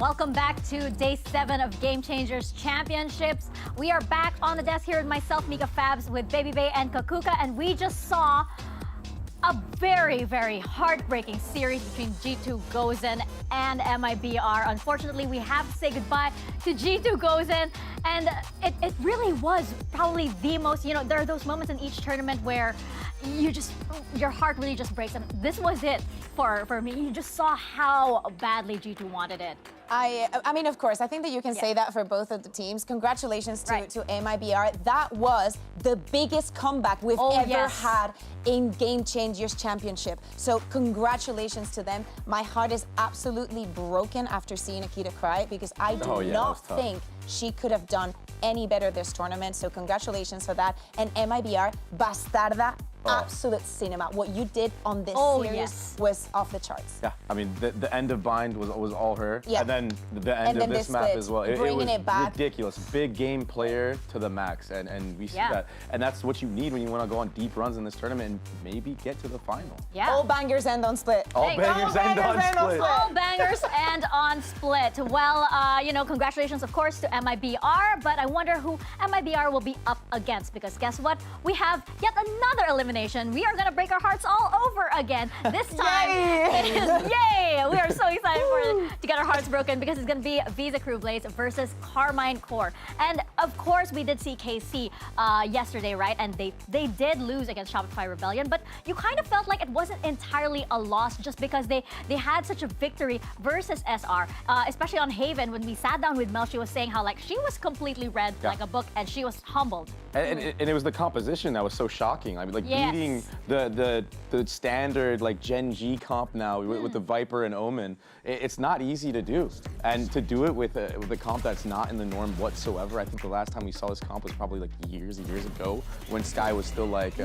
Welcome back to day 7 of Game Changers Championships. We are back on the desk here with myself, Mika Fabs, with Baby Bay and Kakuka, and we just saw a very, very heartbreaking series between G2 Gozen and MIBR. Unfortunately, we have to say goodbye to G2 Gozen, and it really was probably the most, there are those moments in each tournament where your heart really just breaks, and this was it for me. You just saw how badly G2 wanted it. I mean, of course, I think that you can say that for both of the teams. Congratulations to MIBR. That was the biggest comeback we've ever had in Game Changers Championship. So congratulations to them. My heart is absolutely broken after seeing Akita cry because I do not think she could have done any better this tournament. So congratulations for that. And MIBR, Bastarda, absolute cinema. What you did on this series was off the charts. Yeah, I mean, the end of Bind was all her. Yeah. And then the end of this map as well. Bringing it back. Ridiculous. Big game player to the max. And we see that. And that's what you need when you want to go on deep runs in this tournament and maybe get to the final. Yeah. All bangers end on Split. All bangers end on Split. All bangers end on Split. Well, you know, congratulations, of course, to MIBR, but I wonder who MIBR will be up against because guess what? We have yet another elimination. We are going to break our hearts all over again. This time, it is yay! We are so excited to get our hearts broken because it's going to be Visa Crew Blaze versus Carmine Core. And of course, we did see KC yesterday, right? And they did lose against Shopify Rebellion, but you kind of felt like it wasn't entirely a loss just because they had such a victory versus SR, especially on Haven. When we sat down with Mel, she was saying how like she was completely read like a book and she was humbled. And it was the composition that was so shocking. I mean, like beating the standard like Gen G comp now with the Viper and Omen. It's not easy to do, and to do it with a comp that's not in the norm whatsoever. I think the last time we saw this comp was probably like years and years ago when Sky was still like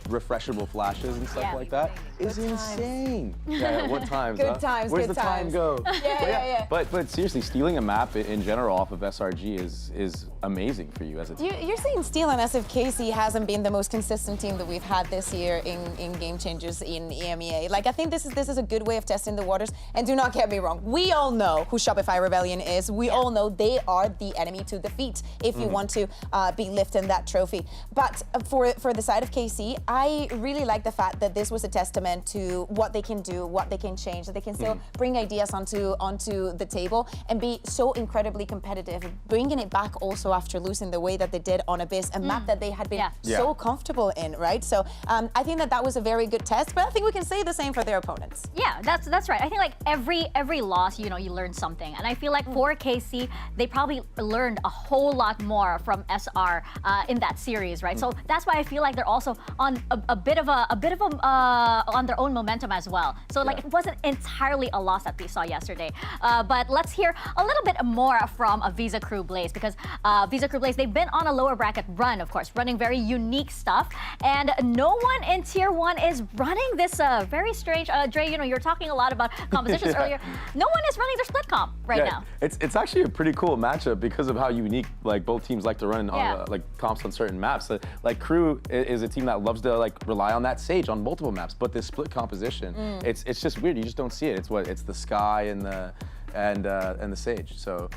refreshable flashes and stuff like that. It's insane. Yeah, what times? Good times. Where's good the time times. go? Yeah. But seriously, stealing a map in general off of SRG is amazing for you as a team. You're saying stealing as if KC hasn't been the most consistent team that we've had this year in Game Changers in EMEA. Like I think this is a good way of testing the waters. And do not get me wrong, we all know who Shopify Rebellion is. We all know they are the enemy to defeat if you want to be lifting that trophy. But for the side of KC, I really like the fact that this was a testament to what they can do, what they can change, that they can still bring ideas onto the table and be so incredibly competitive, bringing it back also after losing the way that they did on Abyss, a map that they had been so comfortable in, right? So I think that was a very good test, but I think we can say the same for their opponents. Yeah, that's right. I think like every loss, you know, you learn something, and I feel like for KC, they probably learned a whole lot more from SR in that series, right? So that's why I feel like they're also on a bit of on their own momentum as well. So like it wasn't entirely a loss that we saw yesterday. But let's hear a little bit more from Visa Crew Blaze because Visa Crew Blaze, they've been on a lower bracket run, of course, running very unique stuff, and no one in Tier 1 is running this very strange. Dre, you know, you're talking a lot about compositions earlier. No one is running their split comp right now. It's actually a pretty cool matchup because of how unique like both teams like to run on like comps on certain maps. Like Crew is a team that loves to like rely on that Sage on multiple maps, but this split composition, it's just weird. You just don't see it. It's the Sky and the Sage. So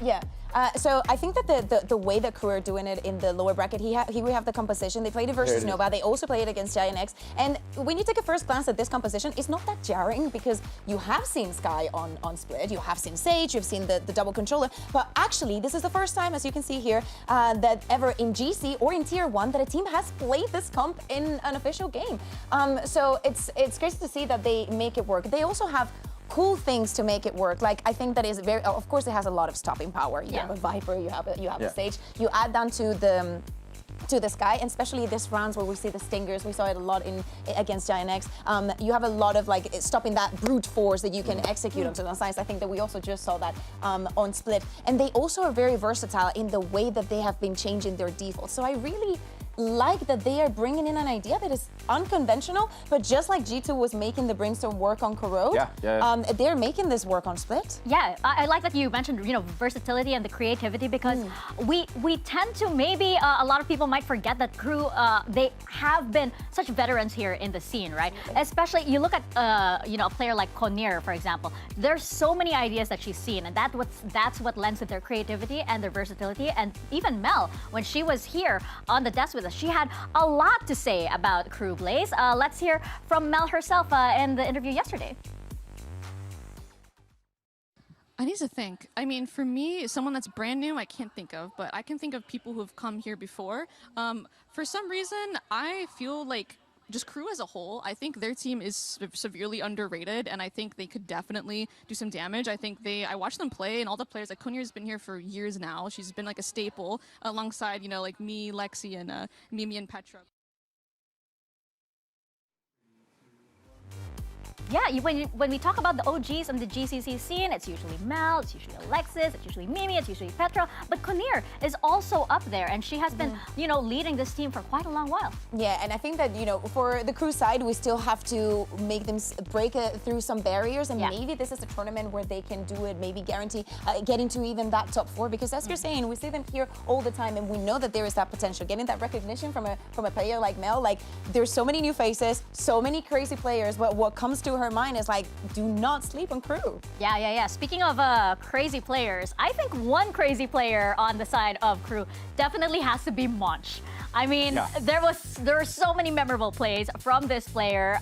so I think that the way that Crew are doing it in the lower bracket, we have the composition. They played it versus Nova. They also played it against Giant X. And when you take a first glance at this composition, it's not that jarring because you have seen Sky on Split, you have seen Sage, you've seen the double controller. But actually, this is the first time, as you can see here, that ever in GC or in Tier 1 that a team has played this comp in an official game. So it's great to see that they make it work. They also have cool things to make it work. Like I think that is very, of course it has a lot of stopping power. You have a Viper, you have a Sage. You add down to the Sky, and especially this rounds where we see the Stingers, we saw it a lot against Giant X. You have a lot of like stopping that brute force that you can execute onto the sides. I think that we also just saw that on Split. And they also are very versatile in the way that they have been changing their defaults. So I really like that they are bringing in an idea that is unconventional, but just like G2 was making the Brimstone work on Corrode, they're making this work on Split. Yeah, I like that you mentioned, you know, versatility and the creativity because we tend to maybe a lot of people might forget that Crew they have been such veterans here in the scene, right? Especially you look at you know, a player like Konir, for example. There's so many ideas that she's seen, and that's what lends to their creativity and their versatility. And even Mel, when she was here on the desk with us, she had a lot to say about Crew Blaze. Let's hear from Mel herself in the interview yesterday. I need to think. I mean, for me, someone that's brand new, I can't think of, but I can think of people who have come here before. For some reason, I feel like just Crew as a whole, I think their team is severely underrated, and I think they could definitely do some damage. I watched them play, and all the players, like Kunir's been here for years now. She's been like a staple alongside, you know, like me, Lexi, and Mimi and Petra. Yeah, when we talk about the OGs on the GCC scene, it's usually Mel, it's usually Alexis, it's usually Mimi, it's usually Petra, but Kunir is also up there, and she has been, you know, leading this team for quite a long while. Yeah, and I think that, you know, for the Crew side, we still have to make them break through some barriers, and maybe this is a tournament where they can do it, maybe guarantee getting to even that top 4, because as you're saying, we see them here all the time, and we know that there is that potential. Getting that recognition from a player like Mel, like, there's so many new faces, so many crazy players, but what comes to her mind is like, do not sleep on Crew. Yeah. Speaking of crazy players, I think one crazy player on the side of Crew definitely has to be Monch. I mean, there are so many memorable plays from this player.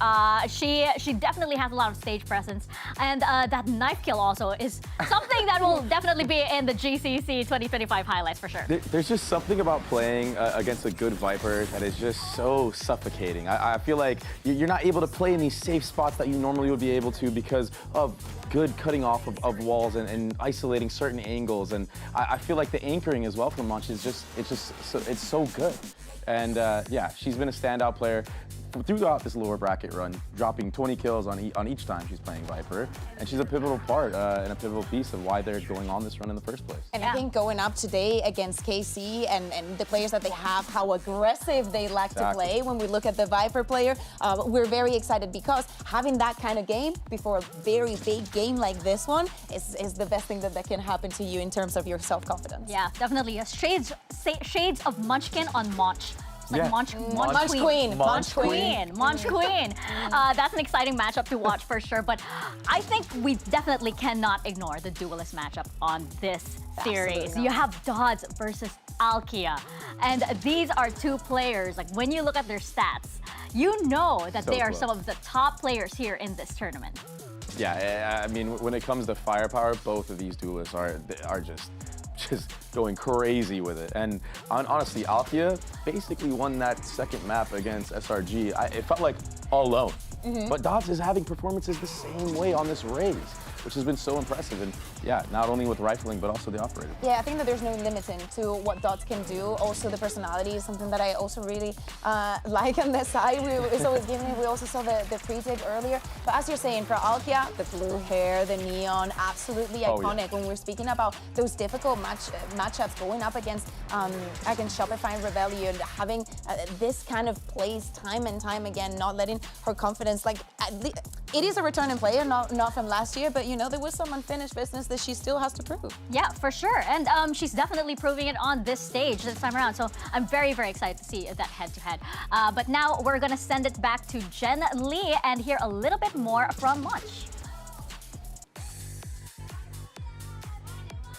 She definitely has a lot of stage presence, and that knife kill also is something that will definitely be in the GCC 2025 highlights for sure. There's just something about playing against a good Viper that is just so suffocating. I feel like you're not able to play in these safe spots that you normally would be able to because of good cutting off of walls and isolating certain angles. And I feel like the anchoring as well from Monch is it's so good. And yeah, she's been a standout player throughout this lower bracket run, dropping 20 kills on each time she's playing Viper. And she's a pivotal part and a pivotal piece of why they're going on this run in the first place. And I think going up today against KC and the players that they have, how aggressive they like to play when we look at the Viper player, we're very excited because having that kind of game before a very big game like this one is the best thing that can happen to you in terms of your self-confidence. Yeah, definitely. Shades of Munchkin on Monch. Like Monch Queen. That's an exciting matchup to watch for sure. But I think we definitely cannot ignore the duelist matchup on this series. You have Dodds versus Alkia. And these are two players, like when you look at their stats, you know that they are some of the top players here in this tournament. Yeah, I mean, when it comes to firepower, both of these duelists are just going crazy with it. And honestly, Alkia basically won that second map against SRG. It felt like all alone. But Dodds is having performances the same way on this race, which has been so impressive. And yeah, not only with rifling, but also the operator. Yeah, I think that there's no limiting to what Dodds can do. Also, the personality is something that I also really like on this side. It's always giving it. We also saw the pre-dig earlier. But as you're saying, for Alkia, the blue hair, the neon, absolutely iconic. When we're speaking about those difficult matchups going up against Shopify and Rebellion, having this kind of plays time and time again, not letting her confidence, like, it is a returning player, not from last year, but you know, there was some unfinished business that she still has to prove. Yeah, for sure. And she's definitely proving it on this stage this time around. So I'm very, very excited to see that head-to-head. But now we're going to send it back to Jen Lee and hear a little bit more from Monch.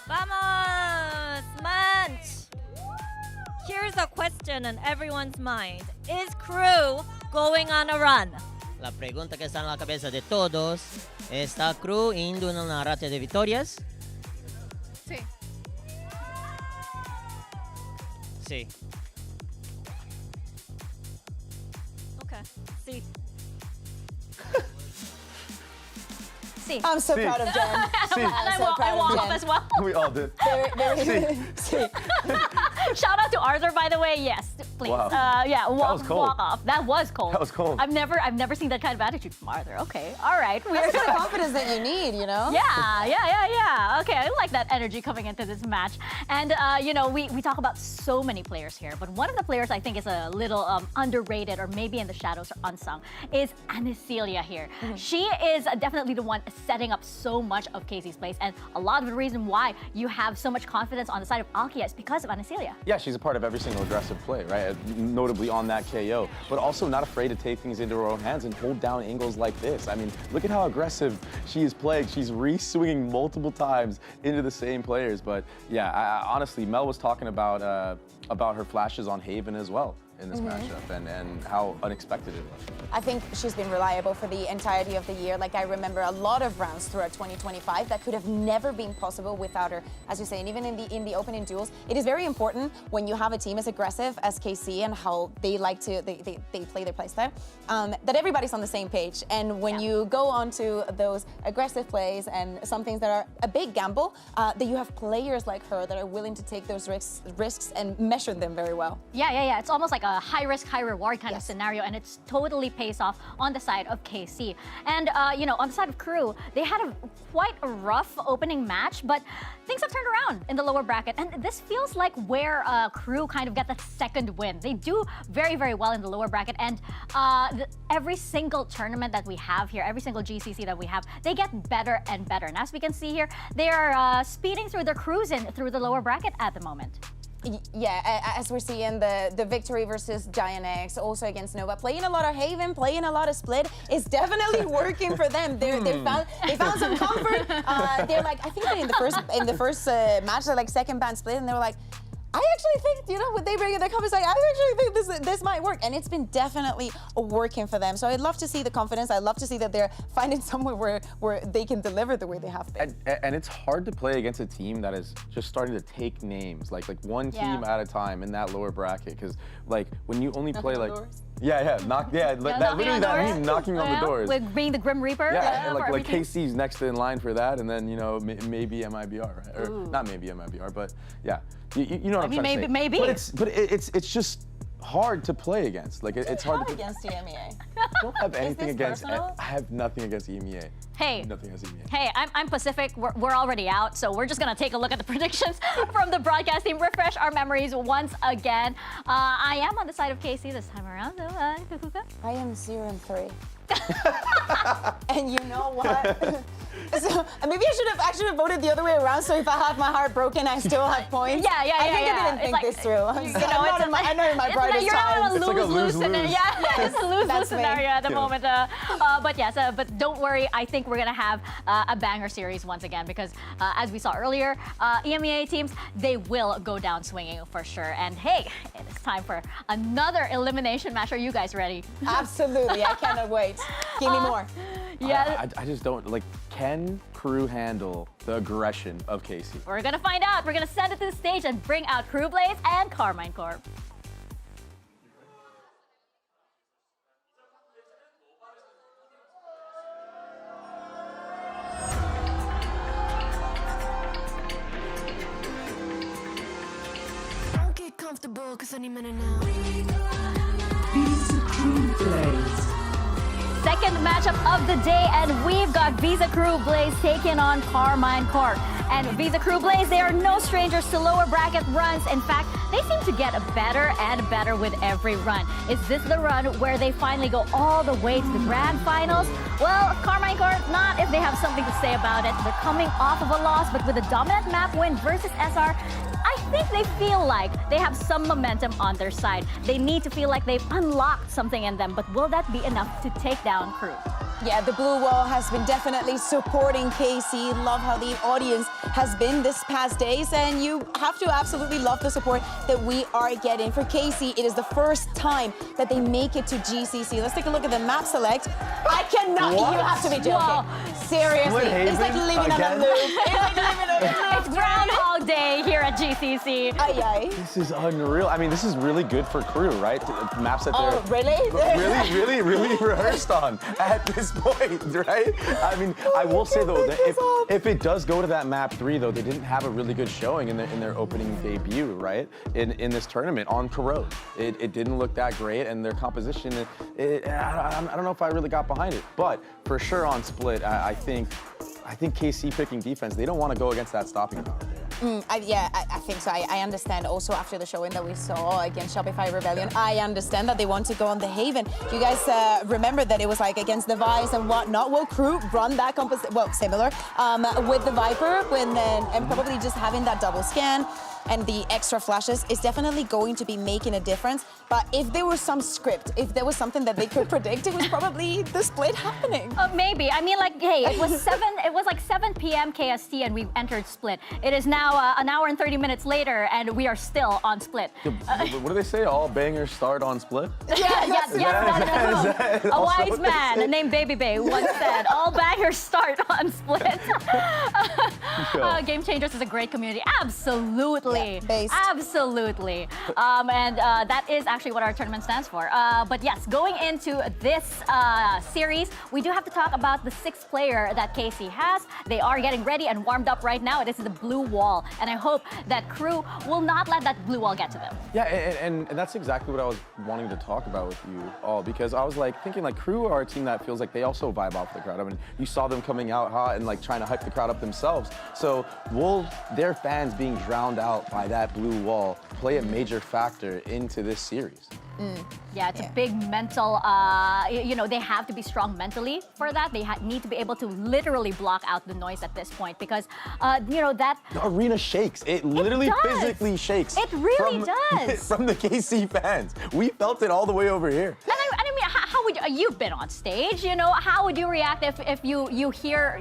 Vamos, Monch! Here's a question in everyone's mind. Is Crew going on a run? La pregunta que está en la cabeza de todos, ¿está Crew indo en una rata de victorias? Sí. Sí. Okay, sí. I'm so proud of Jen. I walk up as well. We all did. Shout out to Arthur, by the way. Yes, please. Wow. Yeah, walk cold. off. That was cold. That was cold. I've never seen that kind of attitude from Arthur. Okay, all right. That's the confidence that you need, you know? Yeah. Okay, I like that energy coming into this match. And, you know, we talk about so many players here, but one of the players I think is a little underrated or maybe in the shadows or unsung is Anicilia here. She is definitely the one setting up so much of Casey's plays, and a lot of the reason why you have so much confidence on the side of Alkia is because of Anicilia. Yeah, she's a part of every single aggressive play, right? Notably on that KO, but also not afraid to take things into her own hands and hold down angles like this. I mean, look at how aggressive she is playing. She's re-swinging multiple times into the same players. But yeah, honestly, Mel was talking about her flashes on Haven as well. in this matchup and how unexpected it was. I think she's been reliable for the entirety of the year. Like, I remember a lot of rounds throughout 2025 that could have never been possible without her, as you say. And even in the opening duels, it is very important when you have a team as aggressive as KC and how they like to they play their playstyle, that everybody's on the same page. And when you go on to those aggressive plays and some things that are a big gamble, that you have players like her that are willing to take those risks and measure them very well. Yeah. It's almost like a high risk, high reward kind of scenario, and it's totally pays off on the side of KC. And on the side of Crew, they had quite a rough opening match, but things have turned around in the lower bracket, and this feels like where Crew kind of get the second win. They do very, very well in the lower bracket, and every single tournament that we have here, every single GCC that we have, they get better and better. And as we can see here, they are speeding through their cruising through the lower bracket at the moment. Yeah, as we're seeing the victory versus Giant X, also against Nova, playing a lot of Haven, playing a lot of Split, is definitely working for them. They found some comfort. They're like, I think that in the first match, they're like second band Split, and they were like, I actually think, when they bring in their comments, like, I actually think this might work. And it's been definitely working for them. So I'd love to see the confidence. I'd love to see that they're finding somewhere where they can deliver the way they have been. And it's hard to play against a team that is just starting to take names, like one team at a time in that lower bracket. Because like when you only play like, knocking on the doors. With being the Grim Reaper. Yeah, like KC's next in line for that, and then maybe MIBR, right? Or not maybe MIBR, but yeah, you know what I'm trying to say. Maybe. But it's just hard to play against. Like it's hard to against the EMEA. I don't have anything against. Personal? I have nothing against EMEA. Hey, nothing against EMEA. Hey, I'm Pacific. We're already out, so we're just gonna take a look at the predictions from the broadcast team. Refresh our memories once again. I am on the side of KC this time around. I am 0-3. And you know what? So maybe I should have voted the other way around. So if I have my heart broken, I still have points. Yeah. I think I didn't think this through. I'm not in my brightest times. You're not a lose-lose scenario. Yeah, it's a lose-lose scenario at the moment. But don't worry. I think we're gonna have a banger series once again because as we saw earlier, EMEA teams, they will go down swinging for sure. And hey, it's time for another elimination match. Are you guys ready? Absolutely. I cannot wait. Give me more. Yeah. I just don't like. Can Crew handle the aggression of KC? We're gonna find out. We're gonna send it to the stage and bring out Crew Blaze and Carmine Corp. Don't get comfortable, 'cause any minute now. Visa Crew Blaze. Second matchup of the day, and we've got Visa Crew Blaze taking on Carmine Corp. And Visa Crew Blaze, they are no strangers to lower bracket runs. In fact, they seem to get better and better with every run. Is this the run where they finally go all the way to the grand finals? Well, Carmine Corp, not if they have something to say about it. They're coming off of a loss, but with a dominant map win versus SR, I think they feel like they have some momentum on their side. They need to feel like they've unlocked something in them, but will that be enough to take down Crew? Yeah, the blue wall has been definitely supporting KC. Love how the audience has been this past days, and you have to absolutely love the support that we are getting. For KC, it is the first time that they make it to GCC. Let's take a look at the map select. I cannot, you have to be joking. Whoa. Seriously, it's like living on a loop. It's like living on a loop. It's Groundhog Day here at GCC. Aye. This is unreal. I mean, this is really good for Crew, right? Maps that really? really rehearsed on at this point, right? I mean, I will say though that if it does go to that map 3 though, they didn't have a really good showing in their opening debut, right? In this tournament on Corrode, it didn't look that great, and their composition, I don't know if I really got behind it, but for sure on Split, I think KC picking defense, they don't want to go against that stopping power. I think so. I understand also after the showing that we saw against Shopify Rebellion, I understand that they want to go on the Haven. You guys remember that it was like against the Vice and whatnot. Will Crew run that similar with the Viper and probably just having that double scan. and the extra flashes is definitely going to be making a difference. But if there was some script, if there was something that they could predict, it was probably the split happening. Maybe. I mean, like, hey, it was like 7 p.m. KST and we entered split. It is now an hour and 30 minutes later and we are still on split. What do they say? All bangers start on split? Yes, that is a wise man named Baby Bay once said, all bangers start on split. Game Changers is a great community. Absolutely. Absolutely. And that is actually what our tournament stands for. But yes, going into this series, we do have to talk about the 6th player that KC has. They are getting ready and warmed up right now. This is the blue wall. And I hope that Crew will not let that blue wall get to them. Yeah, and that's exactly what I was wanting to talk about with you all, because I was like thinking like Crew are a team that feels like they also vibe off the crowd. I mean, you saw them coming out hot and like trying to hype the crowd up themselves. So will their fans being drowned out by that blue wall play a major factor into this series? Yeah, it's a big mental, you know, they have to be strong mentally for that. They need to be able to literally block out the noise at this point because, you know, that... The arena shakes. It literally physically shakes. It really does. From the KC fans. We felt it all the way over here. And I mean, how would you, you've been on stage, you know, how would you react if you hear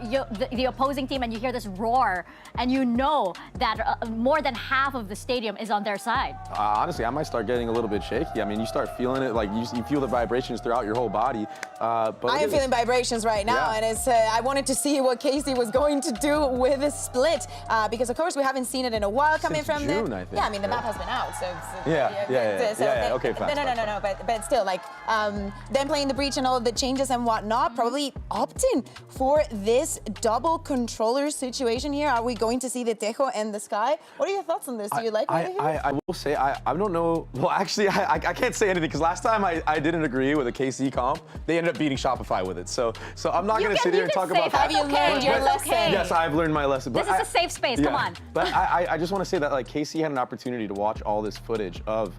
the opposing team and you hear this roar and you know that more than half of the stadium is on their side? Honestly, I might start getting a little bit shaky. I mean, you start feeling it, like you feel the vibrations throughout your whole body. But I am feeling vibrations right now, and it's, I wanted to see what Casey was going to do with a split, because of course we haven't seen it in a while coming Since from June, the... I think. Yeah, I mean the map has been out, so it's, okay, fine. No, but still, like them playing the breach and all of the changes and whatnot, probably opting for this double controller situation here. Are we going to see the Tejo and the Sky? What are your thoughts on this? Do you like what you hear? I will say, I don't know. Well, actually, I can't say anything because last time I didn't agree with a KC comp. They ended up beating Shopify with it. So I'm not going to sit here and talk about that. Have you learned your lesson? Yes, I've learned my lesson. This is a safe space, come on. But I just want to say that like KC had an opportunity to watch all this footage of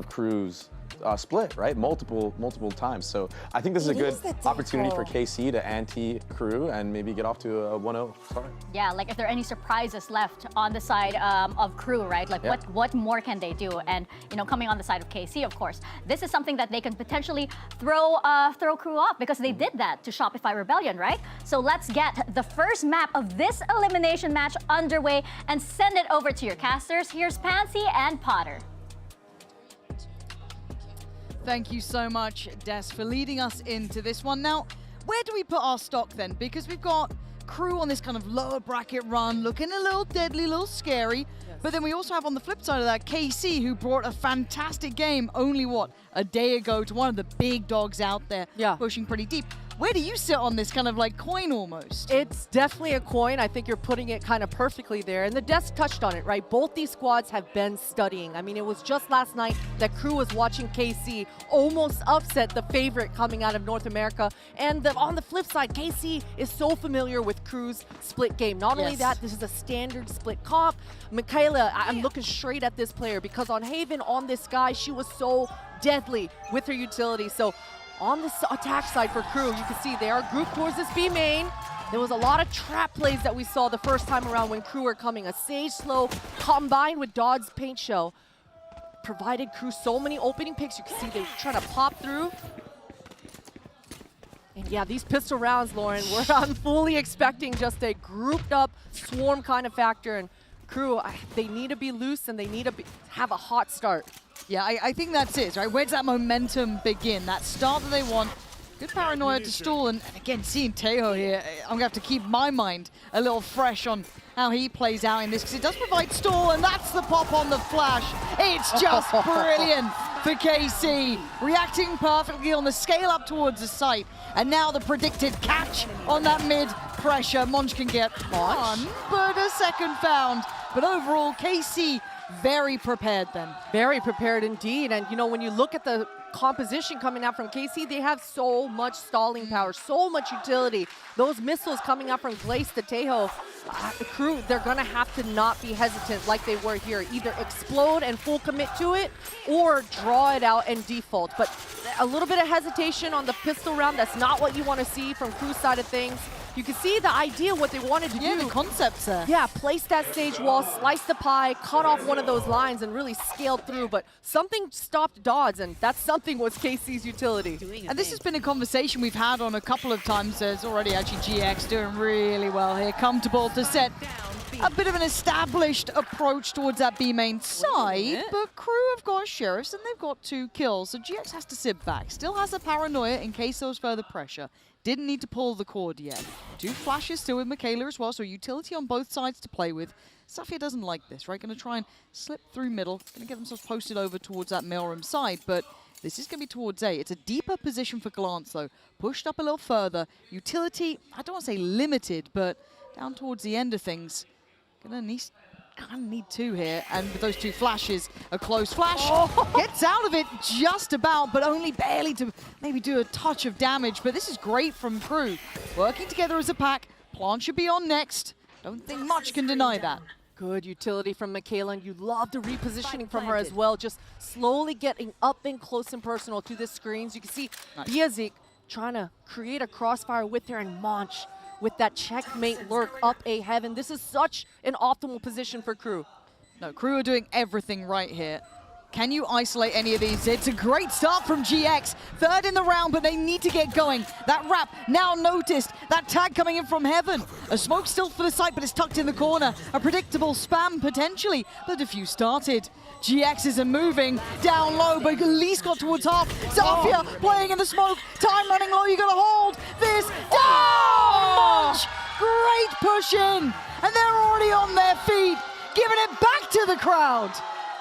Crew's split, right? Multiple times. So I think this is a good opportunity for KC to anti-Crew and maybe get off to a 1-0 start. Yeah, like if there are any surprises left on the side of Crew, right? Like what more can they do? And you know, coming on the side of KC, of course, this is something that they can potentially throw Crew off because they did that to Shopify Rebellion, right? So let's get the first map of this elimination match underway and send it over to your casters. Here's Pansy and Potter. Thank you so much, Des, for leading us into this one. Now, where do we put our stock then? Because we've got Crew on this kind of lower bracket run, looking a little deadly, a little scary. But then we also have on the flip side of that, KC, who brought a fantastic game only, what, a day ago to one of the big dogs out there, pushing pretty deep. Where do you sit on this kind of like coin almost? It's definitely a coin. I think you're putting it kind of perfectly there. And the desk touched on it, right? Both these squads have been studying. I mean, it was just last night that Crew was watching KC almost upset the favorite coming out of North America. And on the flip side, KC is so familiar with Crew's split game. Not only that, this is a standard split comp. Michaela, I'm looking straight at this player because on Haven, on this guy, she was so deadly with her utility. So on the attack side for Crew, you can see they are grouped towards this B main. There was a lot of trap plays that we saw the first time around when Crew were coming. A Sage Slow combined with Dodd's Paint Shell provided Crew so many opening picks. You can see they're trying to pop through. And yeah, these pistol rounds, Lauren, I'm fully expecting just a grouped up swarm kind of factor. And Crew, they need to be loose and they need to have a hot start. Yeah, I think that's it, right? Where does that momentum begin? That start that they want. Good paranoia to stall, and again, seeing Tejo here, I'm going to have to keep my mind a little fresh on how he plays out in this, because it does provide stall, and that's the pop on the flash. It's just brilliant for KC. Reacting perfectly on the scale up towards the site, and now the predicted catch on that mid pressure. Monch can get one, but a second found. But overall, KC very prepared then. Very prepared indeed. And you know, when you look at the composition coming out from KC, they have so much stalling power, so much utility. Those missiles coming out from Glace to Tejo, Crew, they're gonna have to not be hesitant like they were here. Either explode and full commit to it, or draw it out and default. But a little bit of hesitation on the pistol round, that's not what you wanna see from Crew's side of things. you can see the idea what they wanted to Yeah, do. the concept's there. Yeah, place that stage wall, slice the pie, cut off one of those lines, and really scale through. But something stopped Dodds, and that something was KC's utility. And this has been a conversation we've had on a couple of times. There's already actually GX doing really well here. Comfortable to set a bit of an established approach towards that B main side. But Crew have got Sheriffs and they've got 2 kills. So GX has to sit back. Still has the paranoia in case there was further pressure. Didn't need to pull the cord yet. 2 flashes still with Michaela as well. So utility on both sides to play with. Safia doesn't like this, right? Going to try and slip through middle. Going to get themselves posted over towards that mailroom side. But this is going to be towards A. It's a deeper position for Glance, though. Pushed up a little further. Utility, I don't want to say limited, but down towards the end of things. Gonna need 2 here. And with those 2 flashes, a close flash. Gets out of it just about, but only barely to maybe do a touch of damage. But this is great from Crew. Working together as a pack. Plant should be on next. Don't think much can deny that. Good utility from Michaela, and you love the repositioning from her as well. Just slowly getting up and close and personal to the screens. You can see Biazik trying to create a crossfire with her, and Monch with that checkmate lurk up A heaven. This is such an optimal position for Crew. No, Crew are doing everything right here. Can you isolate any of these? It's a great start from GX. 3rd in the round, but they need to get going. That wrap now noticed. That tag coming in from heaven. A smoke still for the site, but it's tucked in the corner. A predictable spam potentially. The defuse started. GXs are moving down low, but at least got towards half. Zafia playing in the smoke. Time running low. You gotta hold this down. Great push in, and they're already on their feet, giving it back to the crowd.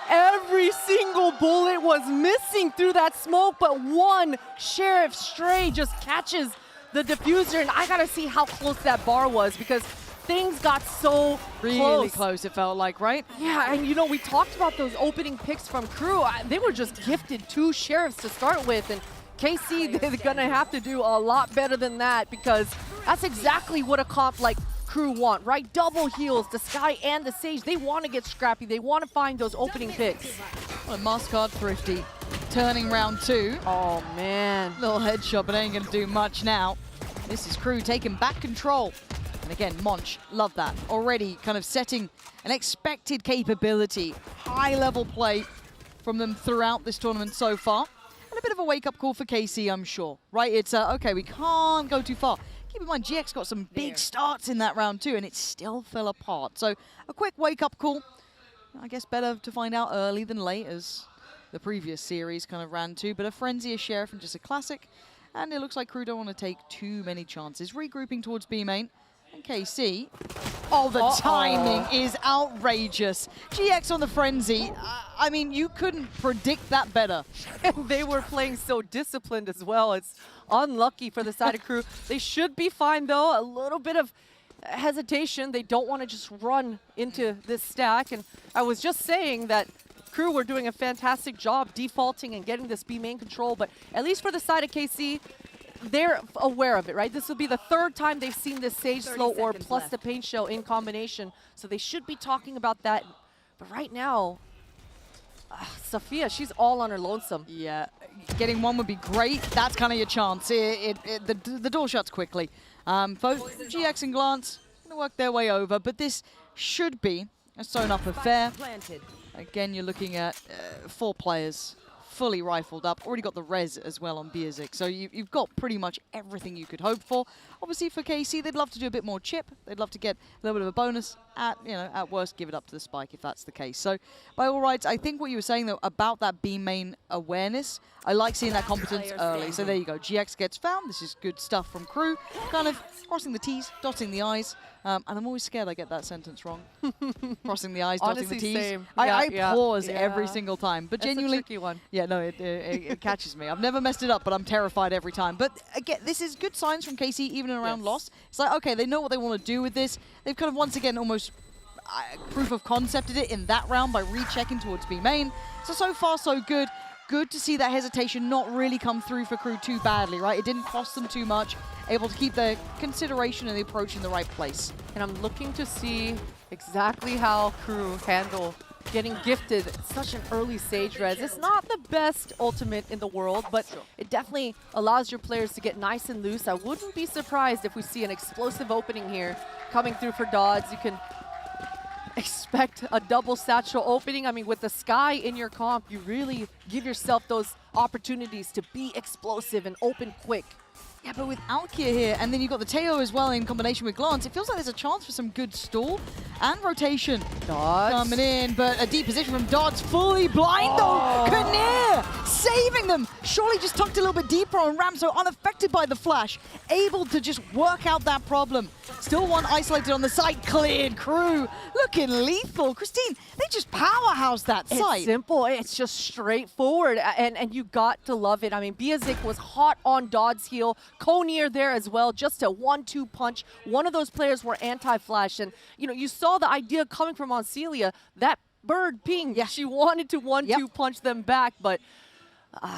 Every single bullet was missing through that smoke, but one Sheriff Stray just catches the diffuser, and I gotta see how close that bar was because things got so Really close, it felt like, right? Yeah, and you know, we talked about those opening picks from Crew. They were just gifted 2 Sheriffs to start with, and KC, they're gonna have to do a lot better than that because that's exactly what a comp like Crew want, right? Double heals, the Sky and the Sage. They want to get scrappy. They want to find those opening picks. Well, Mastercard thrifty, turning round 2. Oh, man. Little headshot, but ain't going to do much now. This is Crew taking back control. And again, Monch, love that. Already kind of setting an expected capability. High-level play from them throughout this tournament so far. And a bit of a wake-up call for KC, I'm sure. Right, it's, okay, we can't go too far. Keep in mind, GX got some big starts in that round too, and it still fell apart. So a quick wake-up call. I guess better to find out early than late, as the previous series kind of ran to. But a Frenzy, a Sheriff, and just a classic. And it looks like Crew don't want to take too many chances. Regrouping towards B main. And KC. Oh, the timing is outrageous. GX on the Frenzy. I mean, you couldn't predict that better. And they were playing so disciplined as well. It's unlucky for the side of Crew. They should be fine, though. A little bit of hesitation. They don't want to just run into this stack. And I was just saying that Crew were doing a fantastic job defaulting and getting this B main control. But at least for the side of KC, they're aware of it, right? This will be the 3rd time they've seen this Sage Slow Orb plus the Pain Shell in combination. So they should be talking about that. But right now, Safia, she's all on her lonesome. Yeah, getting one would be great. That's kind of your chance. The door shuts quickly. Both GX and Glance going to work their way over, but this should be a sewn-up affair. Again, you're looking at 4 players. Fully rifled up, already got the res as well on Biazik, so you've got pretty much everything you could hope for. Obviously for KC, they'd love to do a bit more chip, they'd love to get a little bit of a bonus, at worst give it up to the Spike if that's the case. So by all rights, I think what you were saying though about that B main awareness, I like seeing that competence early. So there you go, GX gets found, this is good stuff from Crew, kind of crossing the T's, dotting the I's, and I'm always scared I get that sentence wrong. Crossing the I's, dotting the T's. Same. I pause every single time, but That's genuinely, a tricky one. yeah, no, it catches me. I've never messed it up, but I'm terrified every time. But again, this is good signs from KC, even in a round loss. It's like, okay, they know what they want to do with this. They've kind of once again almost proof of concepted it in that round by rechecking towards B main. So far, so good. Good to see that hesitation not really come through for Crew too badly, right? It didn't cost them too much. Able to keep the consideration and the approach in the right place. And I'm looking to see exactly how Crew handle getting gifted such an early Sage res. It's not the best ultimate in the world, but it definitely allows your players to get nice and loose. I wouldn't be surprised if we see an explosive opening here coming through for Dodds. You can expect a double satchel opening. I mean, with the Sky in your comp, you really give yourself those opportunities to be explosive and open quick. Yeah, but with Alkia here, and then you've got the Teo as well in combination with Glance, it feels like there's a chance for some good stall and rotation. Dodds coming in, but a deep position from Dodds, fully blind though. Kinnear saving them. Surely just tucked a little bit deeper on Ramso, unaffected by the flash, able to just work out that problem. Still one isolated on the side, cleared. Crew looking lethal. Christine, they just powerhouse that site. It's simple, it's just straightforward, and you got to love it. I mean, Biazik was hot on Dodds' heel. Conir there as well, just a 1-2 punch. One of those players were anti-flash, and you saw the idea coming from Oncelia, that bird ping, she wanted to 1-2 punch them back, but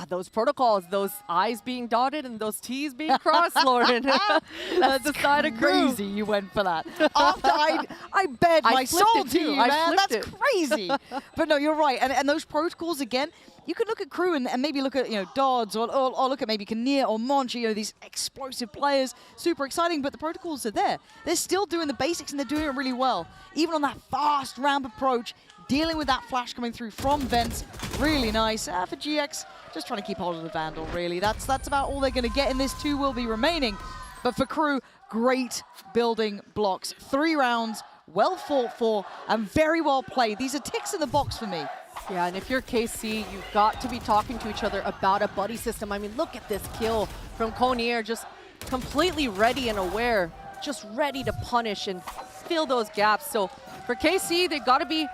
those protocols, those I's being dotted and those T's being crossed, Lauren. That's the side of Crew. Crazy you went for that. After I bet my soul to you, man. That's crazy. But no, you're right. And those protocols, again, you could look at Crew and maybe look at Dodds or look at maybe Kinnear or Monch, these explosive players, super exciting, but the protocols are there. They're still doing the basics and they're doing it really well. Even on that fast ramp approach, dealing with that flash coming through from vents, really nice. For GX, just trying to keep hold of the Vandal, really. That's about all they're going to get in this. 2 will be remaining. But for Crew, great building blocks. 3 rounds, well fought for, and very well played. These are ticks in the box for me. Yeah, and if you're KC, you've got to be talking to each other about a buddy system. I mean, look at this kill from Conir, just completely ready and aware, just ready to punish and fill those gaps. So for KC, they've got to be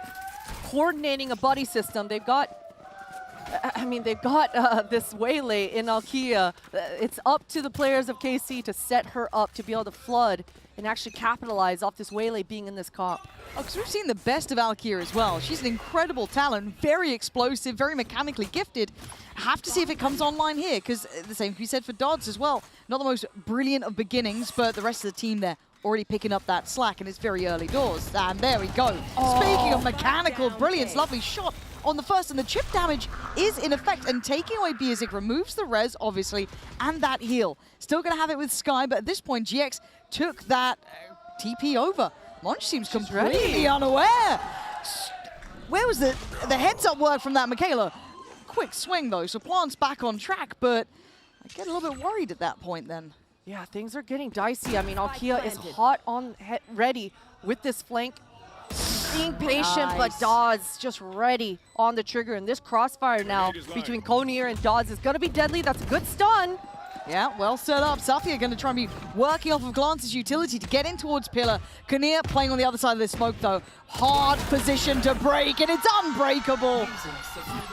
coordinating a buddy system. They've got this Waylay in Alkia. It's up to the players of KC to set her up to be able to flood and actually capitalize off this Waylay being in this comp. Oh, because we've seen the best of Alkia as well. She's an incredible talent, very explosive, very mechanically gifted. Have to see if it comes online here, because the same can be said for Dodds as well. Not the most brilliant of beginnings, but the rest of the team there already picking up that slack, and it's very early doors. And there we go. Speaking of mechanical brilliance, lovely shot on the first, and the chip damage is in effect, and taking away Biazik removes the res, obviously, and that heal. Still going to have it with Sky, but at this point, GX took that TP over. Monch seems completely unaware. Where was the heads-up work from that, Michaela? Quick swing, though, so Plant's back on track, but I get a little bit worried at that point, then. Yeah, things are getting dicey. I mean, Alkia is hot on ready with this flank. Being patient, but Dodds just ready on the trigger. And this crossfire now between Conir and Dodds is going to be deadly. That's a good stun. Yeah, well set up. Safia going to try and be working off of Glance's utility to get in towards Pillar. Kinnear playing on the other side of the smoke, though. Hard position to break, and it's unbreakable.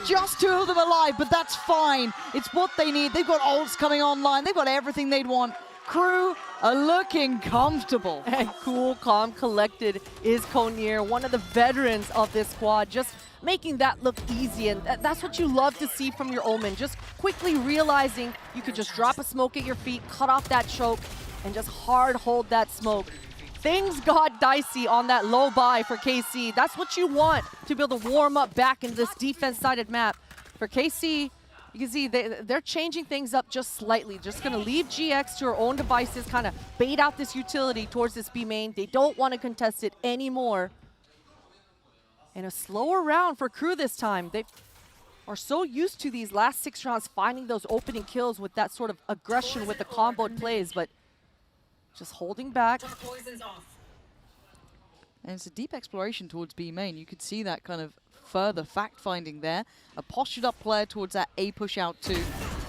Just 2 of them alive, but that's fine. It's what they need. They've got ults coming online. They've got everything they'd want. Crew are looking comfortable. And cool, calm, collected is Conir, one of the veterans of this squad, just making that look easy. And that's what you love to see from your OMEN, just quickly realizing you could just drop a smoke at your feet, cut off that choke, and just hard hold that smoke. Things got dicey on that low buy for KC. That's what you want to be able to warm up back into this defense-sided map. For KC, you can see they're changing things up just slightly. Just going to leave GX to her own devices, kind of bait out this utility towards this B main. They don't want to contest it anymore. And a slower round for Crew this time. They are so used to these last 6 rounds, finding those opening kills with that sort of aggression with the comboed plays, but just holding back. And it's a deep exploration towards B main. You could see that kind of further fact-finding there. A postured-up player towards that A push out too.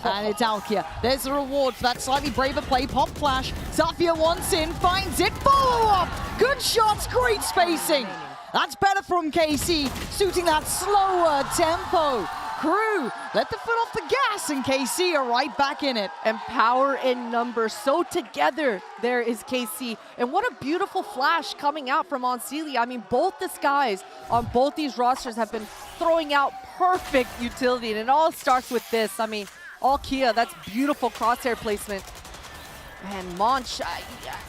And it's Alkia. There's the reward for that slightly braver play. Pop flash. Safia wants in, finds it. Follow-up! Good shots, great spacing. That's better from KC, suiting that slower tempo. Crew, let the foot off the gas, and KC are right back in it. And power in numbers, so together there is KC. And what a beautiful flash coming out from Oncelia. I mean, both the Skies on both these rosters have been throwing out perfect utility, and it all starts with this. I mean, Alkia, that's beautiful crosshair placement. And Monch,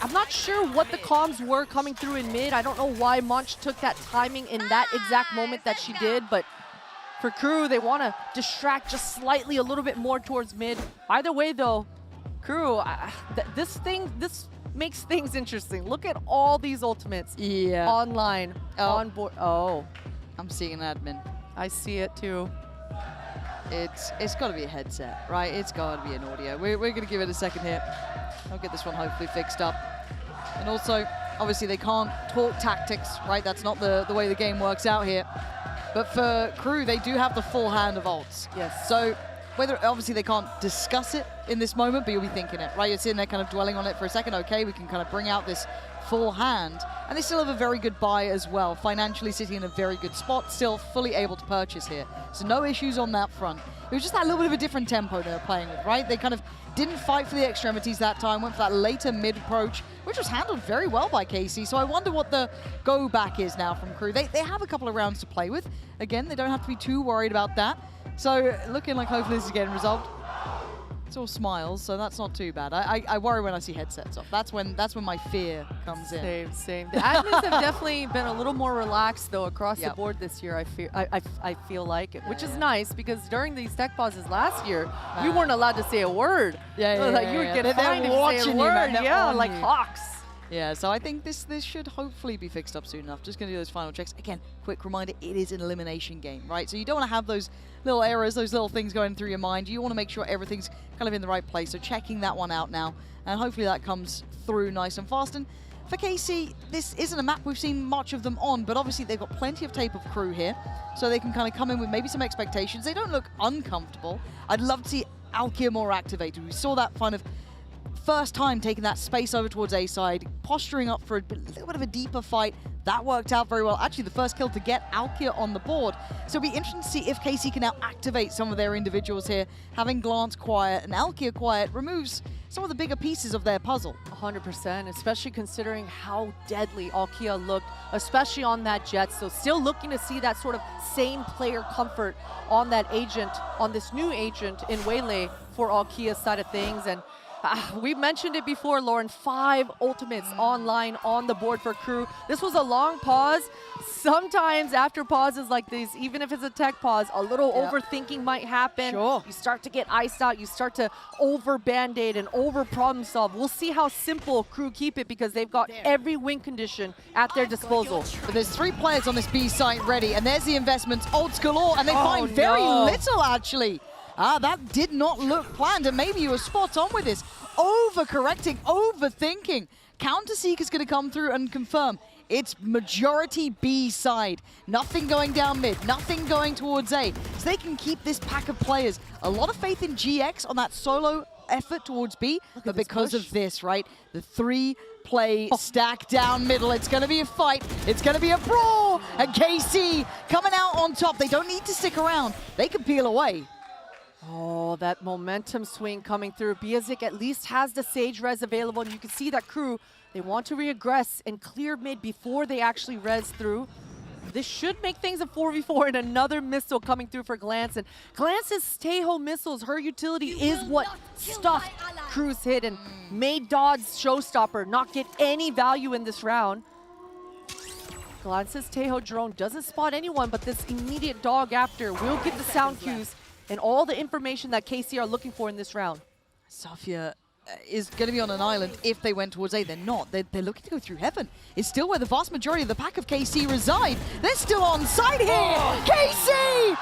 I'm not sure what the comms were coming through in mid. I don't know why Monch took that timing in that exact moment that she did, but for Crew, they want to distract just slightly a little bit more towards mid. Either way, though, Crew, this makes things interesting. Look at all these ultimates online, on board. Oh, I'm seeing an admin. I see it too. It's got to be a headset, right? It's got to be an audio. We're going to give it a second here. I'll get this one hopefully fixed up. And also, obviously they can't talk tactics, right? That's not the way the game works out here. But for Crew, they do have the full hand of ults. Yes. So whether, obviously they can't discuss it in this moment, but you'll be thinking it, right? You're sitting there kind of dwelling on it for a second. Okay, we can kind of bring out this full hand. And they still have a very good buy as well. Financially sitting in a very good spot, still fully able to purchase here. So no issues on that front. It was just that little bit of a different tempo they were playing with, right? They kind of didn't fight for the extremities that time, went for that later mid approach, which was handled very well by KC. So I wonder what the go back is now from Crew. They have a couple of rounds to play with. Again, they don't have to be too worried about that. So looking like hopefully this is getting resolved. It's all smiles, so that's not too bad. I worry when I see headsets off. That's when my fear comes in. Same. The admins have definitely been a little more relaxed though across the board this year. I feel like, which is nice because during these tech pauses last year, you weren't allowed to say a word. You were getting fined if you say a word. Yeah, like hawks. Yeah, so I think this should hopefully be fixed up soon enough. Just going to do those final checks. Again, quick reminder, it is an elimination game, right? So you don't want to have those little errors, those little things going through your mind. You want to make sure everything's kind of in the right place. So checking that one out now, and hopefully that comes through nice and fast. And for KC, this isn't a map we've seen much of them on, but obviously they've got plenty of tape of Crew here, so they can kind of come in with maybe some expectations. They don't look uncomfortable. I'd love to see Alkia more activated. We saw that kind of first time taking that space over towards A side, posturing up for a little bit of a deeper fight. That worked out very well. Actually, the first kill to get Alkia on the board. So it'll be interesting to see if KC can now activate some of their individuals here. Having Glance quiet and Alkia quiet removes some of the bigger pieces of their puzzle. 100%, especially considering how deadly Alkia looked, especially on that Jet. So still looking to see that sort of same player comfort on that agent, on this new agent in Waylay for Alkia's side of things. And we mentioned it before, Lauren, 5 ultimates online on the board for Crew. This was a long pause. Sometimes after pauses like these, even if it's a tech pause, a little overthinking might happen. Sure. You start to get iced out. You start to over Band-Aid and over problem solve. We'll see how simple Crew keep it because they've got every win condition at their disposal. But there's 3 players on this B site ready, and there's the investments, ults galore, and they find very little actually. That did not look planned, and maybe you were spot on with this. Overcorrecting, overthinking. Counterseek is going to come through and confirm it's majority B side. Nothing going down mid, nothing going towards A. So they can keep this pack of players. A lot of faith in GX on that solo effort towards B, but because of this, right? The 3-play stack down middle. It's going to be a fight. It's going to be a brawl. And KC coming out on top. They don't need to stick around. They can peel away. Oh, that momentum swing coming through. Biazik at least has the Sage res available, and you can see that Crew, they want to reaggress and clear mid before they actually res through. This should make things a 4v4, and another missile coming through for Glance. And Glance's Tejo missiles, her utility is what stuffed Crew's hit and made Dodd's showstopper not get any value in this round. Glance's Tejo drone doesn't spot anyone, but this immediate dog after will give the sound cues and all the information that KC are looking for in this round. Safia is going to be on an island if they went towards A. They're not. They're looking to go through heaven. It's still where the vast majority of the pack of KC reside. They're still on site here. KC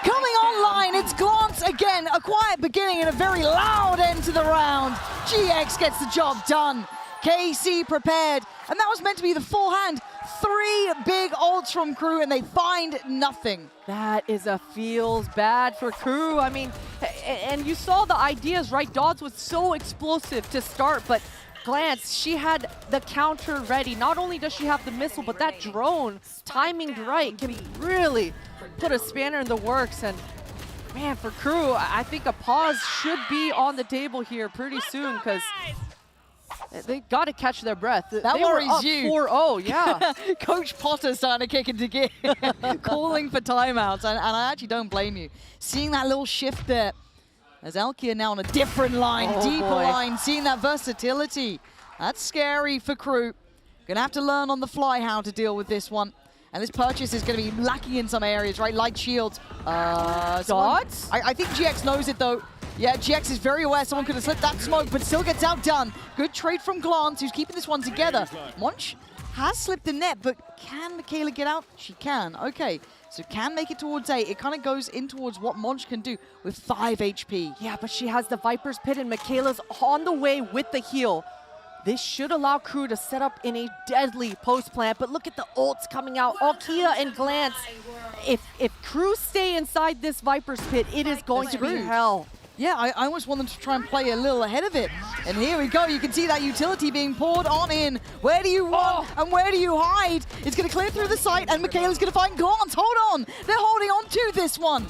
coming online. It's Glance again. A quiet beginning and a very loud end to the round. GX gets the job done. KC prepared. And that was meant to be the full hand. 3 big ults from Crew, and they find nothing. That is a feels bad for Crew. I mean, and you saw the ideas, right? Dodds was so explosive to start, but Glance, she had the counter ready. Not only does she have the missile, but that drone, timinged right, can really put a spanner in the works. And man, for Crew, I think a pause should be on the table here pretty soon, because they got to catch their breath. That worries you. 4-0, yeah. Coach Potter's starting to kick into gear, calling for timeouts, and I actually don't blame you. Seeing that little shift there, As Alkia now on a different line, deeper line, seeing that versatility. That's scary for Crew. Gonna have to learn on the fly how to deal with this one. And this purchase is gonna be lacking in some areas, right? Light shields. Dots? I think GX knows it though. Yeah, GX is very aware someone could have slipped that smoke, but still gets outdone. Good trade from Glance, who's keeping this one together. Monch has slipped the net, but can Michaela get out? She can. Okay, so can make it towards A. It kind of goes in towards what Monch can do with 5 HP. Yeah, but she has the Viper's Pit and Michaela's on the way with the heal. This should allow Crew to set up in a deadly post plant, but look at the ults coming out. Alkia and Glance. If Crew stay inside this Viper's Pit, it is going to be hell. Yeah, I almost want them to try and play a little ahead of it. And here we go. You can see that utility being poured on in. Where do you run and where do you hide? It's going to clear through the site, and Michaela's going to find Glance. Hold on. They're holding on to this one.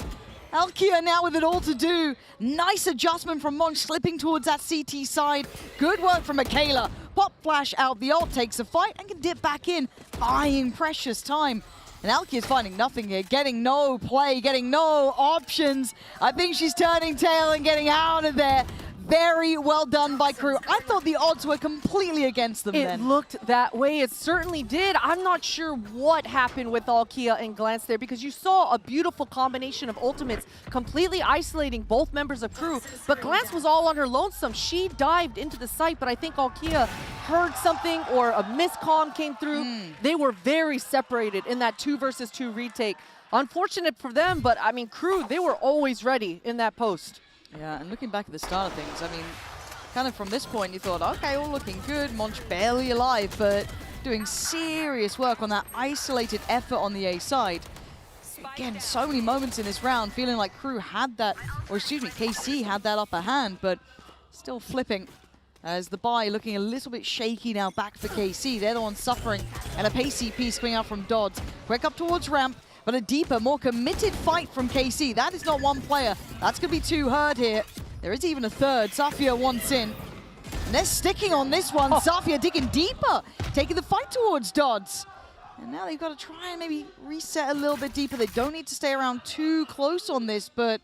Alkia now with it all to do. Nice adjustment from Monch, slipping towards that CT side. Good work from Michaela. Pop flash out. The ult takes a fight and can dip back in, buying precious time. And Alkia's finding nothing here, getting no play, getting no options. I think she's turning tail and getting out of there. Very well done by Crew. I thought the odds were completely against them then. It looked that way. It certainly did. I'm not sure what happened with Alkia and Glance there, because you saw a beautiful combination of ultimates completely isolating both members of Crew. But Glance was all on her lonesome. She dived into the site, but I think Alkia heard something or a miscomm came through. They were very separated in that 2 versus 2 retake. Unfortunate for them, but I mean, Crew, they were always ready in that post. Yeah, and looking back at the start of things, I mean, kind of from this point, you thought, okay, all looking good. Monch barely alive, but doing serious work on that isolated effort on the A side. Again, so many moments in this round feeling like Crew had that, or excuse me, KC had that upper hand, but still flipping. As the buy looking a little bit shaky now back for KC. They're the ones suffering, and a pacey piece coming out from Dodds. Quick up towards ramp. But a deeper, more committed fight from KC. That is not one player. That's going to be 2 hurt here. There is even a third. Safia wants in. And they're sticking on this one. Safia digging deeper, taking the fight towards Dodds. And now they've got to try and maybe reset a little bit deeper. They don't need to stay around too close on this, but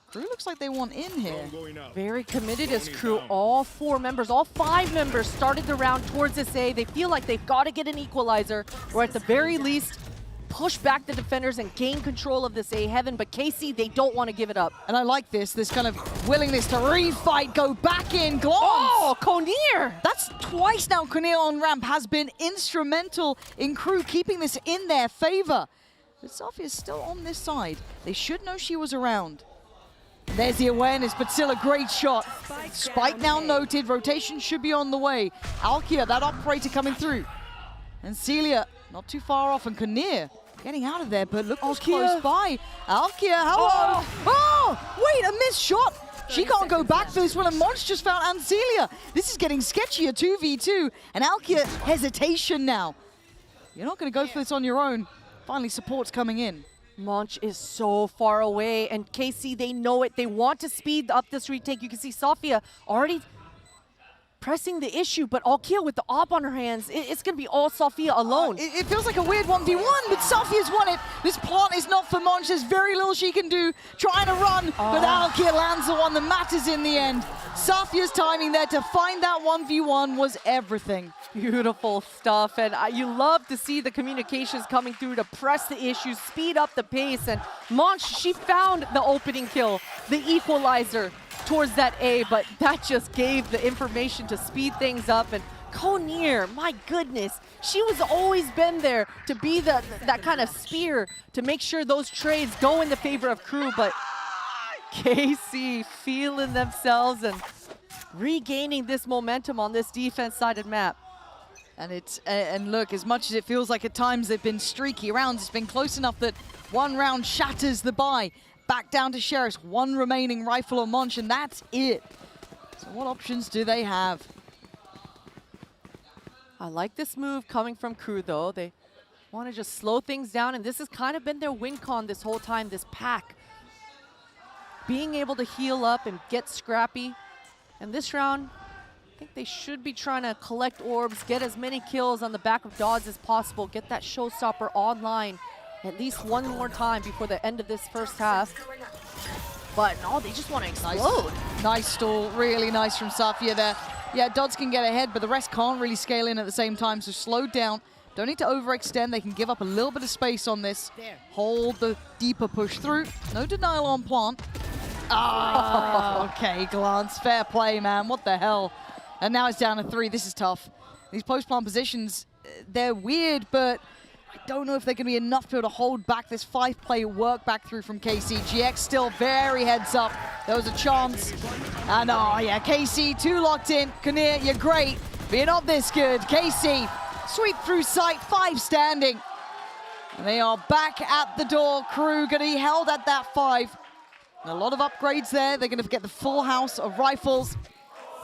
Crew looks like they want in here. Very committed as Crew. All 4 members, all 5 members started the round towards this A. They feel like they've got to get an equalizer, or at the very least, push back the defenders and gain control of this A heaven, but KC, they don't want to give it up. And I like this kind of willingness to refight, go back in, Glance. Oh, Konir! That's twice now Konir on ramp has been instrumental in Crew keeping this in their favor. But Safia's still on this side. They should know she was around. There's the awareness, but still a great shot. Spike now noted, rotation should be on the way. Alkia, that operator coming through. And Celia, not too far off, and Konir getting out of there, but look who's close by. Alkia, hello! Oh, wait, a missed shot! She can't go back for this one, and Monch just found Ancelia. This is getting sketchier, 2v2, and Alkia, hesitation now. You're not going to go for this on your own. Finally, support's coming in. Monch is so far away, and KC, they know it. They want to speed up this retake. You can see Safia already pressing the issue, but Alkia with the op on her hands, it's going to be all Safia alone. It feels like a weird 1v1, but Safia's won it. This plant is not for Monch. There's very little she can do. Trying to run, but Alkia lands the one that matters in the end. Safia's timing there to find that 1v1 was everything. Beautiful stuff, and you love to see the communications coming through to press the issues, speed up the pace, and Monch, she found the opening kill, the equalizer towards that A, but that just gave the information to speed things up. And Konir, my goodness, she was always been there to be that kind of spear to make sure those trades go in the favor of Crew, but KC feeling themselves and regaining this momentum on this defense-sided map. And look, as much as it feels like at times they've been streaky rounds, it's been close enough that one round shatters the buy. Back down to Sheriffs, 1 remaining rifle on Monch, and that's it. So what options do they have? I like this move coming from Crew, though. They want to just slow things down, and this has kind of been their win con this whole time, this pack. Being able to heal up and get scrappy. And this round, I think they should be trying to collect orbs, get as many kills on the back of Dodds as possible, get that showstopper online at least one more time before the end of this first half. but no, they just want to explode. Nice stall, really nice from Safia there. Yeah, Dodds can get ahead, but the rest can't really scale in at the same time, so slowed down. Don't need to overextend. They can give up a little bit of space on this. Hold the deeper push through. No denial on plant. Ah, okay, Glance. Fair play, man. What the hell? And now it's down to 3. This is tough. These post-plant positions, they're weird, but I don't know if they're going to be enough to be able to hold back this 5-play work back through from KC. GX still very heads up. There was a chance. And oh yeah, KC, 2 locked in. Kinnear, you're great, but you're not this good. KC, sweep through sight, 5 standing. And they are back at the door. Crew going to be held at that 5. And a lot of upgrades there. They're going to get the full house of rifles.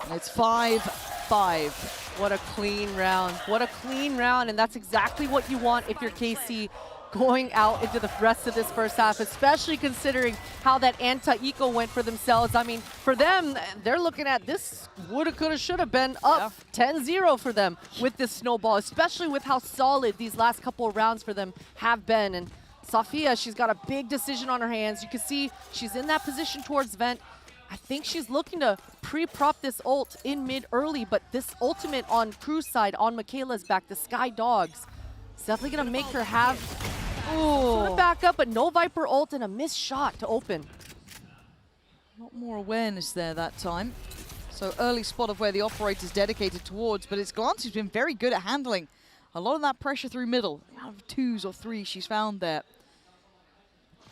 And it's 5-5. What a clean round. What a clean round, and that's exactly what you want if you're KC going out into the rest of this first half, especially considering how that anti-eco went for themselves. I mean, for them, they're looking at this woulda, coulda, shoulda been up 10-0 for them with this snowball, especially with how solid these last couple of rounds for them have been. And Safia, she's got a big decision on her hands. You can see she's in that position towards Vent. I think she's looking to pre-prop this ult in mid early, but this ultimate on Crew's side, on Michaela's back, the Sky Dogs, is definitely going to make her have sort of back up, but no Viper ult and a missed shot to open. A lot more awareness there that time. So early spot of where the operator's dedicated towards, but it's Glance who's been very good at handling a lot of that pressure through middle. Out of 2s or 3s she's found there.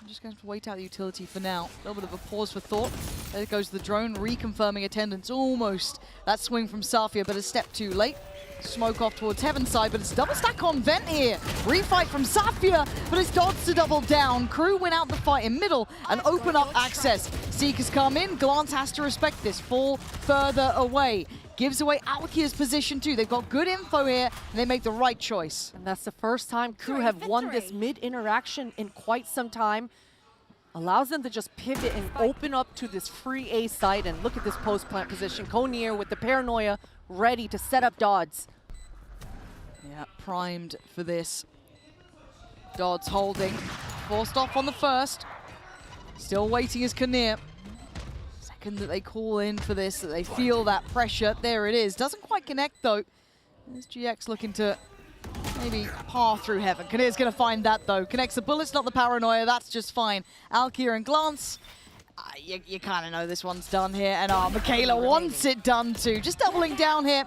I'm just going to have to wait out the utility for now. A little bit of a pause for thought. There goes the drone, reconfirming attendance almost. That swing from Safia, but a step too late. Smoke off towards Heaven's side, but it's double stack on Vent here. Refight from Safia, but it's Dodds to double down. Crew win out the fight in middle and open up access. Seekers come in, Glance has to respect this. Fall further away. Gives away Alkia's position too. They've got good info here, and they make the right choice. And that's the first time Crew have won this mid interaction in quite some time. Allows them to just pivot and open up to this free A site. And look at this post-plant position. Conir with the paranoia ready to set up Dodds. Yeah, primed for this. Dodds holding. Forced off on the first. Still waiting is Kinnear. Second that they call in for this, that they feel that pressure. There it is. Doesn't quite connect though. There's GX looking to maybe par through Heaven. Kinnear's going to find that though. Connects the bullets, not the paranoia. That's just fine. Alkia and Glance. You kind of know this one's done here. And Michaela wants it done too. Just doubling down here.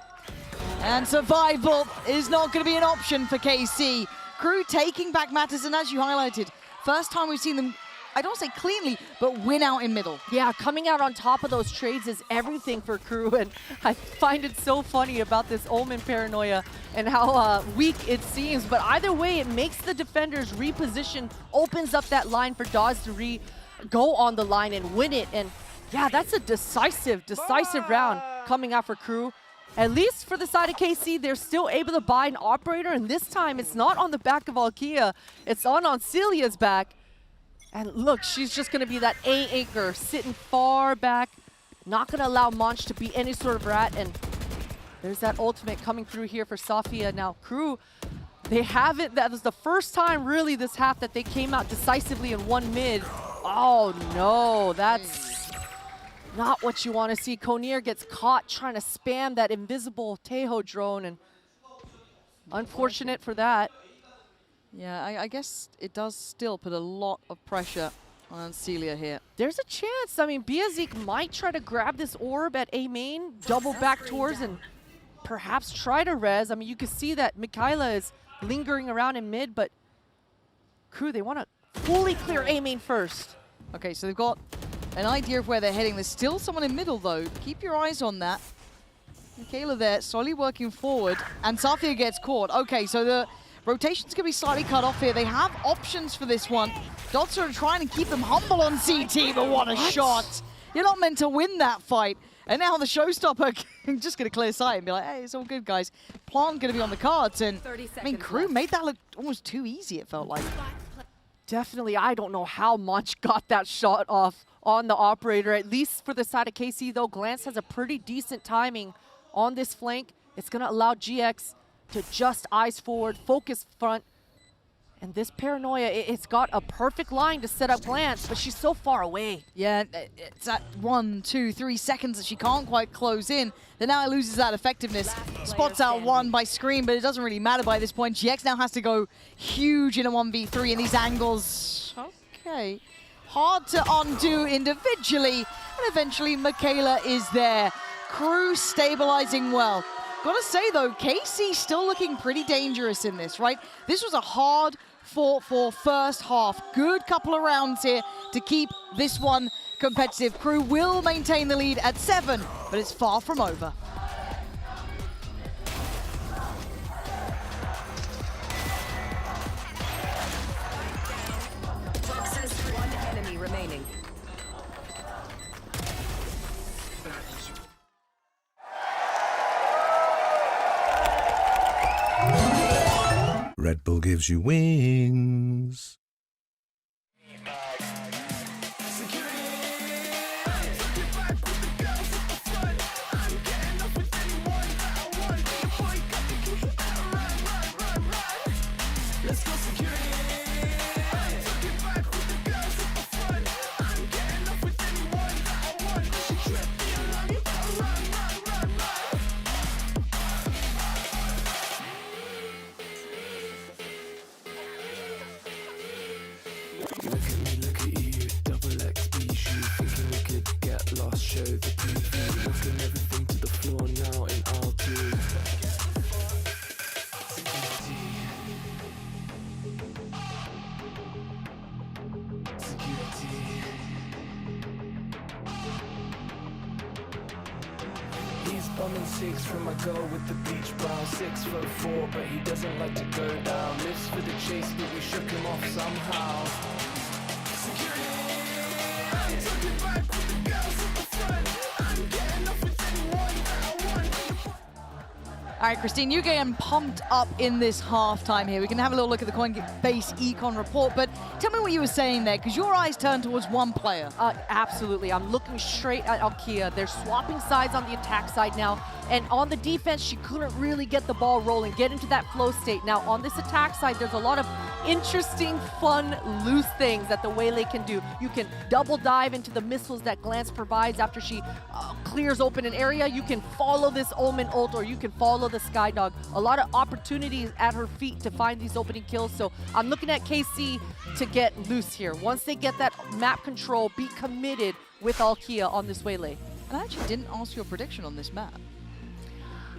And survival is not going to be an option for KC. Crew taking back matters, and as you highlighted, first time we've seen them, I don't say cleanly, but win out in middle. Yeah, coming out on top of those trades is everything for Crew, and I find it so funny about this Omen paranoia and how weak it seems, but either way, it makes the defenders reposition, opens up that line for Dawes to go on the line and win it, and yeah, that's a decisive round coming out for Crew. At least for the side of KC, they're still able to buy an operator, and this time it's not on the back of Alkia, it's on Celia's back. And look, she's just going to be that A anchor, sitting far back, not going to allow Monch to be any sort of rat. And there's that ultimate coming through here for Safia. Now, Crew, they haven't, that was the first time really this half that they came out decisively in one mid. Oh no, that's not what you want to see. Conir gets caught trying to spam that invisible Tejo drone, and unfortunate for that. Yeah, I guess it does still put a lot of pressure on Celia here. There's a chance. I mean, Biazik might try to grab this orb at A main, double back towards, and perhaps try to res. I mean, you can see that Michaela is lingering around in mid, but Crew, they want to fully clear A main first. Okay, so they've got an idea of where they're heading. There's still someone in middle, though. Keep your eyes on that. Michaela there, slowly working forward, and Safia gets caught. Okay, so the rotation's going to be slightly cut off here. They have options for this one. Dots are trying to keep them humble on CT, but what a shot. You're not meant to win that fight. And now the showstopper just going to clear sight and be like, hey, it's all good, guys. Plant going to be on the cards. And I mean, Crew made that look almost too easy, it felt like. Definitely, I don't know how Monch got that shot off on the operator. At least for the side of KC, though, Glance has a pretty decent timing on this flank. It's going to allow GX to just eyes forward, focus front, And this Paranoia, it's got a perfect line to set up Glance, but she's so far away. Yeah, it's at 1, 2, 3 seconds that she can't quite close in. Then now it loses that effectiveness. Spots out one by Scream, but it doesn't really matter by this point. GX now has to go huge in a 1v3, and these angles, okay, hard to undo individually. And eventually, Michaela is there. Crew stabilizing well. Gotta say though, KC still looking pretty dangerous in this, right? This was a hard fought for first half. Good couple of rounds here to keep this one competitive. Crew will maintain the lead at 7, but it's far from over. One enemy remaining. Red Bull gives you wings. Bombing 6 from my goal with the beach ball. 6'4", but he doesn't like to go down. Lives for the chase, but we shook him off somehow. All right, Christine, you getting pumped up in this halftime here. We can have a little look at the Coinbase econ report, but tell me what you were saying there, because your eyes turned towards one player. Absolutely. I'm looking straight at Alkia. They're swapping sides on the attack side now. And on the defense, she couldn't really get the ball rolling, get into that flow state. Now, on this attack side, there's a lot of interesting, fun, loose things that the Waylay can do. You can double dive into the missiles that Glance provides after she clears open an area. You can follow this Omen ult, or you can follow the Skydog. A lot of opportunities at her feet to find these opening kills. So I'm looking at KC to get loose here. Once they get that map control, be committed with Alkia on this Waylay. And I actually didn't ask your prediction on this map.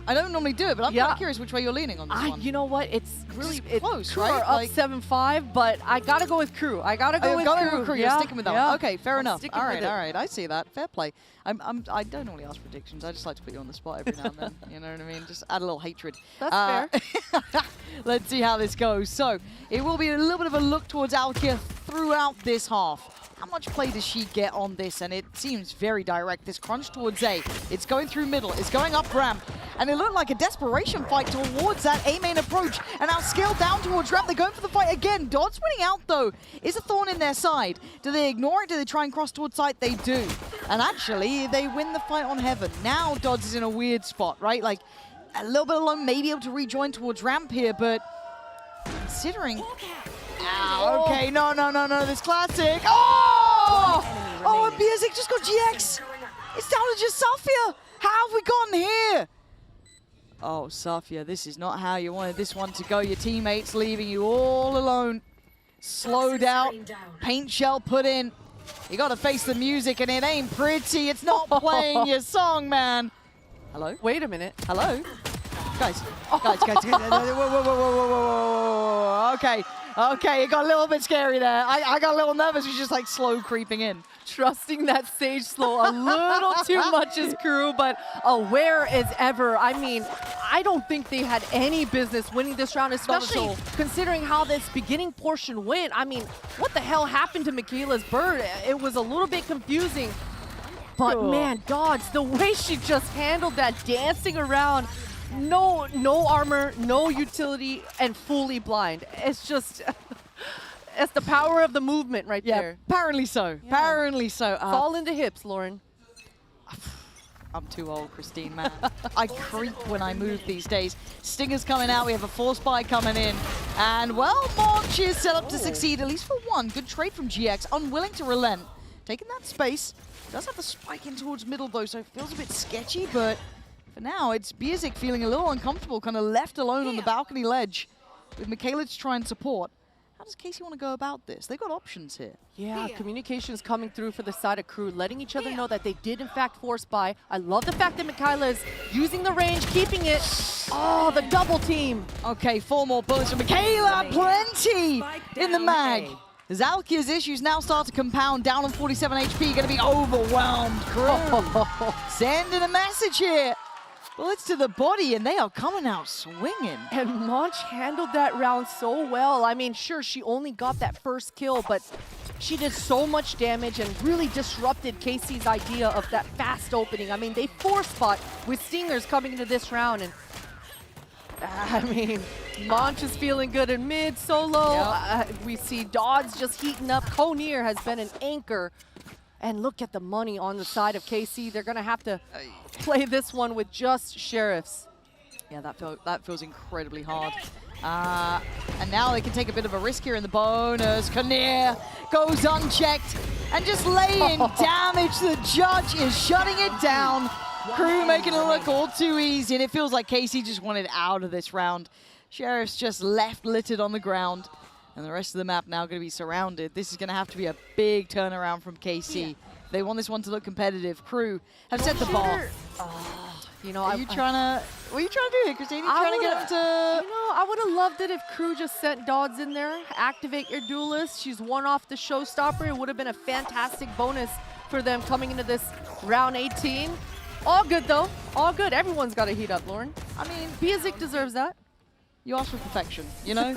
I don't normally do it, but I'm kind of curious which way you're leaning on this one. You know what? It's really close, Crew right? are up 7-5, but I gotta go with Crew. I gotta go with Crew. You're sticking with that one. Okay, fair enough. sticking All with right, it. all right. I see that. Fair play. I don't normally ask predictions. I just like to put you on the spot every now and then. You know what I mean? Just add a little hatred. That's fair. Let's see how this goes. So it will be a little bit of a look towards Alkia throughout this half. How much play does she get on this? And it seems very direct. This crunch towards A. It's going through middle. It's going up ramp. And it looked like a desperation fight towards that A main approach. And now scaled down towards ramp. They're going for the fight again. Dodds winning out, though. Is a thorn in their side. Do they ignore it? Do they try and cross towards site? They do. And actually, they win the fight on Heaven. Now Dodds is in a weird spot, right? Like, a little bit alone, maybe able to rejoin towards ramp here, but considering... Ow, okay, no, this classic. Oh! Oh, and Biazik just got GX. It's down to just Safia. How have we gotten here? Oh, Safia, this is not how you wanted this one to go. Your teammates leaving you all alone. Slowed out, paint shell put in. You gotta face the music and it ain't pretty. It's not playing your song, man. Hello? Wait a minute. Hello? Guys. Whoa. Okay, it got a little bit scary there. I got a little nervous. He's just like slow creeping in. Trusting that Sage slow a little too much as Crew, but aware as ever. I mean, I don't think they had any business winning this round, especially considering how this beginning portion went. I mean, what the hell happened to Michaela's bird? It was a little bit confusing. But man, Dodds, the way she just handled that, dancing around, no armor, no utility, and fully blind. It's just, it's the power of the movement right there. Apparently so. Yeah. Apparently so. Fall into hips, Lauren. I'm too old, Christine, man. I creep when I move these days. Stinger's coming out. We have a force buy coming in. And, well, Monch is set up to succeed, at least for one. Good trade from GX. Unwilling to relent. Taking that space. Does have the spike in towards middle, though, so it feels a bit sketchy. But for now, it's Biazik feeling a little uncomfortable, kind of left alone on the balcony ledge with Michaela to try and support. How does Casey want to go about this? They've got options here. Yeah, communication's coming through for the side of Crew, letting each other know that they did in fact force buy. I love the fact that Michaela is using the range, keeping it. Oh, the double team. Okay, 4 more bullets from Michaela. Plenty in the mag. Zalkia's issues now start to compound, down on 47 HP, going to be overwhelmed. Crew sending a message here. Bullets to the body, and they are coming out swinging. And Monch handled that round so well. I mean, sure, she only got that first kill, but she did so much damage and really disrupted Casey's idea of that fast opening. I mean, they force fought with Stingers coming into this round, and I mean, Monch is feeling good in mid, solo. We see Dodds just heating up. Konir has been an anchor. And look at the money on the side of KC. They're going to have to play this one with just Sheriffs. Yeah, that feels incredibly hard. And now they can take a bit of a risk here in the bonus. Konir goes unchecked and just laying damage. The judge is shutting it down. Crew making it look all too easy, and it feels like Casey just wanted out of this round. Sheriff's just left littered on the ground. And the rest of the map now going to be surrounded. This is going to have to be a big turnaround from KC. They want this one to look competitive. Crew have set the bar. You know, what are you trying to do here, Christine? You trying to get them to... You know, I would have loved it if Crew just sent Dodds in there. Activate your duelist. She's one off the showstopper. It would have been a fantastic bonus for them coming into this round 18. All good, though. All good. Everyone's got to heat up, Lauren. I mean, Biazik deserves that. You asked for perfection, you know?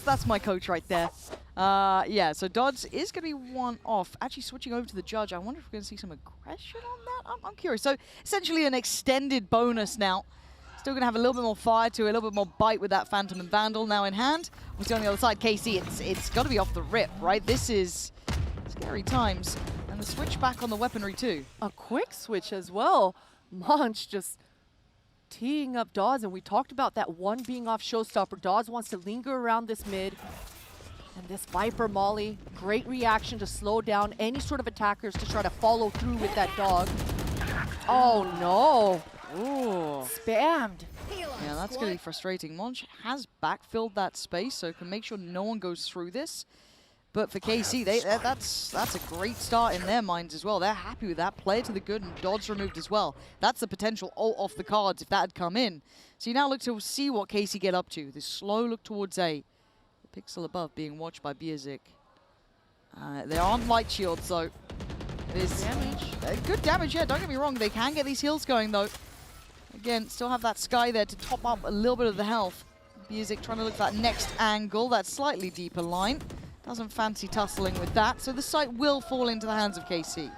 that's my coach right there. Yeah, so Dodds is going to be one off. Actually switching over to the judge. I wonder if we're going to see some aggression on that. I'm curious. So essentially an extended bonus now. Still going to have a little bit more fire to it, a little bit more bite with that Phantom and Vandal now in hand. We'll see on the other side, KC, it's got to be off the rip, right? This is scary times. And the switch back on the weaponry too. A quick switch as well. Monch just teeing up Dawes, and we talked about that one being off showstopper. Dawes wants to linger around this mid. And this Viper Molly, great reaction to slow down any sort of attackers to try to follow through with that dog. Oh no. Ooh. Spammed. Yeah, that's going to be frustrating. Monch has backfilled that space, so can make sure no one goes through this. But for KC, that's a great start in their minds as well. They're happy with that. Player to the good and dodge removed as well. That's the potential ult off the cards if that had come in. So you now look to see what KC get up to. This slow look towards A. The pixel above being watched by Biazik. They aren't light shields, though. It is good damage, yeah, don't get me wrong. They can get these heals going, though. Again, still have that Sky there to top up a little bit of the health. Biazik trying to look for that next angle, that slightly deeper line. Doesn't fancy tussling with that, so the site will fall into the hands of KC.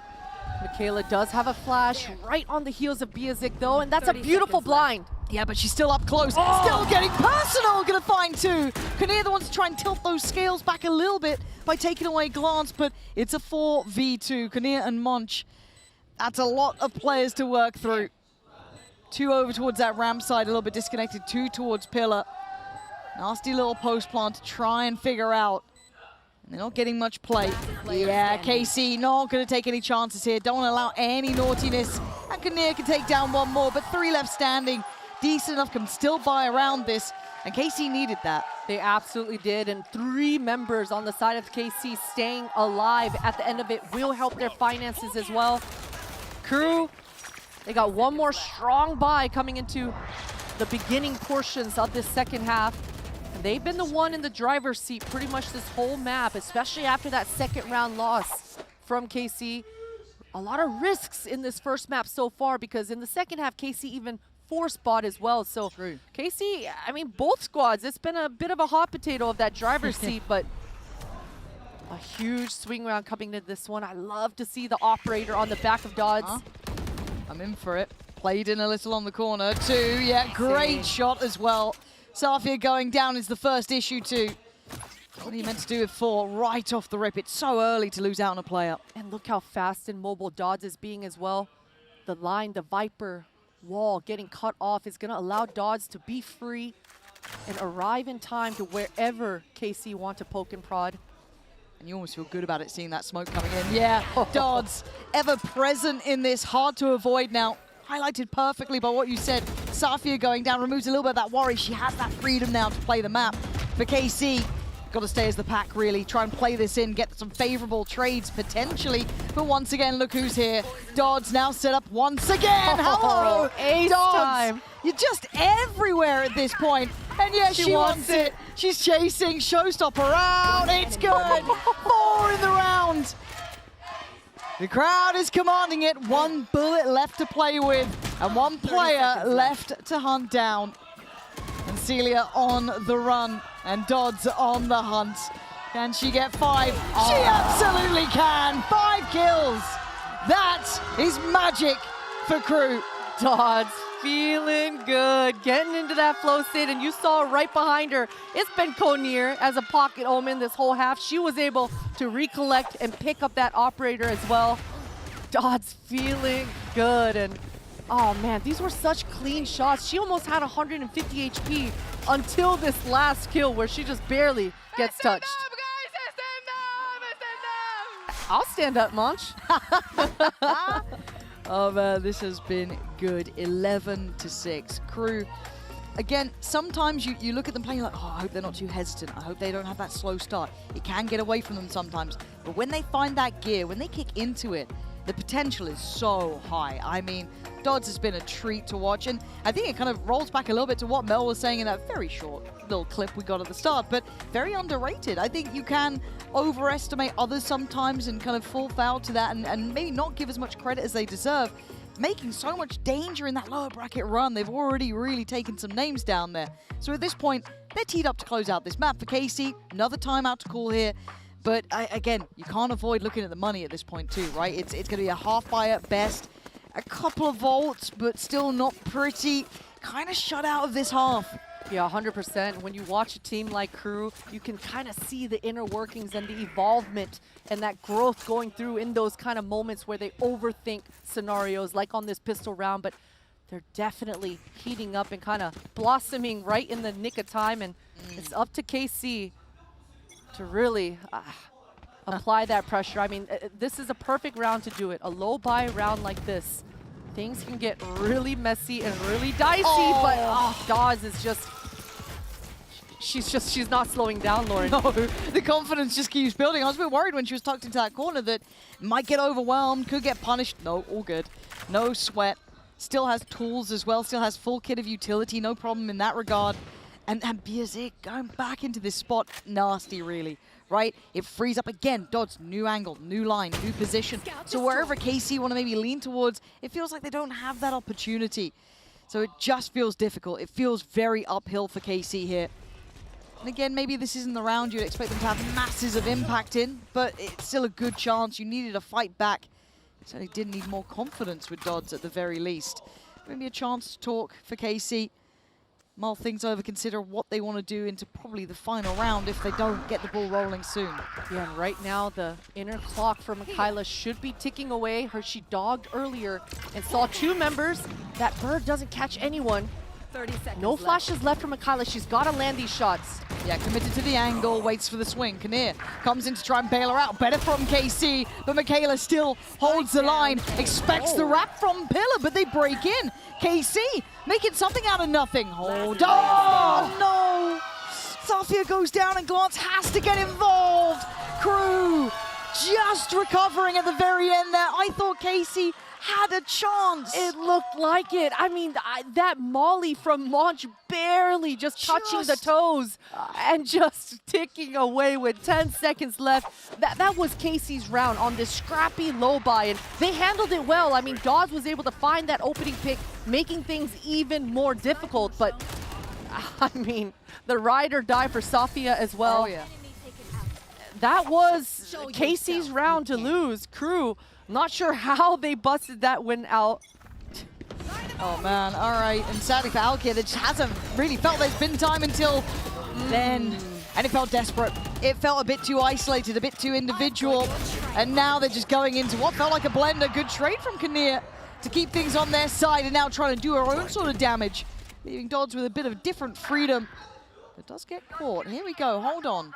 Michaela does have a flash right on the heels of Biazik, though, and that's a beautiful blind. Yeah, but she's still up close. Still getting personal, gonna find two. Konir the one to try and tilt those scales back a little bit by taking away Glance, but it's a 4v2. Konir and Monch. That's a lot of players to work through. Two over towards that ramp side, a little bit disconnected. Two towards Pillar. Nasty little post plant to try and figure out. They're not getting much play. Yeah, KC not going to take any chances here. Don't want to allow any naughtiness. And Konir can take down one more, but 3 left standing. Decent enough, can still buy around this. And KC needed that. They absolutely did. And 3 members on the side of KC staying alive at the end of it will help their finances as well. Crew, they got one more strong buy coming into the beginning portions of this second half. They've been the one in the driver's seat pretty much this whole map, especially after that second round loss from KC. A lot of risks in this first map so far because in the second half, KC even force bought as well. So KC, I mean, both squads, it's been a bit of a hot potato of that driver's seat, but a huge swing round coming into this one. I love to see the operator on the back of Dodds. I'm in for it. Played in a little on the corner too. Yeah, great shot as well. Safia going down is the first issue too. What are you meant to do with 4 right off the rip? It's so early to lose out on a player. And look how fast and mobile Dodds is being as well. the line, the Viper wall getting cut off is going to allow Dodds to be free and arrive in time to wherever KC want to poke and prod. And you almost feel good about it, seeing that smoke coming in. Yeah, Dodds, ever present in this, hard to avoid now. Highlighted perfectly by what you said. Safia going down removes a little bit of that worry. She has that freedom now to play the map. For KC, got to stay as the pack, really. Try and play this in, get some favorable trades potentially. But once again, look who's here. Dodds now set up once again. Hello, ace Dodds. time. You're just everywhere at this point. And yeah, she wants it. She's chasing, showstopper out. It's good. 4 in the round. The crowd is commanding it. 1 bullet left to play with, and 1 player left to hunt down. And Celia on the run, and Dodds on the hunt. Can she get 5? She absolutely can. 5 kills. That is magic for Crew. Dodds feeling good, getting into that flow state, and you saw right behind her, it's been Conir as a pocket omen this whole half. She was able to recollect and pick up that operator as well. Dodds feeling good, and oh man, these were such clean shots. She almost had 150 HP until this last kill where she just barely gets touched. I'll stand up, Munch. Oh man, this has been good. 11-6. Crew, again, sometimes you look at them playing, you're like, oh, I hope they're not too hesitant. I hope they don't have that slow start. It can get away from them sometimes. But when they find that gear, when they kick into it, the potential is so high. I mean, Dodds has been a treat to watch, and I think it kind of rolls back a little bit to what Mel was saying in that very short little clip we got at the start, but very underrated. I think you can overestimate others sometimes and kind of fall foul to that and maybe not give as much credit as they deserve, making so much danger in that lower bracket run. They've already really taken some names down there. So at this point, they're teed up to close out this map. For KC, another timeout to call here. But again, you can't avoid looking at the money at this point too, right? It's going to be a half buy at best. A couple of volts, but still not pretty. Kind of shut out of this half. Yeah, 100%. When you watch a team like Crew, you can kind of see the inner workings and the evolvement and that growth going through in those kind of moments where they overthink scenarios like on this pistol round, but they're definitely heating up and kind of blossoming right in the nick of time, and it's up to KC to really apply that pressure. I mean, this is a perfect round to do it. A low buy round like this, things can get really messy and really dicey, but Dawes is just, she's not slowing down, Lauren. No, the confidence just keeps building. I was a bit worried when she was tucked into that corner that might get overwhelmed, could get punished. No, all good. No sweat. Still has tools as well, still has full kit of utility, no problem in that regard. And Biazik going back into this spot, nasty really, right? It frees up again. Dodds, new angle, new line, new position. So wherever KC want to maybe lean towards, it feels like they don't have that opportunity. So it just feels difficult. It feels very uphill for KC here. And again, maybe this isn't the round you'd expect them to have masses of impact in, but it's still a good chance. You needed a fight back. Certainly did need more confidence with Dodds at the very least. Maybe a chance to talk for KC. Mull things over, consider what they want to do into probably the final round if they don't get the ball rolling soon. Yeah, and right now the inner clock for Michaela should be ticking away. She dogged earlier and saw two members. That bird doesn't catch anyone. 30 seconds No flashes left for Michaela. She's got to land these shots. Yeah, committed to the angle, waits for the swing. Kinnear comes in to try and bail her out. Better from KC, but Michaela still holds the line. Expects the wrap from Pillar, but they break in. KC making something out of nothing. Hold on. No. Safia goes down and Glance has to get involved. Crew just recovering at the very end there. I thought KC had a chance. It looked like it. I mean, that molly from launch barely just touching the toes and just ticking away with 10 seconds left. That was Casey's round on this scrappy low buy, and they handled it well. I mean, Dawes was able to find that opening pick, making things even more difficult, but I mean, the ride or die for Safia as well. Oh, yeah. That was Casey's round to lose. Crew, not sure how they busted that win out. Oh man, all right. And sadly for Alkia, that just hasn't really felt there's been time until then. And it felt desperate. It felt a bit too isolated, a bit too individual. And now they're just going into what felt like a blender. Good trade from Kinnear. to keep things on their side and now trying to do her own sort of damage, leaving Dodds with a bit of different freedom. But does get caught. Here we go. Hold on.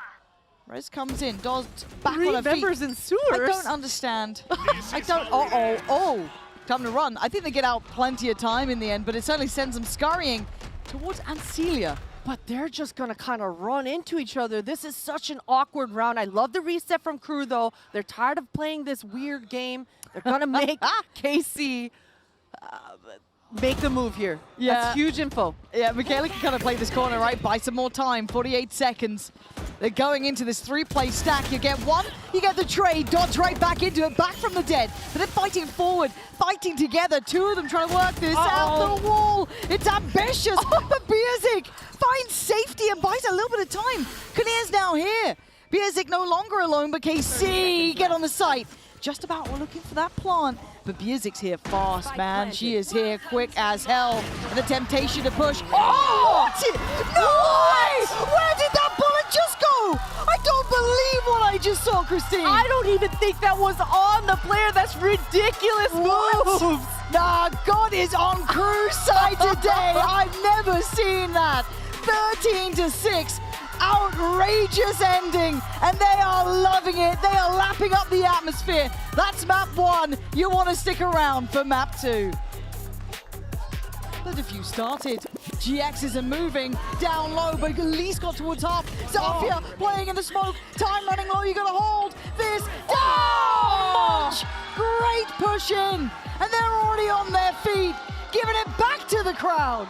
Rez comes in. Dodds back on her feet. members in sewers. I don't understand. I don't. Oh. Time to run. I think they get out plenty of time in the end, but it certainly sends them scurrying towards Ancilia. But they're just going to kind of run into each other. This is such an awkward round. I love the reset from Crew, though. They're tired of playing this weird game. They're going to make KC make the move here. Yeah. That's huge info. Yeah, Michaela can kind of play this corner, right? Buy some more time. 48 seconds. They're going into this 3-play stack. You get one, you get the trade. Dodge right back into it, back from the dead. But they're fighting forward, fighting together. Two of them trying to work this out the wall. It's ambitious, but Bierzik finds safety and buys a little bit of time. Kinnear's now here. Bierzik no longer alone, but KC get on the site. Just about looking for that plant. But Bierzik's here fast, man. She is here quick as hell. And the temptation to push. Oh! No way! Where did that bullet just go? I don't believe what I just saw, Christine. I don't even think that was on the player. That's ridiculous moves. Nah, God is on Crew's side today. I've never seen that. 13-6. Outrageous ending, and they are loving it. They are lapping up the atmosphere. That's map 1. You want to stick around for map 2. But if you started, GXs are moving down low, but at least got towards half. Zafia playing in the smoke. Time running low. You got to hold this down. Much great push in, and they're already on their feet, giving it back to the crowd.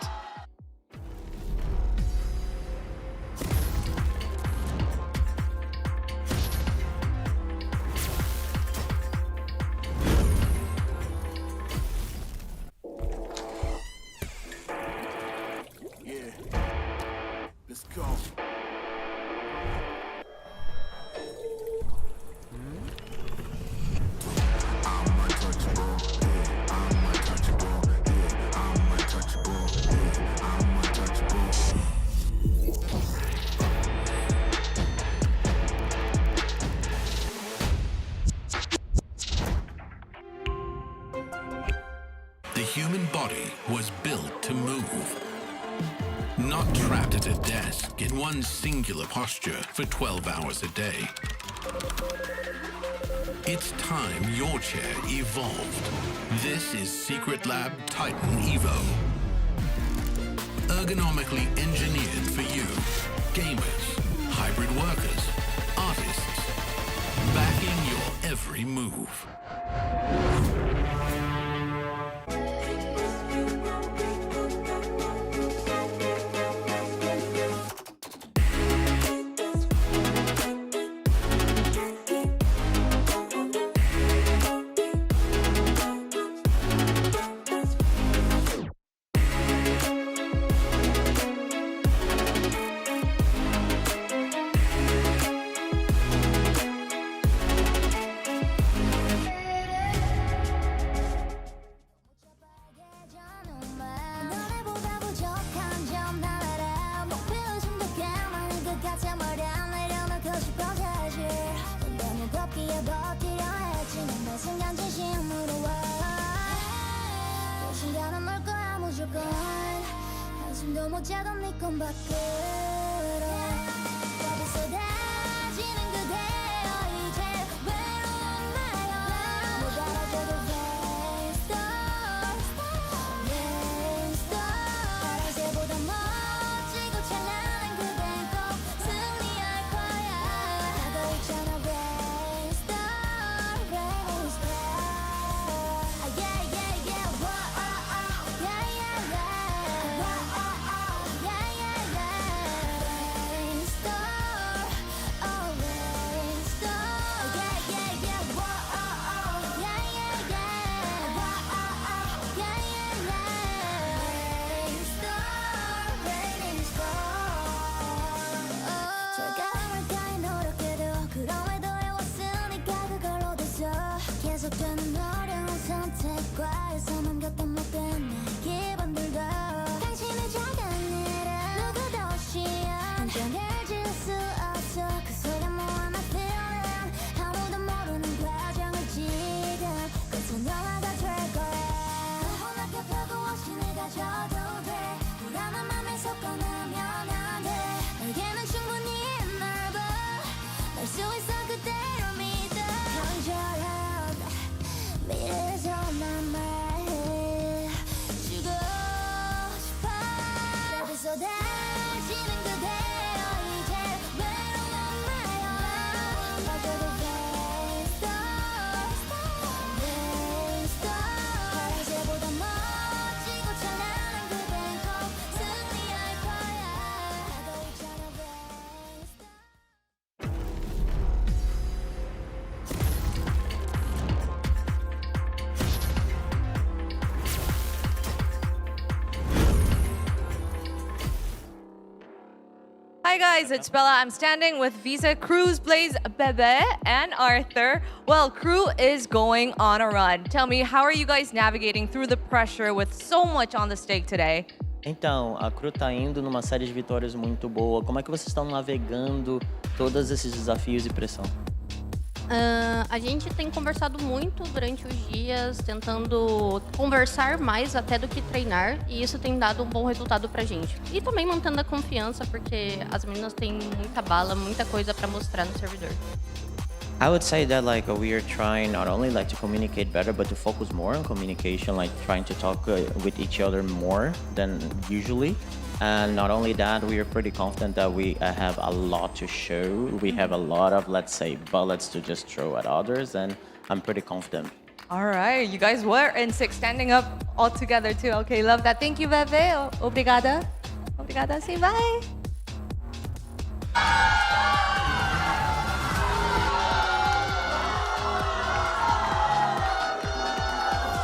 Let's go. The human body was built to move. Not trapped at a desk in one singular posture for 12 hours a day. It's time your chair evolved. This is Secretlab Titan Evo. Ergonomically engineered for you, gamers, hybrid workers, artists, backing your every move. 한숨도 못 자던 네 꿈 밖으로 답이 쏟아지는 그대여 이제 외로운 나여 못 알아줘도 파란새보다 멋지고 찬란한 그댄 꼭 승리할 거야 나도 있잖아 Hi guys, it's Bella. I'm standing with Visa, Cruz, Blaze, Bebe, and Arthur. Well, Crew is going on a run. Tell me, how are you guys navigating through the pressure with so much on the stake today? Então, a Cru tá indo numa série de vitórias muito boa. Como é que vocês estão navegando todos esses desafios e pressão? A gente tem conversado muito durante os dias, tentando conversar mais até do que treinar, e isso tem dado um bom resultado pra gente. E também mantendo a confiança, porque as meninas têm muita bala, muita coisa pra mostrar no servidor. I would say that like we are trying not only like to communicate better, but to focus more on communication, like trying to talk with each other more than usually. And not only that, we are pretty confident that we have a lot to show. We have a lot of, let's say, bullets to just throw at others, and I'm pretty confident. All right, you guys were in 6, standing up all together too. Okay, love that. Thank you, Bebe. Obrigada. Obrigada. Say bye.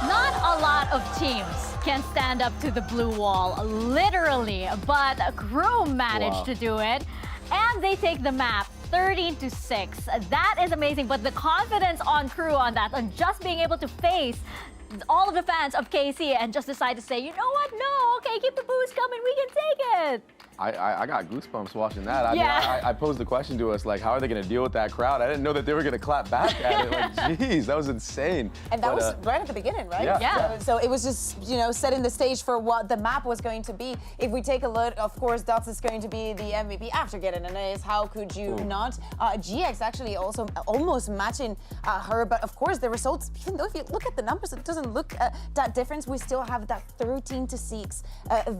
Not a lot of teams can stand up to the blue wall, literally, but Crew managed to do it, and they take the map 13-6. That is amazing, but the confidence on Crew on that, and just being able to face all of the fans of KC and just decide to say, you know what, no, okay, keep the boost coming, we can take it. I got goosebumps watching that. I mean, I posed the question to us, like, how are they going to deal with that crowd? I didn't know that they were going to clap back at it. Like, geez, that was insane. And that was right at the beginning, right? Yeah. So it was just, you know, setting the stage for what the map was going to be. If we take a look, of course, Dots is going to be the MVP after getting an ace. How could you not? GX actually also almost matching her, but of course the results, even though if you look at the numbers, it doesn't look that difference. We still have that 13-6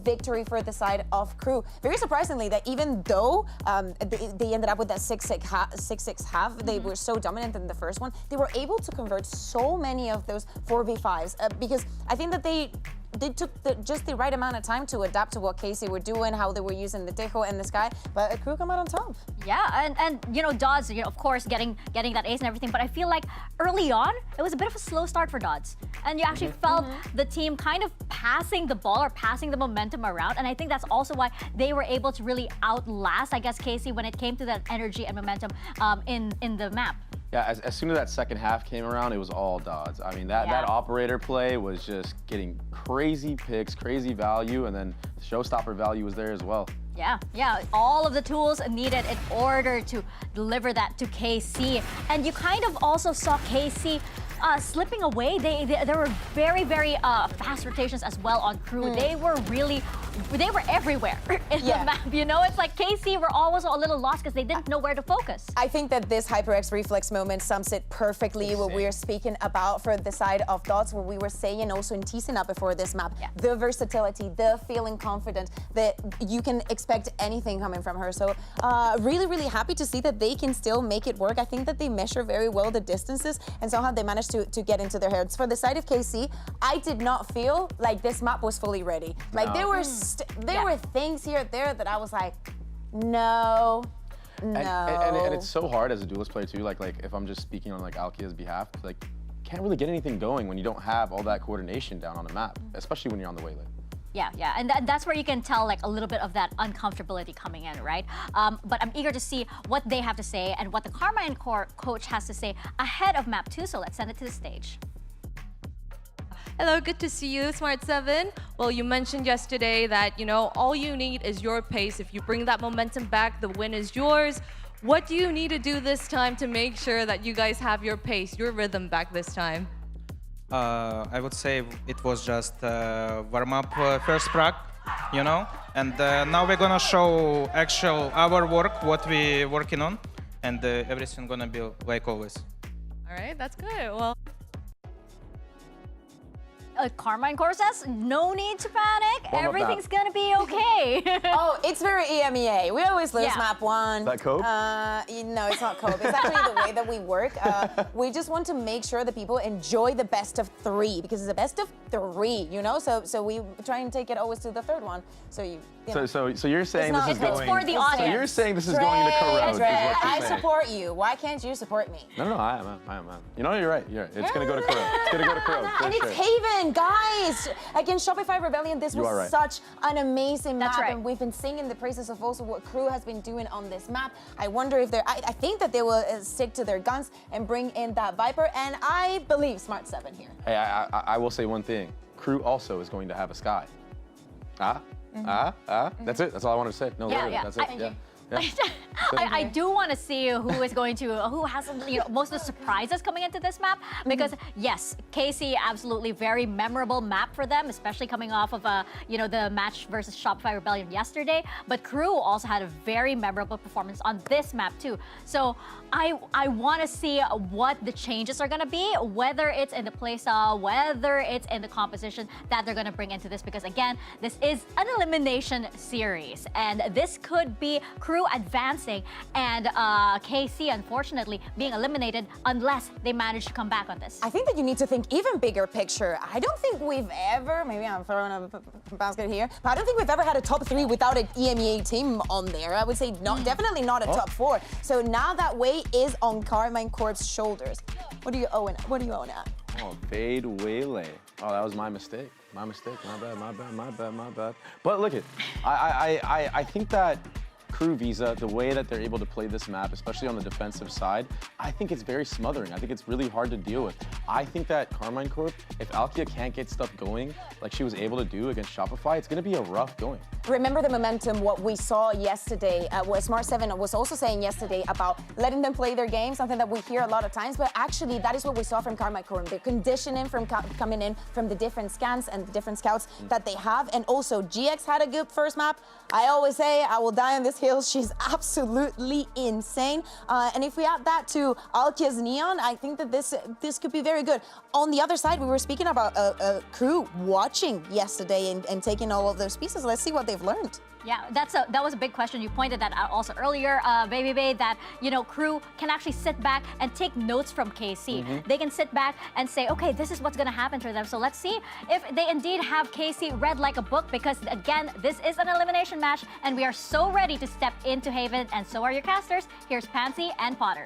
victory for the side of Crew. Very surprisingly, that even though they ended up with that 6-6 half, they were so dominant in the first one, they were able to convert so many of those 4v5s because I think that they took just the right amount of time to adapt to what KC were doing, how they were using the Dejo and the Sky, but Crew come out on top. Yeah, and you know, Dodds, you know, of course, getting that ace and everything, but I feel like early on, it was a bit of a slow start for Dodds. And you actually felt the team kind of passing the ball or passing the momentum around, and I think that's also why they were able to really outlast, I guess, KC when it came to that energy and momentum in the map. Yeah, as soon as that second half came around, it was all Dodds. I mean, that operator play was just getting crazy picks, crazy value, and then showstopper value was there as well. Yeah, all of the tools needed in order to deliver that to KC. And you kind of also saw KC slipping away. There were very fast rotations as well on Crew. They were everywhere in the map. You know, it's like KC were always a little lost because they didn't know where to focus. I think that this HyperX reflex moment sums it perfectly what we are speaking about for the side of Dots, what we were saying also in teasing up before this map. The versatility, the feeling confident that you can expect anything coming from her. So really happy to see that they can still make it work. I think that they measure very well the distances and somehow they managed to get into their heads. For the side of KC, I did not feel like this map was fully ready. Like there were things here and there that I was like, no. And it's so hard as a duelist player too. Like if I'm just speaking on like Alkia's behalf, like can't really get anything going when you don't have all that coordination down on a map, especially when you're on the waylay. Yeah, and that's where you can tell like a little bit of that uncomfortability coming in, right? But I'm eager to see what they have to say and what the Carmine coach has to say ahead of map 2, so let's send it to the stage. Hello, good to see you, Smart 7. Well, you mentioned yesterday that, you know, all you need is your pace. If you bring that momentum back, the win is yours. What do you need to do this time to make sure that you guys have your pace, your rhythm back this time? I would say it was just warm-up first prac, you know, and now we're gonna show our work, what we working on, and everything gonna be like always. All right, that's good. Well, Carmine Core says, no need to panic. Everything's gonna be okay. Oh, it's very EMEA. We always lose map 1. Is that Cope? No, it's not Cope. It's actually the way that we work. We just want to make sure that people enjoy the best of 3 because it's a best of 3, you know? So we try and take it always to the third one. So you So you're saying this is It's going. for the So audience. you're saying this is going to corrode. Is what you're I saying. support you. Why can't you support me? No, I am. You know, you're right. It's gonna go to corrode. It's gonna go to corrode. for And it's sure. Haven, guys! Against Shopify Rebellion, this You are was right. such an amazing map. That's right. And we've been singing the praises of also what Crew has been doing on this map. I wonder if they're, I think that they will stick to their guns and bring in that Viper. And I believe Smart 7 here. Hey, I will say one thing. Crew also is going to have a sky. That's it. That's all I wanted to say. No, Yeah, literally, yeah. that's it. Thank you. Yeah. I do want to see who is going to, who has most of the surprises coming into this map. Because yes, KC absolutely very memorable map for them, especially coming off of the match versus Shopify Rebellion yesterday. But Crew also had a very memorable performance on this map too. So I want to see what the changes are going to be, whether it's in the playstyle, whether it's in the composition that they're going to bring into this. Because again, this is an elimination series, and this could be Crew advancing and KC unfortunately being eliminated unless they manage to come back on this. I think that you need to think even bigger picture. I don't think we've ever, maybe I'm throwing a basket here, but I don't think we've ever had a top 3 without an EMEA team on there. I would say not, definitely not a top 4. So now that weight is on Carmine Corp's shoulders. What do you own at? Oh, Fade Waylay. Oh, that was my mistake. My bad. But look it, I think that Crew Visa, the way that they're able to play this map, especially on the defensive side, I think it's very smothering. I think it's really hard to deal with. I think that Carmine Corp, if Alkia can't get stuff going like she was able to do against Shopify, it's gonna be a rough going. Remember the momentum, what we saw yesterday, what Smart 7 was also saying yesterday about letting them play their game, something that we hear a lot of times, but actually that is what we saw from Carmine Corp. The conditioning from coming in from the different scans and the different scouts that they have. And also GX had a good first map. I always say, I will die on this hill. She's absolutely insane. And if we add that to Alkia's Neon, I think that this could be very good. On the other side, we were speaking about Crew watching yesterday and taking all of those pieces. Let's see what they've learned. Yeah, that was a big question. You pointed that out also earlier, Baby Bay, that Crew can actually sit back and take notes from KC. They can sit back and say, okay, this is what's going to happen to them. So let's see if they indeed have KC read like a book, because again, this is an elimination match, and we are so ready to step into Haven, and so are your casters. Here's Pansy and Potter.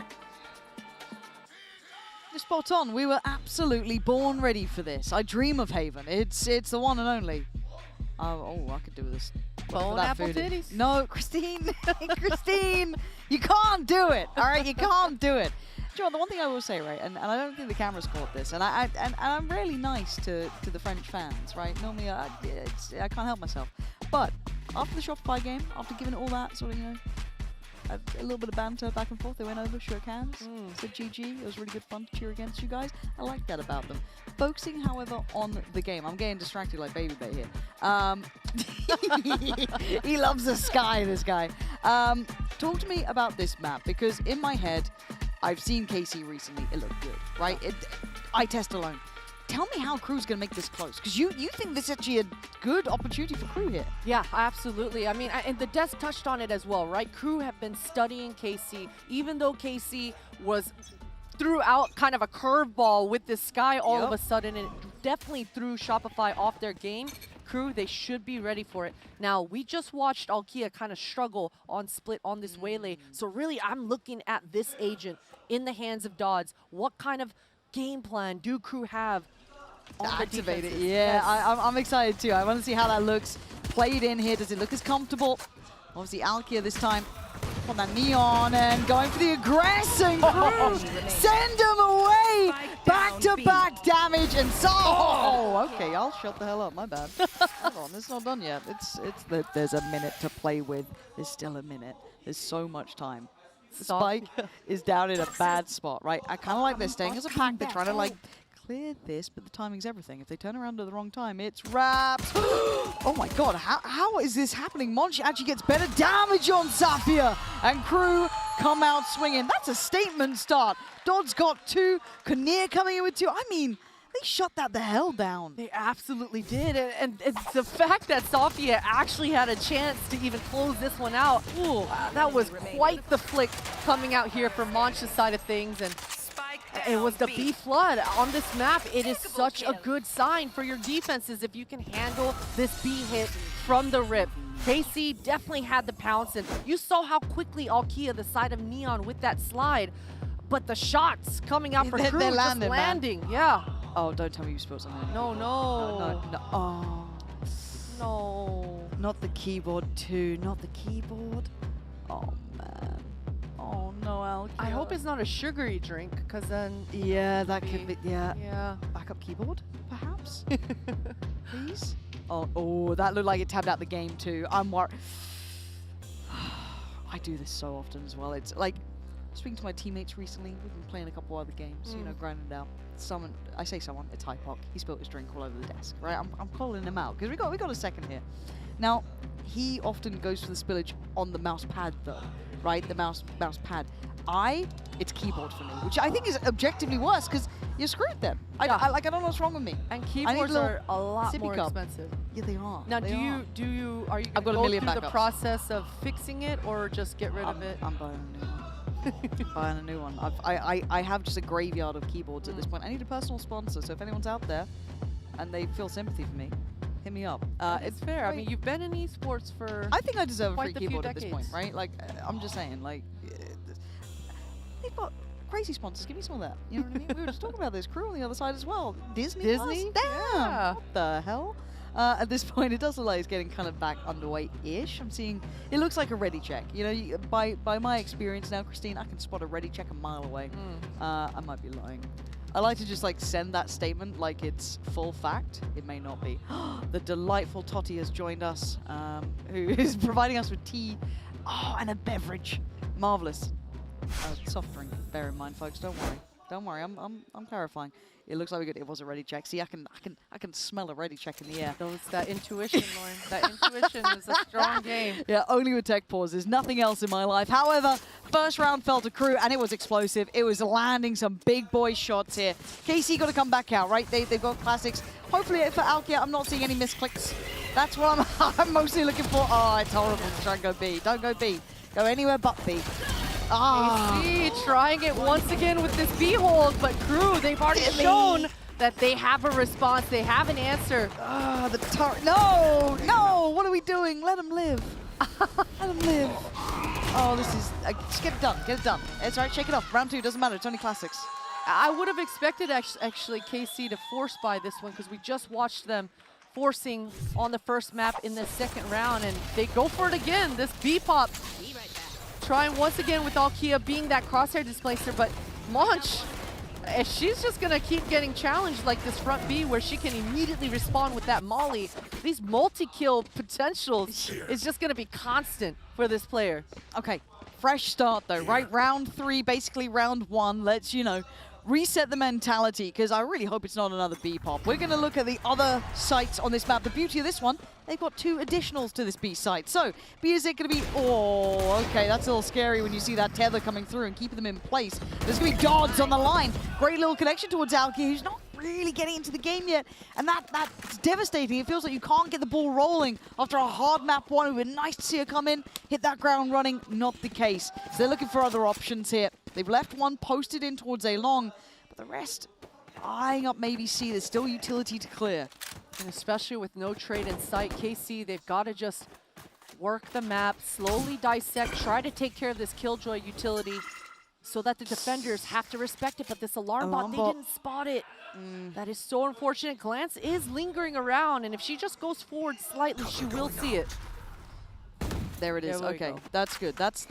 You're spot on. We were absolutely born ready for this. I dream of Haven. It's the one and only. Oh, I could do this. Bone apple titties? No, Christine. Christine, you can't do it. All right, you can't do it. John, the one thing I will say, right, and I don't think the cameras caught this, and I'm really nice to the French fans, right? Normally, I can't help myself. But after the Shopify game, after giving it all that sort of, a little bit of banter back and forth, they went over, shook hands, said GG. It was really good fun to cheer against you guys. I like that about them. Focusing, however, on the game. I'm getting distracted like Baby Bay here. He loves the sky, this guy. Talk to me about this map, because in my head, I've seen KC recently. It looked good, right? Eye test alone. Tell me how Crew's going to make this close, because you think this is actually a good opportunity for Crew here. Yeah, absolutely. I mean, and the desk touched on it as well, right? Crew have been studying KC, even though KC threw out kind of a curveball with this Sky all of a sudden, and it definitely threw Shopify off their game. Crew, they should be ready for it. Now, we just watched Alkia kind of struggle on split on this Waylay, so really I'm looking at this agent in the hands of Dodds. What kind of game plan do Crew have on Activate the it, defenses? yeah. Yes. I'm excited too. I want to see how that looks played in here. Does it look as comfortable? Obviously, Alkia this time on that Neon and going for the aggressing Crew. Send them away! Back-to-back damage and okay, I'll shut the hell up. My bad. Hold on, it's not done yet. There's a minute to play with. There's still a minute. There's so much time. Spike is down in a bad spot, right? I kind of like they're staying as a pack. They're trying to clear this, but the timing's everything. If they turn around at the wrong time, it's wraps. Oh my god, how is this happening? Monchi actually gets better damage on Sapphire, and Crew come out swinging. That's a statement start. Dodd's got 2, Kinnear coming in with 2. I mean, they shut that the hell down. They absolutely did, and it's the fact that Sofia actually had a chance to even close this one out. Ooh, that was quite the flick coming out here from Mancha's side of things, and it was the B flood on this map. It is such a good sign for your defenses if you can handle this B hit from the rip. KC definitely had the pounce, and you saw how quickly Alkia, the side of Neon, with that slide. But the shots coming out for Crew They're just landing, man. landing. Yeah. Oh, don't tell me you spilled something. No. No. Oh. No. Not the keyboard too. Not the keyboard. Oh man. Oh no, Al. I hope it's not a sugary drink, because then... Yeah, that could be. Yeah. Yeah. Backup keyboard, perhaps. Please. Oh, that looked like it tabbed out the game too. I'm worried. I do this so often as well. It's like speaking to my teammates recently. We've been playing a couple other games, you know, grinding it out. I say someone. It's HyperX. He spilled his drink all over the desk. Right. I'm calling him out because we got a second here. Now, he often goes for the spillage on the mouse pad though, right? The mouse pad. It's keyboard for me, which I think is objectively worse because you're screwed then. I don't know what's wrong with me. And keyboards are a lot sippy more cup. expensive. Yeah, they are. Now, They are. are you I've got going to a go million through the backups. process of fixing it or just get rid of it? I'm buying a new one. Buying a new one. I have just a graveyard of keyboards at this point. I need a personal sponsor, so if anyone's out there and they feel sympathy for me, hit me up. It's fair. I mean, you've been in esports for I think I deserve a free quite the few keyboard at this point, decades. right? Like, I'm just saying, like, they've got crazy sponsors. Give me some of that. You know what I mean? We were just talking about this. Crew on the other side as well. Disney? Disney? Plus? Damn! Yeah. What the hell? At this point, it does look like it's getting kind of back underway-ish. I'm seeing, it looks like a ready check. You know, by my experience now, Christine, I can spot a ready check a mile away. I might be lying. I like to just like send that statement like it's full fact. It may not be. The delightful Totty has joined us, who is providing us with tea, and a beverage. Marvelous. Soft drink. Bear in mind, folks. Don't worry. Don't worry. I'm clarifying. It looks like we good. It was a ready check. See, I can smell a ready check in the air. That intuition, Lauren. That intuition is a strong game. Yeah, only with tech pauses. Nothing else in my life. However, first round fell to Crew, and it was explosive. It was landing some big boy shots here. KC got to come back out, right? They've got classics. Hopefully for Alkia, I'm not seeing any misclicks. That's what I'm mostly looking for. Oh, it's horrible to try and go B. Don't go B. Go anywhere but B. KC trying it once again with this B hold, but Crew, they've already shown that they have a response. They have an answer. The turret. No! No! What are we doing? Let him live. Let him live. Oh, this is... just get it done. Get it done. It's all right. Shake it off. Round 2. Doesn't matter. It's only classics. I would have expected actually KC to force buy this one because we just watched them forcing on the first map in the second round, and they go for it again. This B pop. Trying once again with Alkia being that crosshair displacer, but Launch, she's just gonna keep getting challenged like this front B where she can immediately respond with that molly. These multi-kill potentials is just gonna be constant for this player. Okay, fresh start though, right? Round 3, basically round 1. Let's, you know, reset the mentality, because I really hope it's not another B pop. We're going to look at the other sites on this map. The beauty of this one, they've got 2 additionals to this B site. So, is it going to be... Oh, okay, that's a little scary when you see that tether coming through and keeping them in place. There's going to be Dodds on the line. Great little connection towards Alki, who's not really getting into the game yet. And that's devastating. It feels like you can't get the ball rolling after a hard map 1. It would be nice to see her come in, hit that ground running. Not the case. So they're looking for other options here. They've left one posted in towards A long, but the rest eyeing up maybe C. There's still utility to clear. And especially with no trade in sight, KC, they've got to just work the map, slowly dissect, try to take care of this Killjoy utility so that the defenders have to respect it. But this alarm bot, they didn't spot it. That is so unfortunate. Glance is lingering around, and if she just goes forward slightly, she will see it. There it is. There we Okay, go. that's good. That's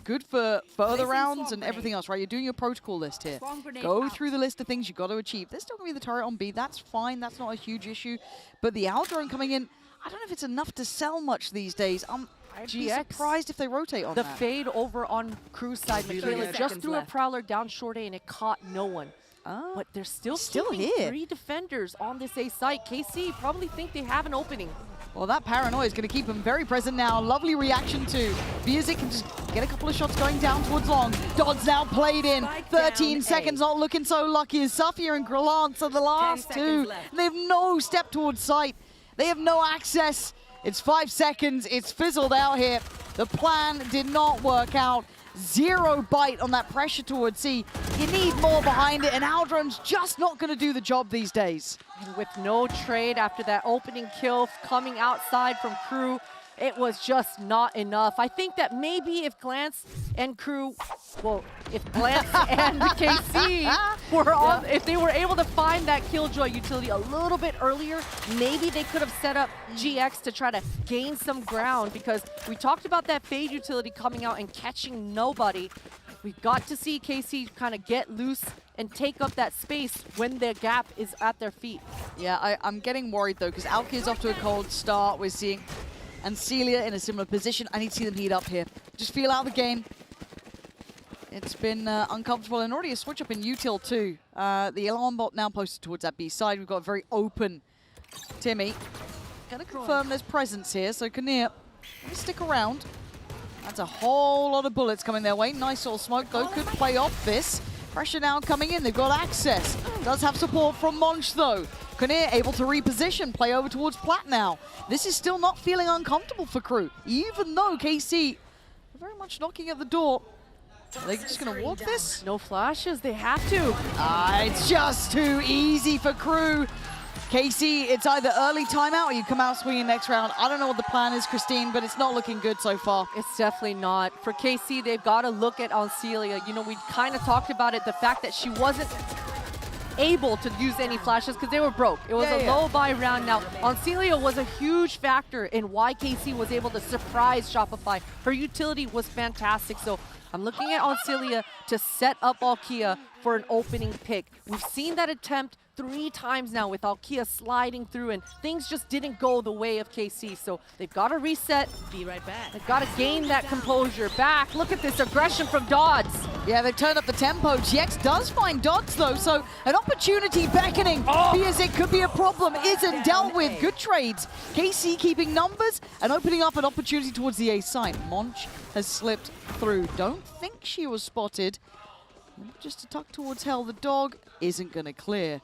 good for further rounds and everything else, right? You're doing your protocol list here. Go through the list of things you got to achieve. There's still going to be the turret on B. That's fine. That's not a huge issue. But the Owl drone coming in, I don't know if it's enough to sell much these days. I'd be surprised if they rotate on the that. fade over on Crew's side. Michaela just threw a Prowler down short A and it caught no one. But they're still keeping here. 3 defenders on this A site. KC probably think they have an opening. Well, that paranoia is going to keep him very present now. Lovely reaction too. Music can just get a couple of shots going down towards long. Dodds now played in. 13 seconds, not looking so lucky as Safia and Grelance are the last 2. They have no step towards sight. They have no access. It's 5 seconds. It's fizzled out here. The plan did not work out. 0 bite on that pressure towards C. You need more behind it, and Aldron's just not going to do the job these days. And with no trade after that opening kill coming outside from Crew, it was just not enough. I think that maybe if Glance and Crew, well, if Glance and KC were on, if they were able to find that Killjoy utility a little bit earlier, maybe they could have set up GX to try to gain some ground, because we talked about that Fade utility coming out and catching nobody. We've got to see KC kind of get loose and take up that space when the gap is at their feet. Yeah, I'm getting worried though, because Alkia's off to a cold start. We're seeing Celia in a similar position. I need to see them heat up here. Just feel out the game. It's been uncomfortable, and already a switch up in util too. The alarm bot now posted towards that B side. We've got a very open Timmy. Gonna confirm there's presence here, so Kinnear, stick around. That's a whole lot of bullets coming their way. Nice little smoke though, could play off this. Pressure now coming in, they've got access. Does have support from Monch though. Kinnear able to reposition, play over towards Plat now. This is still not feeling uncomfortable for Crew, even though KC are very much knocking at the door. Are they just gonna walk this? No flashes, they have to. It's just too easy for Crew. KC, it's either early timeout or you come out swinging next round. I don't know what the plan is, Christine, but it's not looking good so far. It's definitely not. For KC, they've got to look at Celia. You know, we kind of talked about it, the fact that she wasn't able to use any flashes because they were broke. It was a low buy round. Now, Celia was a huge factor in why KC was able to surprise Shopify. Her utility was fantastic. So I'm looking at Celia to set up Alkia for an opening pick. We've seen that attempt 3 times now with Alkia sliding through, and things just didn't go the way of KC. So they've got to reset. Be right back. They've got to gain that composure back. Look at this aggression from Dodds. Yeah, they've turned up the tempo. GX does find Dodds though, so an opportunity beckoning. Because it could be a problem. Isn't dealt with. Good trades. KC keeping numbers and opening up an opportunity towards the A side. Monch has slipped through. Don't think she was spotted. Just to tuck towards Hell, the dog isn't going to clear.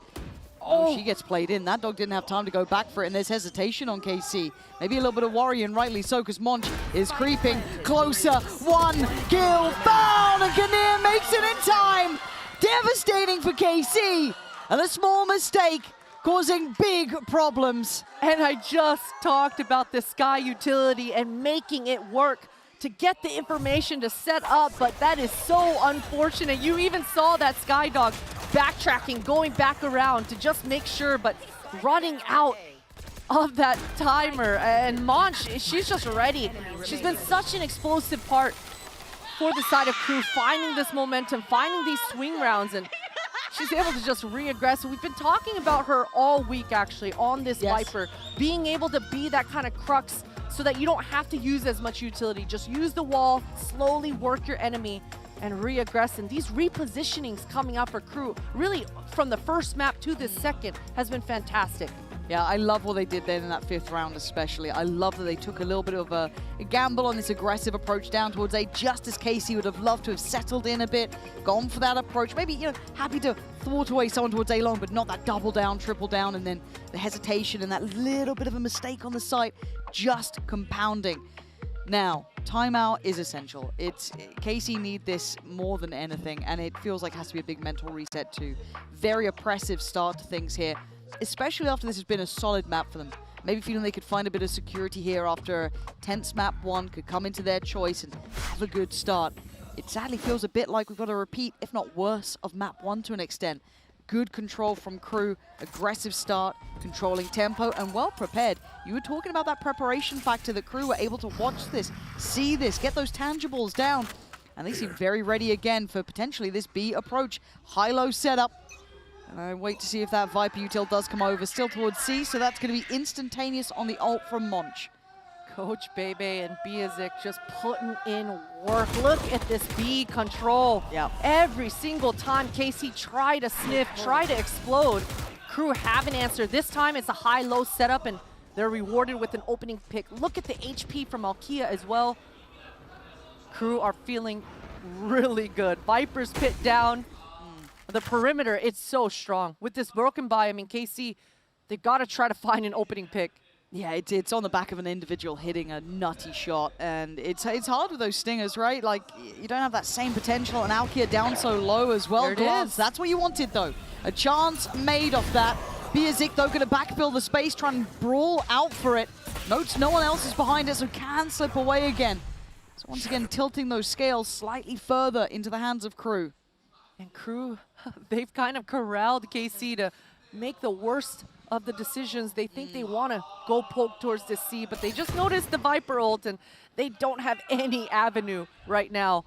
Oh, she gets played in. That dog didn't have time to go back for it, and there's hesitation on KC. Maybe a little bit of worry, and rightly so, because Monch is creeping closer. 1 kill found, and Kinnear makes it in time. Devastating for KC, and a small mistake causing big problems. And I just talked about the Sky utility and making it work to get the information to set up, but that is so unfortunate. You even saw that Sky Dog backtracking, going back around to just make sure, but running out of that timer. And Monch, she's just ready. She's been such an explosive part for the side of Crew, finding this momentum, finding these swing rounds, and she's able to just re-aggress. We've been talking about her all week, actually, on this Viper, being able to be that kind of crux so that you don't have to use as much utility. Just use the wall, slowly work your enemy, and re-aggress. And these repositionings coming out for Crew, really from the first map to this second, has been fantastic. Yeah, I love what they did then in that 5th round especially. I love that they took a little bit of a gamble on this aggressive approach down towards A, just as KC would have loved to have settled in a bit, gone for that approach. Maybe, you know, happy to thwart away someone towards A long, but not that double down, triple down, and then the hesitation and that little bit of a mistake on the site, just compounding. Now, timeout is essential. KC need this more than anything, and it feels like it has to be a big mental reset too. Very oppressive start to things here, especially after this has been a solid map for them. Maybe feeling they could find a bit of security here after tense map 1, could come into their choice and have a good start. It sadly feels a bit like we've got a repeat, if not worse, of map 1 to an extent. Good control from Crew, aggressive start, controlling tempo, and well prepared. You were talking about that preparation factor that Crew were able to watch this, see this, get those tangibles down, and they seem very ready again for potentially this B approach. High-low setup. And I wait to see if that Viper util does come over, still towards C, so that's going to be instantaneous on the ult from Monch. Coach Bebe and Biazik just putting in work. Look at this B control. Yeah. Every single time KC try to sniff, try to explode, Crew have an answer. This time it's a high-low setup, and they're rewarded with an opening pick. Look at the HP from Alkia as well. Crew are feeling really good. Viper's pit down. The perimeter, it's so strong. With this broken buy, I mean, KC, they've got to try to find an opening pick. Yeah, it's on the back of an individual hitting a nutty shot, and it's hard with those stingers, right? Like, you don't have that same potential, and Alkia down so low as well. There it Glance, is. that's what you wanted, though. A chance made off that. Biazik, though, going to backfill the space, try and brawl out for it. Notes no one else is behind it, so can slip away again. So once again, tilting those scales slightly further into the hands of Crew. And Crew, they've kind of corralled KC to make the worst of the decisions. They think they want to go poke towards the C, but they just noticed the Viper ult, and they don't have any avenue right now.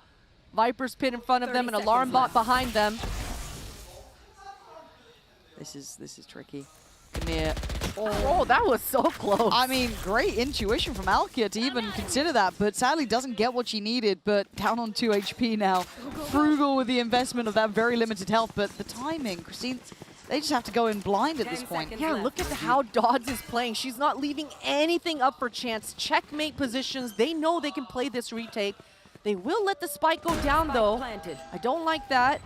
Viper's pit in front of them, an alarm bot behind them. This is tricky. EMEA. Oh, that was so close. I mean, great intuition from Alkia to even consider that, but sadly doesn't get what she needed, but down on 2 HP now. Frugal with the investment of that very limited health, but the timing, Christine, they just have to go in blind at this point. Yeah, look at how Dodds is playing. She's not leaving anything up for chance. Checkmate positions. They know they can play this retake. They will let the spike go down, though. I don't like that.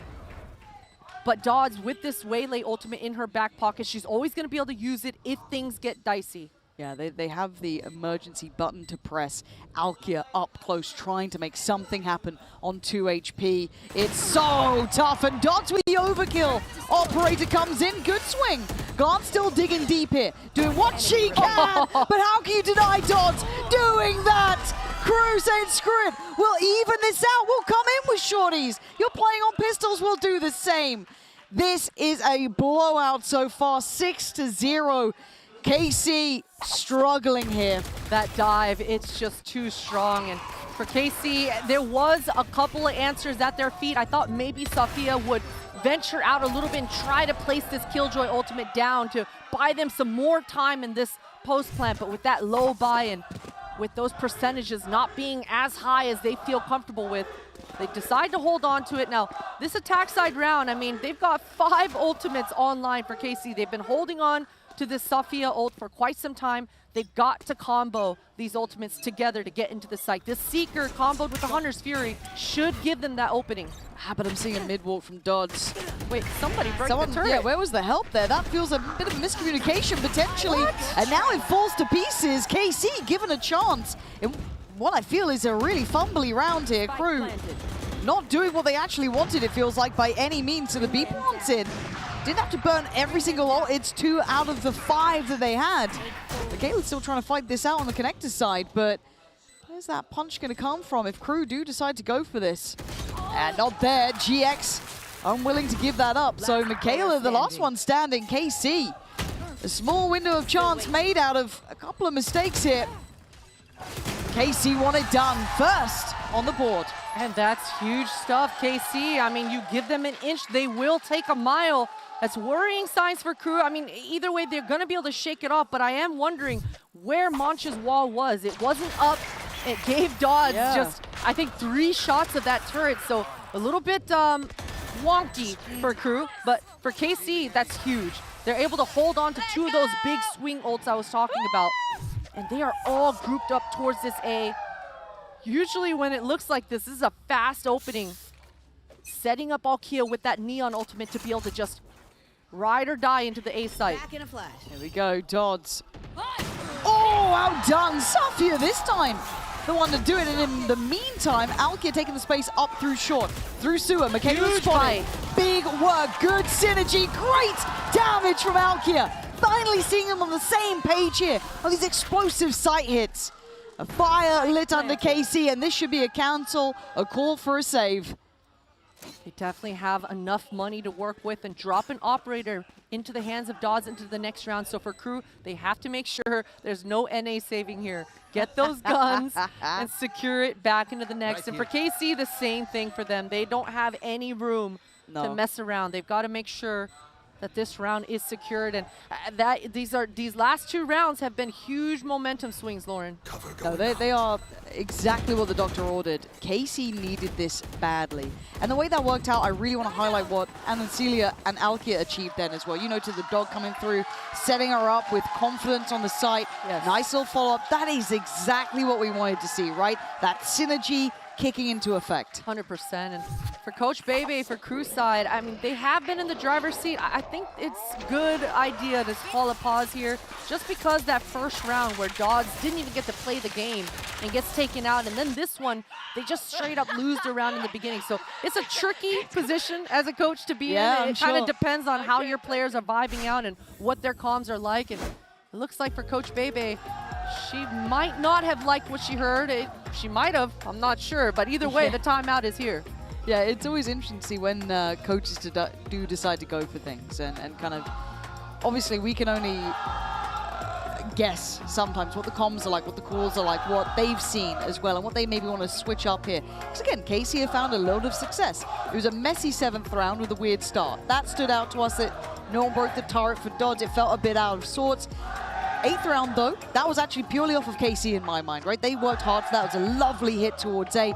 But Dodds, with this Waylay ultimate in her back pocket, she's always going to be able to use it if things get dicey. Yeah, they have the emergency button to press. Alkia up close, trying to make something happen on 2 HP. It's so tough, and Dodds with the overkill. Operator comes in, good swing. Glance still digging deep here, doing what she can, but how can you deny Dodds doing that? Crew saying, screw it, we'll even this out, we'll come in with shorties. You're playing on pistols, we'll do the same. This is a blowout so far, 6-0. KC struggling here. That dive, it's just too strong. And for KC, there was a couple of answers at their feet. I thought maybe Sophia would venture out a little bit and try to place this Killjoy ultimate down to buy them some more time in this post plant, but with that low buy and with those percentages not being as high as they feel comfortable with, they decide to hold on to it. Now, this attack side round, I mean, they've got 5 ultimates online for KC. They've been holding on to this Sophia ult for quite some time. They've got to combo these ultimates together to get into the site. This Seeker comboed with the Hunter's Fury should give them that opening. But I'm seeing a mid-walk from Dodds. Wait, somebody broke the turret. Yeah, where was the help there? That feels a bit of miscommunication potentially. What? And now it falls to pieces. KC given a chance. In what I feel is a really fumbly round here. Crew not doing what they actually wanted, it feels like, by any means. So the B plant's in. Didn't have to burn every single ult. It's 2 out of the 5 that they had. Michaela's still trying to fight this out on the connector side, but where's that punch going to come from if Crew do decide to go for this? And not there. GX unwilling to give that up. So Michaela, the last one standing. KC, a small window of chance made out of a couple of mistakes here. KC want it done first on the board. And that's huge stuff, KC. I mean, you give them an inch, they will take a mile. That's worrying signs for Crew. I mean, either way, they're going to be able to shake it off, but I am wondering where Mancha's wall was. It wasn't up. It gave Dodds just, I think, 3 shots of that turret, so a little bit wonky for Crew, but for KC, that's huge. They're able to hold on to 2 of those big swing ults I was talking about, and they are all grouped up towards this A. Usually when it looks like this is a fast opening. Setting up Alkia with that Neon ultimate to be able to just ride or die into the A site. Back in a flash. Here we go, Dodds. Oh, outdone. Sophia this time. The one to do it, and in the meantime, Alkia taking the space up through short, through sewer. Michaela spotted. Big work, good synergy, great damage from Alkia. Finally seeing them on the same page here on these explosive site hits. A fire lit under KC, and this should be a cancel, a call for a save. They definitely have enough money to work with, and drop an operator into the hands of Dodds into the next round. So for Crew, they have to make sure there's no NA saving here. Get those guns and secure it back into the next. And for KC, the same thing for them. They don't have any room to mess around. They've got to make sure that this round is secured, and these last 2 rounds have been huge momentum swings, Lauren. No, they are exactly what the doctor ordered. KC needed this badly, and the way that worked out, I really want to highlight what Anacelia and Alkia achieved then as well. You know, to the dog coming through, setting her up with confidence on the site. Nice little follow-up. That is exactly what we wanted to see, right? That synergy kicking into effect. 100%. And for Coach Bebe, for Crew side, I mean, they have been in the driver's seat. I think it's a good idea to call a pause here, just because that first round where Dodds didn't even get to play the game and gets taken out, and then this one, they just straight up lose the round in the beginning. So it's a tricky position as a coach to be in. It kind of depends on how your players are vibing out and what their comms are like. And it looks like for Coach Bebe, She might not have liked what she heard. She might have, I'm not sure. But either way, the timeout is here. Yeah, it's always interesting to see when coaches do decide to go for things and kind of, obviously we can only guess sometimes what the comms are like, what the calls are like, what they've seen as well, and what they maybe want to switch up here. Because again, KC have found a load of success. It was a messy 7th round with a weird start. That stood out to us, that no one broke the turret for Dodds. It felt a bit out of sorts. 8th round though, that was actually purely off of KC in my mind, right? They worked hard for that. It was a lovely hit towards A.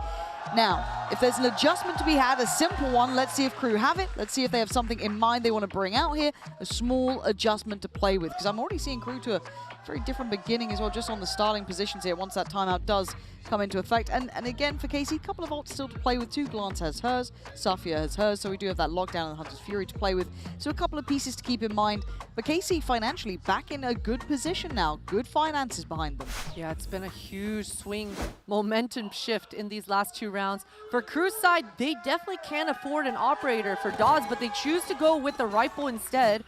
Now, if there's an adjustment to be had, a simple one, let's see if Crew have it. Let's see if they have something in mind they want to bring out here. A small adjustment to play with, because I'm already seeing Crew to a very different beginning as well, just on the starting positions here once that timeout does come into effect. And again, for KC, a couple of ults still to play with too. Glance has hers, Safia has hers, so we do have that lockdown and Hunter's Fury to play with. So a couple of pieces to keep in mind. But KC financially back in a good position now. Good finances behind them. Yeah, it's been a huge swing momentum shift in these last 2 rounds. For Crew's side, they definitely can't afford an operator for Dodds, but they choose to go with the rifle instead.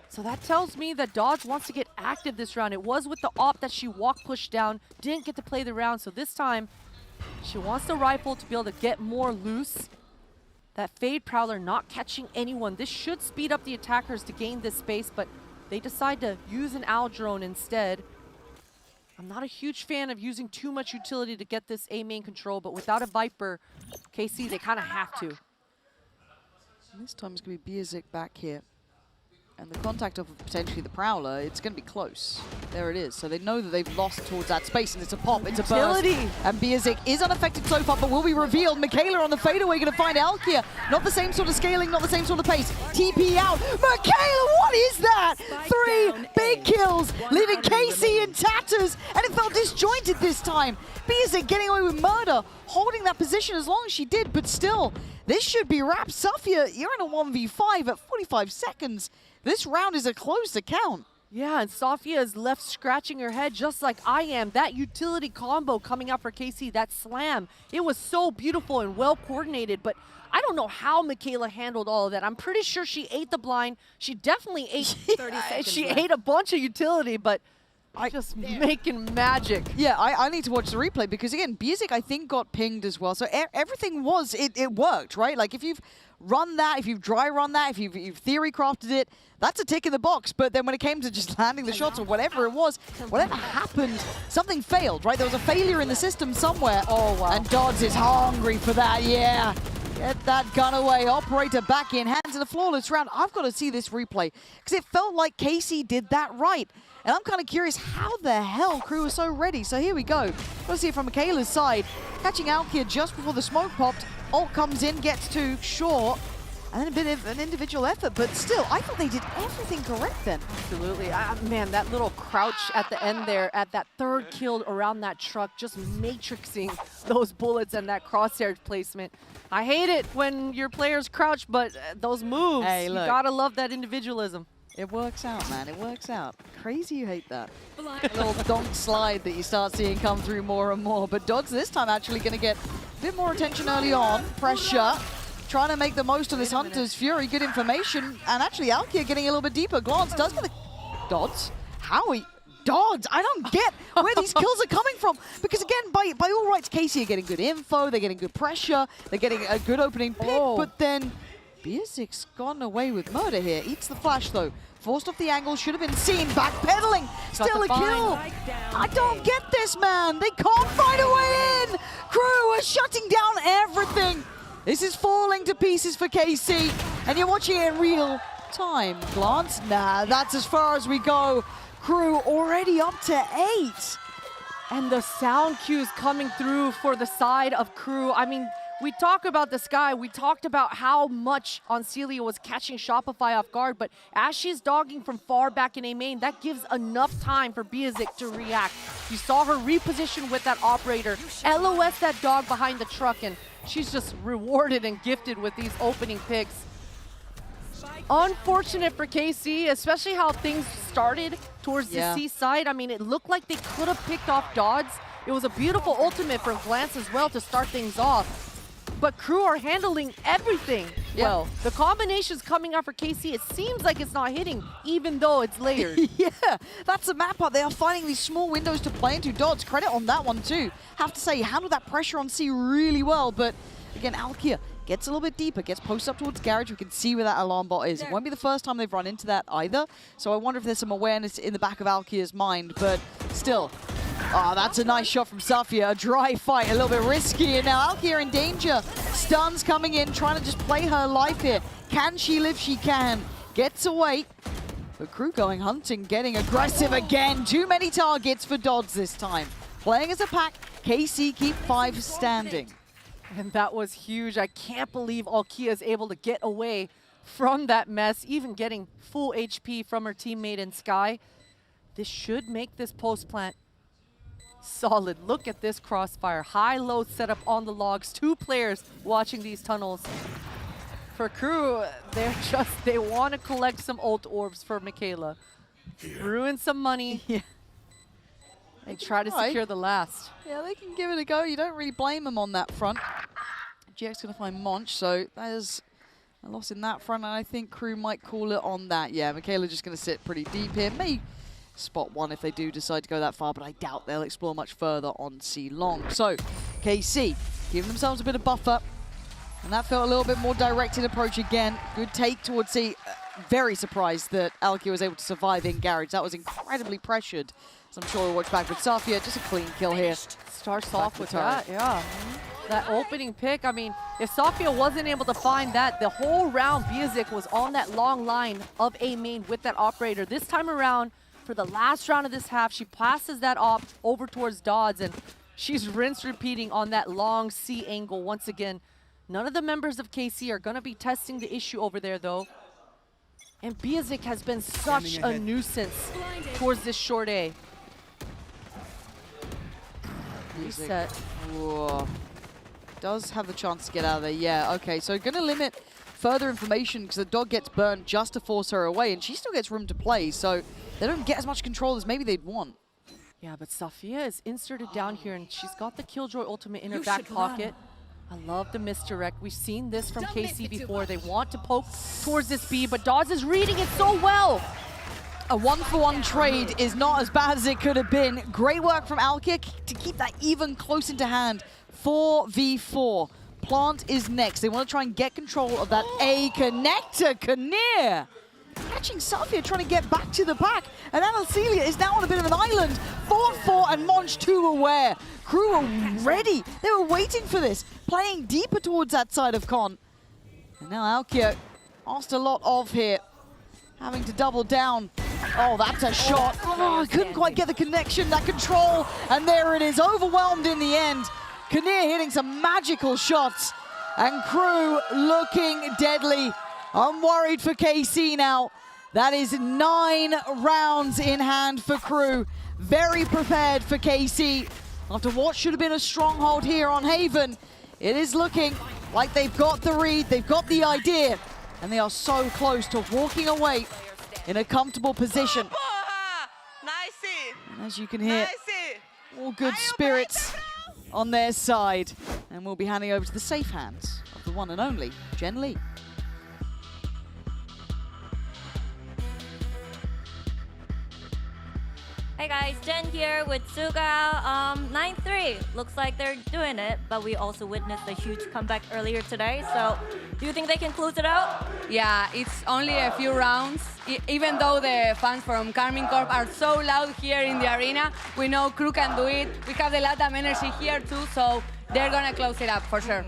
So that tells me that Dodds wants to get active this round. It was with the op that she walk pushed down, didn't get to play the round, so this time she wants the rifle to be able to get more loose. That Fade Prowler not catching anyone. This should speed up the attackers to gain this space, but they decide to use an Owl drone instead. I'm not a huge fan of using too much utility to get this A main control, but without a Viper, KC, they kind of have to. And this time it's going to be Biazik back here. And the contact of potentially the Prowler, it's going to be close. There it is. So they know that they've lost towards that space, and it's a pop, it's a burst. And Biazik is unaffected so far, but will be revealed. Michaela on the fadeaway going to find Alkia. Not the same sort of scaling, not the same sort of pace. TP out. Michaela, what is that? 3 big kills, leaving KC in tatters, and it felt disjointed this time. Biazik getting away with murder, holding that position as long as she did, but still, this should be wrapped. Safia, you're in a 1v5 at 45 seconds. This round is a close account. Yeah, and Safia is left scratching her head just like I am. That utility combo coming out for KC, that slam, it was so beautiful and well coordinated, but I don't know how Michaela handled all of that. I'm pretty sure she ate the blind. She definitely ate 30 seconds. She ate a bunch of utility, but just making magic. Yeah, I need to watch the replay because, again, Biazik, I think, got pinged as well. So everything was, it worked, right? Like, if you've run that, if you've dry run that, if you've theory crafted it, that's a tick in the box. But then when it came to just landing the shots or whatever it was, whatever happened, something failed, right? There was a failure in the system somewhere. Oh, wow. And Dodds is hungry for that, yeah. Get that gun away. Operator back in, hands in a flawless round. I've got to see this replay because it felt like KC did that right. And I'm kind of curious how the hell Crew was so ready. So here we go. Let's see it from Michaela's side. Catching Alkia just before the smoke popped. Ult comes in, gets 2, short. And then a bit of an individual effort, but still, I thought they did everything correct then. Absolutely. Man, that little crouch at the end there, at that 3rd kill around that truck, just matrixing those bullets and that crosshair placement. I hate it when your players crouch, but those moves, hey, look, you gotta love that individualism. It works out, man. It works out. Crazy you hate that. Little donk slide that you start seeing come through more and more. But Dodds this time actually going to get a bit more attention early on. Pressure. Trying to make the most of this Hunter's Fury. Good information. And actually Alkia getting a little bit deeper. Glance does get the... Dodds? Howie? Dodds? I don't get where these kills are coming from. Because again, by all rights, KC are getting good info. They're getting good pressure. They're getting a good opening pick. But then Biazik's gone away with murder here. Eats the flash though. Forced off the angle, should have been seen. Backpedaling, still a kill. I don't get this, man. They can't find a way in. Crew are shutting down everything. This is falling to pieces for KC, and you're watching it in real time. Glance, nah, that's as far as we go. Crew already up to 8. And the sound cues coming through for the side of Crew. I mean, we talk about the sky, we talked about how much Celia was catching Shopify off guard, but as she's dogging from far back in A main, that gives enough time for Biazik to react. You saw her reposition with that operator, LOS that dog behind the truck, and she's just rewarded and gifted with these opening picks. Unfortunate for KC, especially how things started towards the C side. I mean, it looked like they could have picked off Dodds. It was a beautiful ultimate from Glance as well to start things off. but Crew are handling everything well. The combinations coming out for KC, it seems like it's not hitting, even though it's layered. Yeah, that's the map part. They are finding these small windows to play into. Dodds, credit on that one too. Have to say, handled that pressure on C really well, but again, Alkia gets a little bit deeper, gets posted up towards Garage. We can see where that alarm bot is. It won't be the first time they've run into that either, so I wonder if there's some awareness in the back of Alkia's mind, but still. Oh, that's a nice shot from Safia. A dry fight, a little bit risky, and now Alkia in danger. Stuns coming in, trying to just play her life here. Can she live? She can. Gets away. The Crew going hunting, getting aggressive again. Too many targets for Dodds this time. Playing as a pack, KC keep 5 standing. And that was huge. I can't believe Alkia is able to get away from that mess, even getting full HP from her teammate in Sky. This should make this post plant solid. Look at this crossfire. High-low setup on the logs. 2 players watching these tunnels. For Crew, they want to collect some ult orbs for Michaela. Ruin some money. Yeah. And try to secure the last. Yeah, they can give it a go. You don't really blame them on that front. GX going to find Monch, so that is a loss in that front, and I think Crew might call it on that. Yeah, Michaela just going to sit pretty deep here. May spot one if they do decide to go that far, but I doubt they'll explore much further on C long. So, KC giving themselves a bit of buffer, and that felt a little bit more directed approach again. Good take towards C. Very surprised that Alkia was able to survive in Garage. That was incredibly pressured. So I'm sure we'll watch back with Safia. Just a clean kill here. Starts off with that, yeah. That opening pick, I mean, if Safia wasn't able to find that, the whole round, Biazik was on that long line of A main with that operator. This time around, for the last round of this half, she passes that op over towards Dodds, and she's rinse repeating on that long C angle once again. None of the members of KC are going to be testing the issue over there, though. And Biazik has been such a nuisance towards this short A. Reset. Whoa. Does have the chance to get out of there. Yeah, okay. So going to limit further information because the dog gets burned just to force her away, and she still gets room to play. So they don't get as much control as maybe they'd want. Yeah, but Safia is inserted down here, and she's got the Killjoy ultimate in her back pocket. I love the misdirect. We've seen this from KC before. They want to poke towards this B, but Dodds is reading it so well. A 1-for-1 trade is not as bad as it could have been. Great work from Alkia to keep that even close into hand. 4v4. Plant is next. They want to try and get control of that A connector. Kinnear catching Safia, trying to get back to the pack. And Celia is now on a bit of an island. 4-4 and Monch 2 aware. Crew are ready. They were waiting for this. Playing deeper towards that side of Con. And now Alkia asked a lot of here. Having to double down. Oh, that's a shot. Oh, couldn't quite get the connection, that control. And there it is, overwhelmed in the end. Kinnear hitting some magical shots. And Crew looking deadly. I'm worried for KC now. That is 9 rounds in hand for Crew. Very prepared for KC. After what should have been a stronghold here on Haven, it is looking like they've got the read, they've got the idea. And they are so close to walking away in a comfortable position. And as you can hear, all good spirits on their side. And we'll be handing over to the safe hands of the one and only Jen Lee. Hey guys, Jen here with Suga. 9-3. Looks like they're doing it, but we also witnessed a huge comeback earlier today. So, do you think they can close it out? Yeah, it's only a few rounds. Even though the fans from Carmine Corp are so loud here in the arena, we know Crew can do it. We have the LATAM energy here too, so they're gonna close it up for sure.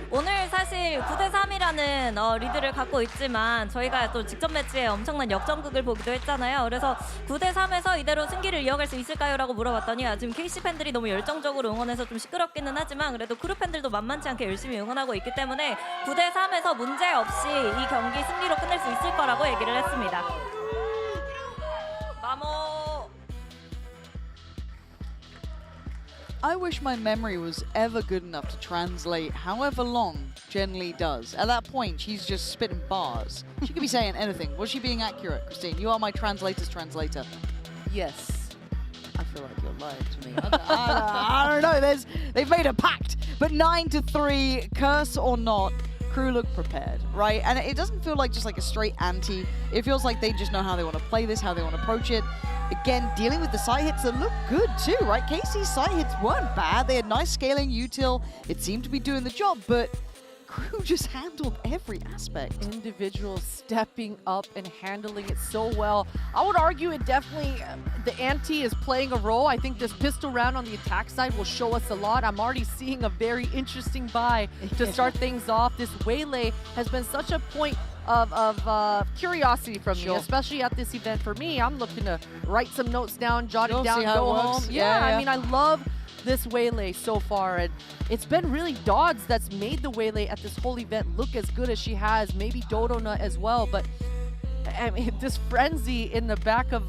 오늘 사실 9대3이라는 리드를 갖고 있지만 저희가 또 직전 매치에 엄청난 역전극을 보기도 했잖아요. 그래서 9대3에서 이대로 승기를 이어갈 수 있을까요? 라고 물어봤더니 지금 KC 팬들이 너무 열정적으로 응원해서 좀 시끄럽기는 하지만 그래도 크루 팬들도 만만치 않게 열심히 응원하고 있기 때문에 9대3에서 문제 없이 이 경기 승리로 끝낼 수 있을 거라고 얘기를 했습니다. 마모. I wish my memory was ever good enough to translate however long Jen Lee does. At that point, she's just spitting bars. She could be saying anything. Was she being accurate, Christine? You are my translator's translator. Yes. I feel like you're lying to me. I don't know. They've made a pact But 9-3, curse or not, Crew look prepared, right? And it doesn't feel like just like a straight anti. It feels like they just know how they want to play this, how they want to approach it. Again, dealing with the side hits that look good too, right? KC's side hits weren't bad. They had nice scaling util. It seemed to be doing the job, but Crew just handled every aspect. Individuals stepping up and handling it so well. I would argue it definitely, the ante is playing a role. I think this pistol round on the attack side will show us a lot. I'm already seeing a very interesting buy to start things off. This waylay has been such a point of curiosity from me, especially at this event. For me, I'm looking to write some notes down, jot it down, go home. Yeah, I mean, I love this waylay so far, and it's been really Dodds that's made the waylay at this whole event look as good as she has, maybe Dodonut as well, but I mean, this frenzy in the back of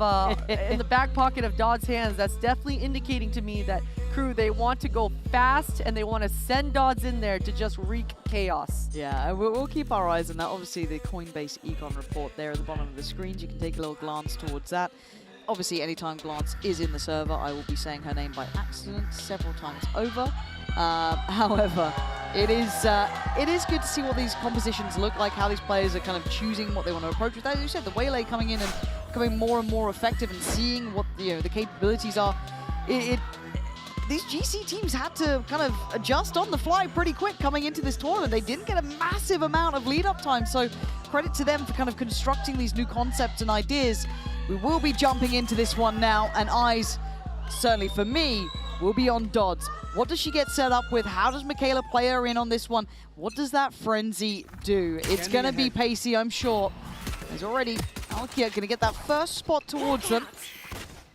in the back pocket of Dodds' hands, that's definitely indicating to me that Crew, they want to go fast and they want to send Dodds in there to just wreak chaos. Yeah, we'll keep our eyes on that. Obviously, the Coinbase econ report there at the bottom of the screens, you can take a little glance towards that. Obviously, anytime Glance is in the server, I will be saying her name by accident several times over. However, it is good to see what these compositions look like, how these players are kind of choosing what they want to approach with. As you said, the waylay coming in and becoming more and more effective and seeing what the capabilities are. These GC teams had to kind of adjust on the fly pretty quick coming into this tournament. They didn't get a massive amount of lead-up time, so credit to them for kind of constructing these new concepts and ideas. We will be jumping into this one now, and eyes, certainly for me, will be on Dodds. What does she get set up with? How does Michaela play her in on this one? What does that frenzy do? It's going to be pacey, I'm sure. There's already Alkia going to get that first spot towards them.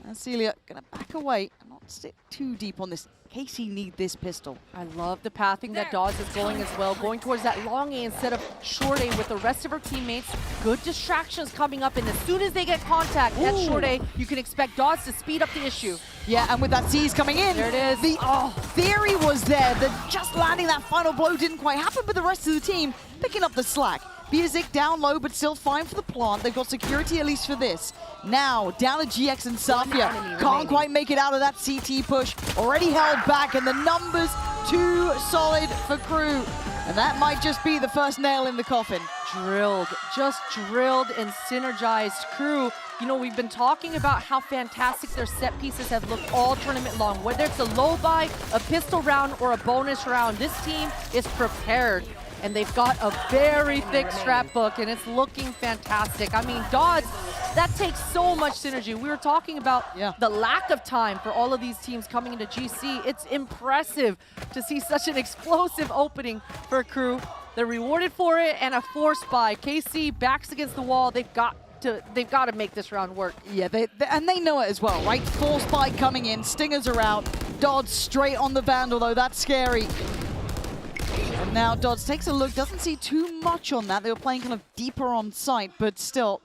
And Celia going to back away and not stick too deep on this. Casey need this pistol. I love the pathing that Dodds is going as well, going towards that long A instead of short A with the rest of her teammates. Good distractions coming up, and as soon as they get contact at short A, you can expect Dodds to speed up the issue. Yeah, and with that C's coming in, there it is. The theory was there that just landing that final blow didn't quite happen, but the rest of the team picking up the slack. Biazik down low, but still fine for the plant. They've got security at least for this. Now, down to GX and Safia. Can't quite make it out of that CT push. Already held back, and the numbers too solid for Crew. And that might just be the first nail in the coffin. Drilled, just drilled and synergized. Crew, you know, we've been talking about how fantastic their set pieces have looked all tournament long. Whether it's a low buy, a pistol round, or a bonus round, this team is prepared. And they've got a very thick strat book, and it's looking fantastic. I mean, Dodds, that takes so much synergy. We were talking about the lack of time for all of these teams coming into GC. It's impressive to see such an explosive opening for Crew. They're rewarded for it, and a force buy. KC backs against the wall. They've got to make this round work. Yeah, and they know it as well, right? Force buy coming in, stingers are out. Dodds straight on the Vandal, though. That's scary. And now Dodds takes a look, doesn't see too much on that. They were playing kind of deeper on site, but still,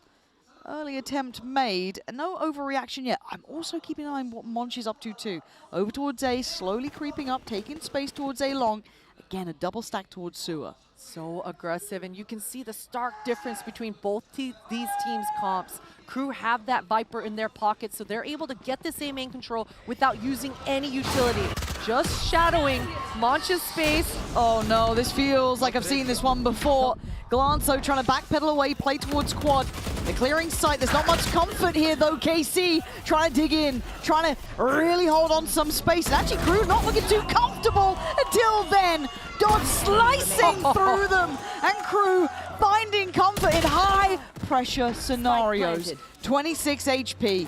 early attempt made. No overreaction yet. I'm also keeping an eye on what Monch is up to too. Over towards A, slowly creeping up, taking space towards A long. Again, a double stack towards Sewer. So aggressive, and you can see the stark difference between both these teams' comps. Crew have that Viper in their pocket, so they're able to get this A main control without using any utility. Just shadowing Monch's space. Oh no, this feels like I've seen this one before. Glanzo trying to backpedal away, play towards quad. They're clearing sight. There's not much comfort here though. KC trying to dig in, trying to really hold on some space. And actually Crew not looking too comfortable until then. Dodds slicing through them, and Crew finding comfort in high pressure scenarios. 26 HP,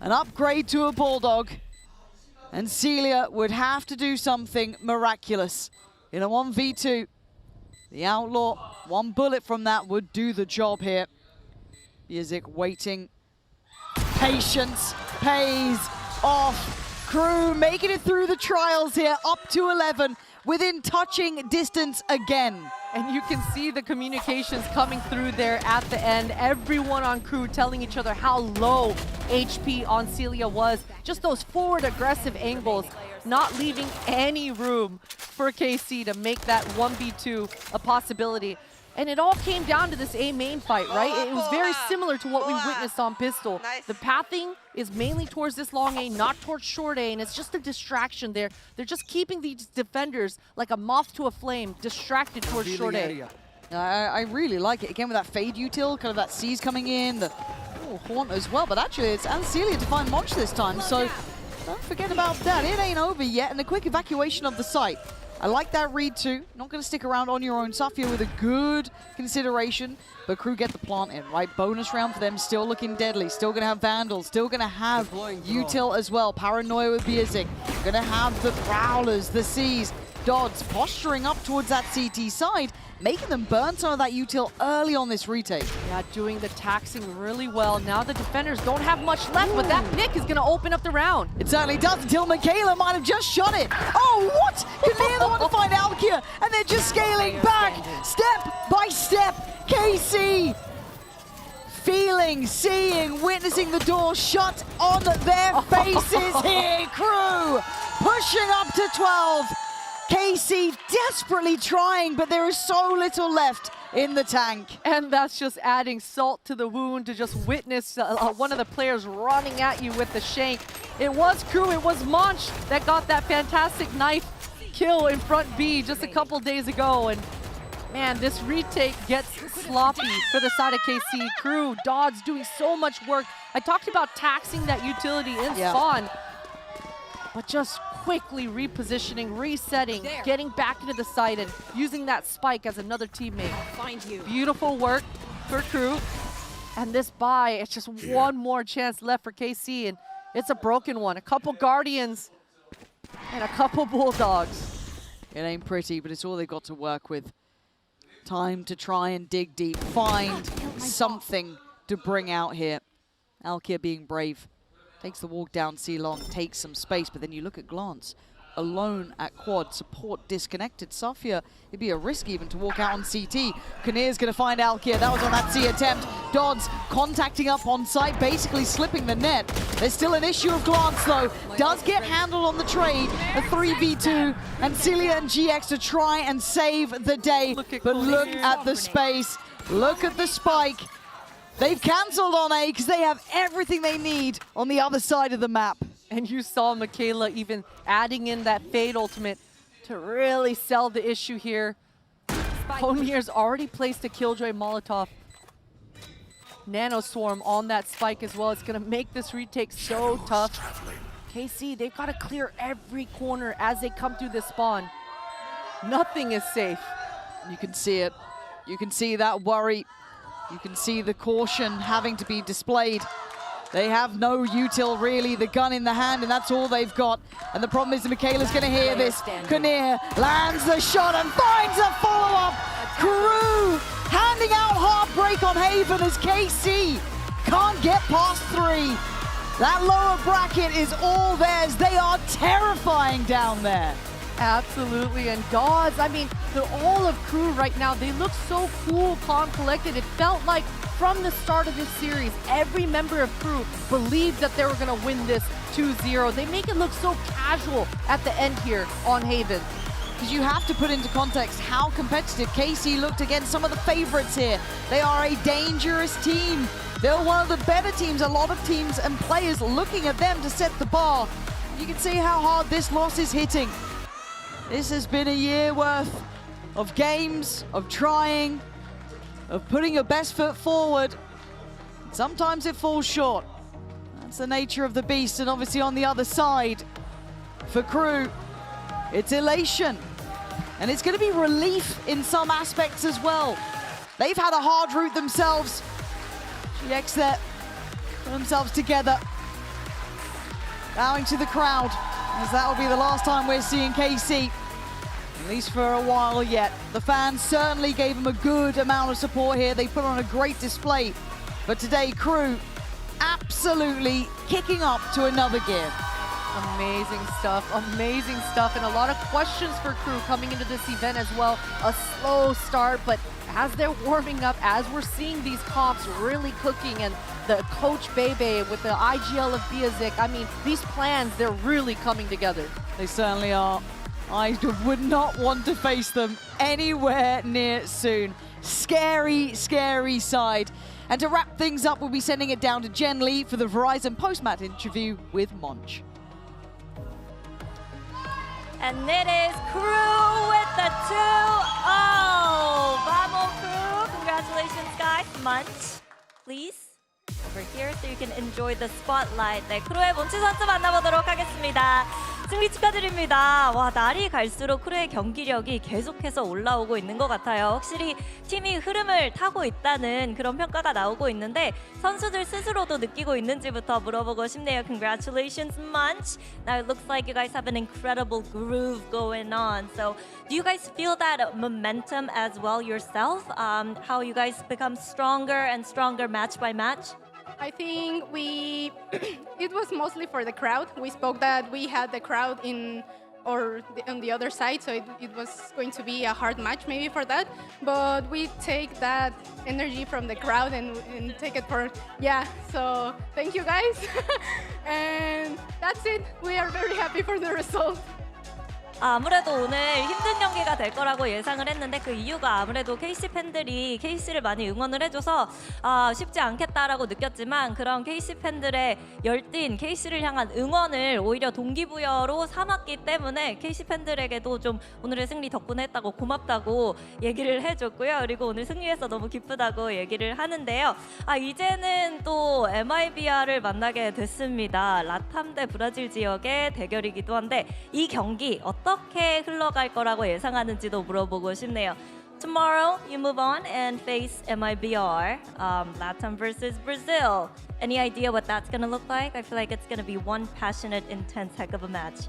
an upgrade to a Bulldog. And Celia would have to do something miraculous in a 1v2. The Outlaw, one bullet from that would do the job here. Biazik waiting. Patience pays off. Crew making it through the trials here, up to 11, within touching distance again. And you can see the communications coming through there at the end. Everyone on Crew telling each other how low HP on Celia was. Just those forward aggressive angles, not leaving any room for for KC to make that 1v2 a possibility. And it all came down to this A main fight, right? It was very similar to what we witnessed on Pistol. The pathing is mainly towards this long A, not towards short A, and it's just a distraction there. They're just keeping these defenders like a moth to a flame, distracted towards short A. I really like it. Again, with that fade util, kind of that C's coming in, the Haunt as well. But actually, it's Ancelia to find Monch this time, so don't forget about that. It ain't over yet, and a quick evacuation of the site. I like that read too. Not going to stick around on your own. Safia with a good consideration, but Crew get the plant in, right? Bonus round for them, still looking deadly. Still going to have Vandals, still going to have Util as well. Paranoia with Biazik. Going to have the Prowlers, the C's. Dodds posturing up towards that CT side, making them burn some of that util early on this retake. Yeah, doing the taxing really well. Now the defenders don't have much left, but that pick is going to open up the round. It certainly does, until Michaela might have just shot it. Oh, what? Kanir the one to find Alkia, and they're just scaling back, step by step. KC feeling, seeing, witnessing the door shut on their faces here. Crew pushing up to 12. KC desperately trying, but there is so little left in the tank. And that's just adding salt to the wound to just witness one of the players running at you with the shank. It was Crew, it was Monch that got that fantastic knife kill in front B just a couple days ago. And man, this retake gets sloppy for the side of KC. Crew, Dodds doing so much work. I talked about taxing that utility in spawn, but just quickly repositioning, resetting, getting back into the site and using that spike as another teammate. Beautiful work for Crew. And this buy, it's just one more chance left for KC, and it's a broken one. A couple Guardians and a couple Bulldogs. It ain't pretty, but it's all they've got to work with. Time to try and dig deep, find something to bring out here. Alkia being brave. Takes the walk down C-Long, takes some space, but then you look at Glance. Alone at quad, support disconnected. Safia, it'd be a risk even to walk out on CT. Kanir's gonna find Alkia, that was on that C attempt. Dodds contacting up on site, basically slipping the net. There's still an issue of Glance though. Does get handled on the trade, a 3v2, and Celia and GX to try and save the day. But look at the space, look at the spike. They've cancelled on A because they have everything they need on the other side of the map. And you saw Michaela even adding in that Fade ultimate to really sell the issue here. Ponier's already placed a Killjoy Molotov. Nano Swarm on that spike as well. It's going to make this retake so tough. KC, they've got to clear every corner as they come through this spawn. Nothing is safe. You can see it. You can see that worry. You can see the caution having to be displayed. They have no util really, the gun in the hand, and that's all they've got. And the problem is that Michaela's gonna hear this. Kanir lands the shot and finds a follow-up. Crew handing out heartbreak on Haven as KC can't get past 3. That lower bracket is all theirs. They are terrifying down there. Absolutely, and Dodds, I mean, all of Crew right now, they look so cool, calm, collected. It felt like from the start of this series, every member of Crew believed that they were going to win this 2-0. They make it look so casual at the end here on Haven. Because you have to put into context how competitive KC looked against some of the favorites here. They are a dangerous team. They're one of the better teams. A lot of teams and players looking at them to set the bar. You can see how hard this loss is hitting. This has been a year worth of games, of trying, of putting your best foot forward. Sometimes it falls short. That's the nature of the beast, and obviously on the other side, for Crew, it's elation. And it's going to be relief in some aspects as well. They've had a hard route themselves. GX there, put themselves together. Bowing to the crowd, as that will be the last time we're seeing KC. At least for a while yet. The fans certainly gave them a good amount of support here. They put on a great display. But today, Crew absolutely kicking up to another gear. Amazing stuff, and a lot of questions for Crew coming into this event as well. A slow start, but as they're warming up, as we're seeing these comps really cooking, and the coach Bebe with the IGL of Biazik, I mean, these plans, they're really coming together. They certainly are. I would not want to face them anywhere near soon. Scary, scary side. And to wrap things up, we'll be sending it down to Jen Lee for the Verizon post-match interview with Monch. And it is Crew with the 2-0. Vamos, Crew. Congratulations, guys. Munch, please. Over here so you can enjoy the spotlight. 네, 크루의 몬치 선수 만나보도록 하겠습니다. 승리 축하드립니다. 와, 날이 갈수록 크루의 경기력이 계속해서 올라오고 있는 것 같아요. 확실히 팀이 흐름을 타고 있다는 그런 평가가 나오고 있는데 선수들 스스로도 느끼고 있는지부터 물어보고 싶네요. Congratulations, Munch. Now it looks like you guys have an incredible groove going on. So do you guys feel that momentum as well yourself? How you guys become stronger and stronger match by match? I think it was mostly for the crowd. We spoke that we had the crowd on the other side, so it was going to be a hard match maybe for that. But we take that energy from the crowd and take it for, yeah, so thank you guys. And that's it. We are very happy for the result. 아무래도 오늘 힘든 경기가 될 거라고 예상을 했는데 그 이유가 아무래도 KC 팬들이 KC를 많이 응원을 해줘서 쉽지 않겠다라고 느꼈지만 그런 KC 팬들의 열띤 KC를 향한 응원을 오히려 동기부여로 삼았기 때문에 KC 팬들에게도 좀 오늘의 승리 덕분에 했다고 고맙다고 얘기를 해줬고요. 그리고 오늘 승리해서 너무 기쁘다고 얘기를 하는데요. 이제는 또 MIBR을 만나게 됐습니다. 라탐 대 브라질 지역의 대결이기도 한데 이 경기 어떻게 흘러갈 거라고 예상하는지도 물어보고 싶네요. Tomorrow you move on and face MIBR, Latam versus Brazil. Any idea what that's going to look like? I feel like it's going to be one passionate, intense heck of a match.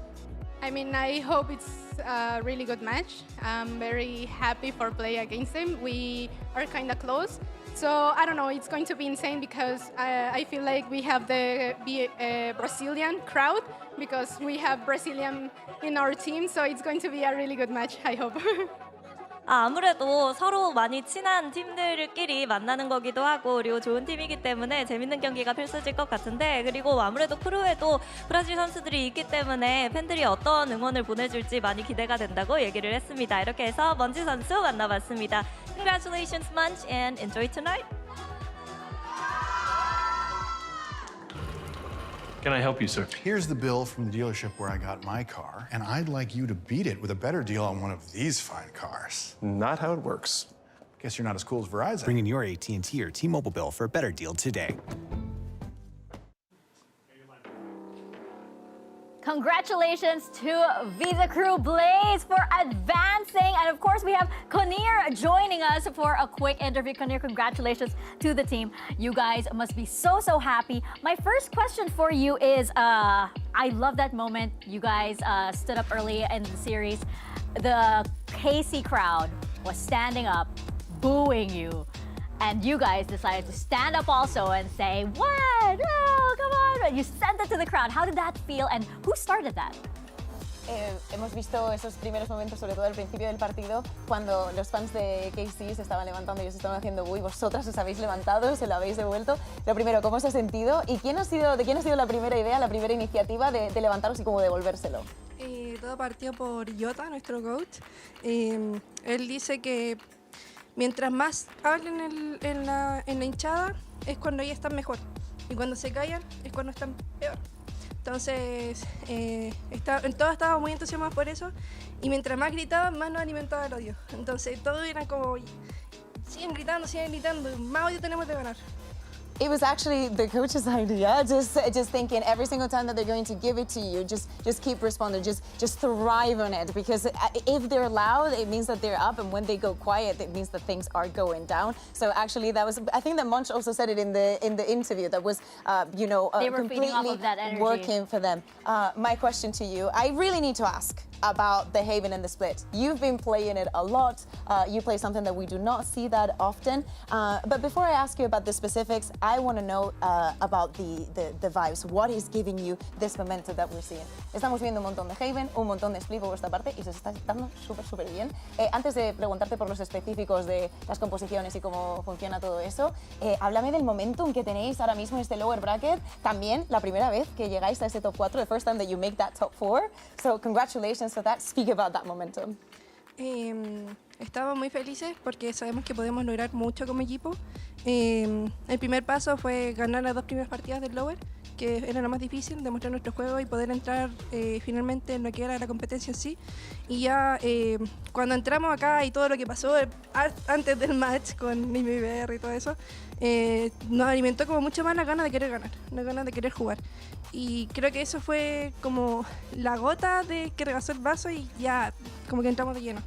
I mean, I hope it's a really good match. I'm very happy for play against them. We are kind of close. So, I don't know, it's going to be insane because I feel like we have the Brazilian crowd because we have Brazilian in our team. So, it's going to be a really good match, I hope. 아무래도 서로 많이 친한 팀들끼리 만나는 거기도 하고 그리고 좋은 팀이기 때문에 재밌는 경기가 펼쳐질 것 같은데 그리고 아무래도 크루에도 브라질 선수들이 있기 때문에 팬들이 어떤 응원을 보내줄지 많이 기대가 된다고 얘기를 했습니다. 이렇게 해서 먼지 선수 만나봤습니다. Congratulations, Munch, and enjoy tonight. Can I help you, sir? Here's the bill from the dealership where I got my car, and I'd like you to beat it with a better deal on one of these fine cars. Not how it works. Guess you're not as cool as Verizon. Bring in your AT&T or T-Mobile bill for a better deal today. Congratulations to Visa Crew Blaze for advancing. And of course, we have Conir joining us for a quick interview. Conir, congratulations to the team. You guys must be so, so happy. My first question for you is, I love that moment. You guys stood up early in the series. The KC crowd was standing up, booing you. And you guys decided to stand up also and say, what? No, come on. You sent it to the crowd. How did that feel and who started that? Hemos visto esos primeros momentos, sobre todo al principio del partido, cuando los fans de KC se estaban levantando y os estaban haciendo uy, vosotras os habéis levantado, se lo habéis devuelto. Lo primero, ¿cómo os ha sentido? ¿Y de quién ha sido la primera idea, la primera iniciativa de levantaros y cómo devolvérselo? Todo partió por Jota, nuestro coach. Él dice que mientras más hablen en la hinchada es cuando ellos están mejor y cuando se callan es cuando están peor. Entonces, todos estábamos muy entusiasmados por eso y mientras más gritaban, más nos alimentaba el odio. Entonces, todos eran como, siguen gritando, más odio tenemos de ganar. It was actually the coach's idea, just thinking every single time that they're going to give it to you, just keep responding, just thrive on it, because if they're loud, it means that they're up, and when they go quiet, it means that things are going down. So actually, that was, I think that Monch also said it in the interview, that was, they were completely feeding off of that energy. Working for them. My question to you, I really need to ask about the Haven and the Split. You've been playing it a lot. You play something that we do not see that often. But before I ask you about the specifics, I want to know about the vibes. What is giving you this momentum that we're seeing? Estamos viendo un montón de Haven, un montón de Split por vuestra parte y se está dando súper bien. Antes de preguntarte por los específicos de las composiciones y cómo funciona todo eso, háblame del momentum que tenéis ahora mismo en este lower bracket. También la primera vez que llegáis a ese top 4, the first time that you make that top 4. So congratulations So speak about that momentum. Estamos muy felices porque sabemos que podemos lograr mucho como equipo. El primer paso fue ganar las 2 primeras partidas del Lower, que era lo más difícil, demostrar nuestro juego y poder entrar finalmente en lo que era la competencia en sí. Y ya cuando entramos acá y todo lo que pasó antes del match con mi BR y todo eso, nos alimentó como mucho más la gana de querer ganar, la gana de querer jugar. Y creo que eso fue como la gota de que rebasó el vaso y ya como que entramos de lleno.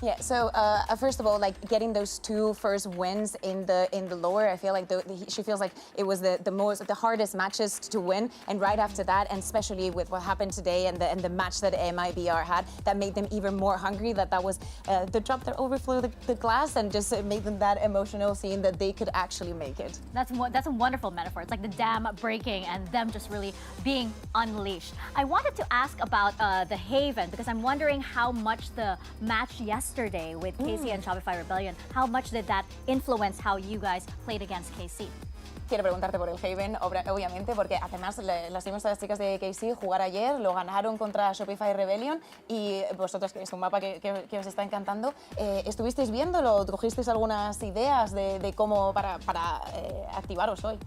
Yeah. So first of all, like getting those 2 first wins in the lower, I feel like she feels like it was the hardest matches to win. And right after that, and especially with what happened today and the match that MIBR had, that made them even more hungry. That was the drop that overflowed the glass and just made them that emotional, seeing that they could actually make it. That's a wonderful metaphor. It's like the dam breaking and them just really being unleashed. I wanted to ask about the Haven because I'm wondering how much the match yesterday with KC and Shopify Rebellion, how much did that influence how you guys played against KC? Quiero preguntarte por el Haven, obviamente, porque además las vimos a las chicas de KC jugar ayer, lo ganaron contra Shopify Rebellion y vosotros, que es un mapa que os está encantando, ¿estuvisteis viéndolo? ¿Cogisteis algunas ideas de cómo para activaros hoy?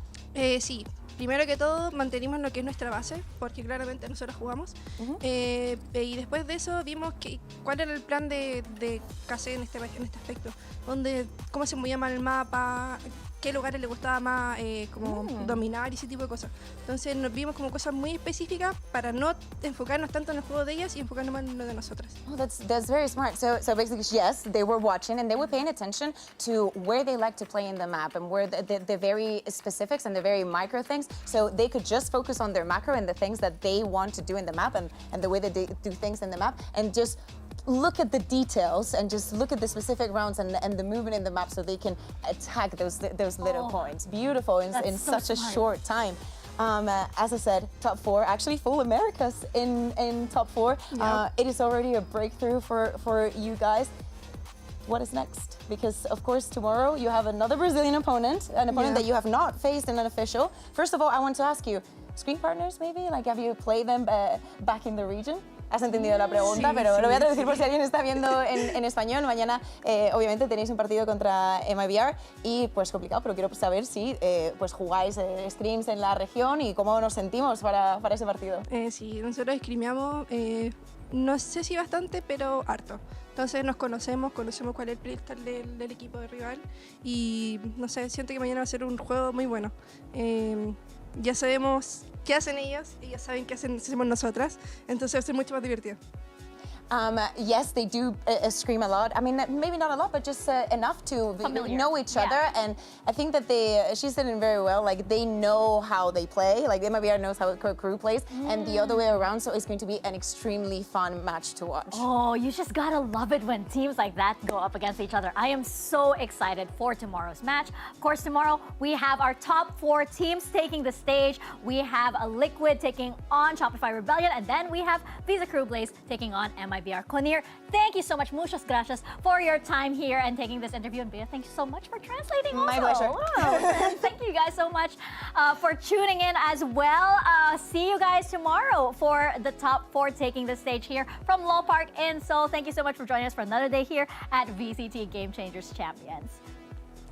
Sí. Primero que todo, mantenimos lo que es nuestra base, porque claramente nosotros jugamos. Y después de eso vimos cuál era el plan de KC en este aspecto. Cómo se movía más el mapa, qué lugares le gustaba más como dominar y ese tipo de cosas. Entonces nos vimos como cosas muy específicas para no enfocarnos tanto en el juego de ellas y enfocarnos más en lo de nosotras. Oh, that's very smart. So basically, yes, they were watching and they were paying attention to where they like to play in the map and where the very specifics and the very micro things. So they could just focus on their macro and the things that they want to do in the map and the way that they do things in the map and just look at the details and just look at the specific rounds and the movement in the map so they can attack those little points. Beautiful in such a short time. As I said, top 4, actually full Americas in top 4. Yeah. It is already a breakthrough for you guys. What is next? Because of course tomorrow you have another Brazilian opponent, an opponent that you have not faced in an official. First of all, I want to ask you, screen partners maybe? Like have you played them back in the region? Has entendido la pregunta, pero lo voy a traducir por si alguien está viendo en español. Mañana, obviamente, tenéis un partido contra MIBR y, pues, complicado, pero quiero saber si pues jugáis streams en la región y cómo nos sentimos para ese partido. Sí, nosotros streameamos, no sé si bastante, pero harto. Entonces nos conocemos cuál es el playstyle del equipo de rival y, no sé, siento que mañana va a ser un juego muy bueno. Ya sabemos qué hacen ellos y ya saben qué hacemos nosotras, entonces va a ser mucho más divertido. Yes, they do scream a lot. I mean, maybe not a lot, but just enough to know each other. And I think that she's doing very well. Like, they know how they play. Like, the MIBR knows how crew plays. And the other way around, so it's going to be an extremely fun match to watch. Oh, you just gotta love it when teams like that go up against each other. I am so excited for tomorrow's match. Of course, tomorrow we have our top 4 teams taking the stage. We have a Liquid taking on Shopify Rebellion, and then we have Visa Crew Blaze taking on MIBR. Conir, thank you so much, muchas gracias, for your time here and taking this interview. And Bea, thank you so much for translating also. My pleasure. Wow. Thank you guys so much for tuning in as well. See you guys tomorrow for the top 4 taking the stage here from Low Park in Seoul. Thank you so much for joining us for another day here at VCT Game Changers Champions.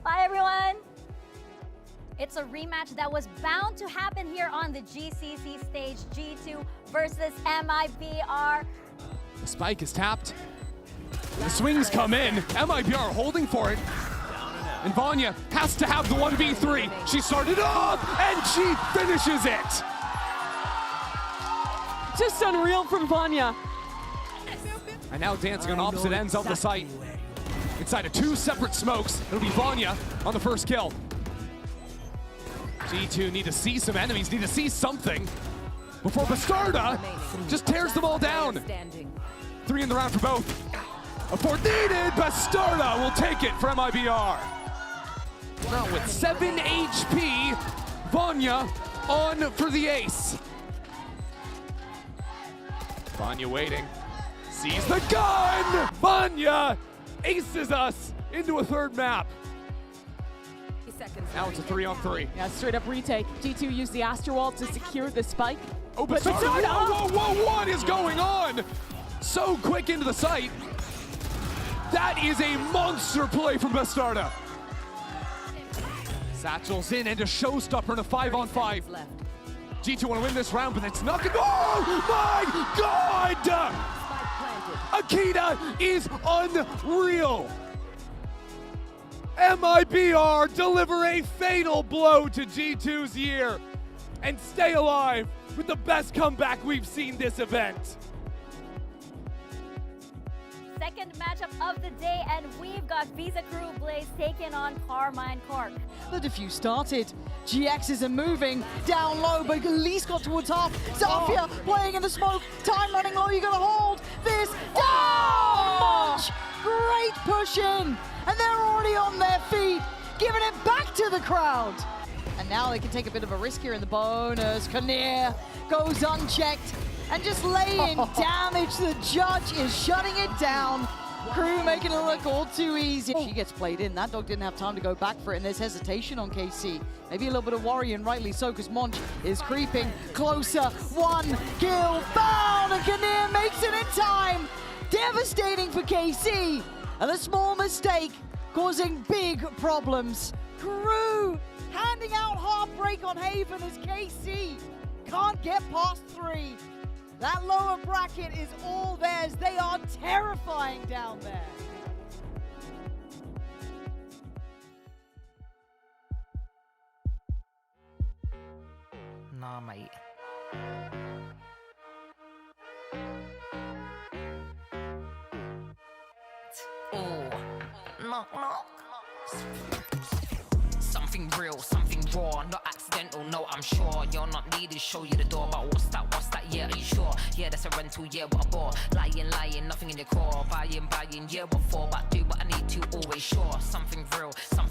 Bye, everyone. It's a rematch that was bound to happen here on the GCC stage. G2 versus MIBR. The spike is tapped. The swings come in. MIBR holding for it. And Vanya has to have the 1v3. She started up and she finishes it. Just unreal from Vanya. And now dancing on opposite ends of the site. Inside of 2 separate smokes, it'll be Vanya on the first kill. G2 need to see some enemies, need to see something before Bastarda just tears them all down. 3 in the round for both. A 4th needed, Bastarda will take it for MIBR. Now with 7 HP, Vanya on for the ace. Vanya waiting, sees the gun! Vanya aces us into a 3rd map. Now it's a 3-on-3. Yeah, straight up retake. G2 used the Astro Wall to secure the spike. Oh, but Bastarda, whoa, what is going on? so quick into the site. That is a monster play from Bastarda. Satchel's in and a showstopper in a 5-on-5. G2 want to win this round, but it's not gonna. Oh my God! Akita is unreal. MIBR deliver a fatal blow to G2's year and stay alive with the best comeback we've seen this event. Second matchup of the day, and we've got Visa Crew Blaze taking on Carmine Corp. The defuse started. GXs are moving down low, but at least got towards half. Zafia playing in the smoke. Time running low. You gotta hold this down. Great push in, and they're already on their feet, giving it back to the crowd. And now they can take a bit of a risk here in the bonus. Kinnear goes unchecked and just laying damage. The judge is shutting it down. Crew making it look all too easy. She gets played in. That dog didn't have time to go back for it, and there's hesitation on KC. Maybe a little bit of worry, and rightly so, because Monch is creeping closer. One kill found, and Kinnear makes it in time. Devastating for KC, and a small mistake causing big problems. Crew handing out Heartbreak on Haven as KC can't get past 3. That lower bracket is all theirs. They are terrifying down there. Nah, mate. Oh, knock, knock. Something real, something raw, not accidental, no, I'm sure. You're not needed, show you the door, but what's that, yeah, are you sure? Yeah, that's a rental, yeah, what a bore. Lying, nothing in your core. Buying, yeah, what for? But do what I need to, always sure. Something real, something